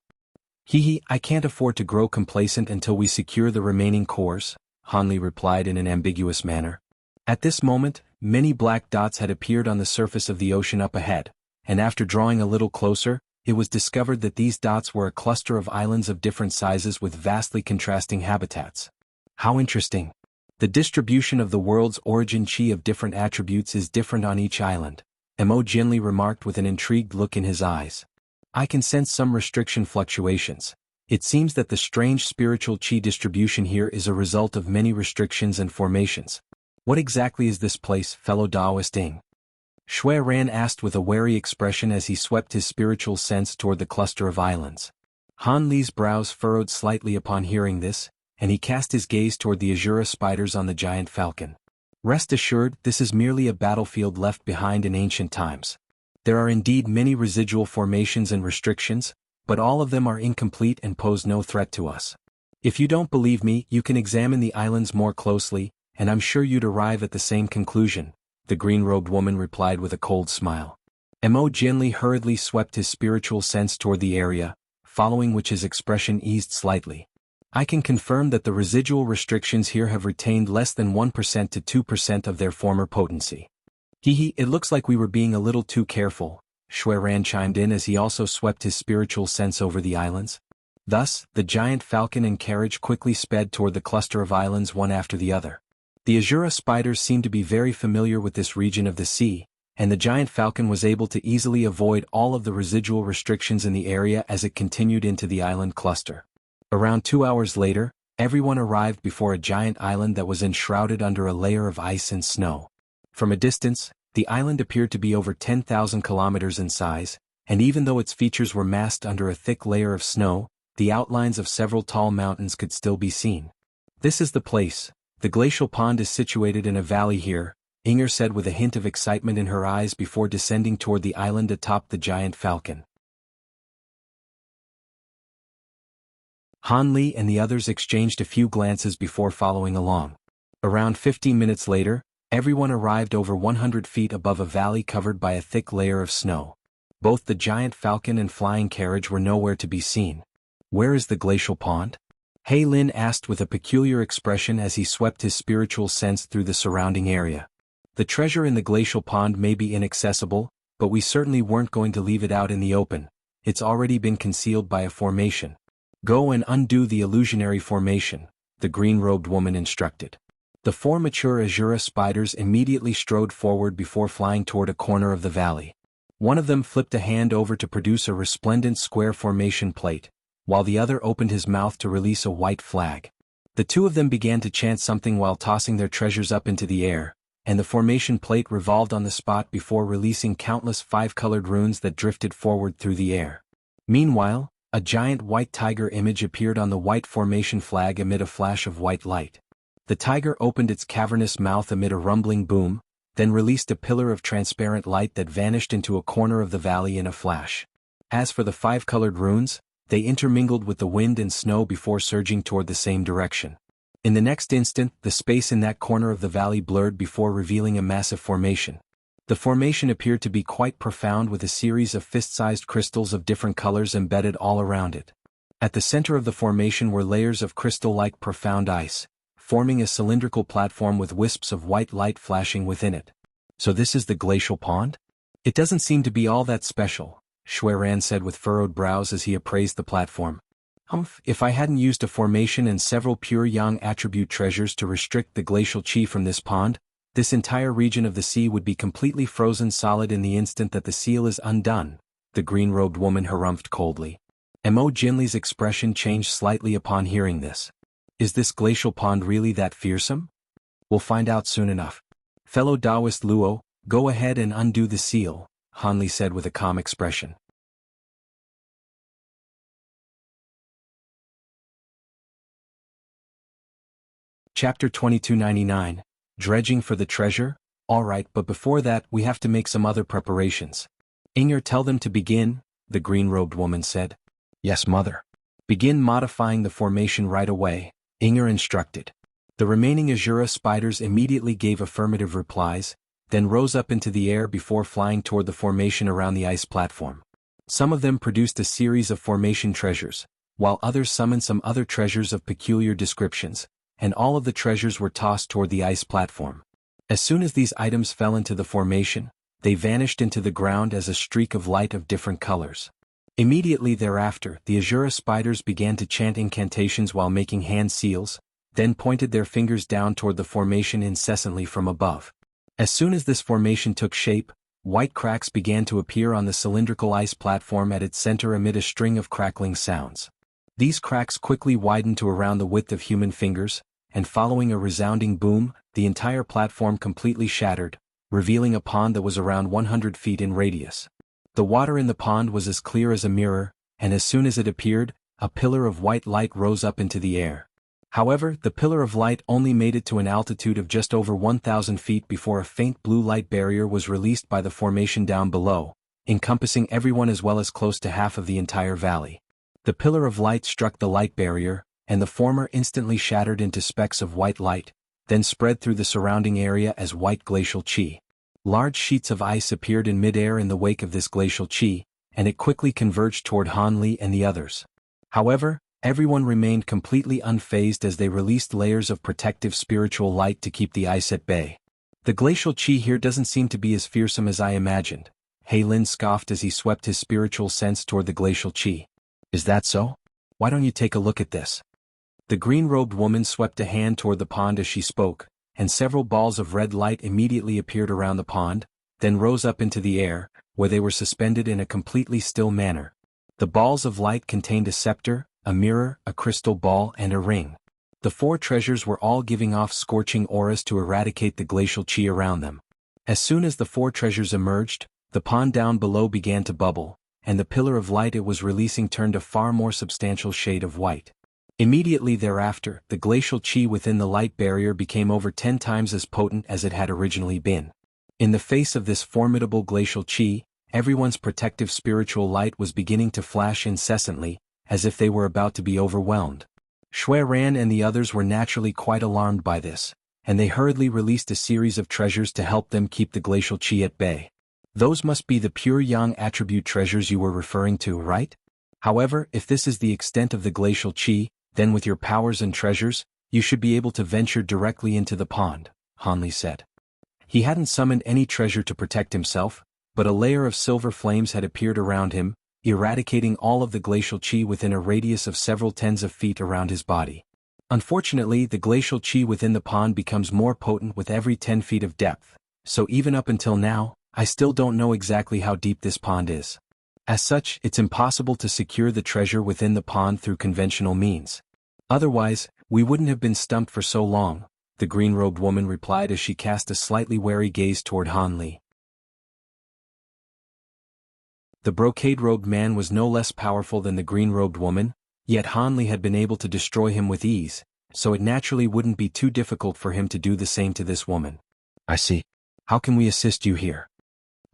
S1: Hee, I can't afford to grow complacent until we secure the remaining cores, Han Li replied in an ambiguous manner. At this moment, many black dots had appeared on the surface of the ocean up ahead, and after drawing a little closer, it was discovered that these dots were a cluster of islands of different sizes with vastly contrasting habitats. How interesting. The distribution of the world's origin chi of different attributes is different on each island, Emo Jinli remarked with an intrigued look in his eyes. I can sense some restriction fluctuations. It seems that the strange spiritual chi distribution here is a result of many restrictions and formations. What exactly is this place, fellow Taoist Ing? Shui Ran asked with a wary expression as he swept his spiritual sense toward the cluster of islands. Han Li's brows furrowed slightly upon hearing this, and he cast his gaze toward the azure spiders on the giant falcon. Rest assured, this is merely a battlefield left behind in ancient times. There are indeed many residual formations and restrictions, but all of them are incomplete and pose no threat to us. If you don't believe me, you can examine the islands more closely, and I'm sure you'd arrive at the same conclusion, the green-robed woman replied with a cold smile. Emo Jinli hurriedly swept his spiritual sense toward the area, following which his expression eased slightly. I can confirm that the residual restrictions here have retained less than 1% to 2% of their former potency. It looks like we were being a little too careful, Shui Ran chimed in as he also swept his spiritual sense over the islands. Thus, the giant falcon and carriage quickly sped toward the cluster of islands one after the other. The azure spiders seemed to be very familiar with this region of the sea, and the giant falcon was able to easily avoid all of the residual restrictions in the area as it continued into the island cluster. Around 2 hours later, everyone arrived before a giant island that was enshrouded under a layer of ice and snow. From a distance, the island appeared to be over 10,000 kilometers in size, and even though its features were masked under a thick layer of snow, the outlines of several tall mountains could still be seen. This is the place. The glacial pond is situated in a valley here, Inger said with a hint of excitement in her eyes before descending toward the island atop the giant falcon. Han Li and the others exchanged a few glances before following along. Around 15 minutes later, everyone arrived over 100 feet above a valley covered by a thick layer of snow. Both the giant falcon and flying carriage were nowhere to be seen. Where is the glacial pond? He Lin asked with a peculiar expression as he swept his spiritual sense through the surrounding area. The treasure in the glacial pond may be inaccessible, but we certainly weren't going to leave it out in the open. It's already been concealed by a formation. Go and undo the illusionary formation, the green-robed woman instructed. The four mature azure spiders immediately strode forward before flying toward a corner of the valley. One of them flipped a hand over to produce a resplendent square formation plate, while the other opened his mouth to release a white flag. The two of them began to chant something while tossing their treasures up into the air, and the formation plate revolved on the spot before releasing countless five-colored runes that drifted forward through the air. Meanwhile, a giant white tiger image appeared on the white formation flag amid a flash of white light. The tiger opened its cavernous mouth amid a rumbling boom, then released a pillar of transparent light that vanished into a corner of the valley in a flash. As for the five-colored runes, they intermingled with the wind and snow before surging toward the same direction. In the next instant, the space in that corner of the valley blurred before revealing a massive formation. The formation appeared to be quite profound with a series of fist-sized crystals of different colors embedded all around it. At the center of the formation were layers of crystal-like profound ice, forming a cylindrical platform with wisps of white light flashing within it. So this is the glacial pond? It doesn't seem to be all that special, Shui Ran said with furrowed brows as he appraised the platform. If I hadn't used a formation and several pure yang attribute treasures to restrict the glacial qi from this pond, this entire region of the sea would be completely frozen solid in the instant that the seal is undone, the green-robed woman harumphed coldly. Mo Jinli's expression changed slightly upon hearing this. Is this glacial pond really that fearsome? We'll find out soon enough. Fellow Taoist Luo, go ahead and undo the seal, Han Li said with a calm expression. Chapter 2299, Dredging for the Treasure? Alright, but before that we have to make some other preparations. Inger, tell them to begin, the green-robed woman said. Yes, mother. Begin modifying the formation right away, Inger instructed. The remaining Azura spiders immediately gave affirmative replies, then rose up into the air before flying toward the formation around the ice platform. Some of them produced a series of formation treasures, while others summoned some other treasures of peculiar descriptions, and all of the treasures were tossed toward the ice platform. As soon as these items fell into the formation, they vanished into the ground as a streak of light of different colors. Immediately thereafter, the Azura spiders began to chant incantations while making hand seals, then pointed their fingers down toward the formation incessantly from above. As soon as this formation took shape, white cracks began to appear on the cylindrical ice platform at its center amid a string of crackling sounds. These cracks quickly widened to around the width of human fingers, and following a resounding boom, the entire platform completely shattered, revealing a pond that was around 100 feet in radius. The water in the pond was as clear as a mirror, and as soon as it appeared, a pillar of white light rose up into the air. However, the pillar of light only made it to an altitude of just over 1,000 feet before a faint blue light barrier was released by the formation down below, encompassing everyone as well as close to half of the entire valley. The pillar of light struck the light barrier, and the former instantly shattered into specks of white light, then spread through the surrounding area as white glacial qi. Large sheets of ice appeared in midair in the wake of this glacial qi, and it quickly converged toward Han Li and the others. However, everyone remained completely unfazed as they released layers of protective spiritual light to keep the ice at bay. The glacial qi here doesn't seem to be as fearsome as I imagined, He Lin scoffed as he swept his spiritual sense toward the glacial qi. Is that so? Why don't you take a look at this? The green-robed woman swept a hand toward the pond as she spoke, and several balls of red light immediately appeared around the pond, then rose up into the air, where they were suspended in a completely still manner. The balls of light contained a scepter, a mirror, a crystal ball, and a ring. The four treasures were all giving off scorching auras to eradicate the glacial qi around them. As soon as the four treasures emerged, the pond down below began to bubble, and the pillar of light it was releasing turned a far more substantial shade of white. Immediately thereafter, the glacial qi within the light barrier became over 10 times as potent as it had originally been. In the face of this formidable glacial qi, everyone's protective spiritual light was beginning to flash incessantly, as if they were about to be overwhelmed. Shui Ran and the others were naturally quite alarmed by this, and they hurriedly released a series of treasures to help them keep the glacial qi at bay. Those must be the pure yang attribute treasures you were referring to, right? However, if this is the extent of the glacial qi, then with your powers and treasures, you should be able to venture directly into the pond, Han Li said. He hadn't summoned any treasure to protect himself, but a layer of silver flames had appeared around him, eradicating all of the glacial qi within a radius of several tens of feet around his body. Unfortunately, the glacial qi within the pond becomes more potent with every 10 feet of depth, so even up until now, I still don't know exactly how deep this pond is. As such, it's impossible to secure the treasure within the pond through conventional means. Otherwise, we wouldn't have been stumped for so long, the green-robed woman replied as she cast a slightly wary gaze toward Han Li. The brocade-robed man was no less powerful than the green-robed woman, yet Han Li had been able to destroy him with ease, so it naturally wouldn't be too difficult for him to do the same to this woman. I see. How can we assist you here?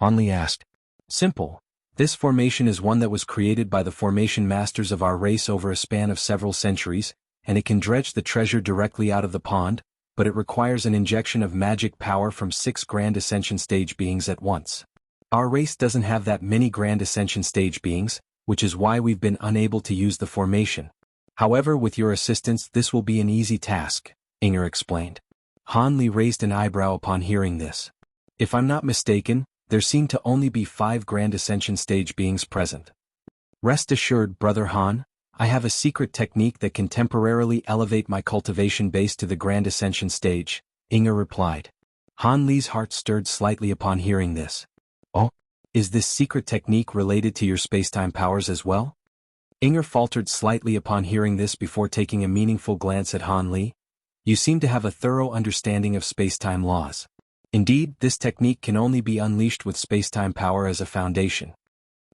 S1: Han Li asked. Simple. This formation is one that was created by the formation masters of our race over a span of several centuries, and it can dredge the treasure directly out of the pond, but it requires an injection of magic power from 6 Grand Ascension Stage beings at once. Our race doesn't have that many Grand Ascension Stage beings, which is why we've been unable to use the formation. However, with your assistance this will be an easy task, Inger explained. Han Li raised an eyebrow upon hearing this. If I'm not mistaken, there seem to only be 5 Grand Ascension Stage beings present. Rest assured, Brother Han, I have a secret technique that can temporarily elevate my cultivation base to the Grand Ascension Stage, Inger replied. Han Li's heart stirred slightly upon hearing this. Oh? Is this secret technique related to your spacetime powers as well? Inger faltered slightly upon hearing this before taking a meaningful glance at Han Li. You seem to have a thorough understanding of spacetime laws. Indeed, this technique can only be unleashed with spacetime power as a foundation.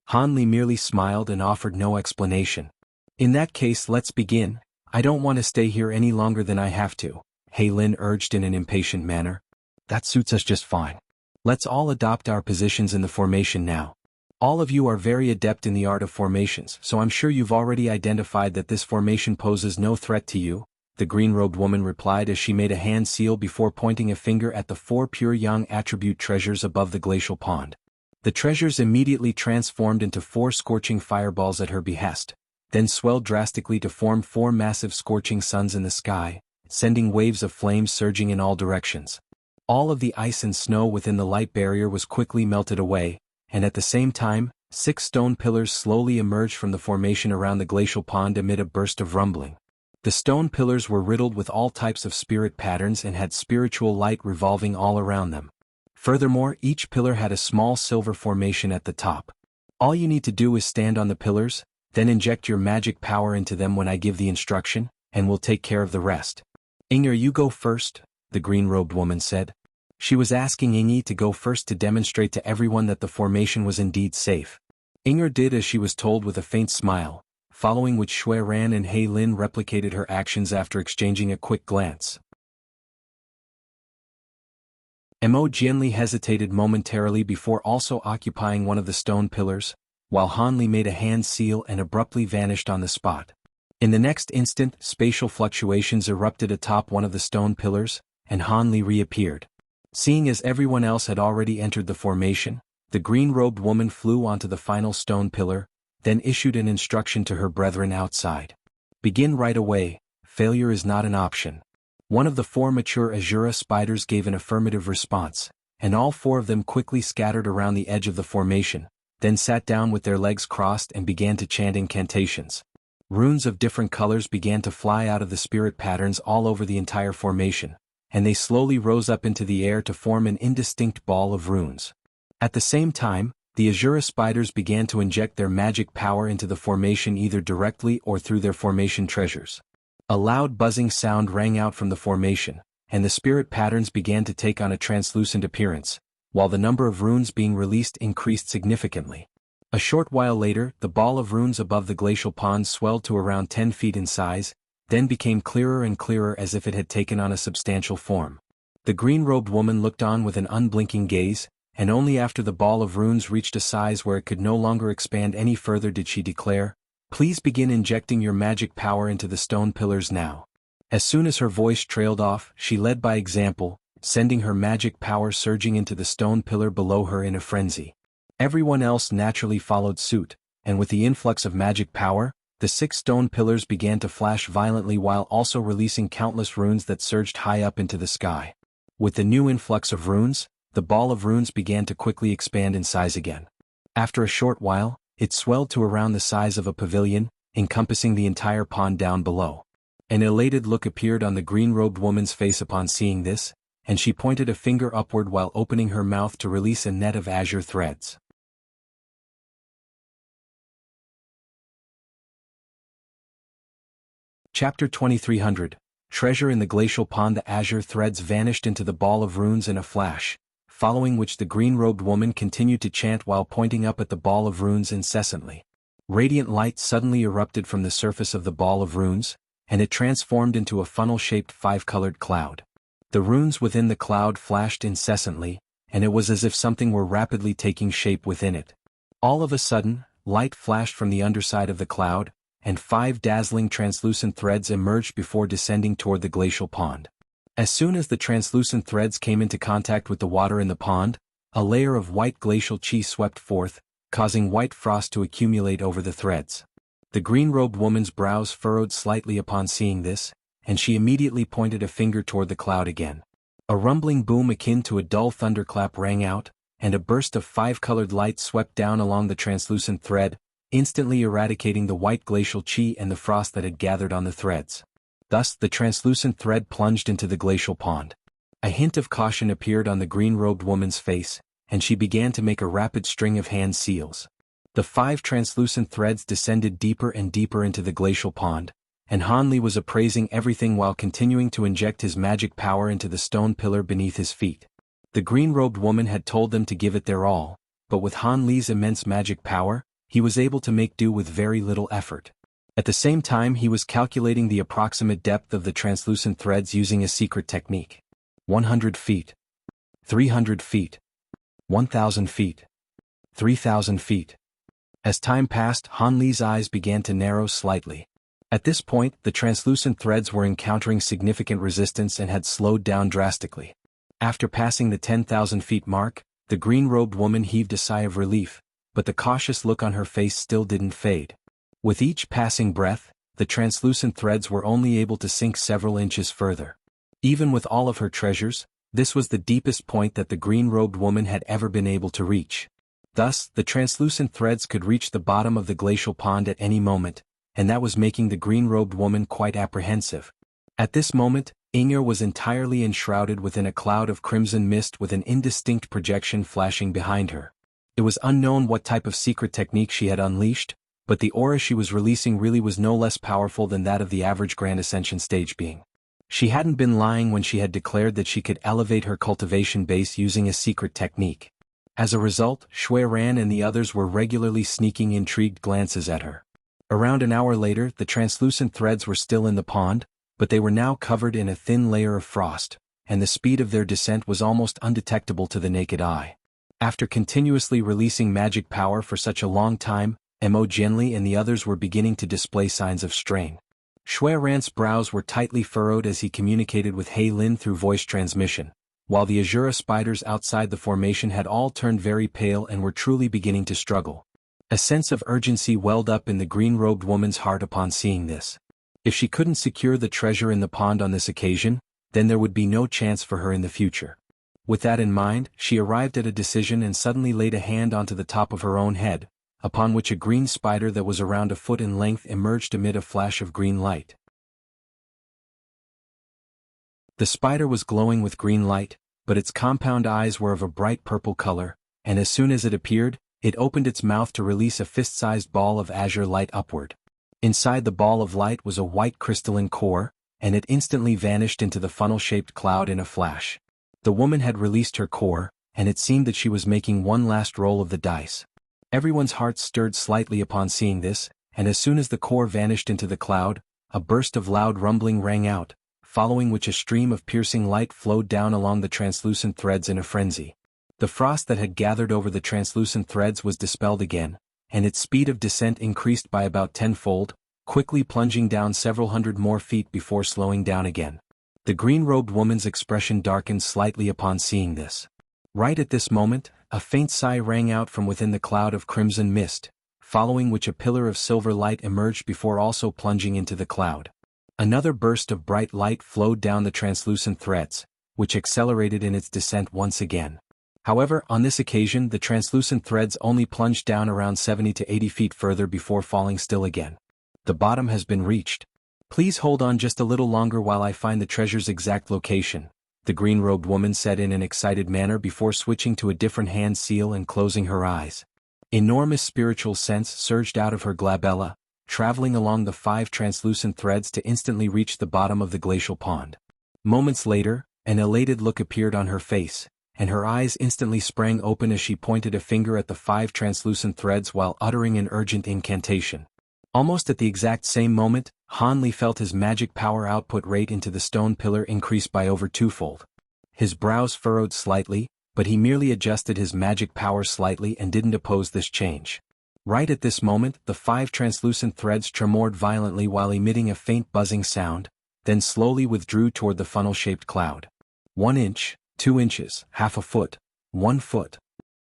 S1: Han Li merely smiled and offered no explanation. In that case, let's begin. I don't want to stay here any longer than I have to, He Lin urged in an impatient manner. That suits us just fine. Let's all adopt our positions in the formation now. All of you are very adept in the art of formations, so I'm sure you've already identified that this formation poses no threat to you, the green-robed woman replied as she made a hand seal before pointing a finger at the 4 pure yang attribute treasures above the glacial pond. The treasures immediately transformed into 4 scorching fireballs at her behest, then swelled drastically to form 4 massive scorching suns in the sky, sending waves of flames surging in all directions. All of the ice and snow within the light barrier was quickly melted away, and at the same time, 6 stone pillars slowly emerged from the formation around the glacial pond amid a burst of rumbling. The stone pillars were riddled with all types of spirit patterns and had spiritual light revolving all around them. Furthermore, each pillar had a small silver formation at the top. All you need to do is stand on the pillars, then inject your magic power into them when I give the instruction, and we'll take care of the rest. Inger, you go first, the green-robed woman said. She was asking Ingi to go first to demonstrate to everyone that the formation was indeed safe. Inger did as she was told with a faint smile, following which Shui Ran and He Lin replicated her actions after exchanging a quick glance. Mo Jianli hesitated momentarily before also occupying one of the stone pillars, while Han Li made a hand seal and abruptly vanished on the spot. In the next instant, spatial fluctuations erupted atop one of the stone pillars, and Han Li reappeared. Seeing as everyone else had already entered the formation, the green-robed woman flew onto the final stone pillar, then issued an instruction to her brethren outside. Begin right away, failure is not an option. One of the 4 mature Azura spiders gave an affirmative response, and all 4 of them quickly scattered around the edge of the formation, then sat down with their legs crossed and began to chant incantations. Runes of different colors began to fly out of the spirit patterns all over the entire formation, and they slowly rose up into the air to form an indistinct ball of runes. At the same time, the Azura spiders began to inject their magic power into the formation either directly or through their formation treasures. A loud buzzing sound rang out from the formation, and the spirit patterns began to take on a translucent appearance, while the number of runes being released increased significantly. A short while later, the ball of runes above the glacial pond swelled to around 10 feet in size, then became clearer and clearer as if it had taken on a substantial form. The green-robed woman looked on with an unblinking gaze, and only after the ball of runes reached a size where it could no longer expand any further did she declare, "Please begin injecting your magic power into the stone pillars now." As soon as her voice trailed off, she led by example, sending her magic power surging into the stone pillar below her in a frenzy. Everyone else naturally followed suit, and with the influx of magic power, the 6 stone pillars began to flash violently while also releasing countless runes that surged high up into the sky. With the new influx of runes, the ball of runes began to quickly expand in size again. After a short while, it swelled to around the size of a pavilion, encompassing the entire pond down below. An elated look appeared on the green-robed woman's face upon seeing this, and she pointed a finger upward while opening her mouth to release a net of azure threads. Chapter 2300, Treasure in the Glacial Pond. The azure threads vanished into the ball of runes in a flash, following which the green-robed woman continued to chant while pointing up at the ball of runes incessantly. Radiant light suddenly erupted from the surface of the ball of runes, and it transformed into a funnel-shaped 5-colored cloud. The runes within the cloud flashed incessantly, and it was as if something were rapidly taking shape within it. All of a sudden, light flashed from the underside of the cloud, and 5 dazzling translucent threads emerged before descending toward the glacial pond. As soon as the translucent threads came into contact with the water in the pond, a layer of white glacial chi swept forth, causing white frost to accumulate over the threads. The green-robed woman's brows furrowed slightly upon seeing this, and she immediately pointed a finger toward the cloud again. A rumbling boom akin to a dull thunderclap rang out, and a burst of five-colored light swept down along the translucent thread, instantly eradicating the white glacial chi and the frost that had gathered on the threads. Thus, the translucent thread plunged into the glacial pond. A hint of caution appeared on the green-robed woman's face, and she began to make a rapid string of hand seals. The 5 translucent threads descended deeper and deeper into the glacial pond, and Han Li was appraising everything while continuing to inject his magic power into the stone pillar beneath his feet. The green-robed woman had told them to give it their all, but with Han Li's immense magic power, he was able to make do with very little effort. At the same time, he was calculating the approximate depth of the translucent threads using a secret technique. 100 feet. 300 feet. 1,000 feet. 3,000 feet. As time passed, Han Li's eyes began to narrow slightly. At this point, the translucent threads were encountering significant resistance and had slowed down drastically. After passing the 10,000 feet mark, the green-robed woman heaved a sigh of relief, but the cautious look on her face still didn't fade. With each passing breath, the translucent threads were only able to sink several inches further. Even with all of her treasures, this was the deepest point that the green-robed woman had ever been able to reach. Thus, the translucent threads could reach the bottom of the glacial pond at any moment, and that was making the green-robed woman quite apprehensive. At this moment, Inger was entirely enshrouded within a cloud of crimson mist with an indistinct projection flashing behind her. It was unknown what type of secret technique she had unleashed, but the aura she was releasing really was no less powerful than that of the average Grand Ascension stage being. She hadn't been lying when she had declared that she could elevate her cultivation base using a secret technique. As a result, Shui Ran and the others were regularly sneaking intrigued glances at her. Around an hour later, the translucent threads were still in the pond, but they were now covered in a thin layer of frost, and the speed of their descent was almost undetectable to the naked eye. After continuously releasing magic power for such a long time, Mo Jianli and the others were beginning to display signs of strain. Shui Ran's brows were tightly furrowed as he communicated with He Lin through voice transmission, while the Azura spiders outside the formation had all turned very pale and were truly beginning to struggle. A sense of urgency welled up in the green-robed woman's heart upon seeing this. If she couldn't secure the treasure in the pond on this occasion, then there would be no chance for her in the future. With that in mind, she arrived at a decision and suddenly laid a hand onto the top of her own head, upon which a green spider that was around a foot in length emerged amid a flash of green light. The spider was glowing with green light, but its compound eyes were of a bright purple color, and as soon as it appeared, it opened its mouth to release a fist-sized ball of azure light upward. Inside the ball of light was a white crystalline core, and it instantly vanished into the funnel-shaped cloud in a flash. The woman had released her core, and it seemed that she was making one last roll of the dice. Everyone's hearts stirred slightly upon seeing this, and as soon as the core vanished into the cloud, a burst of loud rumbling rang out, following which a stream of piercing light flowed down along the translucent threads in a frenzy. The frost that had gathered over the translucent threads was dispelled again, and its speed of descent increased by about tenfold, quickly plunging down several hundred more feet before slowing down again. The green-robed woman's expression darkened slightly upon seeing this. Right at this moment, a faint sigh rang out from within the cloud of crimson mist, following which a pillar of silver light emerged before also plunging into the cloud. Another burst of bright light flowed down the translucent threads, which accelerated in its descent once again. However, on this occasion the translucent threads only plunged down around 70 to 80 feet further before falling still again. The bottom has been reached. Please hold on just a little longer while I find the treasure's exact location, the green-robed woman said in an excited manner before switching to a different hand seal and closing her eyes. Enormous spiritual sense surged out of her glabella, traveling along the 5 translucent threads to instantly reach the bottom of the glacial pond. Moments later, an elated look appeared on her face, and her eyes instantly sprang open as she pointed a finger at the 5 translucent threads while uttering an urgent incantation. Almost at the exact same moment, Han Li felt his magic power output rate into the stone pillar increase by over twofold. His brows furrowed slightly, but he merely adjusted his magic power slightly and didn't oppose this change. Right at this moment, the 5 translucent threads tremored violently while emitting a faint buzzing sound, then slowly withdrew toward the funnel-shaped cloud. 1 inch, 2 inches, half a foot, 1 foot.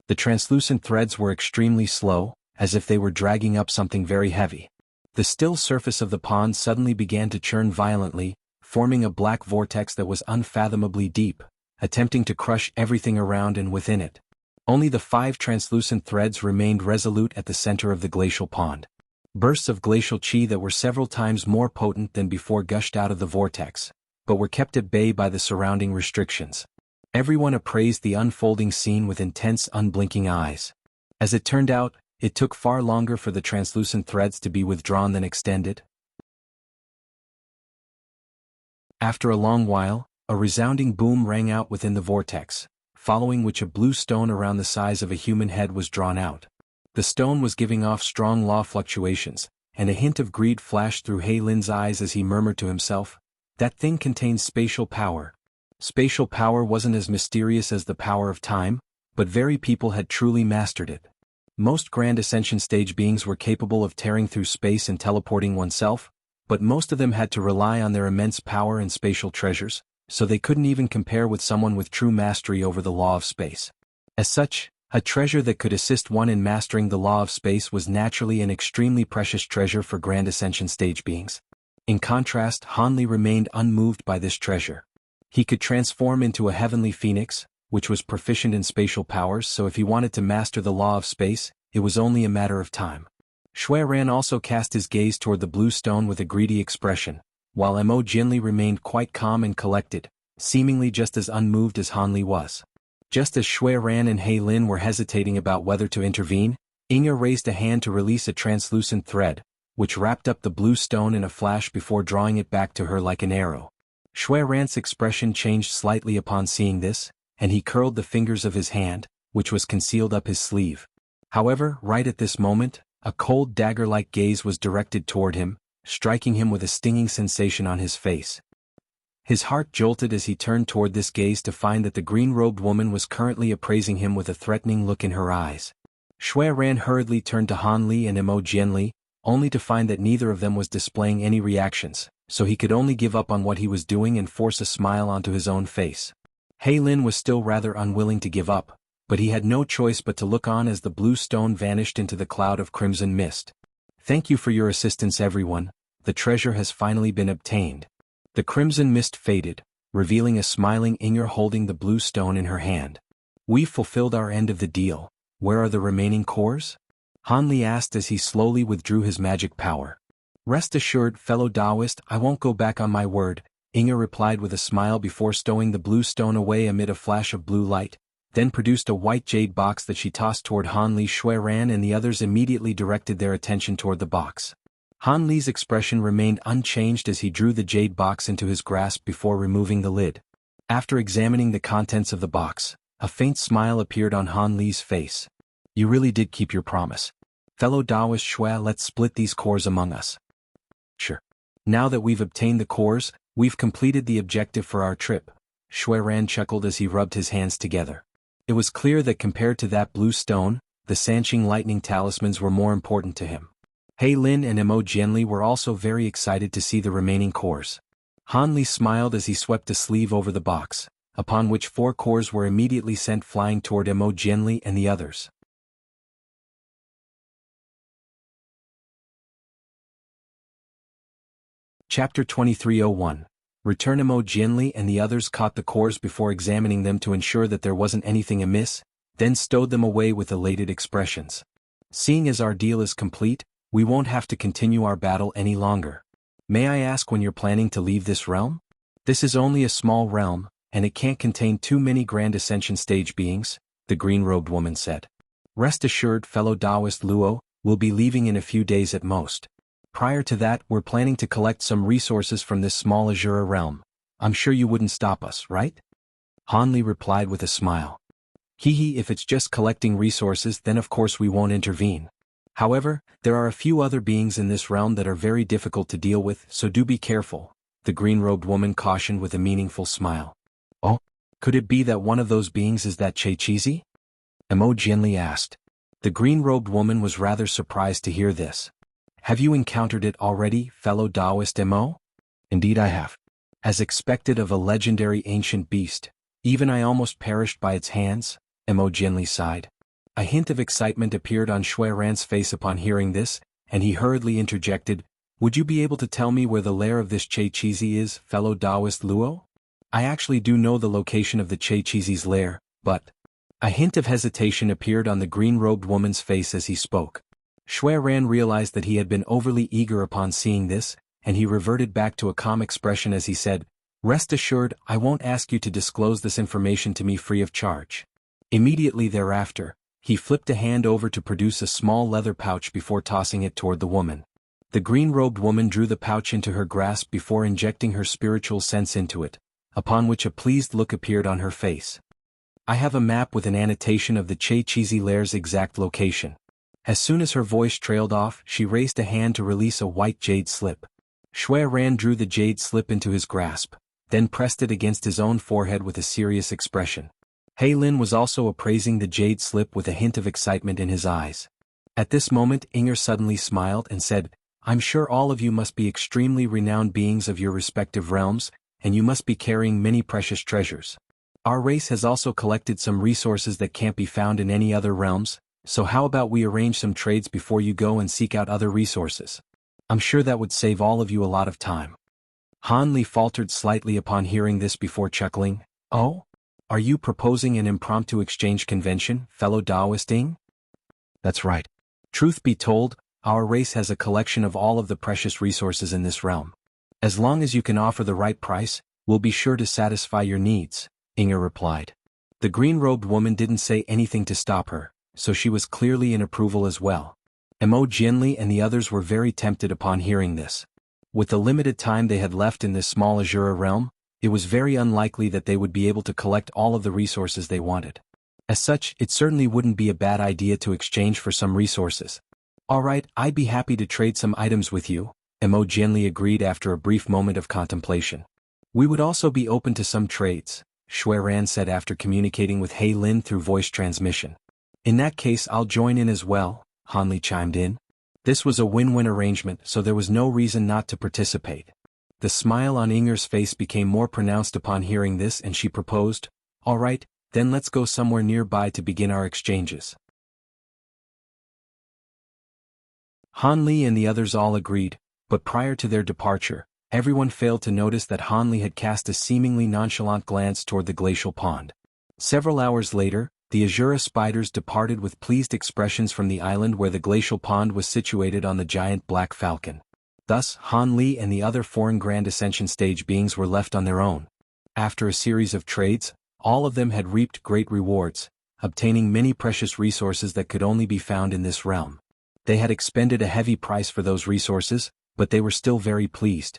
S1: The translucent threads were extremely slow, as if they were dragging up something very heavy. The still surface of the pond suddenly began to churn violently, forming a black vortex that was unfathomably deep, attempting to crush everything around and within it. Only the 5 translucent threads remained resolute at the center of the glacial pond. Bursts of glacial chi that were several times more potent than before gushed out of the vortex, but were kept at bay by the surrounding restrictions. Everyone appraised the unfolding scene with intense, unblinking eyes. As it turned out, it took far longer for the translucent threads to be withdrawn than extended. After a long while, a resounding boom rang out within the vortex, following which a blue stone around the size of a human head was drawn out. The stone was giving off strong law fluctuations, and a hint of greed flashed through Hei Lin's eyes as he murmured to himself, "That thing contains spatial power." Spatial power wasn't as mysterious as the power of time, but very people had truly mastered it. Most Grand Ascension stage beings were capable of tearing through space and teleporting oneself, but most of them had to rely on their immense power and spatial treasures, so they couldn't even compare with someone with true mastery over the law of space. As such, a treasure that could assist one in mastering the law of space was naturally an extremely precious treasure for Grand Ascension stage beings. In contrast, Hanli remained unmoved by this treasure. He could transform into a heavenly phoenix, which was proficient in spatial powers, so if he wanted to master the law of space, it was only a matter of time. Shui Ran also cast his gaze toward the blue stone with a greedy expression, while Mo Jinli remained quite calm and collected, seemingly just as unmoved as Hanli was. Just as Shui Ran and Hei Lin were hesitating about whether to intervene, Inga raised a hand to release a translucent thread, which wrapped up the blue stone in a flash before drawing it back to her like an arrow. Shui Ran's expression changed slightly upon seeing this, and he curled the fingers of his hand, which was concealed up his sleeve. However, right at this moment, a cold dagger-like gaze was directed toward him, striking him with a stinging sensation on his face. His heart jolted as he turned toward this gaze to find that the green-robed woman was currently appraising him with a threatening look in her eyes. Shui Ran hurriedly turned to Han Li and Mo Jianli, only to find that neither of them was displaying any reactions, so he could only give up on what he was doing and force a smile onto his own face. Hei Lin was still rather unwilling to give up, but he had no choice but to look on as the blue stone vanished into the cloud of crimson mist. "Thank you for your assistance, everyone. The treasure has finally been obtained." The crimson mist faded, revealing a smiling Inger holding the blue stone in her hand. "We've fulfilled our end of the deal. Where are the remaining cores?" Han Li asked as he slowly withdrew his magic power. "Rest assured, fellow Taoist, I won't go back on my word," Inger replied with a smile before stowing the blue stone away amid a flash of blue light, then produced a white jade box that she tossed toward Han Li. Shui Ran and the others immediately directed their attention toward the box. Han Li's expression remained unchanged as he drew the jade box into his grasp before removing the lid. After examining the contents of the box, a faint smile appeared on Han Li's face. "You really did keep your promise. Fellow Taoist Shui, let's split these cores among us." "Sure. Now that we've obtained the cores, we've completed the objective for our trip." Shui Ran chuckled as he rubbed his hands together. It was clear that compared to that blue stone, the Sanqing lightning talismans were more important to him. Hei Lin and Mo Jianli were also very excited to see the remaining cores. Han Li smiled as he swept a sleeve over the box, upon which 4 cores were immediately sent flying toward Mo Jianli and the others. Chapter 2301. Return. Mo Jianli and the others caught the cores before examining them to ensure that there wasn't anything amiss, then stowed them away with elated expressions. "Seeing as our deal is complete, we won't have to continue our battle any longer. May I ask when you're planning to leave this realm?" "This is only a small realm, and it can't contain too many Grand Ascension stage beings," the green-robed woman said. "Rest assured, fellow Taoist Luo, we'll be leaving in a few days at most. Prior to that, we're planning to collect some resources from this small Azura realm. I'm sure you wouldn't stop us, right?" Han Li replied with a smile. "Hee, if it's just collecting resources, then of course we won't intervene. However, there are a few other beings in this realm that are very difficult to deal with, so do be careful," the green-robed woman cautioned with a meaningful smile. "Oh, could it be that one of those beings is that Chechizi?" Mo Jianli asked. The green-robed woman was rather surprised to hear this. "Have you encountered it already, fellow Taoist Mo?" "Indeed I have. As expected of a legendary ancient beast, even I almost perished by its hands, Mo Jianli sighed. A hint of excitement appeared on Shui Ran's face upon hearing this, and he hurriedly interjected, "Would you be able to tell me where the lair of this Che Chizi is, fellow Taoist Luo? I actually do know the location of the Che Chizi's lair, but—" A hint of hesitation appeared on the green-robed woman's face as he spoke. Shui Ran realized that he had been overly eager upon seeing this, and he reverted back to a calm expression as he said, "Rest assured, I won't ask you to disclose this information to me free of charge." Immediately thereafter, he flipped a hand over to produce a small leather pouch before tossing it toward the woman. The green-robed woman drew the pouch into her grasp before injecting her spiritual sense into it, upon which a pleased look appeared on her face. "I have a map with an annotation of the Che Chizi lair's exact location." As soon as her voice trailed off, she raised a hand to release a white jade slip. Shui Ran drew the jade slip into his grasp, then pressed it against his own forehead with a serious expression. He Lin was also appraising the jade slip with a hint of excitement in his eyes. At this moment Inger suddenly smiled and said, "I'm sure all of you must be extremely renowned beings of your respective realms, and you must be carrying many precious treasures. Our race has also collected some resources that can't be found in any other realms, so how about we arrange some trades before you go and seek out other resources? I'm sure that would save all of you a lot of time." Han Li faltered slightly upon hearing this before chuckling, "Oh? Are you proposing an impromptu exchange convention, fellow Taoist Ing?" "That's right. Truth be told, our race has a collection of all of the precious resources in this realm. As long as you can offer the right price, we'll be sure to satisfy your needs," Inger replied. The green-robed woman didn't say anything to stop her, so she was clearly in approval as well. Mo Jianli and the others were very tempted upon hearing this. With the limited time they had left in this small Azura realm, it was very unlikely that they would be able to collect all of the resources they wanted. As such, it certainly wouldn't be a bad idea to exchange for some resources. "Alright, I'd be happy to trade some items with you," Mo Jianli agreed after a brief moment of contemplation. "We would also be open to some trades," Shui Ran said after communicating with He Lin through voice transmission. "In that case I'll join in as well," Han Li chimed in. This was a win-win arrangement, so there was no reason not to participate. The smile on Inger's face became more pronounced upon hearing this and she proposed, "Alright, then let's go somewhere nearby to begin our exchanges." Han Li and the others all agreed, but prior to their departure, everyone failed to notice that Han Li had cast a seemingly nonchalant glance toward the glacial pond. Several hours later, the Azura spiders departed with pleased expressions from the island where the glacial pond was situated on the giant black falcon. Thus, Han Li and the other foreign Grand Ascension stage beings were left on their own. After a series of trades, all of them had reaped great rewards, obtaining many precious resources that could only be found in this realm. They had expended a heavy price for those resources, but they were still very pleased.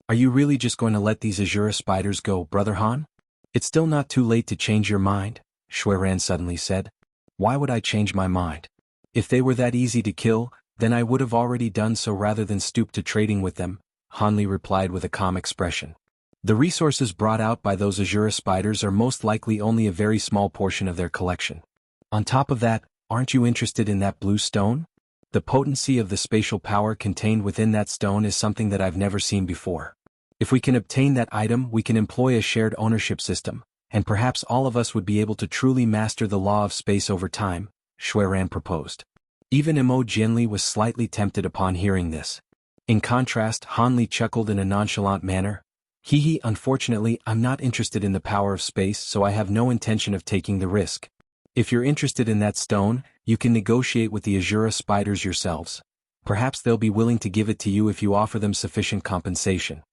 S1: "Are you really just going to let these Azura spiders go, Brother Han? It's still not too late to change your mind," Shui Ran suddenly said. "Why would I change my mind? If they were that easy to kill, then I would have already done so rather than stoop to trading with them," Han Li replied with a calm expression. "The resources brought out by those Azura spiders are most likely only a very small portion of their collection. On top of that, aren't you interested in that blue stone? The potency of the spatial power contained within that stone is something that I've never seen before. If we can obtain that item, we can employ a shared ownership system, and perhaps all of us would be able to truly master the law of space over time," Shui Ran proposed. Even Mo Jianli was slightly tempted upon hearing this. In contrast, Han Li chuckled in a nonchalant manner. "Hee, unfortunately, I'm not interested in the power of space, so I have no intention of taking the risk. If you're interested in that stone, you can negotiate with the Azura spiders yourselves. Perhaps they'll be willing to give it to you if you offer them sufficient compensation."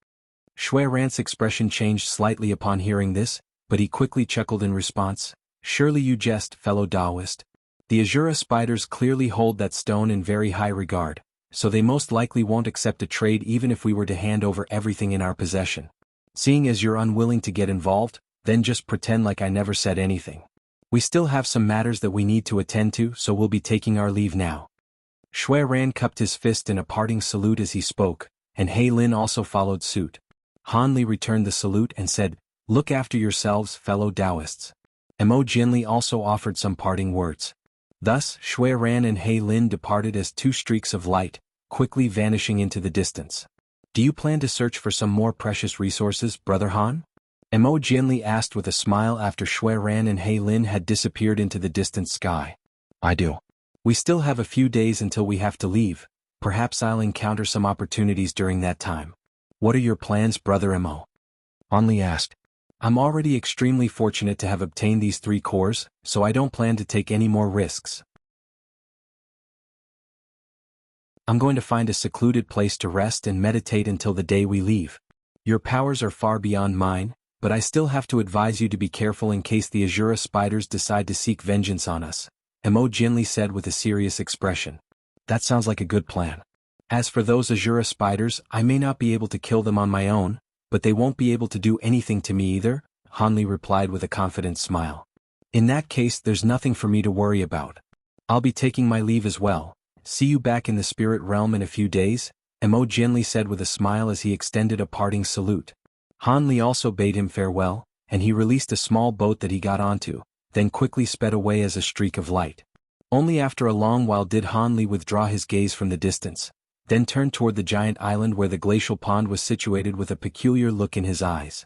S1: Shui Ran's expression changed slightly upon hearing this, but he quickly chuckled in response. "Surely you jest, fellow Taoist. The Azura spiders clearly hold that stone in very high regard, so they most likely won't accept a trade even if we were to hand over everything in our possession. Seeing as you're unwilling to get involved, then just pretend like I never said anything. We still have some matters that we need to attend to, so we'll be taking our leave now." Shui Ran cupped his fist in a parting salute as he spoke, and He Lin also followed suit. Han Li returned the salute and said, "Look after yourselves, fellow Taoists." Mo Jianli also offered some parting words. Thus, Shui Ran and He Lin departed as two streaks of light, quickly vanishing into the distance. Do you plan to search for some more precious resources, Brother Han? Mo Jianli asked with a smile after Shui Ran and He Lin had disappeared into the distant sky. I do. We still have a few days until we have to leave. Perhaps I'll encounter some opportunities during that time. What are your plans, Brother Mo? Han Li asked. I'm already extremely fortunate to have obtained these 3 cores, so I don't plan to take any more risks. I'm going to find a secluded place to rest and meditate until the day we leave. Your powers are far beyond mine, but I still have to advise you to be careful in case the Azura spiders decide to seek vengeance on us, Mo Jinli said with a serious expression. That sounds like a good plan. As for those Azura spiders, I may not be able to kill them on my own, but they won't be able to do anything to me either, Han Li replied with a confident smile. In that case, there's nothing for me to worry about. I'll be taking my leave as well. See you back in the spirit realm in a few days, Mo Jinli said with a smile as he extended a parting salute. Han Li also bade him farewell, and he released a small boat that he got onto, then quickly sped away as a streak of light. Only after a long while did Han Li withdraw his gaze from the distance, then turned toward the giant island where the glacial pond was situated with a peculiar look in his eyes.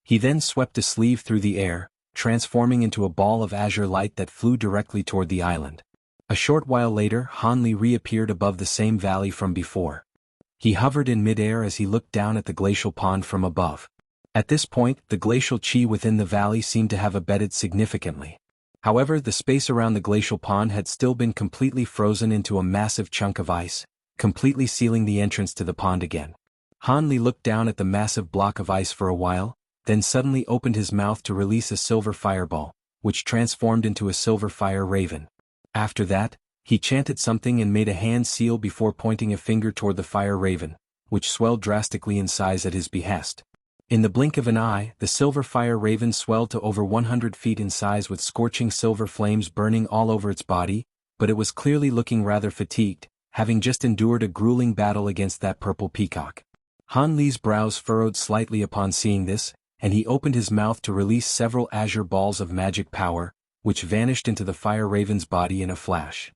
S1: He then swept a sleeve through the air, transforming into a ball of azure light that flew directly toward the island. A short while later, Han Li reappeared above the same valley from before. He hovered in midair as he looked down at the glacial pond from above. At this point, the glacial chi within the valley seemed to have abated significantly. However, the space around the glacial pond had still been completely frozen into a massive chunk of ice, completely sealing the entrance to the pond again. Han Li looked down at the massive block of ice for a while, then suddenly opened his mouth to release a silver fireball, which transformed into a silver fire raven. After that, he chanted something and made a hand seal before pointing a finger toward the fire raven, which swelled drastically in size at his behest. In the blink of an eye, the silver fire raven swelled to over 100 feet in size with scorching silver flames burning all over its body, but it was clearly looking rather fatigued, having just endured a grueling battle against that purple peacock. Han Li's brows furrowed slightly upon seeing this, and he opened his mouth to release several azure balls of magic power, which vanished into the fire raven's body in a flash.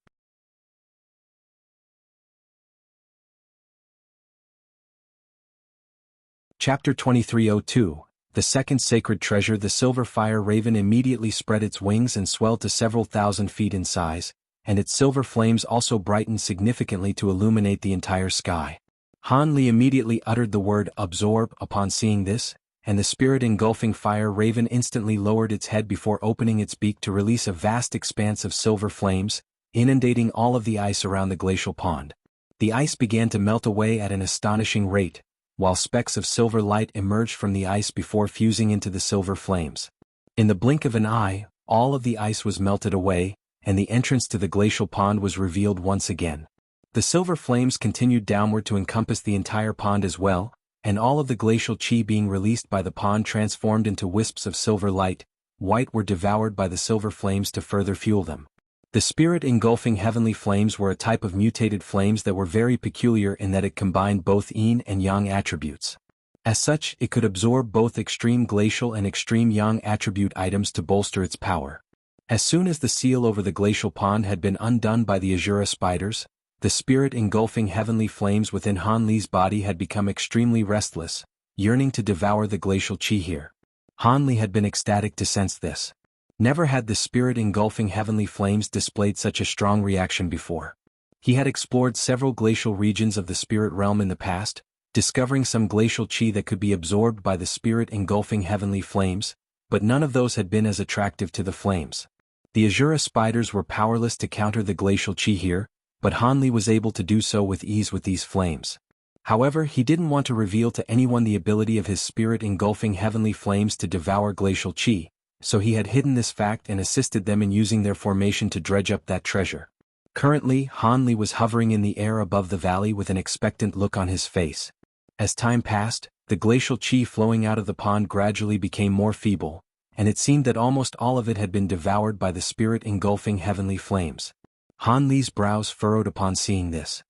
S1: Chapter 2302, The Second Sacred Treasure. The silver fire raven immediately spread its wings and swelled to several thousand feet in size, and its silver flames also brightened significantly to illuminate the entire sky. Han Li immediately uttered the word absorb upon seeing this, and the spirit-engulfing fire raven instantly lowered its head before opening its beak to release a vast expanse of silver flames, inundating all of the ice around the glacial pond. The ice began to melt away at an astonishing rate, while specks of silver light emerged from the ice before fusing into the silver flames. In the blink of an eye, all of the ice was melted away, and the entrance to the glacial pond was revealed once again. The silver flames continued downward to encompass the entire pond as well, and all of the glacial chi being released by the pond transformed into wisps of silver light, white were devoured by the silver flames to further fuel them. The spirit-engulfing heavenly flames were a type of mutated flames that were very peculiar in that it combined both yin and yang attributes. As such, it could absorb both extreme glacial and extreme yang attribute items to bolster its power. As soon as the seal over the glacial pond had been undone by the Azura spiders, the spirit-engulfing heavenly flames within Han Li's body had become extremely restless, yearning to devour the glacial chi here. Han Li had been ecstatic to sense this. Never had the spirit-engulfing heavenly flames displayed such a strong reaction before. He had explored several glacial regions of the spirit realm in the past, discovering some glacial chi that could be absorbed by the spirit-engulfing heavenly flames, but none of those had been as attractive to the flames. The Azura spiders were powerless to counter the glacial chi here, but Han Li was able to do so with ease with these flames. However, he didn't want to reveal to anyone the ability of his spirit-engulfing heavenly flames to devour glacial chi, so he had hidden this fact and assisted them in using their formation to dredge up that treasure. Currently, Han Li was hovering in the air above the valley with an expectant look on his face. As time passed, the glacial chi flowing out of the pond gradually became more feeble, and it seemed that almost all of it had been devoured by the spirit-engulfing heavenly flames. Han Li's brows furrowed upon seeing this.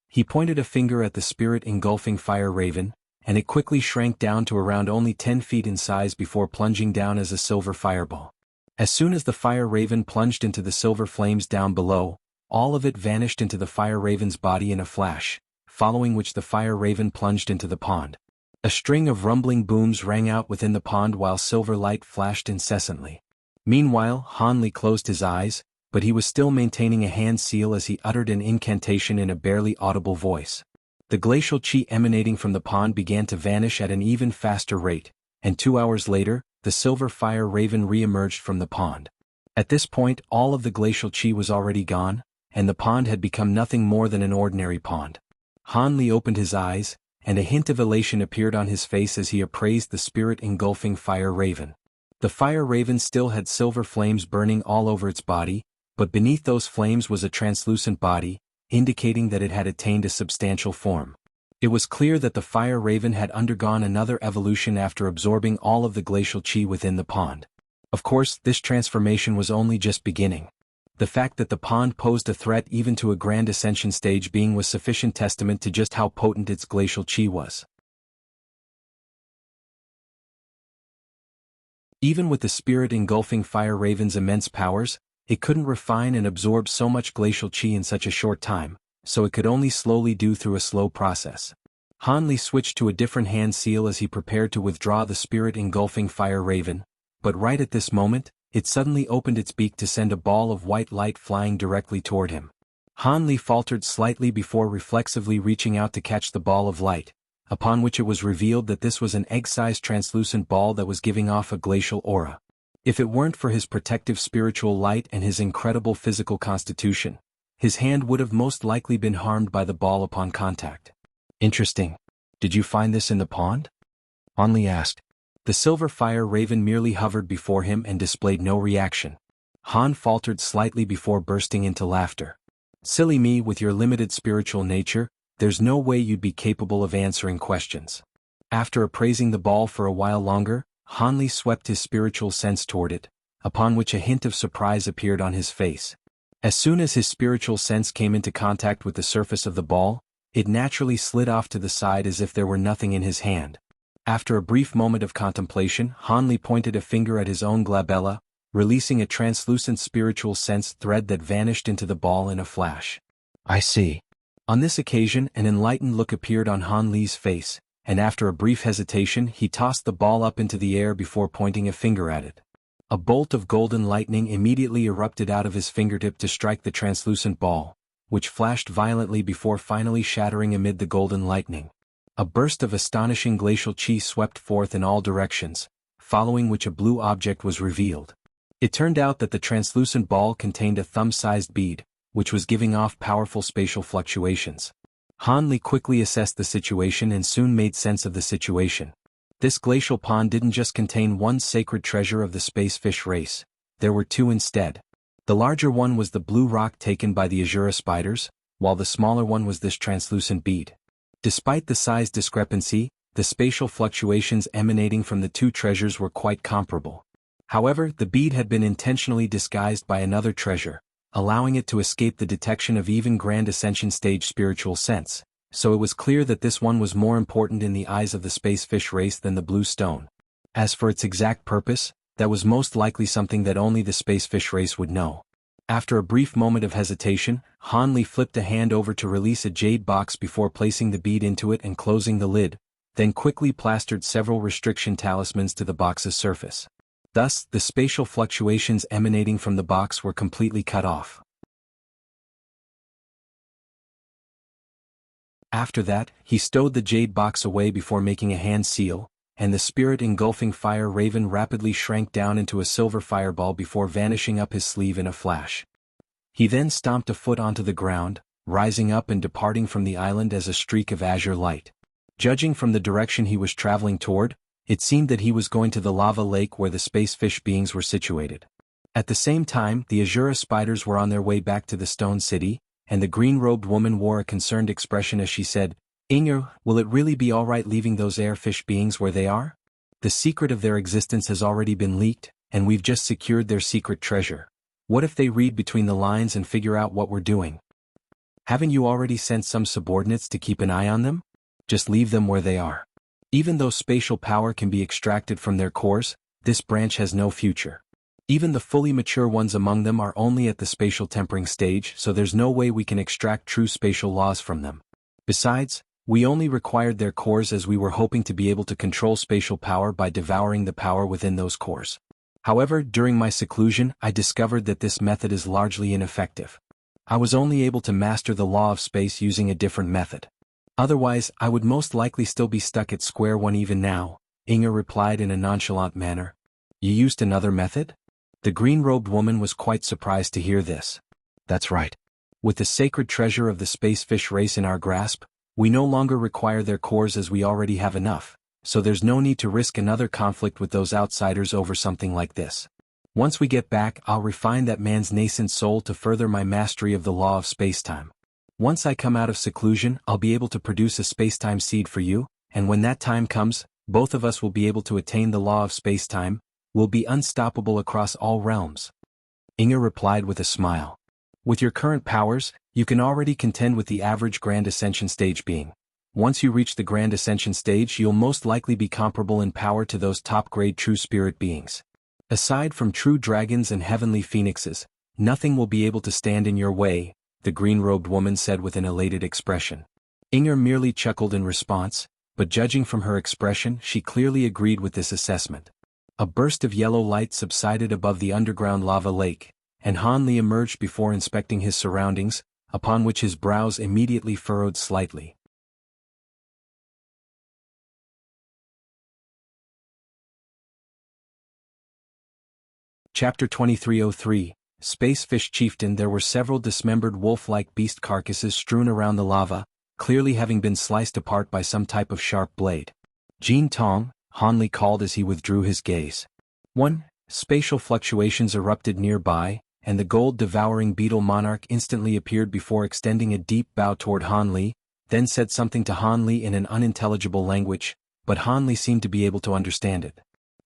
S1: He pointed a finger at the spirit-engulfing fire raven, and it quickly shrank down to around only 10 feet in size before plunging down as a silver fireball. As soon as the fire raven plunged into the silver flames down below, all of it vanished into the fire raven's body in a flash, following which the fire raven plunged into the pond. A string of rumbling booms rang out within the pond while silver light flashed incessantly. Meanwhile, Hanli closed his eyes, but he was still maintaining a hand seal as he uttered an incantation in a barely audible voice. The glacial chi emanating from the pond began to vanish at an even faster rate, and 2 hours later, the silver fire raven re-emerged from the pond. At this point, all of the glacial chi was already gone, and the pond had become nothing more than an ordinary pond. Hanli opened his eyes, and a hint of elation appeared on his face as he appraised the spirit-engulfing fire raven. The fire raven still had silver flames burning all over its body, but beneath those flames was a translucent body, indicating that it had attained a substantial form. It was clear that the fire raven had undergone another evolution after absorbing all of the glacial chi within the pond. Of course, this transformation was only just beginning. The fact that the pond posed a threat even to a grand ascension stage being was sufficient testament to just how potent its glacial chi was. Even with the spirit engulfing fire raven's immense powers, it couldn't refine and absorb so much glacial chi in such a short time, so it could only slowly do through a slow process. Hanli switched to a different hand seal as he prepared to withdraw the spirit engulfing fire raven, but right at this moment, it suddenly opened its beak to send a ball of white light flying directly toward him. Hanli faltered slightly before reflexively reaching out to catch the ball of light, upon which it was revealed that this was an egg-sized translucent ball that was giving off a glacial aura. If it weren't for his protective spiritual light and his incredible physical constitution, his hand would have most likely been harmed by the ball upon contact. Interesting. Did you find this in the pond? Hanli asked. The silver fire raven merely hovered before him and displayed no reaction. Han faltered slightly before bursting into laughter. Silly me, with your limited spiritual nature, there's no way you'd be capable of answering questions. After appraising the ball for a while longer, Hanli swept his spiritual sense toward it, upon which a hint of surprise appeared on his face. As soon as his spiritual sense came into contact with the surface of the ball, it naturally slid off to the side as if there were nothing in his hand. After a brief moment of contemplation, Hanli pointed a finger at his own glabella, releasing a translucent spiritual sense thread that vanished into the ball in a flash. I see. On this occasion, an enlightened look appeared on Hanli's face, and after a brief hesitation he tossed the ball up into the air before pointing a finger at it. A bolt of golden lightning immediately erupted out of his fingertip to strike the translucent ball, which flashed violently before finally shattering amid the golden lightning. A burst of astonishing glacial chi swept forth in all directions, following which a blue object was revealed. It turned out that the translucent ball contained a thumb-sized bead, which was giving off powerful spatial fluctuations. Hanli quickly assessed the situation and soon made sense of the situation. This glacial pond didn't just contain one sacred treasure of the space fish race, there were two instead. The larger one was the blue rock taken by the Azura spiders, while the smaller one was this translucent bead. Despite the size discrepancy, the spatial fluctuations emanating from the two treasures were quite comparable. However, the bead had been intentionally disguised by another treasure, allowing it to escape the detection of even Grand Ascension stage spiritual sense, so it was clear that this one was more important in the eyes of the space fish race than the blue stone. As for its exact purpose, that was most likely something that only the space fish race would know. After a brief moment of hesitation, Hanli flipped a hand over to release a jade box before placing the bead into it and closing the lid, then quickly plastered several restriction talismans to the box's surface. Thus, the spatial fluctuations emanating from the box were completely cut off. After that, he stowed the jade box away before making a hand seal, and the spirit-engulfing fire raven rapidly shrank down into a silver fireball before vanishing up his sleeve in a flash. He then stomped a foot onto the ground, rising up and departing from the island as a streak of azure light. Judging from the direction he was traveling toward, it seemed that he was going to the lava lake where the space fish beings were situated. At the same time, the Azura spiders were on their way back to the stone city, and the green-robed woman wore a concerned expression as she said, "Inger, will it really be alright leaving those air fish beings where they are? The secret of their existence has already been leaked, and we've just secured their secret treasure. What if they read between the lines and figure out what we're doing? Haven't you already sent some subordinates to keep an eye on them? Just leave them where they are. Even though spatial power can be extracted from their cores, this branch has no future. Even the fully mature ones among them are only at the spatial tempering stage, so there's no way we can extract true spatial laws from them. Besides, we only required their cores as we were hoping to be able to control spatial power by devouring the power within those cores. However, during my seclusion, I discovered that this method is largely ineffective. I was only able to master the law of space using a different method. Otherwise, I would most likely still be stuck at square one even now, Inga replied in a nonchalant manner. You used another method? The green-robed woman was quite surprised to hear this. That's right. With the sacred treasure of the space fish race in our grasp, we no longer require their cores as we already have enough, so there's no need to risk another conflict with those outsiders over something like this. Once we get back, I'll refine that man's nascent soul to further my mastery of the law of spacetime. Once I come out of seclusion, I'll be able to produce a spacetime seed for you, and when that time comes, both of us will be able to attain the law of spacetime. We'll be unstoppable across all realms. Inga replied with a smile. With your current powers, you can already contend with the average Grand Ascension stage being. Once you reach the Grand Ascension stage, you'll most likely be comparable in power to those top-grade true spirit beings. Aside from true dragons and heavenly phoenixes, nothing will be able to stand in your way, the green-robed woman said with an elated expression. Inga merely chuckled in response, but judging from her expression, she clearly agreed with this assessment. A burst of yellow light subsided above the underground lava lake, and Han Li emerged before inspecting his surroundings, upon which his brows immediately furrowed slightly. Chapter 2303, Space Fish Chieftain. There were several dismembered wolf-like beast carcasses strewn around the lava, clearly having been sliced apart by some type of sharp blade. Jin Tong, Han Li called as he withdrew his gaze. 1. Spatial fluctuations erupted nearby, and the gold-devouring beetle monarch instantly appeared before extending a deep bow toward Han Li, then said something to Han Li in an unintelligible language, but Han Li seemed to be able to understand it.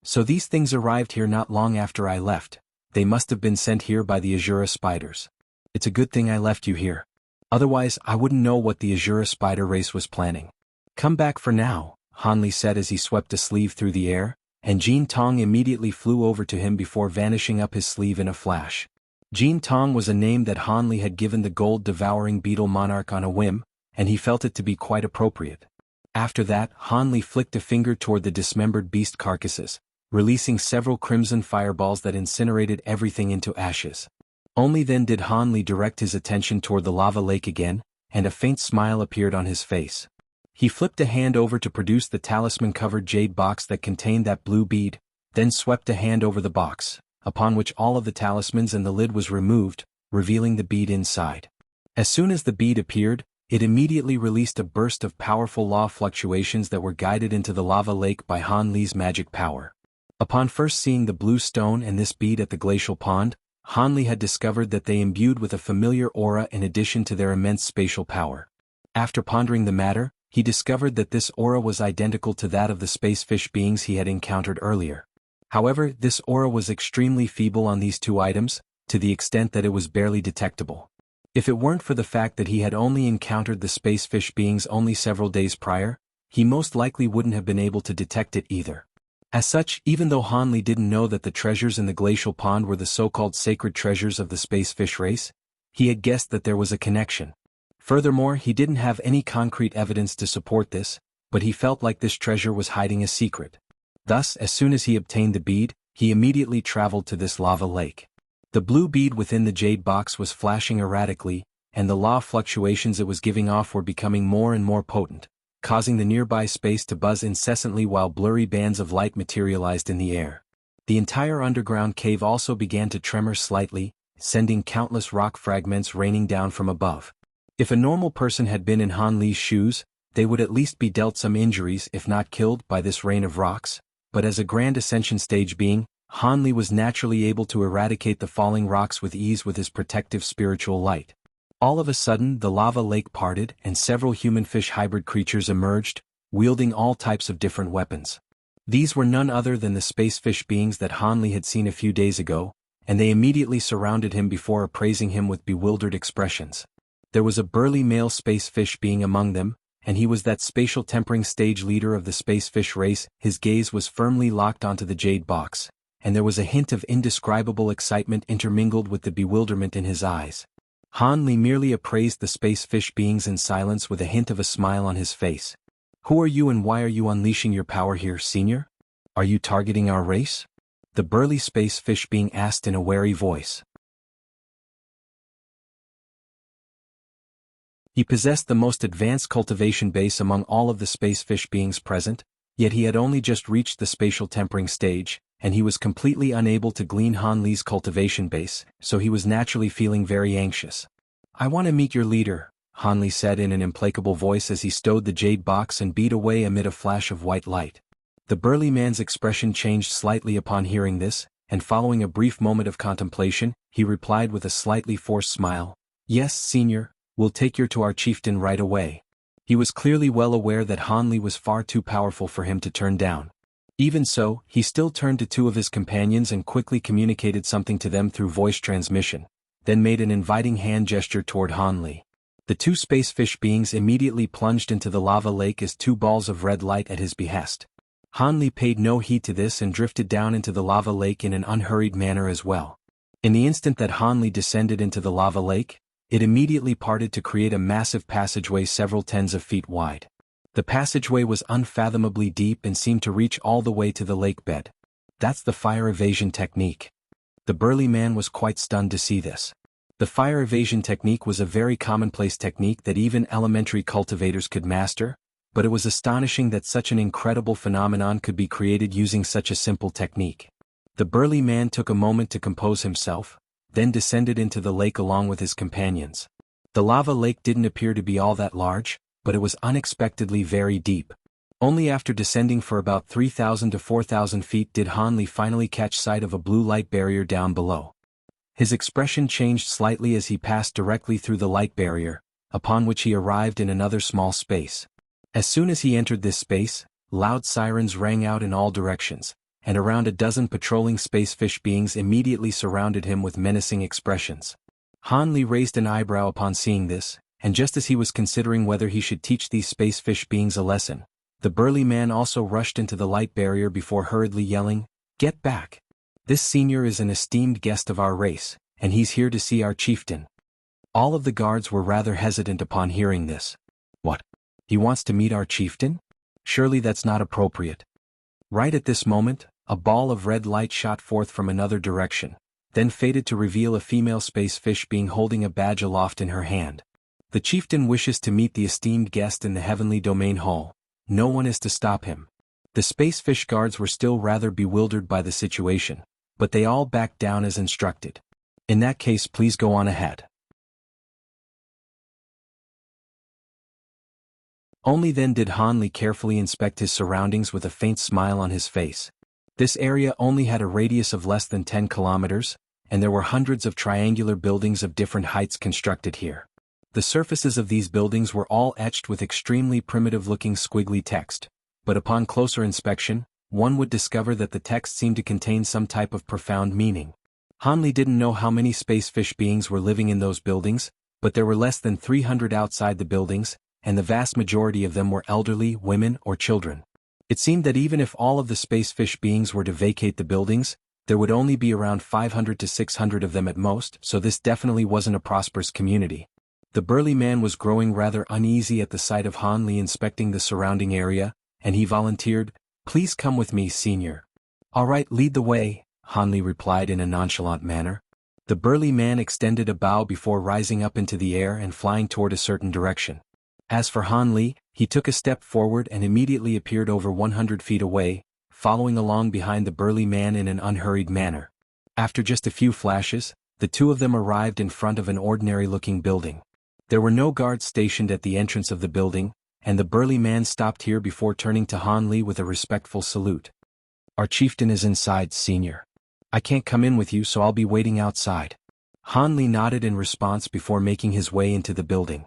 S1: So these things arrived here not long after I left. They must have been sent here by the Azura spiders. It's a good thing I left you here. Otherwise, I wouldn't know what the Azura spider race was planning. Come back for now, Han Li said as he swept a sleeve through the air, and Jin Tong immediately flew over to him before vanishing up his sleeve in a flash. Jin Tong was a name that Han Li had given the gold-devouring beetle monarch on a whim, and he felt it to be quite appropriate. After that, Han Li flicked a finger toward the dismembered beast carcasses, releasing several crimson fireballs that incinerated everything into ashes. Only then did Han Li direct his attention toward the lava lake again, and a faint smile appeared on his face. He flipped a hand over to produce the talisman-covered jade box that contained that blue bead, then swept a hand over the box, upon which all of the talismans and the lid was removed, revealing the bead inside. As soon as the bead appeared, it immediately released a burst of powerful law fluctuations that were guided into the lava lake by Han Li's magic power. Upon first seeing the blue stone and this bead at the glacial pond, Han Li had discovered that they imbued with a familiar aura in addition to their immense spatial power. After pondering the matter, he discovered that this aura was identical to that of the space fish beings he had encountered earlier. However, this aura was extremely feeble on these two items, to the extent that it was barely detectable. If it weren't for the fact that he had only encountered the space fish beings only several days prior, he most likely wouldn't have been able to detect it either. As such, even though Han Li didn't know that the treasures in the glacial pond were the so-called sacred treasures of the space fish race, he had guessed that there was a connection. Furthermore, he didn't have any concrete evidence to support this, but he felt like this treasure was hiding a secret. Thus, as soon as he obtained the bead, he immediately traveled to this lava lake. The blue bead within the jade box was flashing erratically, and the law fluctuations it was giving off were becoming more and more potent, causing the nearby space to buzz incessantly while blurry bands of light materialized in the air. The entire underground cave also began to tremor slightly, sending countless rock fragments raining down from above. If a normal person had been in Han Li's shoes, they would at least be dealt some injuries if not killed by this rain of rocks, but as a Grand Ascension stage being, Han Li was naturally able to eradicate the falling rocks with ease with his protective spiritual light. All of a sudden, the lava lake parted and several human-fish hybrid creatures emerged, wielding all types of different weapons. These were none other than the space fish beings that Han Li had seen a few days ago, and they immediately surrounded him before appraising him with bewildered expressions. There was a burly male space fish being among them, and he was that spatial tempering stage leader of the space fish race. His gaze was firmly locked onto the jade box, and there was a hint of indescribable excitement intermingled with the bewilderment in his eyes. Han Li merely appraised the space fish beings in silence with a hint of a smile on his face. Who are you and why are you unleashing your power here, senior? Are you targeting our race? The burly space fish being asked in a wary voice. He possessed the most advanced cultivation base among all of the space fish beings present, yet he had only just reached the spatial tempering stage, and he was completely unable to glean Han Li's cultivation base, so he was naturally feeling very anxious. I want to meet your leader, Han Li said in an implacable voice as he stowed the jade box and beat away amid a flash of white light. The burly man's expression changed slightly upon hearing this, and following a brief moment of contemplation, he replied with a slightly forced smile, Yes, senior, we'll take you to our chieftain right away. He was clearly well aware that Han Li was far too powerful for him to turn down. Even so, he still turned to two of his companions and quickly communicated something to them through voice transmission, then made an inviting hand gesture toward Han Li. The two space fish beings immediately plunged into the lava lake as two balls of red light at his behest. Han Li paid no heed to this and drifted down into the lava lake in an unhurried manner as well. In the instant that Han Li descended into the lava lake, it immediately parted to create a massive passageway several tens of feet wide. The passageway was unfathomably deep and seemed to reach all the way to the lake bed. That's the fire evasion technique. The burly man was quite stunned to see this. The fire evasion technique was a very commonplace technique that even elementary cultivators could master, but it was astonishing that such an incredible phenomenon could be created using such a simple technique. The burly man took a moment to compose himself, then descended into the lake along with his companions. The lava lake didn't appear to be all that large, but it was unexpectedly very deep. Only after descending for about 3,000 to 4,000 feet did Han Li finally catch sight of a blue light barrier down below. His expression changed slightly as he passed directly through the light barrier, upon which he arrived in another small space. As soon as he entered this space, loud sirens rang out in all directions, and around a dozen patrolling space fish beings immediately surrounded him with menacing expressions. Han Li raised an eyebrow upon seeing this, and just as he was considering whether he should teach these space fish beings a lesson, the burly man also rushed into the light barrier before hurriedly yelling, "Get back! This senior is an esteemed guest of our race, and he's here to see our chieftain." All of the guards were rather hesitant upon hearing this. What? He wants to meet our chieftain? Surely that's not appropriate. Right at this moment, a ball of red light shot forth from another direction, then faded to reveal a female space fish being holding a badge aloft in her hand. The chieftain wishes to meet the esteemed guest in the heavenly domain hall. No one is to stop him. The space fish guards were still rather bewildered by the situation, but they all backed down as instructed. In that case, please go on ahead. Only then did Han Li carefully inspect his surroundings with a faint smile on his face. This area only had a radius of less than 10 kilometers, and there were hundreds of triangular buildings of different heights constructed here. The surfaces of these buildings were all etched with extremely primitive-looking squiggly text, but upon closer inspection, one would discover that the text seemed to contain some type of profound meaning. Han Li didn't know how many space fish beings were living in those buildings, but there were less than 300 outside the buildings, and the vast majority of them were elderly, women, or children. It seemed that even if all of the space fish beings were to vacate the buildings, there would only be around 500 to 600 of them at most, so this definitely wasn't a prosperous community. The burly man was growing rather uneasy at the sight of Han Li inspecting the surrounding area, and he volunteered, "Please come with me, senior." "All right, lead the way," Han Li replied in a nonchalant manner. The burly man extended a bow before rising up into the air and flying toward a certain direction. As for Han Li, he took a step forward and immediately appeared over 100 feet away, following along behind the burly man in an unhurried manner. After just a few flashes, the two of them arrived in front of an ordinary-looking building. There were no guards stationed at the entrance of the building, and the burly man stopped here before turning to Han Li with a respectful salute. "Our chieftain is inside, senior. I can't come in with you, so I'll be waiting outside." Han Li nodded in response before making his way into the building.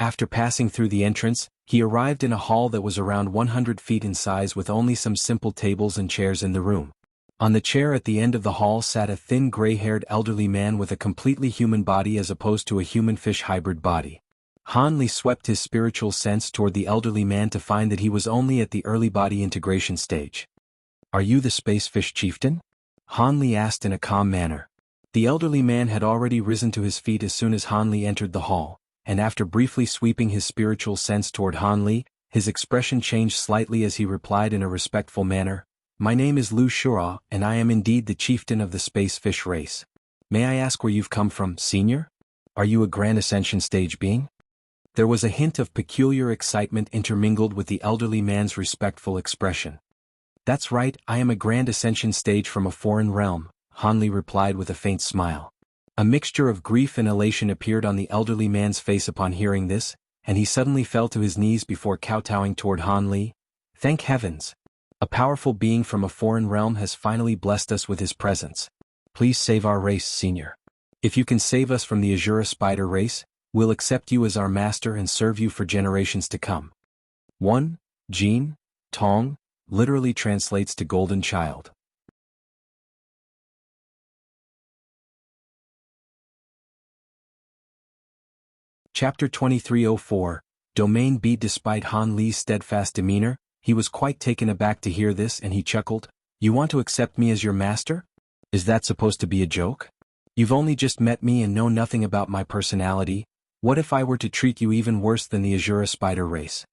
S1: After passing through the entrance, he arrived in a hall that was around 100 feet in size with only some simple tables and chairs in the room. On the chair at the end of the hall sat a thin gray-haired elderly man with a completely human body as opposed to a human-fish hybrid body. Han Li swept his spiritual sense toward the elderly man to find that he was only at the early body integration stage. "Are you the space fish chieftain?" Han Li asked in a calm manner. The elderly man had already risen to his feet as soon as Han Li entered the hall, and after briefly sweeping his spiritual sense toward Han Li, his expression changed slightly as he replied in a respectful manner, "My name is Lu Shura, and I am indeed the chieftain of the space fish race. May I ask where you've come from, senior? Are you a Grand Ascension stage being?" There was a hint of peculiar excitement intermingled with the elderly man's respectful expression. "That's right, I am a Grand Ascension stage from a foreign realm," Han Li replied with a faint smile. A mixture of grief and elation appeared on the elderly man's face upon hearing this, and he suddenly fell to his knees before kowtowing toward Han Li. "Thank heavens! A powerful being from a foreign realm has finally blessed us with his presence. Please save our race, senior. If you can save us from the Azura spider race, we'll accept you as our master and serve you for generations to come." 1. Jin, Tong, literally translates to golden child. Chapter 2304, Domain B. Despite Han Li's steadfast demeanor, he was quite taken aback to hear this and he chuckled, "You want to accept me as your master? Is that supposed to be a joke? You've only just met me and know nothing about my personality. What if I were to treat you even worse than the Azura spider race?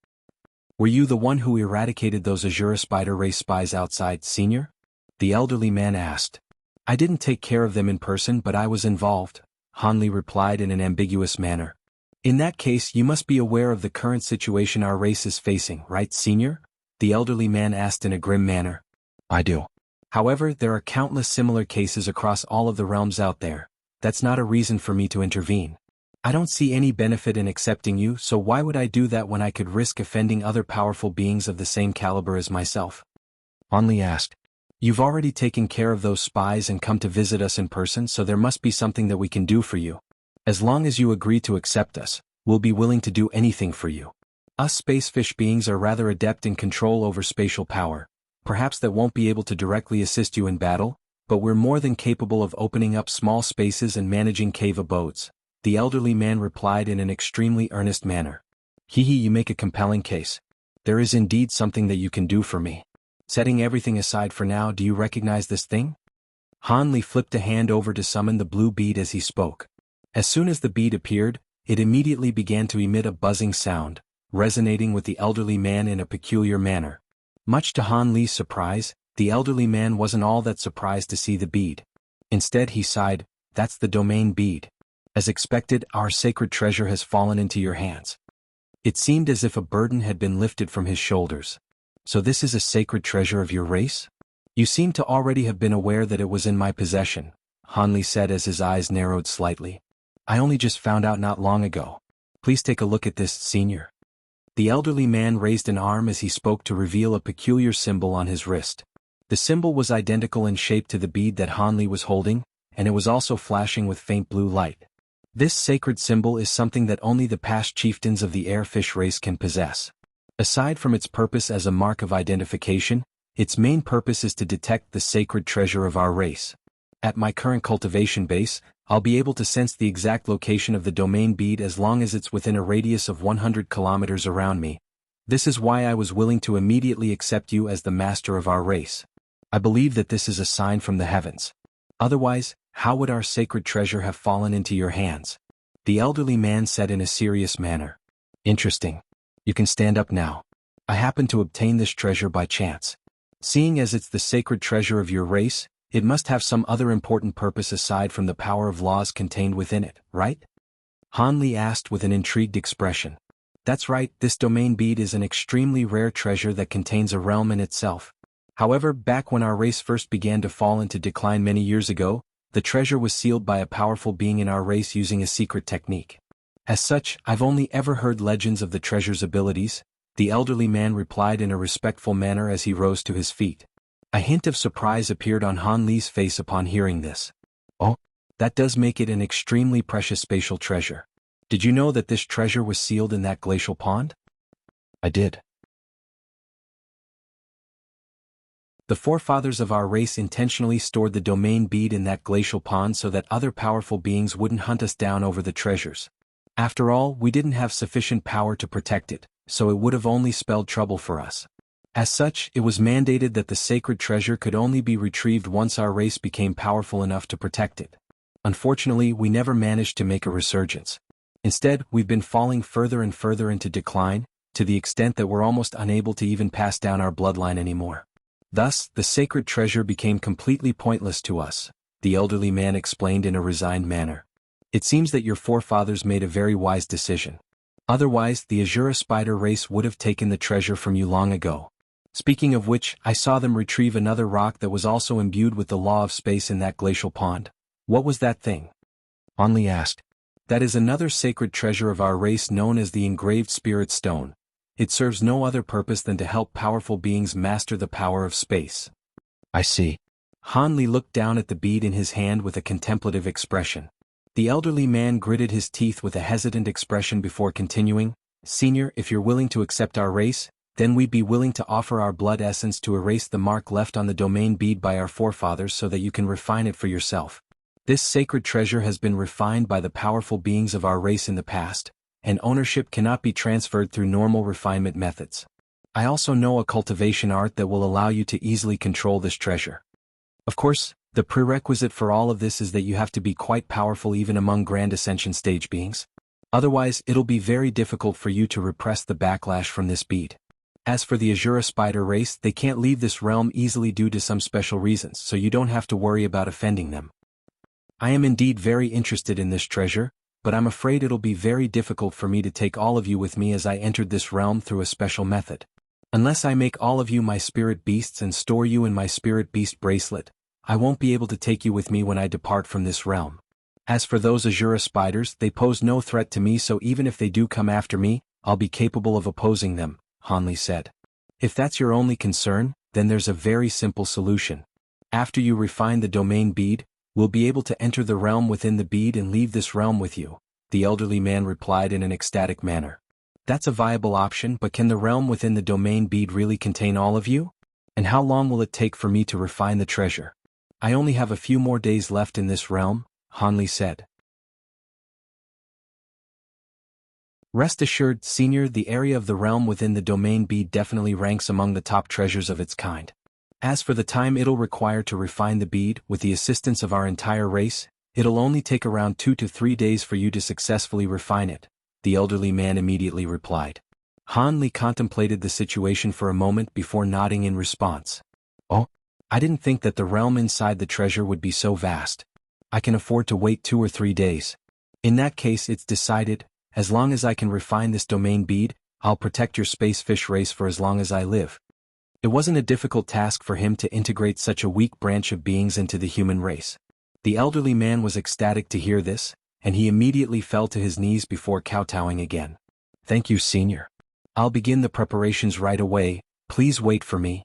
S1: Were you the one who eradicated those Azura spider race spies outside, senior?" The elderly man asked. "I didn't take care of them in person, but I was involved," Han Li replied in an ambiguous manner. "In that case, you must be aware of the current situation our race is facing, right, senior?" The elderly man asked in a grim manner. "I do. However, there are countless similar cases across all of the realms out there. That's not a reason for me to intervene. I don't see any benefit in accepting you, so why would I do that when I could risk offending other powerful beings of the same caliber as myself?" Han Li asked. "You've already taken care of those spies and come to visit us in person, so there must be something that we can do for you. As long as you agree to accept us, we'll be willing to do anything for you. Us spacefish beings are rather adept in control over spatial power. Perhaps that won't be able to directly assist you in battle, but we're more than capable of opening up small spaces and managing cave abodes," the elderly man replied in an extremely earnest manner. "Hee, you make a compelling case. There is indeed something that you can do for me. Setting everything aside for now, do you recognize this thing?" Han Li flipped a hand over to summon the blue bead as he spoke. As soon as the bead appeared, it immediately began to emit a buzzing sound, resonating with the elderly man in a peculiar manner. Much to Han Li's surprise, the elderly man wasn't all that surprised to see the bead. Instead he sighed, "That's the domain bead. As expected, our sacred treasure has fallen into your hands." It seemed as if a burden had been lifted from his shoulders. "So this is a sacred treasure of your race? You seem to already have been aware that it was in my possession," Han Li said as his eyes narrowed slightly. "I only just found out not long ago. Please take a look at this, senior." The elderly man raised an arm as he spoke to reveal a peculiar symbol on his wrist. The symbol was identical in shape to the bead that Han Li was holding, and it was also flashing with faint blue light. This sacred symbol is something that only the past chieftains of the airfish race can possess. Aside from its purpose as a mark of identification, its main purpose is to detect the sacred treasure of our race. At my current cultivation base, I'll be able to sense the exact location of the domain bead as long as it's within a radius of 100 kilometers around me. This is why I was willing to immediately accept you as the master of our race. I believe that this is a sign from the heavens. Otherwise, how would our sacred treasure have fallen into your hands?" The elderly man said in a serious manner. "Interesting. You can stand up now. I happened to obtain this treasure by chance. Seeing as it's the sacred treasure of your race, it must have some other important purpose aside from the power of laws contained within it, right?" Han Li asked with an intrigued expression. "That's right, this domain bead is an extremely rare treasure that contains a realm in itself. However, back when our race first began to fall into decline many years ago, the treasure was sealed by a powerful being in our race using a secret technique. As such, I've only ever heard legends of the treasure's abilities," the elderly man replied in a respectful manner as he rose to his feet. A hint of surprise appeared on Han Li's face upon hearing this. "Oh, that does make it an extremely precious spatial treasure. Did you know that this treasure was sealed in that glacial pond?" "I did. The forefathers of our race intentionally stored the domain bead in that glacial pond so that other powerful beings wouldn't hunt us down over the treasures. After all, we didn't have sufficient power to protect it, so it would have only spelled trouble for us. As such, it was mandated that the sacred treasure could only be retrieved once our race became powerful enough to protect it. Unfortunately, we never managed to make a resurgence. Instead, we've been falling further and further into decline, to the extent that we're almost unable to even pass down our bloodline anymore. Thus, the sacred treasure became completely pointless to us, the elderly man explained in a resigned manner. It seems that your forefathers made a very wise decision. Otherwise, the Azura spider race would have taken the treasure from you long ago. Speaking of which, I saw them retrieve another rock that was also imbued with the law of space in that glacial pond. What was that thing? Only asked. That is another sacred treasure of our race known as the engraved spirit stone. It serves no other purpose than to help powerful beings master the power of space. I see. Hanli looked down at the bead in his hand with a contemplative expression. The elderly man gritted his teeth with a hesitant expression before continuing, Senior, if you're willing to accept our race, then we'd be willing to offer our blood essence to erase the mark left on the domain bead by our forefathers so that you can refine it for yourself. This sacred treasure has been refined by the powerful beings of our race in the past, and ownership cannot be transferred through normal refinement methods. I also know a cultivation art that will allow you to easily control this treasure. Of course, the prerequisite for all of this is that you have to be quite powerful even among Grand Ascension stage beings. Otherwise, it'll be very difficult for you to repress the backlash from this bead. As for the Azura spider race, they can't leave this realm easily due to some special reasons, so you don't have to worry about offending them. I am indeed very interested in this treasure, but I'm afraid it'll be very difficult for me to take all of you with me as I entered this realm through a special method. Unless I make all of you my spirit beasts and store you in my spirit beast bracelet, I won't be able to take you with me when I depart from this realm. As for those Azura spiders, they pose no threat to me, so even if they do come after me, I'll be capable of opposing them, Hanli said. If that's your only concern, then there's a very simple solution. After you refine the domain bead, we'll be able to enter the realm within the bead and leave this realm with you, the elderly man replied in an ecstatic manner. That's a viable option, but can the realm within the domain bead really contain all of you? And how long will it take for me to refine the treasure? I only have a few more days left in this realm, Hanli said. Rest assured, Senior, the area of the realm within the domain bead definitely ranks among the top treasures of its kind. As for the time it'll require to refine the bead, with the assistance of our entire race, it'll only take around 2 to 3 days for you to successfully refine it, the elderly man immediately replied. Hanli contemplated the situation for a moment before nodding in response. Oh, I didn't think that the realm inside the treasure would be so vast. I can afford to wait 2 or 3 days. In that case, it's decided. As long as I can refine this domain bead, I'll protect your space fish race for as long as I live. It wasn't a difficult task for him to integrate such a weak branch of beings into the human race. The elderly man was ecstatic to hear this, and he immediately fell to his knees before kowtowing again. Thank you, Senior. I'll begin the preparations right away, please wait for me.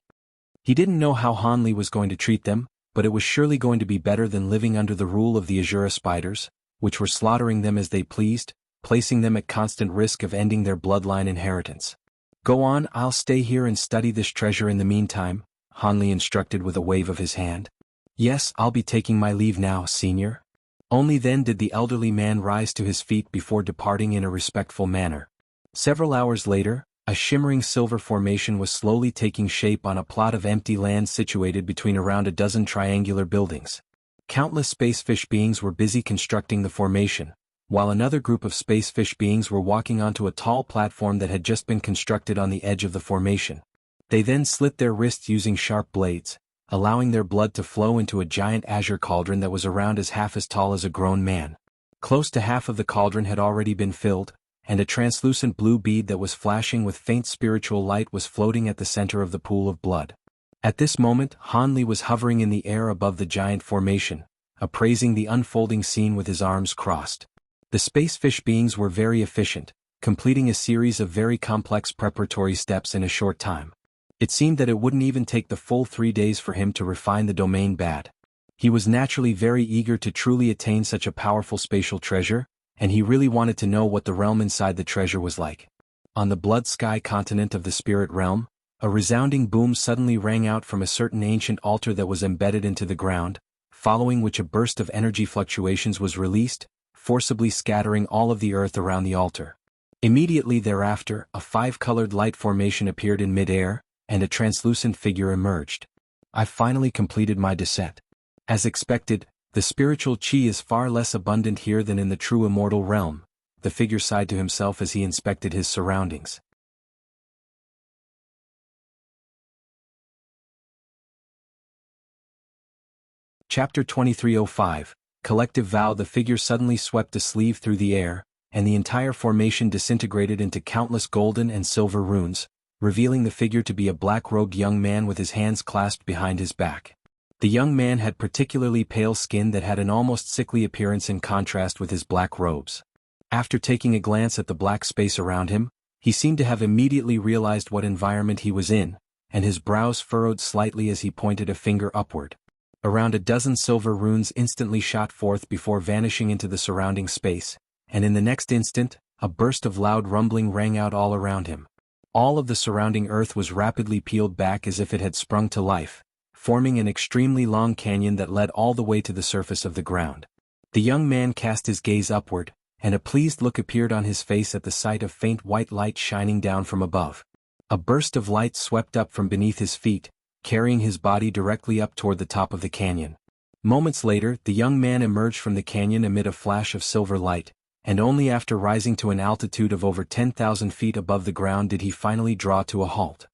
S1: He didn't know how Hanli was going to treat them, but it was surely going to be better than living under the rule of the Azura spiders, which were slaughtering them as they pleased, placing them at constant risk of ending their bloodline inheritance. Go on, I'll stay here and study this treasure in the meantime, Hanli instructed with a wave of his hand. Yes, I'll be taking my leave now, Senior. Only then did the elderly man rise to his feet before departing in a respectful manner. Several hours later, a shimmering silver formation was slowly taking shape on a plot of empty land situated between around a dozen triangular buildings. Countless spacefish beings were busy constructing the formation, while another group of spacefish beings were walking onto a tall platform that had just been constructed on the edge of the formation. They then slit their wrists using sharp blades, allowing their blood to flow into a giant azure cauldron that was around half as tall as a grown man. Close to half of the cauldron had already been filled, and a translucent blue bead that was flashing with faint spiritual light was floating at the center of the pool of blood. At this moment, Hanli was hovering in the air above the giant formation, appraising the unfolding scene with his arms crossed. The spacefish beings were very efficient, completing a series of very complex preparatory steps in a short time. It seemed that it wouldn't even take the full 3 days for him to refine the domain bead. He was naturally very eager to truly attain such a powerful spatial treasure, and he really wanted to know what the realm inside the treasure was like. On the blood sky continent of the spirit realm, a resounding boom suddenly rang out from a certain ancient altar that was embedded into the ground, following which a burst of energy fluctuations was released, forcibly scattering all of the earth around the altar. Immediately thereafter, a 5-colored light formation appeared in mid-air, and a translucent figure emerged. I finally completed my descent. As expected, The spiritual chi is far less abundant here than in the true immortal realm, the figure sighed to himself as he inspected his surroundings. Chapter 2305, Collective Vow. The figure suddenly swept a sleeve through the air, and the entire formation disintegrated into countless golden and silver runes, revealing the figure to be a black-robed young man with his hands clasped behind his back. The young man had particularly pale skin that had an almost sickly appearance in contrast with his black robes. After taking a glance at the black space around him, he seemed to have immediately realized what environment he was in, and his brows furrowed slightly as he pointed a finger upward. Around a dozen silver runes instantly shot forth before vanishing into the surrounding space, and in the next instant, a burst of loud rumbling rang out all around him. All of the surrounding earth was rapidly peeled back as if it had sprung to life, forming an extremely long canyon that led all the way to the surface of the ground. The young man cast his gaze upward, and a pleased look appeared on his face at the sight of faint white light shining down from above. A burst of light swept up from beneath his feet, carrying his body directly up toward the top of the canyon. Moments later, the young man emerged from the canyon amid a flash of silver light, and only after rising to an altitude of over 10,000 feet above the ground did he finally draw to a halt.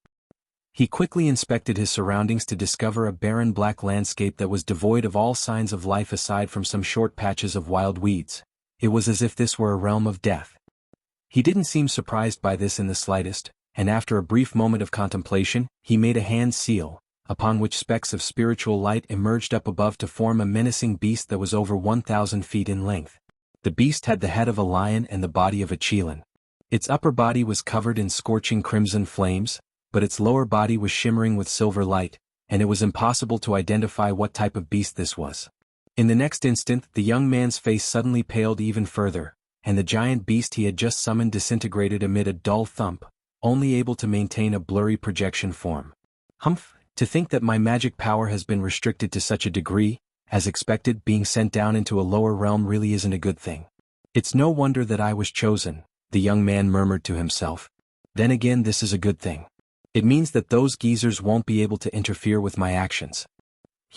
S1: He quickly inspected his surroundings to discover a barren black landscape that was devoid of all signs of life aside from some short patches of wild weeds. It was as if this were a realm of death. He didn't seem surprised by this in the slightest, and after a brief moment of contemplation, he made a hand seal, upon which specks of spiritual light emerged up above to form a menacing beast that was over 1,000 feet in length. The beast had the head of a lion and the body of a chelan. Its upper body was covered in scorching crimson flames, but its lower body was shimmering with silver light, and it was impossible to identify what type of beast this was. In the next instant, the young man's face suddenly paled even further, and the giant beast he had just summoned disintegrated amid a dull thump, only able to maintain a blurry projection form. Humph, to think that my magic power has been restricted to such a degree. As expected, being sent down into a lower realm really isn't a good thing. It's no wonder that I was chosen, the young man murmured to himself. Then again, this is a good thing. It means that those geezers won't be able to interfere with my actions.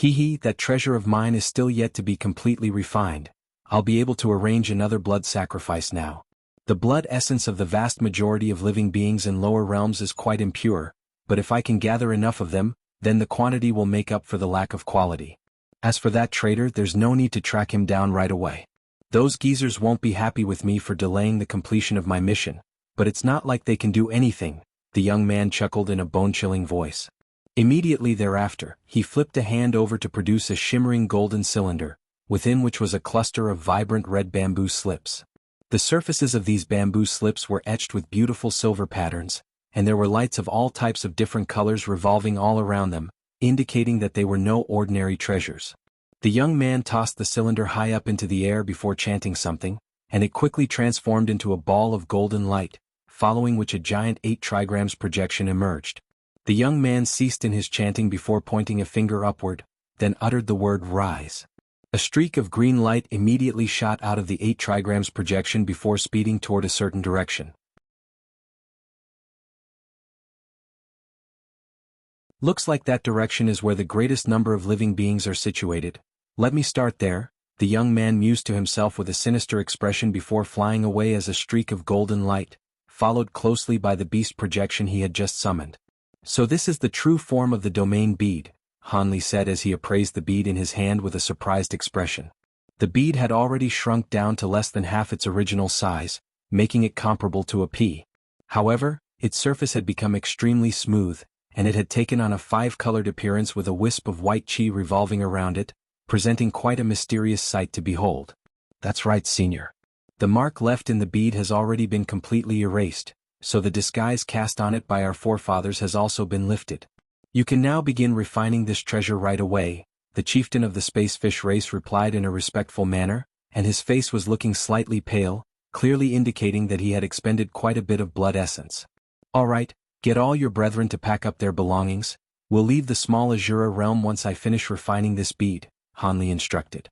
S1: That treasure of mine is still yet to be completely refined. I'll be able to arrange another blood sacrifice now. The blood essence of the vast majority of living beings in lower realms is quite impure, but if I can gather enough of them, then the quantity will make up for the lack of quality. As for that traitor, there's no need to track him down right away. Those geezers won't be happy with me for delaying the completion of my mission, but it's not like they can do anything, the young man chuckled in a bone-chilling voice. Immediately thereafter, he flipped a hand over to produce a shimmering golden cylinder, within which was a cluster of vibrant red bamboo slips. The surfaces of these bamboo slips were etched with beautiful silver patterns, and there were lights of all types of different colors revolving all around them, indicating that they were no ordinary treasures. The young man tossed the cylinder high up into the air before chanting something, and it quickly transformed into a ball of golden light, following which a giant 8 trigrams projection emerged. The young man ceased in his chanting before pointing a finger upward, then uttered the word rise. A streak of green light immediately shot out of the 8 trigrams projection before speeding toward a certain direction. Looks like that direction is where the greatest number of living beings are situated. Let me start there, the young man mused to himself with a sinister expression before flying away as a streak of golden light, followed closely by the beast projection he had just summoned. So this is the true form of the domain bead, Hanli said as he appraised the bead in his hand with a surprised expression. The bead had already shrunk down to less than half its original size, making it comparable to a pea. However, its surface had become extremely smooth, and it had taken on a 5-colored appearance with a wisp of white chi revolving around it, presenting quite a mysterious sight to behold. That's right, Senior. The mark left in the bead has already been completely erased, so the disguise cast on it by our forefathers has also been lifted. You can now begin refining this treasure right away, the chieftain of the spacefish race replied in a respectful manner, and his face was looking slightly pale, clearly indicating that he had expended quite a bit of blood essence. All right, get all your brethren to pack up their belongings. We'll leave the small Azura realm once I finish refining this bead, Hanli instructed.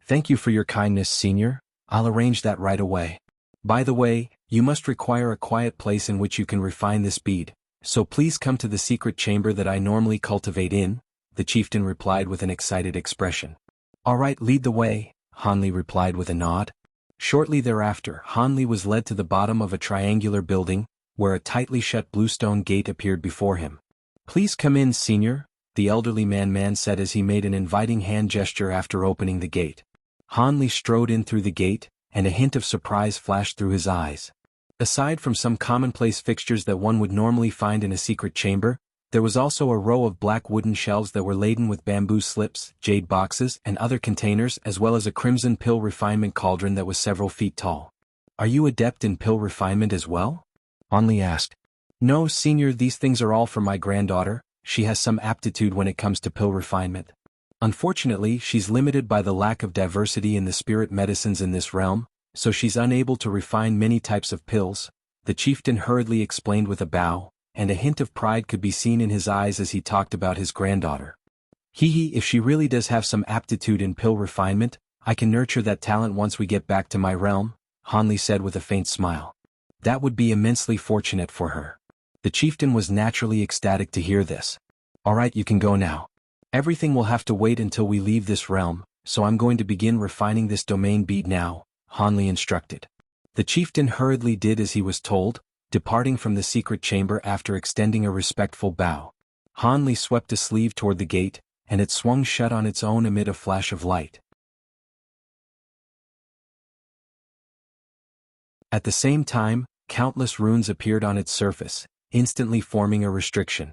S1: Thank you for your kindness, Senior. I'll arrange that right away. By the way, you must require a quiet place in which you can refine this bead, so please come to the secret chamber that I normally cultivate in, the chieftain replied with an excited expression. All right, lead the way, Hanli replied with a nod. Shortly thereafter, Hanli was led to the bottom of a triangular building, where a tightly shut bluestone gate appeared before him. Please come in, senior, the elderly man said as he made an inviting hand gesture after opening the gate. Hanli strode in through the gate, and a hint of surprise flashed through his eyes. Aside from some commonplace fixtures that one would normally find in a secret chamber, there was also a row of black wooden shelves that were laden with bamboo slips, jade boxes, and other containers, as well as a crimson pill refinement cauldron that was several feet tall. Are you adept in pill refinement as well? Hanli asked. No, senior, these things are all for my granddaughter. She has some aptitude when it comes to pill refinement. Unfortunately, she's limited by the lack of diversity in the spirit medicines in this realm, so she's unable to refine many types of pills, the chieftain hurriedly explained with a bow, and a hint of pride could be seen in his eyes as he talked about his granddaughter. If she really does have some aptitude in pill refinement, I can nurture that talent once we get back to my realm, Hanli said with a faint smile. That would be immensely fortunate for her. The chieftain was naturally ecstatic to hear this. All right, you can go now. Everything will have to wait until we leave this realm, so I'm going to begin refining this domain bead now, Hanli instructed. The chieftain hurriedly did as he was told, departing from the secret chamber after extending a respectful bow. Hanli swept a sleeve toward the gate, and it swung shut on its own amid a flash of light. At the same time, countless runes appeared on its surface, instantly forming a restriction.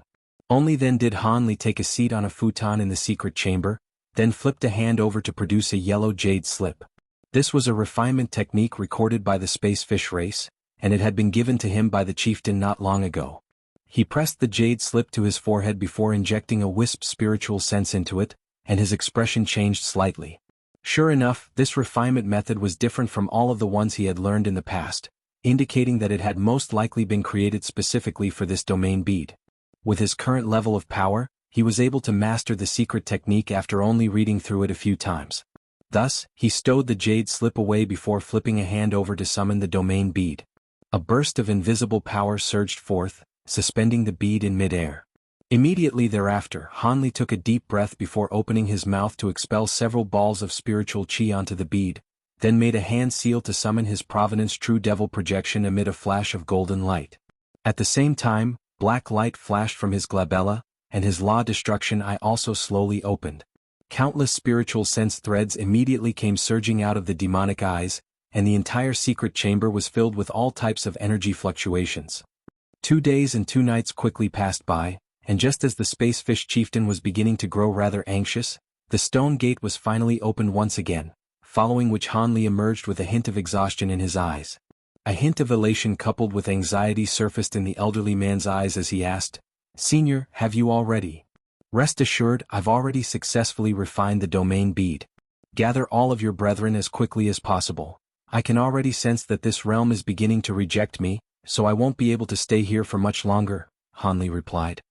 S1: Only then did Hanli take a seat on a futon in the secret chamber, then flipped a hand over to produce a yellow jade slip. This was a refinement technique recorded by the spacefish race, and it had been given to him by the chieftain not long ago. He pressed the jade slip to his forehead before injecting a wisp spiritual sense into it, and his expression changed slightly. Sure enough, this refinement method was different from all of the ones he had learned in the past, indicating that it had most likely been created specifically for this domain bead. With his current level of power, he was able to master the secret technique after only reading through it a few times. Thus, he stowed the jade slip away before flipping a hand over to summon the domain bead. A burst of invisible power surged forth, suspending the bead in midair. Immediately thereafter, Hanli took a deep breath before opening his mouth to expel several balls of spiritual chi onto the bead, then made a hand seal to summon his Providence True Devil projection amid a flash of golden light. At the same time, black light flashed from his glabella, and his law destruction eye also slowly opened. Countless spiritual sense threads immediately came surging out of the demonic eyes, and the entire secret chamber was filled with all types of energy fluctuations. 2 days and 2 nights quickly passed by, and just as the spacefish chieftain was beginning to grow rather anxious, the stone gate was finally opened once again, following which Hanli emerged with a hint of exhaustion in his eyes. A hint of elation coupled with anxiety surfaced in the elderly man's eyes as he asked, "Senior, have you already?" "Rest assured, I've already successfully refined the domain bead. Gather all of your brethren as quickly as possible. I can already sense that this realm is beginning to reject me, so I won't be able to stay here for much longer," Hanli replied.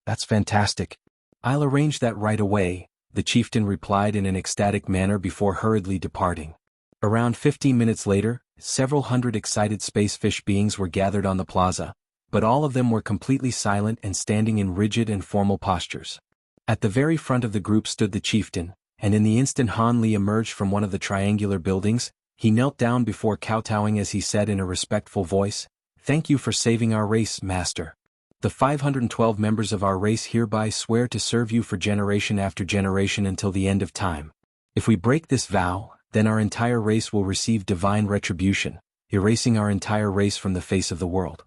S1: "That's fantastic. I'll arrange that right away," the chieftain replied in an ecstatic manner before hurriedly departing. Around 15 minutes later, several hundred excited spacefish beings were gathered on the plaza, but all of them were completely silent and standing in rigid and formal postures. At the very front of the group stood the chieftain, and in the instant Hanli emerged from one of the triangular buildings, he knelt down before kowtowing as he said in a respectful voice, "Thank you for saving our race, Master. The 512 members of our race hereby swear to serve you for generation after generation until the end of time. If we break this vow, then our entire race will receive divine retribution, erasing our entire race from the face of the world."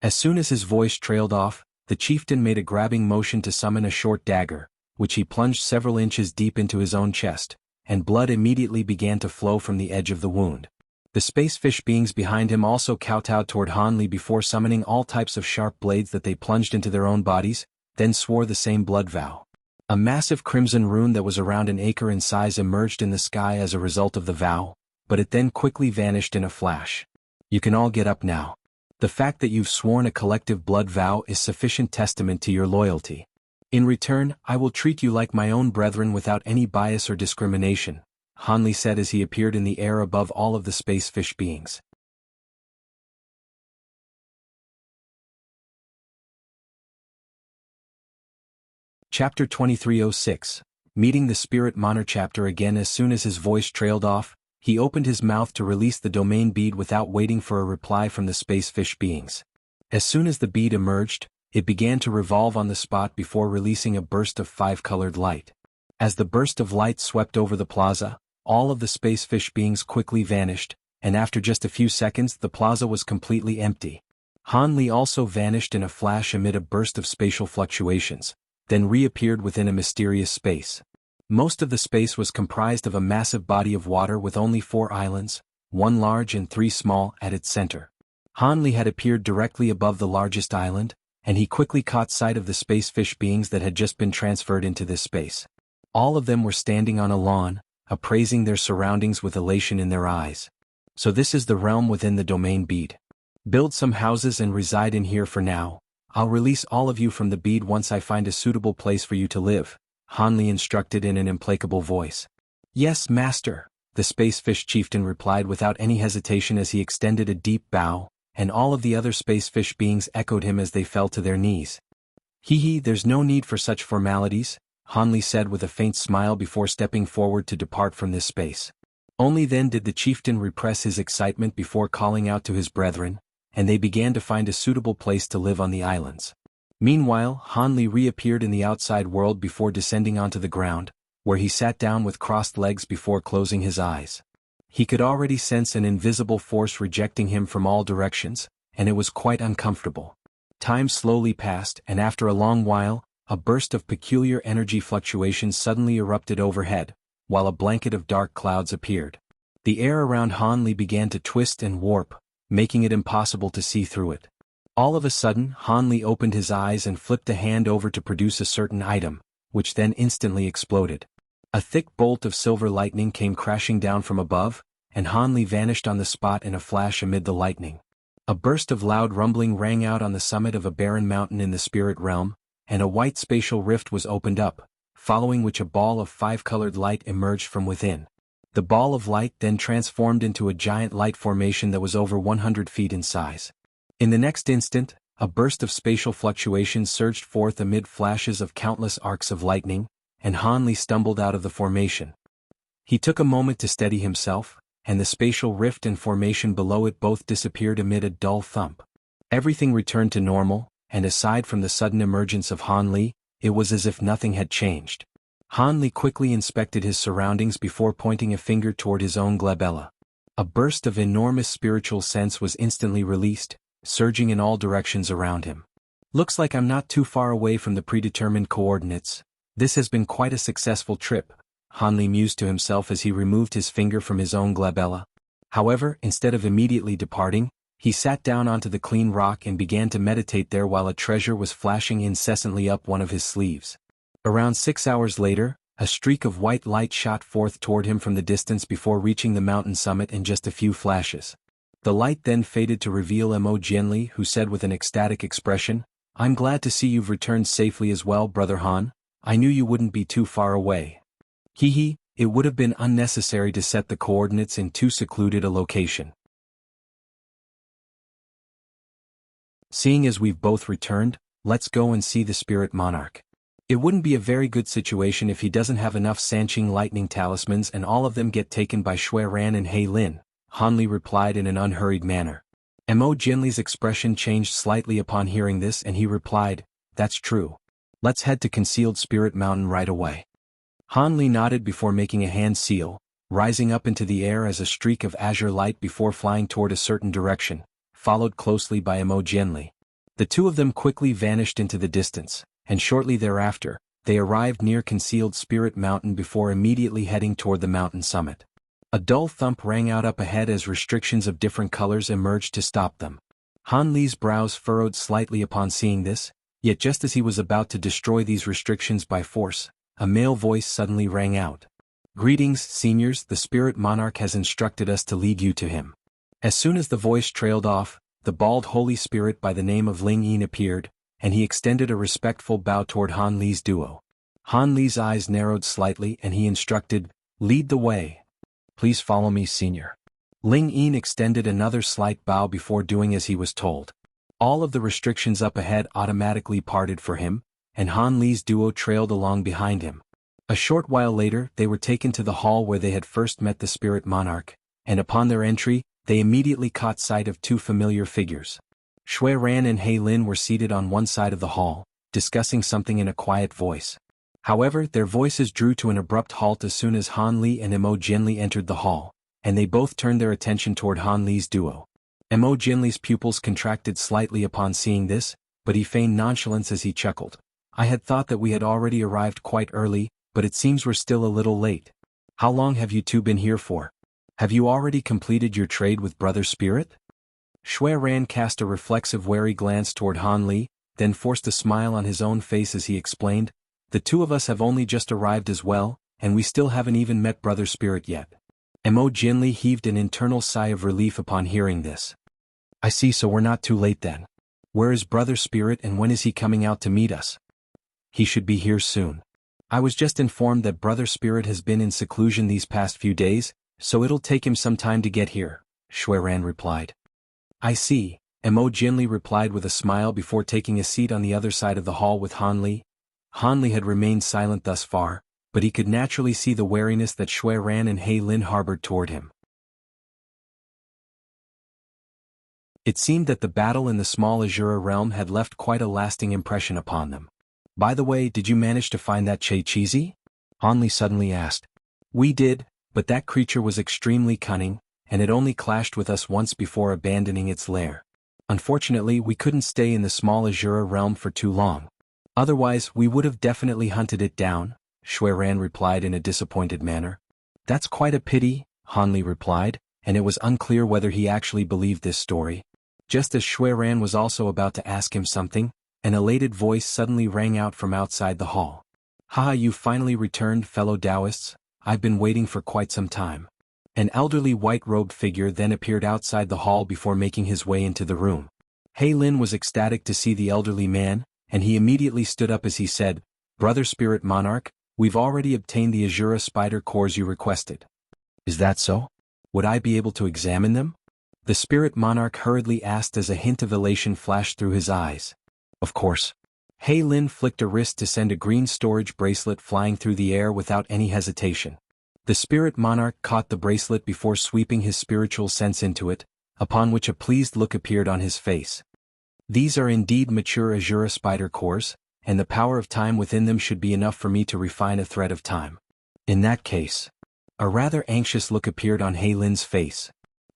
S1: As soon as his voice trailed off, the chieftain made a grabbing motion to summon a short dagger, which he plunged several inches deep into his own chest, and blood immediately began to flow from the edge of the wound. The spacefish beings behind him also kowtowed toward Hanli before summoning all types of sharp blades that they plunged into their own bodies, then swore the same blood vow. A massive crimson rune that was around an acre in size emerged in the sky as a result of the vow, but it then quickly vanished in a flash. "You can all get up now. The fact that you've sworn a collective blood vow is sufficient testament to your loyalty. In return, I will treat you like my own brethren without any bias or discrimination," Hanli said as he appeared in the air above all of the spacefish beings. Chapter 2306, Meeting the spirit monarch chapter again as soon as his voice trailed off, he opened his mouth to release the domain bead without waiting for a reply from the space fish beings. As soon as the bead emerged, it began to revolve on the spot before releasing a burst of 5-colored light. As the burst of light swept over the plaza, all of the space fish beings quickly vanished, and after just a few seconds the plaza was completely empty. Han Li also vanished in a flash amid a burst of spatial fluctuations, then reappeared within a mysterious space. Most of the space was comprised of a massive body of water with only 4 islands, 1 large and 3 small, at its center. Han Li had appeared directly above the largest island, and he quickly caught sight of the space fish beings that had just been transferred into this space. All of them were standing on a lawn, appraising their surroundings with elation in their eyes. So this is the realm within the domain bead. Build some houses and reside in here for now. I'll release all of you from the bead once I find a suitable place for you to live, Han Li instructed in an implacable voice. Yes, master, the space fish chieftain replied without any hesitation as he extended a deep bow, and all of the other space fish beings echoed him as they fell to their knees. There's no need for such formalities, Han Li said with a faint smile before stepping forward to depart from this space. Only then did the chieftain repress his excitement before calling out to his brethren, and they began to find a suitable place to live on the islands. Meanwhile, Han Li reappeared in the outside world before descending onto the ground, where he sat down with crossed legs before closing his eyes. He could already sense an invisible force rejecting him from all directions, and it was quite uncomfortable. Time slowly passed, and after a long while, a burst of peculiar energy fluctuations suddenly erupted overhead, while a blanket of dark clouds appeared. The air around Han Li began to twist and warp, making it impossible to see through it. All of a sudden, Han Li opened his eyes and flipped a hand over to produce a certain item, which then instantly exploded. A thick bolt of silver lightning came crashing down from above, and Han Li vanished on the spot in a flash amid the lightning. A burst of loud rumbling rang out on the summit of a barren mountain in the spirit realm, and a white spatial rift was opened up, following which a ball of 5-colored light emerged from within. The ball of light then transformed into a giant light formation that was over 100 feet in size. In the next instant, a burst of spatial fluctuations surged forth amid flashes of countless arcs of lightning, and Han Li stumbled out of the formation. He took a moment to steady himself, and the spatial rift and formation below it both disappeared amid a dull thump. Everything returned to normal, and aside from the sudden emergence of Han Li, it was as if nothing had changed. Han Li quickly inspected his surroundings before pointing a finger toward his own glabella. A burst of enormous spiritual sense was instantly released, surging in all directions around him. Looks like I'm not too far away from the predetermined coordinates. This has been quite a successful trip, Han Li mused to himself as he removed his finger from his own glabella. However, instead of immediately departing, he sat down onto the clean rock and began to meditate there while a treasure was flashing incessantly up one of his sleeves. Around 6 hours later, a streak of white light shot forth toward him from the distance before reaching the mountain summit in just a few flashes. The light then faded to reveal Mo Jianli, who said with an ecstatic expression, "I'm glad to see you've returned safely as well, Brother Han. I knew you wouldn't be too far away." It would have been unnecessary to set the coordinates in too secluded a location. Seeing as we've both returned, let's go and see the spirit monarch. It wouldn't be a very good situation if he doesn't have enough Sanqing lightning talismans and all of them get taken by Shui Ran and He Lin, Han Li replied in an unhurried manner. Mo Jianli's expression changed slightly upon hearing this and he replied, "That's true. Let's head to Concealed Spirit Mountain right away." Han Li nodded before making a hand seal, rising up into the air as a streak of azure light before flying toward a certain direction, followed closely by Mo Jianli. The two of them quickly vanished into the distance, and shortly thereafter, they arrived near Concealed Spirit Mountain before immediately heading toward the mountain summit. A dull thump rang out up ahead as restrictions of different colors emerged to stop them. Han Li's brows furrowed slightly upon seeing this, yet just as he was about to destroy these restrictions by force, a male voice suddenly rang out. "Greetings, seniors, the spirit monarch has instructed us to lead you to him." As soon as the voice trailed off, the bald holy spirit by the name of Ling Yin appeared, and he extended a respectful bow toward Han Li's duo. Han Li's eyes narrowed slightly and he instructed, "Lead the way." "Please follow me, senior." Ling Yin extended another slight bow before doing as he was told. All of the restrictions up ahead automatically parted for him, and Han Li's duo trailed along behind him. A short while later they were taken to the hall where they had first met the spirit monarch, and upon their entry, they immediately caught sight of two familiar figures. Shui Ran and He Lin were seated on one side of the hall, discussing something in a quiet voice. However, their voices drew to an abrupt halt as soon as Han Li and Mo Jinli entered the hall, and they both turned their attention toward Han Li's duo. Mo Jinli's pupils contracted slightly upon seeing this, but he feigned nonchalance as he chuckled. I had thought that we had already arrived quite early, but it seems we're still a little late. How long have you two been here for? Have you already completed your trade with Brother Spirit? Shui Ran cast a reflexive wary glance toward Han Li, then forced a smile on his own face as he explained, the two of us have only just arrived as well, and we still haven't even met Brother Spirit yet. Mo Jinli heaved an internal sigh of relief upon hearing this. I see, so we're not too late then. Where is Brother Spirit and when is he coming out to meet us? He should be here soon. I was just informed that Brother Spirit has been in seclusion these past few days, so it'll take him some time to get here, Shui Ran replied. I see, Mo Jinli replied with a smile before taking a seat on the other side of the hall with Han Li. Han Li had remained silent thus far, but he could naturally see the wariness that Shui Ran and He Lin harbored toward him. It seemed that the battle in the small Azura realm had left quite a lasting impression upon them. By the way, did you manage to find that Che-Cheezy? Han Li suddenly asked. We did, but that creature was extremely cunning, and it only clashed with us once before abandoning its lair. Unfortunately, we couldn't stay in the small Azura realm for too long. Otherwise, we would have definitely hunted it down, Shui Ran replied in a disappointed manner. That's quite a pity, Han Li replied, and it was unclear whether he actually believed this story. Just as Shui Ran was also about to ask him something, an elated voice suddenly rang out from outside the hall. Haha, you finally returned, fellow Taoists. I've been waiting for quite some time. An elderly white-robed figure then appeared outside the hall before making his way into the room. He Lin was ecstatic to see the elderly man, and he immediately stood up as he said, Brother Spirit Monarch, we've already obtained the Azura spider cores you requested. Is that so? Would I be able to examine them? The Spirit Monarch hurriedly asked as a hint of elation flashed through his eyes. Of course. He Lin flicked a wrist to send a green storage bracelet flying through the air without any hesitation. The Spirit Monarch caught the bracelet before sweeping his spiritual sense into it, upon which a pleased look appeared on his face. These are indeed mature Azura spider cores, and the power of time within them should be enough for me to refine a thread of time. In that case. A rather anxious look appeared on He Lin's face.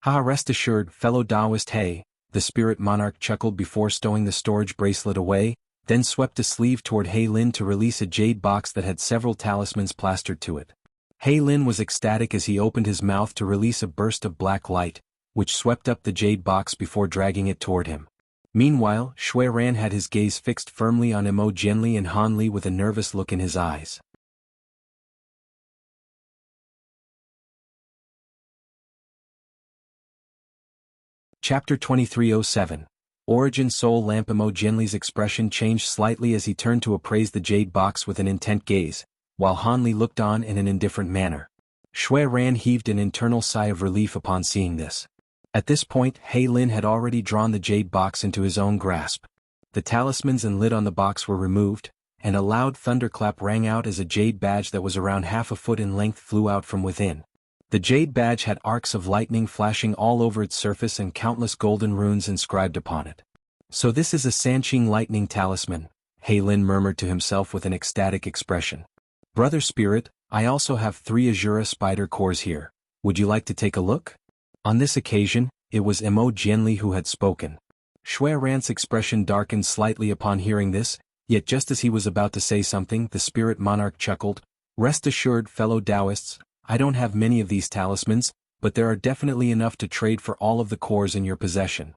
S1: Rest assured, fellow Taoist He, the Spirit Monarch chuckled before stowing the storage bracelet away, then swept a sleeve toward He Lin to release a jade box that had several talismans plastered to it. He Lin was ecstatic as he opened his mouth to release a burst of black light, which swept up the jade box before dragging it toward him. Meanwhile, Shui Ran had his gaze fixed firmly on Mo Jinli and Han Li with a nervous look in his eyes. Chapter 2307. Origin Soul Lamp. Mo Jinli's expression changed slightly as he turned to appraise the jade box with an intent gaze, while Han Li looked on in an indifferent manner. Shui Ran heaved an internal sigh of relief upon seeing this. At this point, He Lin had already drawn the jade box into his own grasp. The talismans and lid on the box were removed, and a loud thunderclap rang out as a jade badge that was around half a foot in length flew out from within. The jade badge had arcs of lightning flashing all over its surface and countless golden runes inscribed upon it. So this is a Sanqing lightning talisman, He Lin murmured to himself with an ecstatic expression. Brother Spirit, I also have 3 Azura spider cores here. Would you like to take a look? On this occasion, it was Mo Jinli who had spoken. Shui Ran's expression darkened slightly upon hearing this, yet just as he was about to say something, the Spirit Monarch chuckled. Rest assured, fellow Taoists, I don't have many of these talismans, but there are definitely enough to trade for all of the cores in your possession.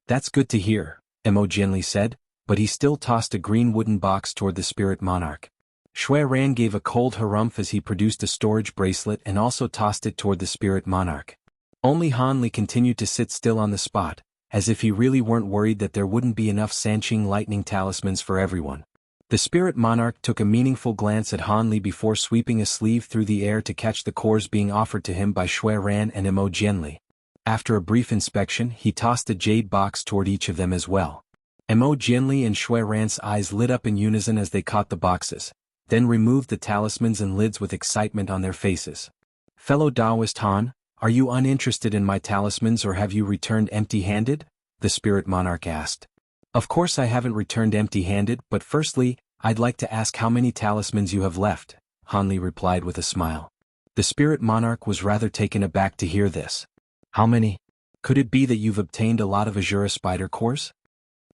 S1: That's good to hear, Mo Jinli said, but he still tossed a green wooden box toward the Spirit Monarch. Shui Ran gave a cold harumph as he produced a storage bracelet and also tossed it toward the Spirit Monarch. Only Han Li continued to sit still on the spot, as if he really weren't worried that there wouldn't be enough Sanqing lightning talismans for everyone. The Spirit Monarch took a meaningful glance at Han Li before sweeping a sleeve through the air to catch the cores being offered to him by Shui Ran and Mo Jinli. After a brief inspection, he tossed a jade box toward each of them as well. Mo Jinli and Shui Ran's eyes lit up in unison as they caught the boxes, then removed the talismans and lids with excitement on their faces. "Fellow Taoist Han, are you uninterested in my talismans or have you returned empty-handed?" the spirit monarch asked. "Of course I haven't returned empty-handed, but firstly, I'd like to ask how many talismans you have left," Han Li replied with a smile. The spirit monarch was rather taken aback to hear this. "How many? Could it be that you've obtained a lot of Azura spider cores?"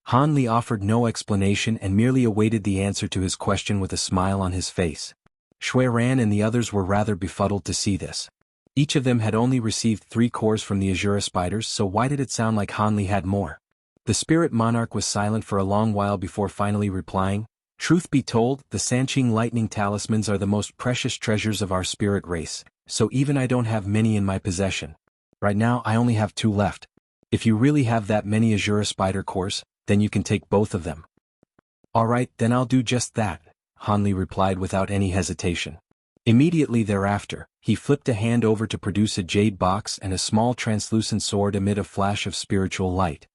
S1: Han Li offered no explanation and merely awaited the answer to his question with a smile on his face. Shui Ran and the others were rather befuddled to see this. Each of them had only received 3 cores from the Azura spiders, so why did it sound like Han Li had more? The spirit monarch was silent for a long while before finally replying, "Truth be told, the Sanqing lightning talismans are the most precious treasures of our spirit race, so even I don't have many in my possession. Right now I only have 2 left. If you really have that many Azura spider cores, then you can take both of them." "Alright, then I'll do just that," Han Li replied without any hesitation. Immediately thereafter, he flipped a hand over to produce a jade box and a small translucent sword amid a flash of spiritual light.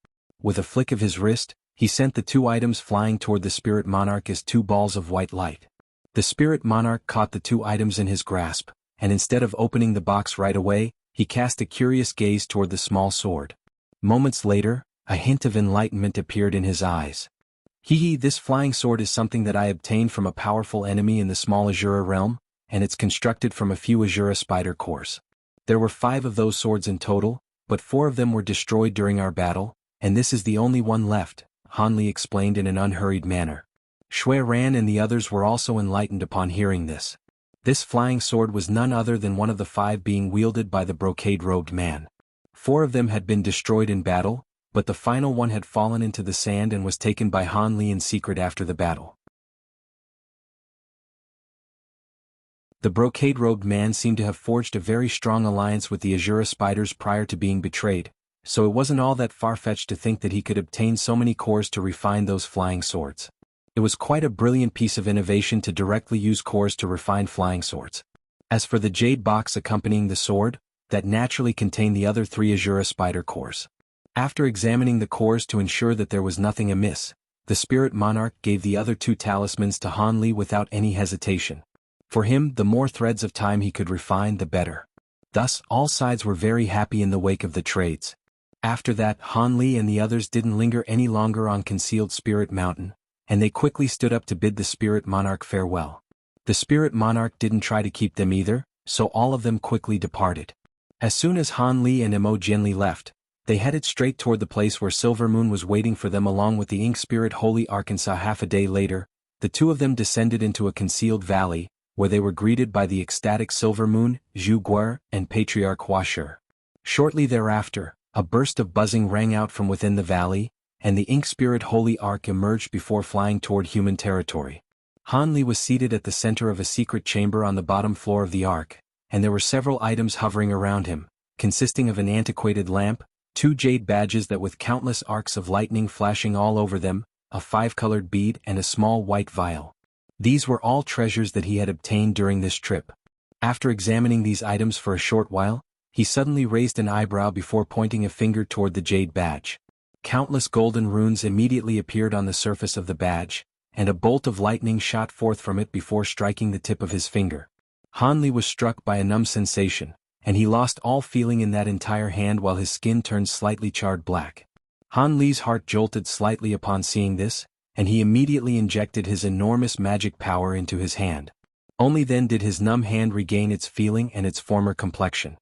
S1: With a flick of his wrist, he sent the 2 items flying toward the spirit monarch as 2 balls of white light. The spirit monarch caught the 2 items in his grasp, and instead of opening the box right away, he cast a curious gaze toward the small sword. Moments later, a hint of enlightenment appeared in his eyes. This flying sword is something that I obtained from a powerful enemy in the small Azura realm, and it's constructed from a few Azura spider cores. There were 5 of those swords in total, but 4 of them were destroyed during our battle, and this is the only one left," Han Li explained in an unhurried manner. Shui Ran and the others were also enlightened upon hearing this. This flying sword was none other than one of the 5 being wielded by the brocade-robed man. 4 of them had been destroyed in battle, but the final one had fallen into the sand and was taken by Han Li in secret after the battle. The brocade-robed man seemed to have forged a very strong alliance with the Azura spiders prior to being betrayed, so it wasn't all that far-fetched to think that he could obtain so many cores to refine those flying swords. It was quite a brilliant piece of innovation to directly use cores to refine flying swords. As for the jade box accompanying the sword, that naturally contained the other 3 Azura spider cores. After examining the cores to ensure that there was nothing amiss, the spirit monarch gave the other 2 talismans to Han Li without any hesitation. For him, the more threads of time he could refine, the better. Thus, all sides were very happy in the wake of the trades. After that, Han Li and the others didn't linger any longer on concealed Spirit Mountain, and they quickly stood up to bid the spirit monarch farewell. The spirit monarch didn't try to keep them either, so all of them quickly departed. As soon as Han Li and Mo Jianli left, they headed straight toward the place where Silver Moon was waiting for them along with the Ink Spirit Holy Arkansas. Half a day later, the 2 of them descended into a concealed valley, where they were greeted by the ecstatic Silver Moon, Zhu Guer, and Patriarch Hua Shi. Shortly thereafter, a burst of buzzing rang out from within the valley, and the Ink Spirit Holy Ark emerged before flying toward human territory. Han Li was seated at the center of a secret chamber on the bottom floor of the Ark, and there were several items hovering around him, consisting of an antiquated lamp, 2 jade badges that with countless arcs of lightning flashing all over them, a 5-colored bead and a small white vial. These were all treasures that he had obtained during this trip. After examining these items for a short while, he suddenly raised an eyebrow before pointing a finger toward the jade badge. Countless golden runes immediately appeared on the surface of the badge, and a bolt of lightning shot forth from it before striking the tip of his finger. Han Li was struck by a numb sensation, and he lost all feeling in that entire hand while his skin turned slightly charred black. Han Li's heart jolted slightly upon seeing this, and he immediately injected his enormous magic power into his hand. Only then did his numb hand regain its feeling and its former complexion.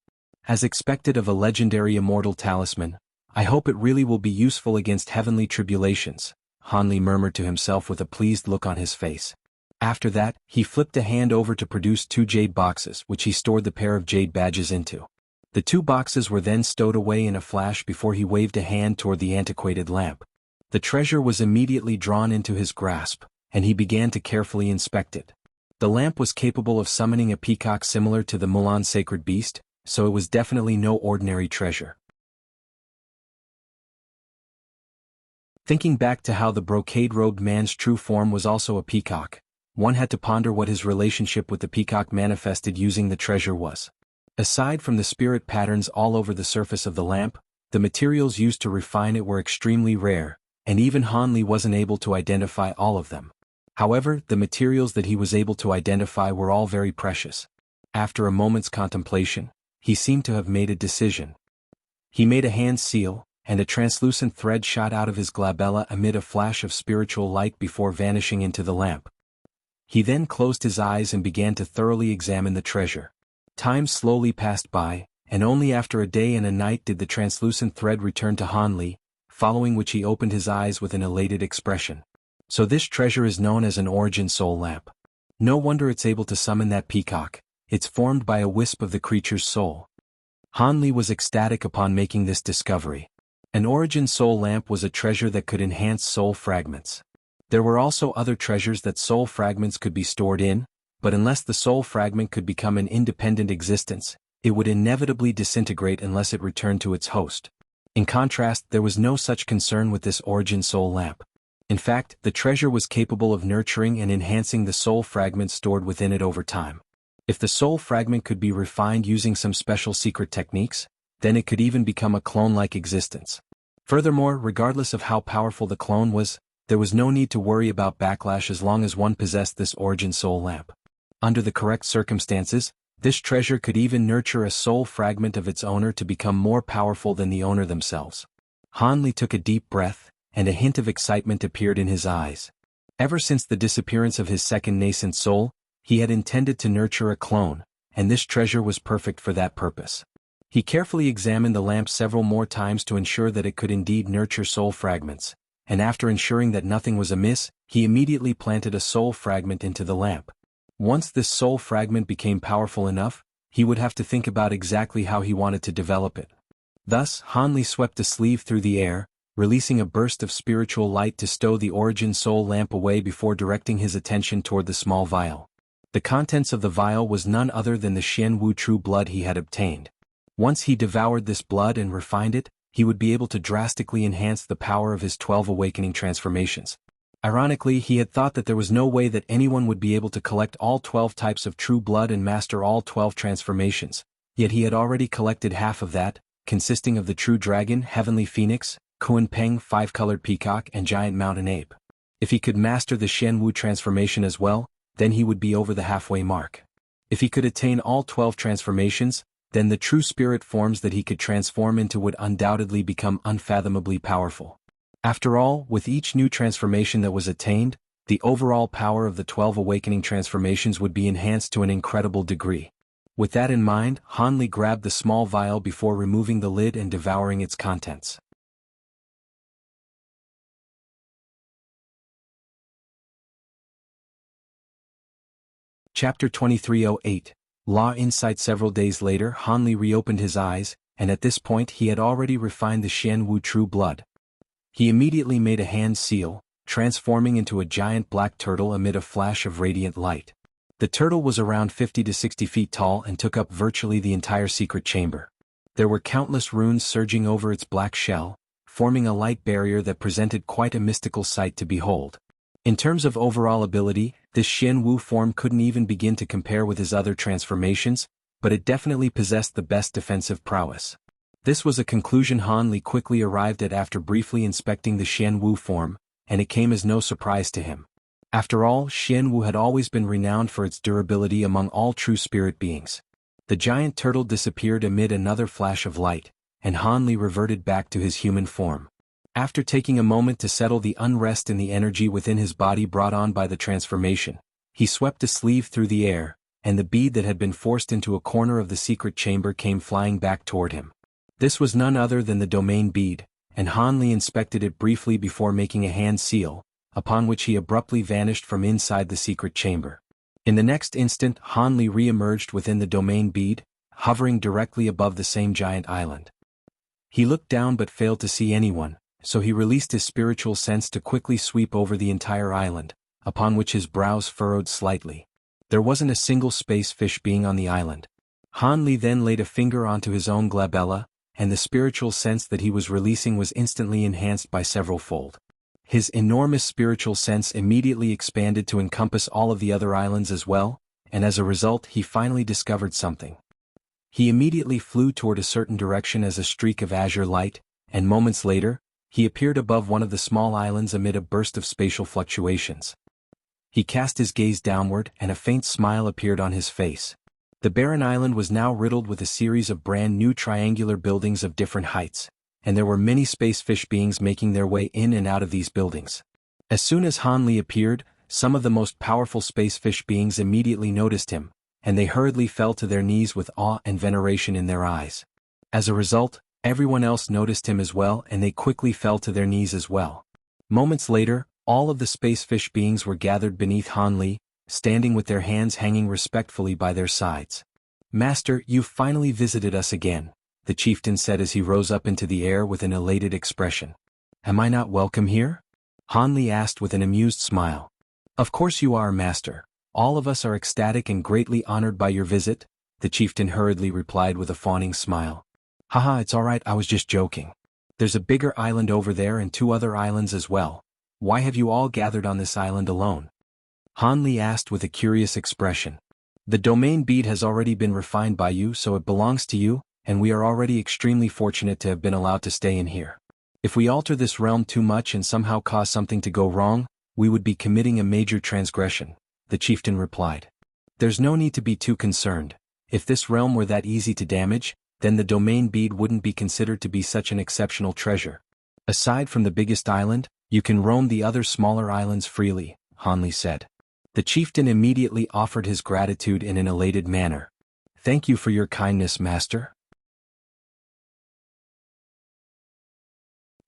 S1: As expected of a legendary immortal talisman, I hope it really will be useful against heavenly tribulations, Han Li murmured to himself with a pleased look on his face. After that, he flipped a hand over to produce 2 jade boxes which he stored the pair of jade badges into. The 2 boxes were then stowed away in a flash before he waved a hand toward the antiquated lamp. The treasure was immediately drawn into his grasp, and he began to carefully inspect it. The lamp was capable of summoning a peacock similar to the Mulan sacred beast, so it was definitely no ordinary treasure. Thinking back to how the brocade-robed man's true form was also a peacock, one had to ponder what his relationship with the peacock manifested using the treasure was. Aside from the spirit patterns all over the surface of the lamp, the materials used to refine it were extremely rare, and even Han Li wasn't able to identify all of them. However, the materials that he was able to identify were all very precious. After a moment's contemplation, he seemed to have made a decision. He made a hand seal, and a translucent thread shot out of his glabella amid a flash of spiritual light before vanishing into the lamp. He then closed his eyes and began to thoroughly examine the treasure. Time slowly passed by, and only after a day and a night did the translucent thread return to Hanli, following which he opened his eyes with an elated expression. So this treasure is known as an origin soul lamp. No wonder it's able to summon that peacock. It's formed by a wisp of the creature's soul. Hanli was ecstatic upon making this discovery. An origin soul lamp was a treasure that could enhance soul fragments. There were also other treasures that soul fragments could be stored in, but unless the soul fragment could become an independent existence, it would inevitably disintegrate unless it returned to its host. In contrast, there was no such concern with this origin soul lamp. In fact, the treasure was capable of nurturing and enhancing the soul fragments stored within it over time. If the soul fragment could be refined using some special secret techniques, then it could even become a clone-like existence. Furthermore, regardless of how powerful the clone was, there was no need to worry about backlash as long as one possessed this origin soul lamp. Under the correct circumstances, this treasure could even nurture a soul fragment of its owner to become more powerful than the owner themselves. Hanli took a deep breath, and a hint of excitement appeared in his eyes. Ever since the disappearance of his second nascent soul, he had intended to nurture a clone, and this treasure was perfect for that purpose. He carefully examined the lamp several more times to ensure that it could indeed nurture soul fragments, and after ensuring that nothing was amiss, he immediately planted a soul fragment into the lamp. Once this soul fragment became powerful enough, he would have to think about exactly how he wanted to develop it. Thus, Hanli swept a sleeve through the air, releasing a burst of spiritual light to stow the origin soul lamp away before directing his attention toward the small vial. The contents of the vial was none other than the Xian Wu true blood he had obtained. Once he devoured this blood and refined it, he would be able to drastically enhance the power of his 12 awakening transformations. Ironically, he had thought that there was no way that anyone would be able to collect all 12 types of true blood and master all 12 transformations, yet he had already collected half of that, consisting of the true dragon, heavenly phoenix, Kuan Peng, 5-colored peacock, and giant mountain ape. If he could master the Xian Wu transformation as well, then he would be over the halfway mark. If he could attain all 12 transformations, then the true spirit forms that he could transform into would undoubtedly become unfathomably powerful. After all, with each new transformation that was attained, the overall power of the 12 awakening transformations would be enhanced to an incredible degree. With that in mind, Hanli grabbed the small vial before removing the lid and devouring its contents. Chapter 2308 Law Insight. Several days later, Hanli reopened his eyes, and at this point he had already refined the Xian Wu true blood. He immediately made a hand seal, transforming into a giant black turtle amid a flash of radiant light. The turtle was around 50 to 60 feet tall and took up virtually the entire secret chamber. There were countless runes surging over its black shell, forming a light barrier that presented quite a mystical sight to behold. In terms of overall ability, this Xian Wu form couldn't even begin to compare with his other transformations, but it definitely possessed the best defensive prowess. This was a conclusion Hanli quickly arrived at after briefly inspecting the Xian Wu form, and it came as no surprise to him. After all, Xian Wu had always been renowned for its durability among all true spirit beings. The giant turtle disappeared amid another flash of light, and Hanli reverted back to his human form. After taking a moment to settle the unrest in the energy within his body brought on by the transformation, he swept a sleeve through the air, and the bead that had been forced into a corner of the secret chamber came flying back toward him. This was none other than the domain bead, and Hanli inspected it briefly before making a hand seal, upon which he abruptly vanished from inside the secret chamber. In the next instant, Hanli re-emerged within the domain bead, hovering directly above the same giant island. He looked down but failed to see anyone, so he released his spiritual sense to quickly sweep over the entire island, upon which his brows furrowed slightly. There wasn't a single space fish being on the island. Hanli then laid a finger onto his own glabella, and the spiritual sense that he was releasing was instantly enhanced by several-fold. His enormous spiritual sense immediately expanded to encompass all of the other islands as well, and as a result he finally discovered something. He immediately flew toward a certain direction as a streak of azure light, and moments later, he appeared above one of the small islands amid a burst of spatial fluctuations. He cast his gaze downward and a faint smile appeared on his face. The barren island was now riddled with a series of brand new triangular buildings of different heights, and there were many space fish beings making their way in and out of these buildings. As soon as Han Li appeared, some of the most powerful space fish beings immediately noticed him, and they hurriedly fell to their knees with awe and veneration in their eyes. As a result, everyone else noticed him as well and they quickly fell to their knees as well. Moments later, all of the space fish beings were gathered beneath Han Li, standing with their hands hanging respectfully by their sides. "Master, you've finally visited us again," the chieftain said as he rose up into the air with an elated expression. "Am I not welcome here?" Han Li asked with an amused smile. "Of course you are, Master. All of us are ecstatic and greatly honored by your visit," the chieftain hurriedly replied with a fawning smile. "Haha, it's alright, I was just joking. There's a bigger island over there and 2 other islands as well. Why have you all gathered on this island alone?" Han Li asked with a curious expression. "The domain bead has already been refined by you, so it belongs to you, and we are already extremely fortunate to have been allowed to stay in here. If we alter this realm too much and somehow cause something to go wrong, we would be committing a major transgression," the chieftain replied. "There's no need to be too concerned. If this realm were that easy to damage, then the domain bead wouldn't be considered to be such an exceptional treasure. Aside from the biggest island, you can roam the other smaller islands freely," Han Li said. The chieftain immediately offered his gratitude in an elated manner. "Thank you for your kindness, Master.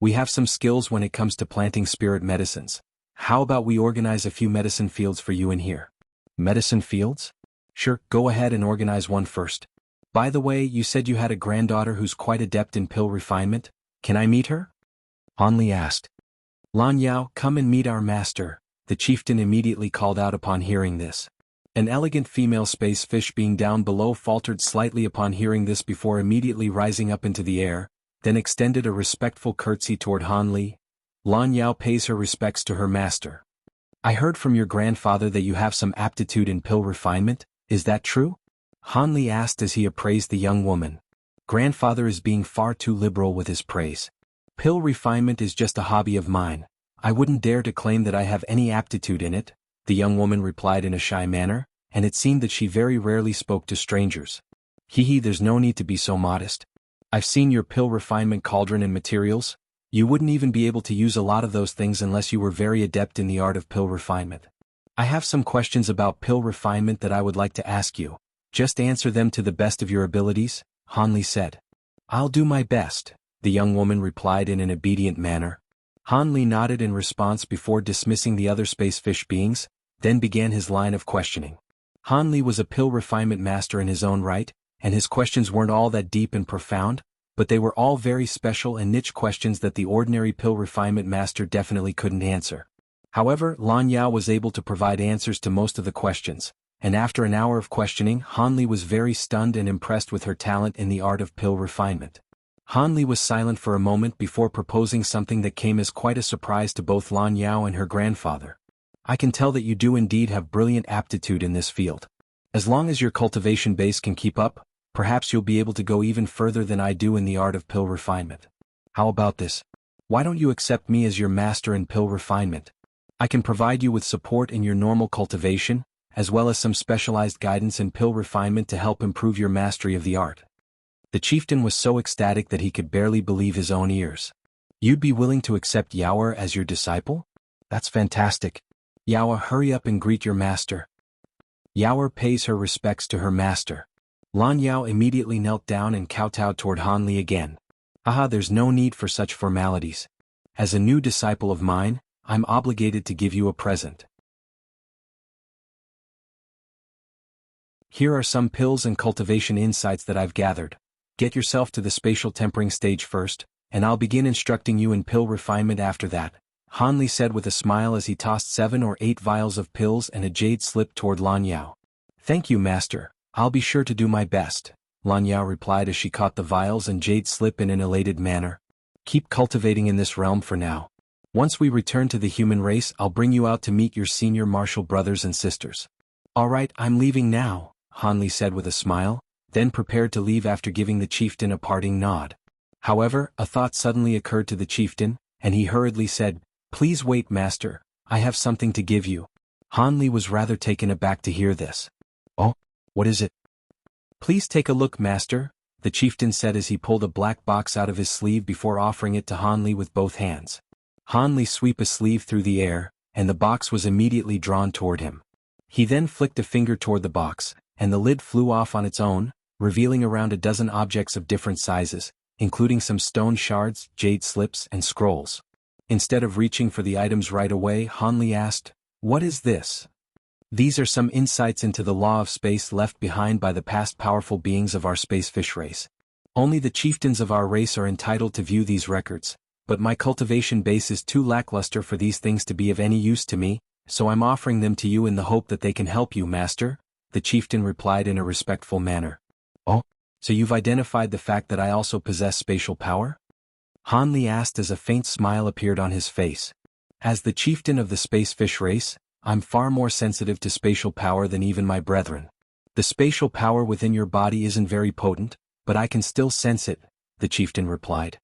S1: We have some skills when it comes to planting spirit medicines. How about we organize a few medicine fields for you in here?" "Medicine fields? Sure, go ahead and organize one first. By the way, you said you had a granddaughter who's quite adept in pill refinement. Can I meet her?" Han Li asked. "Lan Yao, come and meet our master," the chieftain immediately called out upon hearing this. An elegant female space fish being down below faltered slightly upon hearing this before immediately rising up into the air, then extended a respectful curtsy toward Han Li. "Lan Yao pays her respects to her master. I heard from your grandfather that you have some aptitude in pill refinement, is that true?" Han Li asked as he appraised the young woman. "Grandfather is being far too liberal with his praise. Pill refinement is just a hobby of mine. I wouldn't dare to claim that I have any aptitude in it," the young woman replied in a shy manner, and it seemed that she very rarely spoke to strangers. "Hee, there's no need to be so modest. I've seen your pill refinement cauldron and materials. You wouldn't even be able to use a lot of those things unless you were very adept in the art of pill refinement. I have some questions about pill refinement that I would like to ask you. Just answer them to the best of your abilities," Han Li said. "I'll do my best," the young woman replied in an obedient manner. Han Li nodded in response before dismissing the other space fish beings, then began his line of questioning. Han Li was a pill refinement master in his own right, and his questions weren't all that deep and profound, but they were all very special and niche questions that the ordinary pill refinement master definitely couldn't answer. However, Lan Yao was able to provide answers to most of the questions, and after an hour of questioning, Han Li was very stunned and impressed with her talent in the art of pill refinement. Han Li was silent for a moment before proposing something that came as quite a surprise to both Lan Yao and her grandfather. "I can tell that you do indeed have brilliant aptitude in this field. As long as your cultivation base can keep up, perhaps you'll be able to go even further than I do in the art of pill refinement. How about this? Why don't you accept me as your master in pill refinement? I can provide you with support in your normal cultivation, as well as some specialized guidance in pill refinement to help improve your mastery of the art." The chieftain was so ecstatic that he could barely believe his own ears. "You'd be willing to accept Yaoer as your disciple? That's fantastic. Yaoer, hurry up and greet your master." Yaoer pays her respects to her master. Lan Yao immediately knelt down and kowtowed toward Han Li again. "Haha, there's no need for such formalities. As a new disciple of mine, I'm obligated to give you a present. Here are some pills and cultivation insights that I've gathered. Get yourself to the spatial tempering stage first, and I'll begin instructing you in pill refinement after that," Han Li said with a smile as he tossed 7 or 8 vials of pills and a jade slip toward Lan Yao. "Thank you, master. I'll be sure to do my best," Lan Yao replied as she caught the vials and jade slip in an elated manner. "Keep cultivating in this realm for now. Once we return to the human race, I'll bring you out to meet your senior martial brothers and sisters." "Alright, I'm leaving now," Han Li said with a smile, then prepared to leave after giving the chieftain a parting nod. However, a thought suddenly occurred to the chieftain, and he hurriedly said, "Please wait, master, I have something to give you." Han Li was rather taken aback to hear this. "Oh, what is it?" "Please take a look, master," the chieftain said as he pulled a black box out of his sleeve before offering it to Han Li with both hands. Han Li swept a sleeve through the air, and the box was immediately drawn toward him. He then flicked a finger toward the box, and the lid flew off on its own, revealing around a dozen objects of different sizes, including some stone shards, jade slips, and scrolls. Instead of reaching for the items right away, Han Li asked, "What is this?" "These are some insights into the law of space left behind by the past powerful beings of our space fish race. Only the chieftains of our race are entitled to view these records, but my cultivation base is too lackluster for these things to be of any use to me, so I'm offering them to you in the hope that they can help you, master," the chieftain replied in a respectful manner. "Oh, so you've identified the fact that I also possess spatial power?" Han Li asked as a faint smile appeared on his face. "As the chieftain of the space fish race, I'm far more sensitive to spatial power than even my brethren. The spatial power within your body isn't very potent, but I can still sense it," the chieftain replied.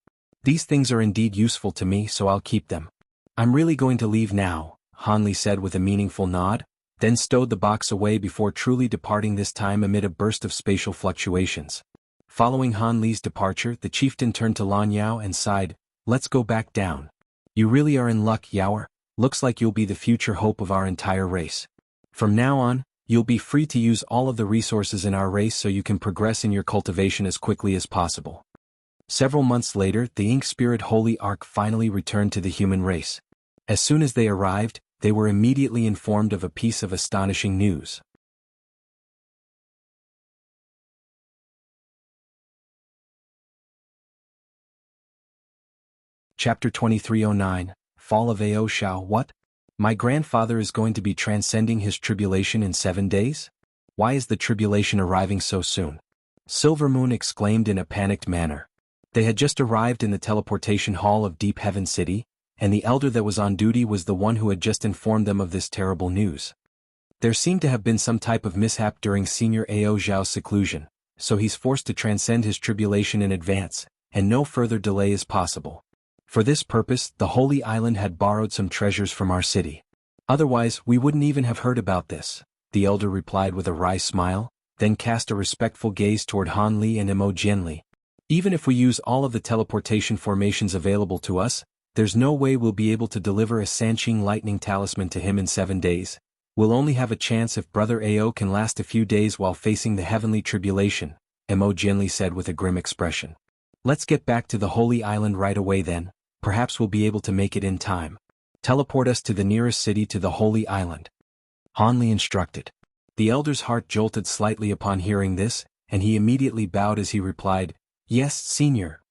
S1: "These things are indeed useful to me, so I'll keep them. I'm really going to leave now," Han Li said with a meaningful nod, then stowed the box away before truly departing, this time amid a burst of spatial fluctuations. Following Han Li's departure, the chieftain turned to Lan Yao and sighed, "Let's go back down. You really are in luck, Yaoer. Looks like you'll be the future hope of our entire race. From now on, you'll be free to use all of the resources in our race so you can progress in your cultivation as quickly as possible." Several months later, the Ink Spirit Holy Ark finally returned to the human race. As soon as they arrived, they were immediately informed of a piece of astonishing news. Chapter 2309, Fall of Ao Shao. "What? My grandfather is going to be transcending his tribulation in 7 days? Why is the tribulation arriving so soon?" Silver Moon exclaimed in a panicked manner. They had just arrived in the teleportation hall of Deep Heaven City, and the elder that was on duty was the one who had just informed them of this terrible news. There seemed to have been some type of mishap during Senior Ao Zhao's seclusion, so he's forced to transcend his tribulation in advance, and no further delay is possible. For this purpose, the Holy Island had borrowed some treasures from our city. Otherwise, we wouldn't even have heard about this, the elder replied with a wry smile, then cast a respectful gaze toward Han Li and Mo Jianli. "Even if we use all of the teleportation formations available to us, there's no way we'll be able to deliver a Sanqing lightning talisman to him in 7 days. We'll only have a chance if Brother Ao can last a few days while facing the heavenly tribulation," Mo Jianli said with a grim expression. "Let's get back to the Holy Island right away then. Perhaps we'll be able to make it in time. Teleport us to the nearest city to the Holy Island," Han Li instructed. The elder's heart jolted slightly upon hearing this, and he immediately bowed as he replied, "Yes, Senior."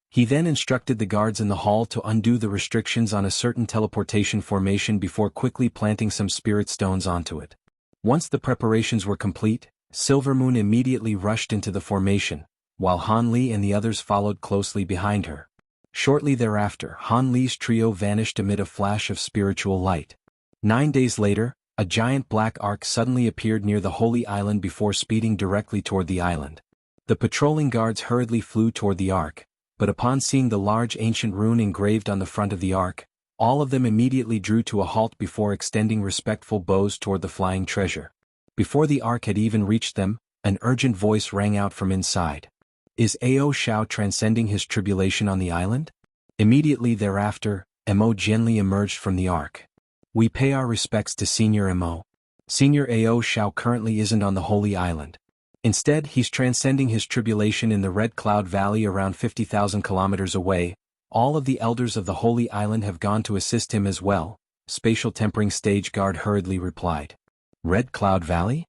S1: He then instructed the guards in the hall to undo the restrictions on a certain teleportation formation before quickly planting some spirit stones onto it. Once the preparations were complete, Silver Moon immediately rushed into the formation, while Han Li and the others followed closely behind her. Shortly thereafter, Han Li's trio vanished amid a flash of spiritual light. 9 days later, a giant black ark suddenly appeared near the Holy Island before speeding directly toward the island. The patrolling guards hurriedly flew toward the ark, but upon seeing the large ancient rune engraved on the front of the ark, all of them immediately drew to a halt before extending respectful bows toward the flying treasure. Before the ark had even reached them, an urgent voice rang out from inside. "Is Ao Shao transcending his tribulation on the island?" Immediately thereafter, Mo Jianli emerged from the ark. "We pay our respects to Senior Mo. Senior Ao Shao currently isn't on the Holy Island. Instead, he's transcending his tribulation in the Red Cloud Valley around 50,000 kilometers away. All of the elders of the Holy Island have gone to assist him as well," Spatial Tempering Stage Guard hurriedly replied. "Red Cloud Valley?"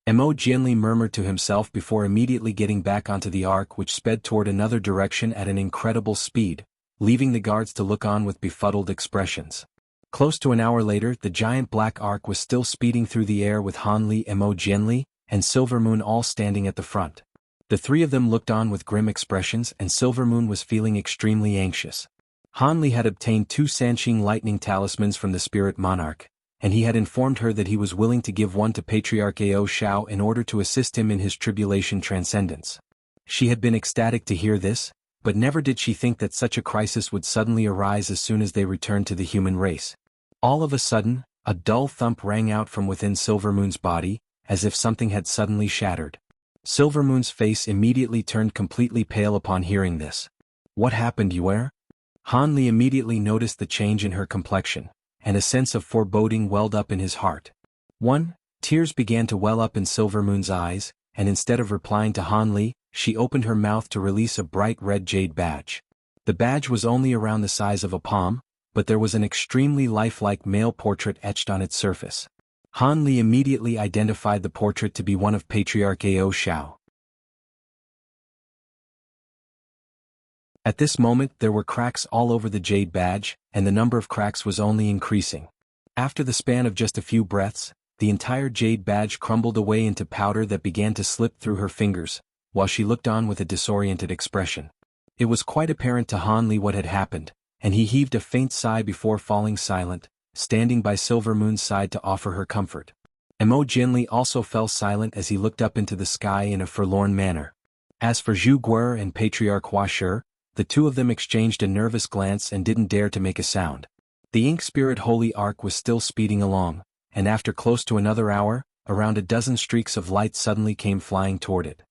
S1: Mo Jianli murmured to himself before immediately getting back onto the ark, which sped toward another direction at an incredible speed, leaving the guards to look on with befuddled expressions. Close to an hour later, the giant black ark was still speeding through the air with Han Li, Mo Jianli, and Silver Moon all standing at the front. The three of them looked on with grim expressions, and Silver Moon was feeling extremely anxious. Han Li had obtained 2 Sanqing lightning talismans from the Spirit Monarch, and he had informed her that he was willing to give one to Patriarch Ao Shao in order to assist him in his tribulation transcendence. She had been ecstatic to hear this, but never did she think that such a crisis would suddenly arise as soon as they returned to the human race. All of a sudden, A dull thump rang out from within Silvermoon's body, as if something had suddenly shattered. Silvermoon's face immediately turned completely pale upon hearing this. What happened, Yuer? Han Li immediately noticed the change in her complexion, and a sense of foreboding welled up in his heart. Tears began to well up in Silvermoon's eyes, and instead of replying to Han Li, she opened her mouth to release a bright red jade badge. The badge was only around the size of a palm, but there was an extremely lifelike male portrait etched on its surface. Han Li immediately identified the portrait to be one of Patriarch Ao Shao. At this moment there were cracks all over the jade badge, and the number of cracks was only increasing. After the span of just a few breaths, the entire jade badge crumbled away into powder that began to slip through her fingers, while she looked on with a disoriented expression. It was quite apparent to Han Li what had happened, and he heaved a faint sigh before falling silent, standing by Silvermoon's side to offer her comfort. Mo Jinli also fell silent as he looked up into the sky in a forlorn manner. As for Zhu Guer and Patriarch Hua Shi, the two of them exchanged a nervous glance and didn't dare to make a sound. The Ink Spirit Holy Ark was still speeding along, and after close to another hour, around a dozen streaks of light suddenly came flying toward it.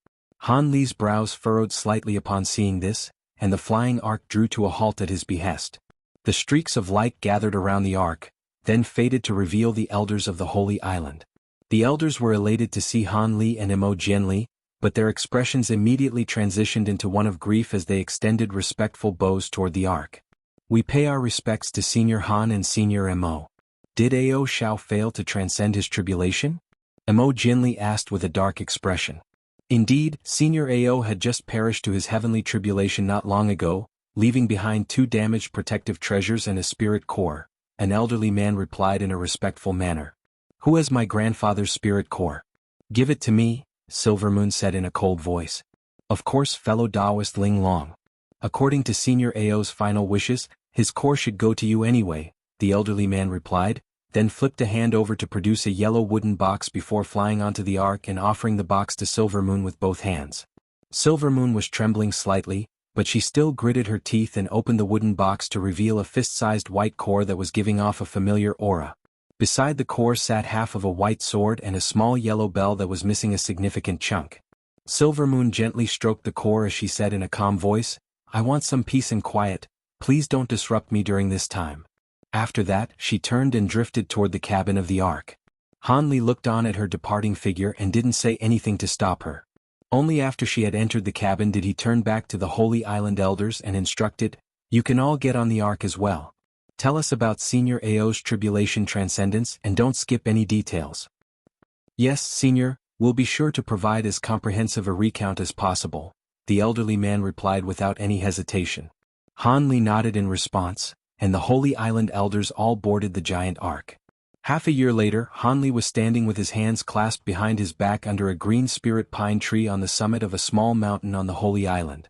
S1: Han Li's brows furrowed slightly upon seeing this, and the flying ark drew to a halt at his behest. The streaks of light gathered around the ark, then faded to reveal the elders of the Holy Island. The elders were elated to see Han Li and Mo Jianli, but their expressions immediately transitioned into one of grief as they extended respectful bows toward the ark. We pay our respects to Senior Han and Senior Mo. Did Ao Shao fail to transcend his tribulation? Mo Jinli asked with a dark expression. Indeed, Senior Ao had just perished to his heavenly tribulation not long ago, leaving behind 2 damaged protective treasures and a spirit core, an elderly man replied in a respectful manner. Who has my grandfather's spirit core? Give it to me, Silvermoon said in a cold voice. Of course, fellow Taoist Ling Long. According to Senior Ao's final wishes, his core should go to you anyway, the elderly man replied, then flipped a hand over to produce a yellow wooden box before flying onto the ark and offering the box to Silvermoon with both hands. Silvermoon was trembling slightly, but she still gritted her teeth and opened the wooden box to reveal a fist-sized white core that was giving off a familiar aura. Beside the core sat half of a white sword and a small yellow bell that was missing a significant chunk. Silvermoon gently stroked the core as she said in a calm voice, I want some peace and quiet, please don't disrupt me during this time. After that, she turned and drifted toward the cabin of the ark. Han Li looked on at her departing figure and didn't say anything to stop her. Only after she had entered the cabin did he turn back to the Holy Island elders and instructed, You can all get on the ark as well. Tell us about Senior Ao's tribulation transcendence and don't skip any details. Yes, Senior, we'll be sure to provide as comprehensive a recount as possible, the elderly man replied without any hesitation. Han Li nodded in response, and the Holy Island elders all boarded the giant ark. Half a year later, Han Li was standing with his hands clasped behind his back under a green spirit pine tree on the summit of a small mountain on the Holy Island.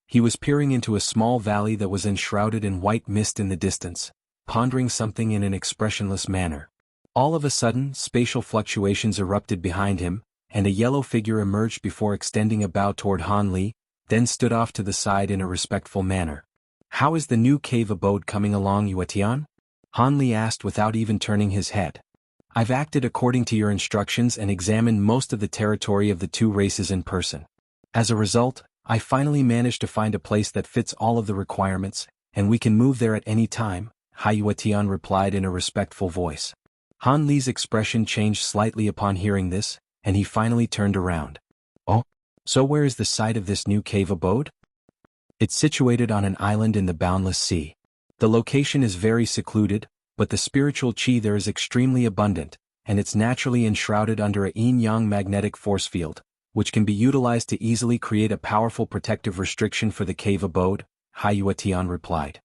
S1: He was peering into a small valley that was enshrouded in white mist in the distance, pondering something in an expressionless manner. All of a sudden, spatial fluctuations erupted behind him, and a yellow figure emerged before extending a bow toward Han Li, then stood off to the side in a respectful manner. How is the new cave abode coming along, Yuetian? Han Li asked without even turning his head. I've acted according to your instructions and examined most of the territory of the 2 races in person. As a result, I finally managed to find a place that fits all of the requirements, and we can move there at any time, Yuetian replied in a respectful voice. Han Li's expression changed slightly upon hearing this, and he finally turned around. Oh? So where is the site of this new cave abode? It's situated on an island in the boundless sea. The location is very secluded, but the spiritual qi there is extremely abundant, and it's naturally enshrouded under a yin-yang magnetic force field, which can be utilized to easily create a powerful protective restriction for the cave abode, Yuetian replied.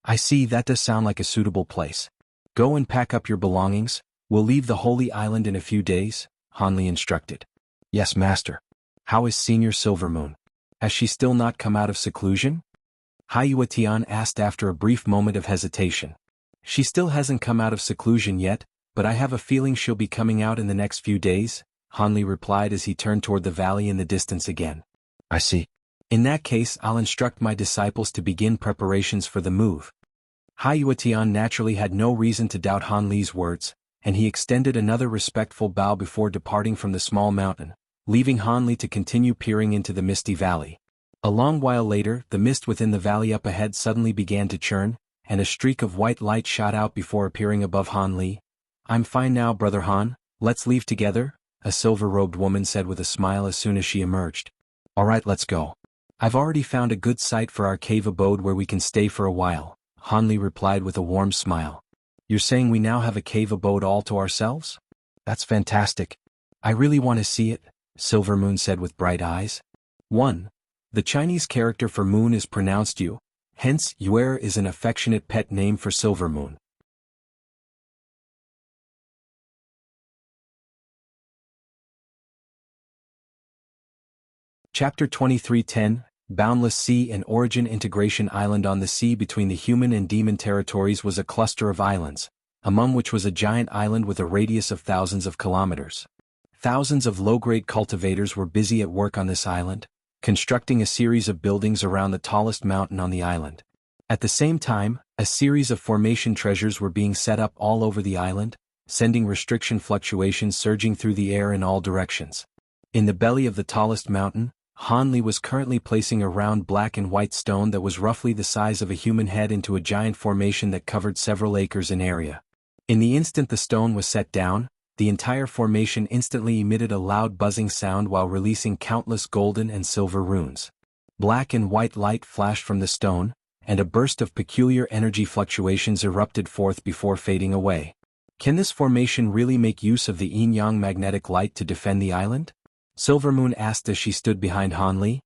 S1: I see, that does sound like a suitable place. Go and pack up your belongings, we'll leave the Holy Island in a few days, Han Li instructed. Yes, master. How is Senior Silvermoon? Has she still not come out of seclusion? Yuetian asked after a brief moment of hesitation. She still hasn't come out of seclusion yet, but I have a feeling she'll be coming out in the next few days, Han Li replied as he turned toward the valley in the distance again. I see. In that case, I'll instruct my disciples to begin preparations for the move. Yuetian naturally had no reason to doubt Han Li's words, and he extended another respectful bow before departing from the small mountain, leaving Han Li to continue peering into the misty valley. A long while later, the mist within the valley up ahead suddenly began to churn, and a streak of white light shot out before appearing above Han Li. "I'm fine now, Brother Han, let's leave together," a silver-robed woman said with a smile as soon as she emerged. "Alright, let's go. I've already found a good site for our cave abode where we can stay for a while," Han Li replied with a warm smile. "You're saying we now have a cave abode all to ourselves? That's fantastic. I really want to see it," Silver Moon said with bright eyes. 1. The Chinese character for moon is pronounced yu, hence Yuer is an affectionate pet name for Silver Moon. Chapter 23:10, Boundless Sea and Origin. Integration Island. On the sea between the human and demon territories was a cluster of islands, among which was a giant island with a radius of thousands of kilometers. Thousands of low-grade cultivators were busy at work on this island, constructing a series of buildings around the tallest mountain on the island. At the same time, a series of formation treasures were being set up all over the island, sending restriction fluctuations surging through the air in all directions. In the belly of the tallest mountain, Han Li was currently placing a round black and white stone that was roughly the size of a human head into a giant formation that covered several acres in area. In the instant the stone was set down, the entire formation instantly emitted a loud buzzing sound while releasing countless golden and silver runes. Black and white light flashed from the stone, and a burst of peculiar energy fluctuations erupted forth before fading away. Can this formation really make use of the yin-yang magnetic light to defend the island? Silver Moon asked as she stood behind Han Li.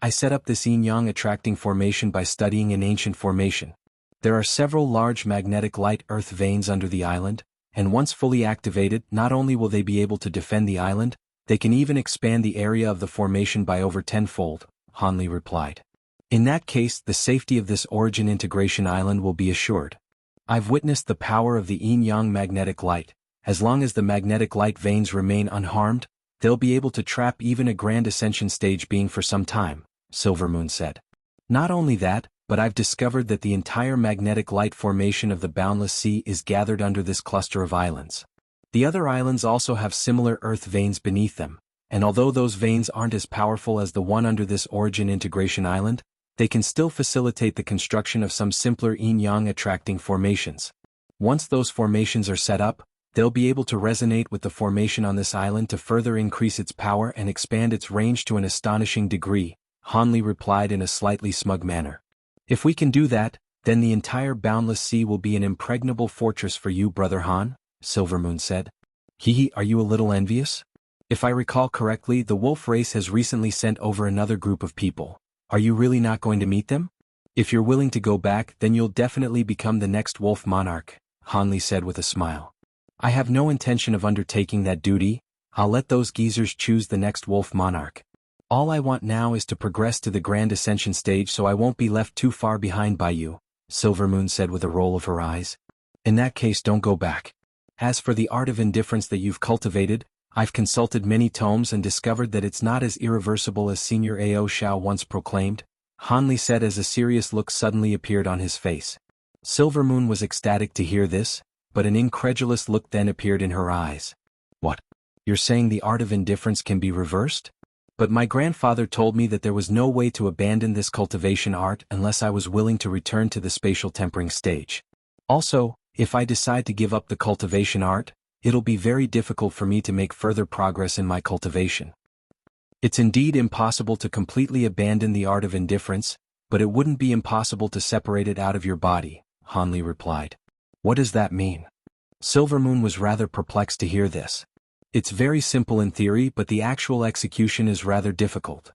S1: I set up this yin-yang attracting formation by studying an ancient formation. There are several large magnetic light earth veins under the island, and once fully activated, not only will they be able to defend the island, they can even expand the area of the formation by over tenfold, Han Li replied. In that case, the safety of this origin integration island will be assured. I've witnessed the power of the yin-yang magnetic light. As long as the magnetic light veins remain unharmed, they'll be able to trap even a grand ascension stage being for some time, Silver Moon said. Not only that, but I've discovered that the entire magnetic light formation of the Boundless Sea is gathered under this cluster of islands. The other islands also have similar earth veins beneath them, and although those veins aren't as powerful as the one under this origin integration island, they can still facilitate the construction of some simpler yin-yang attracting formations. Once those formations are set up, they'll be able to resonate with the formation on this island to further increase its power and expand its range to an astonishing degree, Han Li replied in a slightly smug manner. If we can do that, then the entire Boundless Sea will be an impregnable fortress for you, Brother Han, Silver Moon said. Are you a little envious? If I recall correctly, the wolf race has recently sent over another group of people. Are you really not going to meet them? If you're willing to go back, then you'll definitely become the next wolf monarch, Han Li said with a smile. I have no intention of undertaking that duty. I'll let those geezers choose the next wolf monarch. All I want now is to progress to the Grand Ascension stage so I won't be left too far behind by you, Silver Moon said with a roll of her eyes. In that case, don't go back. As for the art of indifference that you've cultivated, I've consulted many tomes and discovered that it's not as irreversible as Senior Ao Shao once proclaimed, Han Li said as a serious look suddenly appeared on his face. Silver Moon was ecstatic to hear this, but an incredulous look then appeared in her eyes. What? You're saying the art of indifference can be reversed? But my grandfather told me that there was no way to abandon this cultivation art unless I was willing to return to the spatial tempering stage. Also, if I decide to give up the cultivation art, it'll be very difficult for me to make further progress in my cultivation. It's indeed impossible to completely abandon the art of indifference, but it wouldn't be impossible to separate it out of your body, Han Li replied. What does that mean? Silver Moon was rather perplexed to hear this. It's very simple in theory, but the actual execution is rather difficult.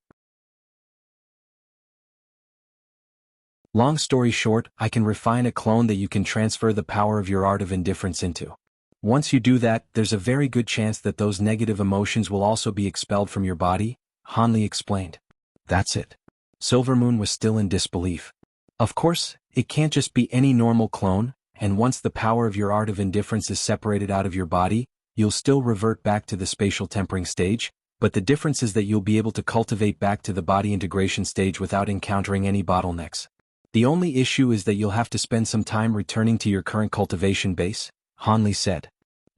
S1: Long story short, I can refine a clone that you can transfer the power of your art of indifference into. Once you do that, there's a very good chance that those negative emotions will also be expelled from your body, Han Li explained. That's it. Silver Moon was still in disbelief. Of course, it can't just be any normal clone, and once the power of your art of indifference is separated out of your body, you'll still revert back to the spatial tempering stage, but the difference is that you'll be able to cultivate back to the body integration stage without encountering any bottlenecks. The only issue is that you'll have to spend some time returning to your current cultivation base, Hanli said.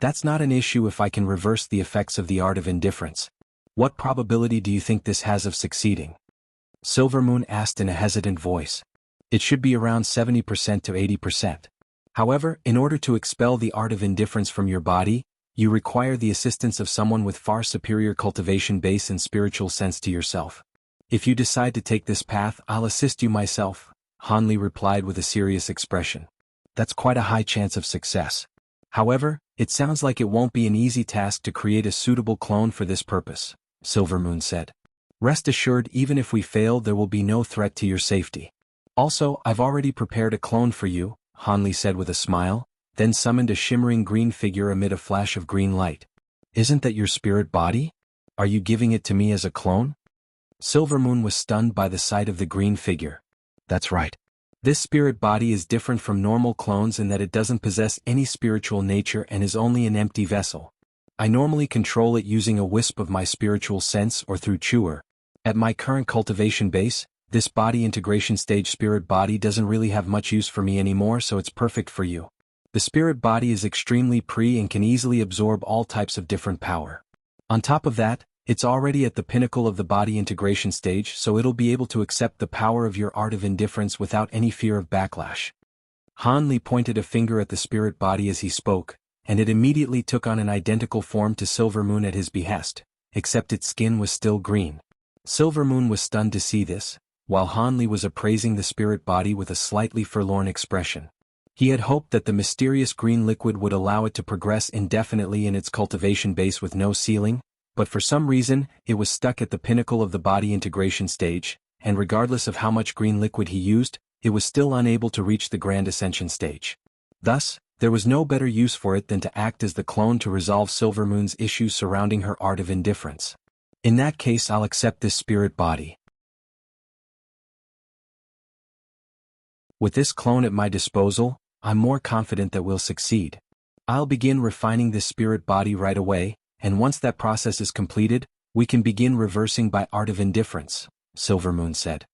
S1: That's not an issue if I can reverse the effects of the art of indifference. What probability do you think this has of succeeding? Silvermoon asked in a hesitant voice. It should be around 70% to 80%. However, in order to expel the art of indifference from your body, you require the assistance of someone with far superior cultivation base and spiritual sense to yourself. If you decide to take this path, I'll assist you myself, Hanli replied with a serious expression. That's quite a high chance of success. However, it sounds like it won't be an easy task to create a suitable clone for this purpose, Silvermoon said. Rest assured, even if we fail, there will be no threat to your safety. Also, I've already prepared a clone for you, Hanli said with a smile, then summoned a shimmering green figure amid a flash of green light. Isn't that your spirit body? Are you giving it to me as a clone? Silvermoon was stunned by the sight of the green figure. That's right. This spirit body is different from normal clones in that it doesn't possess any spiritual nature and is only an empty vessel. I normally control it using a wisp of my spiritual sense or through chewer. At my current cultivation base, this body integration stage spirit body doesn't really have much use for me anymore, so it's perfect for you. The spirit body is extremely and can easily absorb all types of different power. On top of that, it's already at the pinnacle of the body integration stage, so it'll be able to accept the power of your art of indifference without any fear of backlash. Hanli pointed a finger at the spirit body as he spoke, and it immediately took on an identical form to Silvermoon at his behest, except its skin was still green. Silvermoon was stunned to see this, while Hanli was appraising the spirit body with a slightly forlorn expression. He had hoped that the mysterious green liquid would allow it to progress indefinitely in its cultivation base with no ceiling, but for some reason, it was stuck at the pinnacle of the body integration stage, and regardless of how much green liquid he used, it was still unable to reach the grand ascension stage. Thus, there was no better use for it than to act as the clone to resolve Silvermoon's issues surrounding her art of indifference. In that case, I'll accept this spirit body. With this clone at my disposal, I'm more confident that we'll succeed. I'll begin refining this spirit body right away, and once that process is completed, we can begin reversing by art of indifference, Silvermoon said.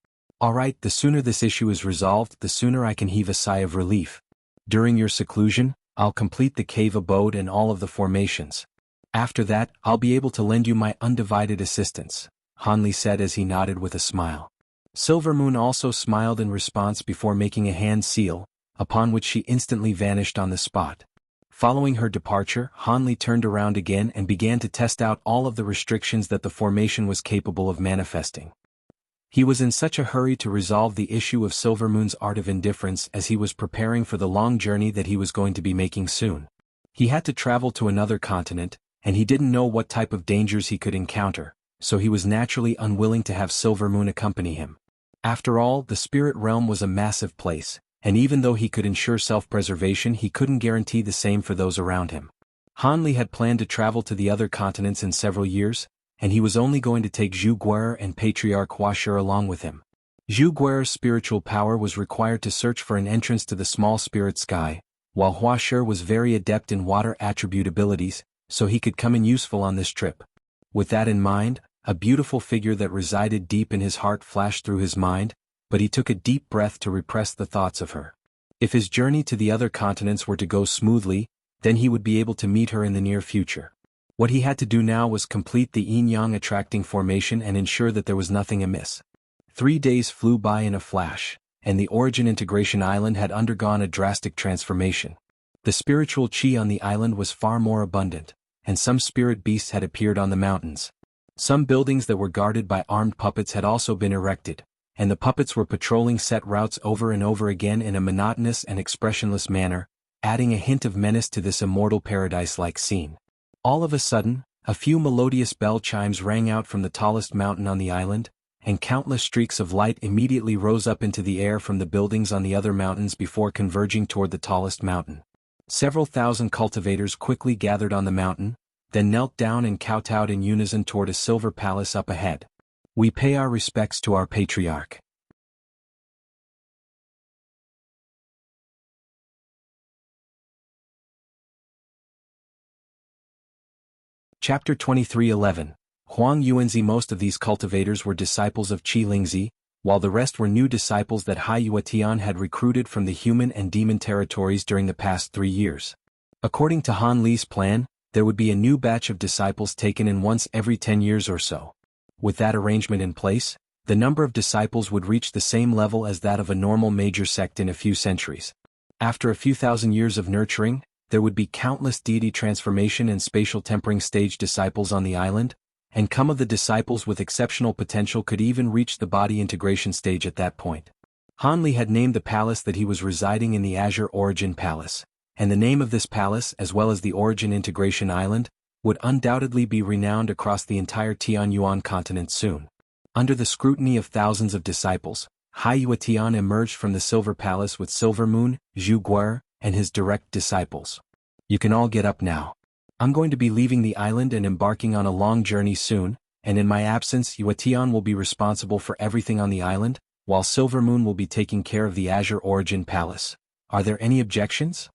S1: All right, the sooner this issue is resolved, the sooner I can heave a sigh of relief. During your seclusion, I'll complete the cave abode and all of the formations. After that, I'll be able to lend you my undivided assistance, Hanli said as he nodded with a smile. Silvermoon also smiled in response before making a hand seal, upon which she instantly vanished on the spot. Following her departure, Hanli turned around again and began to test out all of the restrictions that the formation was capable of manifesting. He was in such a hurry to resolve the issue of Silvermoon's art of indifference as he was preparing for the long journey that he was going to be making soon. He had to travel to another continent, and he didn't know what type of dangers he could encounter, so he was naturally unwilling to have Silvermoon accompany him. After all, the spirit realm was a massive place, and even though he could ensure self-preservation, he couldn't guarantee the same for those around him. Hanli had planned to travel to the other continents in several years, and he was only going to take Zhu Guer and Patriarch Huashur along with him. Zhu Guer's spiritual power was required to search for an entrance to the small spirit sky, while Huashur was very adept in water attribute abilities, so he could come in useful on this trip. With that in mind, a beautiful figure that resided deep in his heart flashed through his mind, but he took a deep breath to repress the thoughts of her. If his journey to the other continents were to go smoothly, then he would be able to meet her in the near future. What he had to do now was complete the yin-yang attracting formation and ensure that there was nothing amiss. 3 days flew by in a flash, and the Origin Integration Island had undergone a drastic transformation. The spiritual chi on the island was far more abundant, and some spirit beasts had appeared on the mountains. Some buildings that were guarded by armed puppets had also been erected, and the puppets were patrolling set routes over and over again in a monotonous and expressionless manner, adding a hint of menace to this immortal paradise-like scene. All of a sudden, a few melodious bell chimes rang out from the tallest mountain on the island, and countless streaks of light immediately rose up into the air from the buildings on the other mountains before converging toward the tallest mountain. Several thousand cultivators quickly gathered on the mountain, then knelt down and kowtowed in unison toward a silver palace up ahead. We pay our respects to our patriarch. Chapter 23:11. Huang Yuanzi. Most of these cultivators were disciples of Qi Lingzi, while the rest were new disciples that Hai Yuetian had recruited from the human and demon territories during the past 3 years. According to Han Li's plan, there would be a new batch of disciples taken in once every 10 years or so. With that arrangement in place, the number of disciples would reach the same level as that of a normal major sect in a few centuries. After a few thousand years of nurturing, there would be countless deity transformation and spatial tempering stage disciples on the island, and some of the disciples with exceptional potential could even reach the body integration stage at that point. Han Li had named the palace that he was residing in the Azure Origin Palace, and the name of this palace as well as the Origin Integration Island would undoubtedly be renowned across the entire Tianyuan continent soon. Under the scrutiny of thousands of disciples, Hai Yuetian emerged from the Silver Palace with Silver Moon, Zhu Guer, and his direct disciples. You can all get up now. I'm going to be leaving the island and embarking on a long journey soon, and in my absence Yuetian will be responsible for everything on the island, while Silver Moon will be taking care of the Azure Origin Palace. Are there any objections?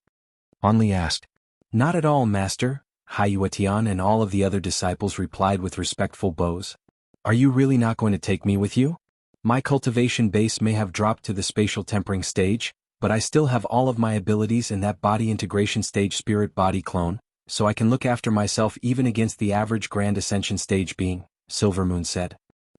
S1: Han Li asked. Not at all, Master, Hai Yuetian and all of the other disciples replied with respectful bows. Are you really not going to take me with you? My cultivation base may have dropped to the spatial tempering stage, but I still have all of my abilities in that body integration stage spirit body clone, so I can look after myself even against the average Grand Ascension stage being, Silver Moon said.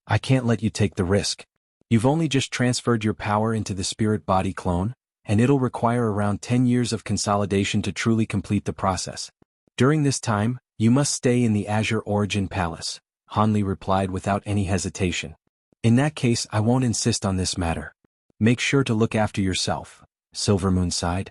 S1: I can't let you take the risk. You've only just transferred your power into the spirit body clone, and it'll require around 10 years of consolidation to truly complete the process. During this time, you must stay in the Azure Origin Palace, Han Li replied without any hesitation. In that case I won't insist on this matter. Make sure to look after yourself, Silver Moon sighed.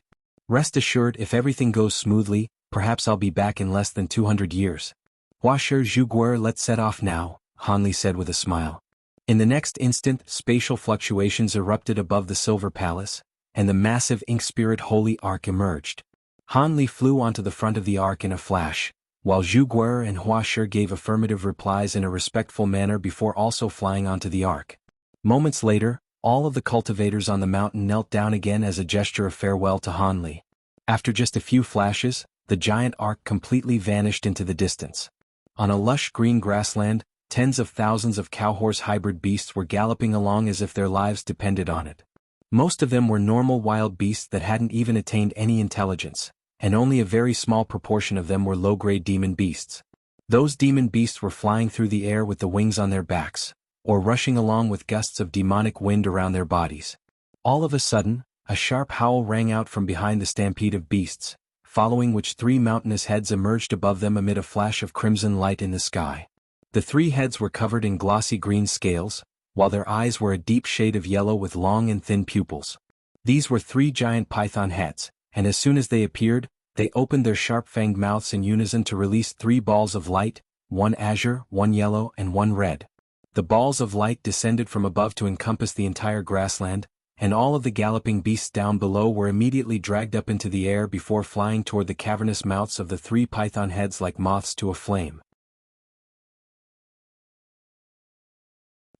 S1: Rest assured if everything goes smoothly, perhaps I'll be back in less than 200 years. Huasher Zhu Guer, let's set off now, Han Li said with a smile. In the next instant spatial fluctuations erupted above the Silver Palace, and the massive ink spirit holy ark emerged. Han Li flew onto the front of the ark in a flash, while Zhu Guer and Huasher gave affirmative replies in a respectful manner before also flying onto the ark. Moments later, all of the cultivators on the mountain knelt down again as a gesture of farewell to Han Li. After just a few flashes, the giant ark completely vanished into the distance. On a lush green grassland, tens of thousands of cow-horse hybrid beasts were galloping along as if their lives depended on it. Most of them were normal wild beasts that hadn't even attained any intelligence, and only a very small proportion of them were low-grade demon beasts. Those demon beasts were flying through the air with the wings on their backs, or rushing along with gusts of demonic wind around their bodies. All of a sudden, a sharp howl rang out from behind the stampede of beasts, following which 3 mountainous heads emerged above them amid a flash of crimson light in the sky. The 3 heads were covered in glossy green scales, while their eyes were a deep shade of yellow with long and thin pupils. These were 3 giant python heads, and as soon as they appeared, they opened their sharp-fanged mouths in unison to release 3 balls of light, 1 azure, 1 yellow, and 1 red. The balls of light descended from above to encompass the entire grassland, and all of the galloping beasts down below were immediately dragged up into the air before flying toward the cavernous mouths of the 3 python heads like moths to a flame.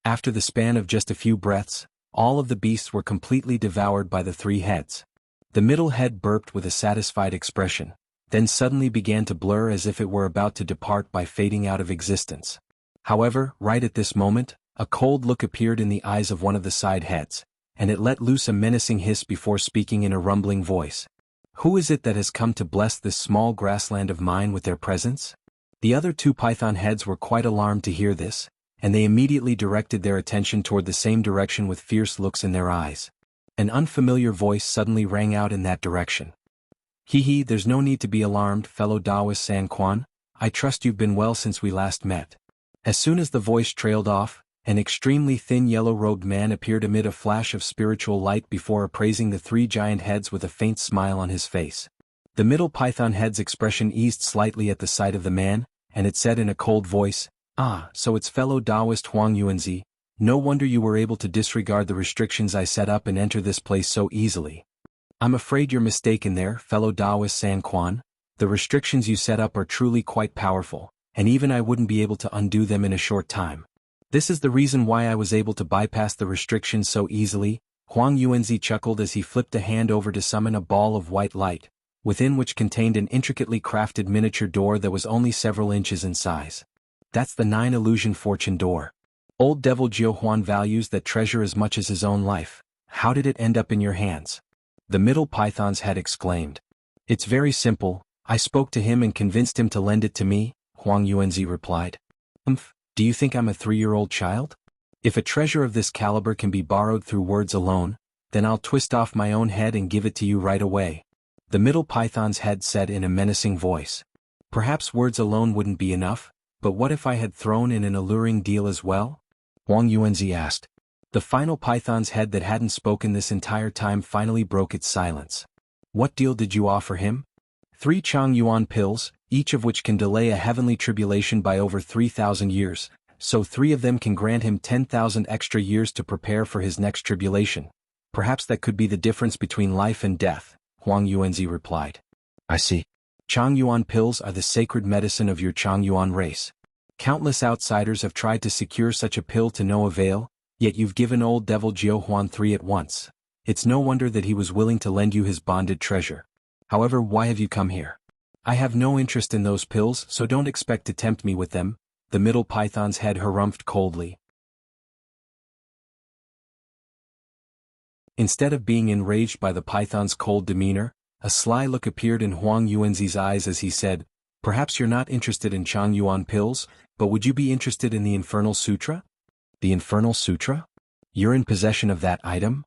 S1: After the span of just a few breaths, all of the beasts were completely devoured by the 3 heads. The middle head burped with a satisfied expression, then suddenly began to blur as if it were about to depart by fading out of existence. However, right at this moment, a cold look appeared in the eyes of one of the side heads, and it let loose a menacing hiss before speaking in a rumbling voice. Who is it that has come to bless this small grassland of mine with their presence? The other 2 python heads were quite alarmed to hear this, and they immediately directed their attention toward the same direction with fierce looks in their eyes. An unfamiliar voice suddenly rang out in that direction. Hee, there's no need to be alarmed, fellow Taoist San Quan. I trust you've been well since we last met. As soon as the voice trailed off, an extremely thin yellow-robed man appeared amid a flash of spiritual light before appraising the 3 giant heads with a faint smile on his face. The middle python head's expression eased slightly at the sight of the man, and it said in a cold voice, "Ah, so it's fellow Taoist Huang Yuanzi. No wonder you were able to disregard the restrictions I set up and enter this place so easily. I'm afraid you're mistaken there, fellow Taoist San Quan. The restrictions you set up are truly quite powerful, and even I wouldn't be able to undo them in a short time. This is the reason why I was able to bypass the restrictions so easily." Huang Yuanzi chuckled as he flipped a hand over to summon a ball of white light, within which contained an intricately crafted miniature door that was only several inches in size. That's the 9 illusion fortune door. Old devil Jiu Huan values that treasure as much as his own life. How did it end up in your hands? The middle python's head exclaimed. It's very simple, I spoke to him and convinced him to lend it to me, Huang Yuanzi replied. Do you think I'm a 3-year-old child? If a treasure of this caliber can be borrowed through words alone, then I'll twist off my own head and give it to you right away. The middle python's head said in a menacing voice. Perhaps words alone wouldn't be enough, but what if I had thrown in an alluring deal as well? Huang Yuanzi asked. The final python's head that hadn't spoken this entire time finally broke its silence. What deal did you offer him? 3 Chang Yuan pills, each of which can delay a heavenly tribulation by over 3,000 years, so 3 of them can grant him 10,000 extra years to prepare for his next tribulation. Perhaps that could be the difference between life and death, Huang Yuanzi replied. I see. Chang Yuan pills are the sacred medicine of your Chang Yuan race. Countless outsiders have tried to secure such a pill to no avail, yet you've given old devil Jiu Huan 3 at once. It's no wonder that he was willing to lend you his bonded treasure. However, why have you come here? I have no interest in those pills, so don't expect to tempt me with them, the middle python's head harumphed coldly. Instead of being enraged by the python's cold demeanor, a sly look appeared in Huang Yuanzi's eyes as he said, Perhaps you're not interested in Chang Yuan pills, but would you be interested in the Infernal Sutra? The Infernal Sutra? You're in possession of that item?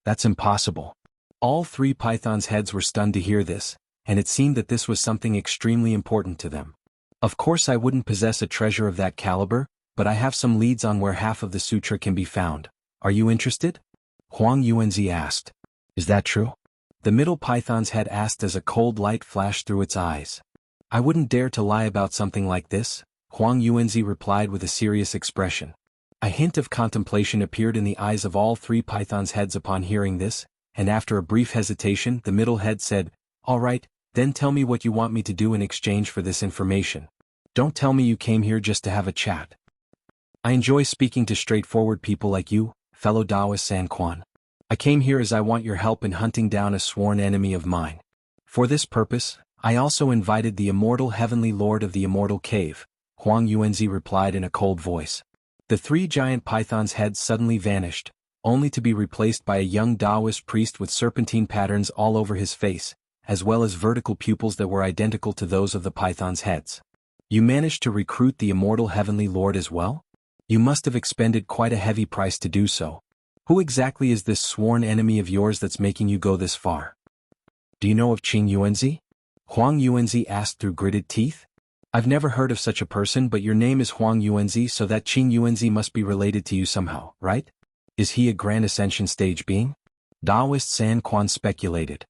S1: That's impossible. All 3 pythons' heads were stunned to hear this, and it seemed that this was something extremely important to them. Of course I wouldn't possess a treasure of that caliber, but I have some leads on where half of the sutra can be found. Are you interested? Huang Yuanzi asked. Is that true? The middle python's head asked as a cold light flashed through its eyes. I wouldn't dare to lie about something like this, Huang Yuanzi replied with a serious expression. A hint of contemplation appeared in the eyes of all 3 pythons' heads upon hearing this, and after a brief hesitation the middle head said, All right, then tell me what you want me to do in exchange for this information. Don't tell me you came here just to have a chat. I enjoy speaking to straightforward people like you, fellow Taoist San Quan. I came here as I want your help in hunting down a sworn enemy of mine. For this purpose, I also invited the immortal heavenly lord of the immortal cave, Huang Yuanzi replied in a cold voice. The 3 giant pythons' heads suddenly vanished, only to be replaced by a young Taoist priest with serpentine patterns all over his face, as well as vertical pupils that were identical to those of the pythons' heads. You managed to recruit the immortal heavenly lord as well? You must have expended quite a heavy price to do so. Who exactly is this sworn enemy of yours that's making you go this far? Do you know of Qing Yuanzi? Huang Yuanzi asked through gritted teeth. I've never heard of such a person, but your name is Huang Yuanzi, so that Qing Yuanzi must be related to you somehow, right? Is he a Grand Ascension stage being? Taoist San Quan speculated.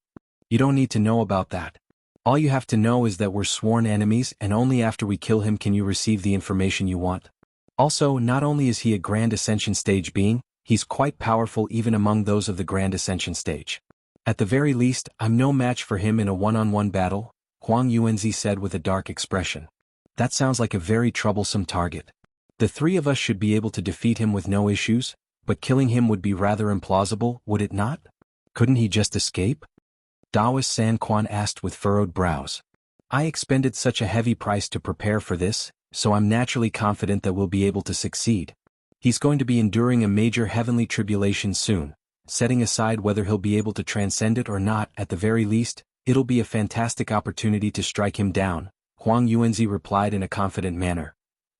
S1: You don't need to know about that. All you have to know is that we're sworn enemies, and only after we kill him can you receive the information you want. Also, not only is he a Grand Ascension stage being, he's quite powerful even among those of the Grand Ascension stage. At the very least, I'm no match for him in a one-on-one battle, Huang Yuanzi said with a dark expression. That sounds like a very troublesome target. The 3 of us should be able to defeat him with no issues, but killing him would be rather implausible, would it not? Couldn't he just escape? Taoist San Quan asked with furrowed brows. I expended such a heavy price to prepare for this, so I'm naturally confident that we'll be able to succeed. He's going to be enduring a major heavenly tribulation soon, setting aside whether he'll be able to transcend it or not. At the very least, it'll be a fantastic opportunity to strike him down, Huang Yuanzi replied in a confident manner.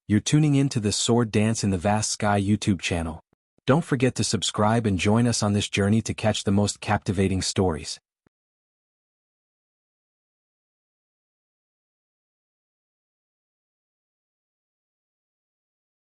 S1: You're tuning in to the Sword Dance in the Vast Sky YouTube channel. Don't forget to subscribe and join us on this journey to catch the most captivating stories.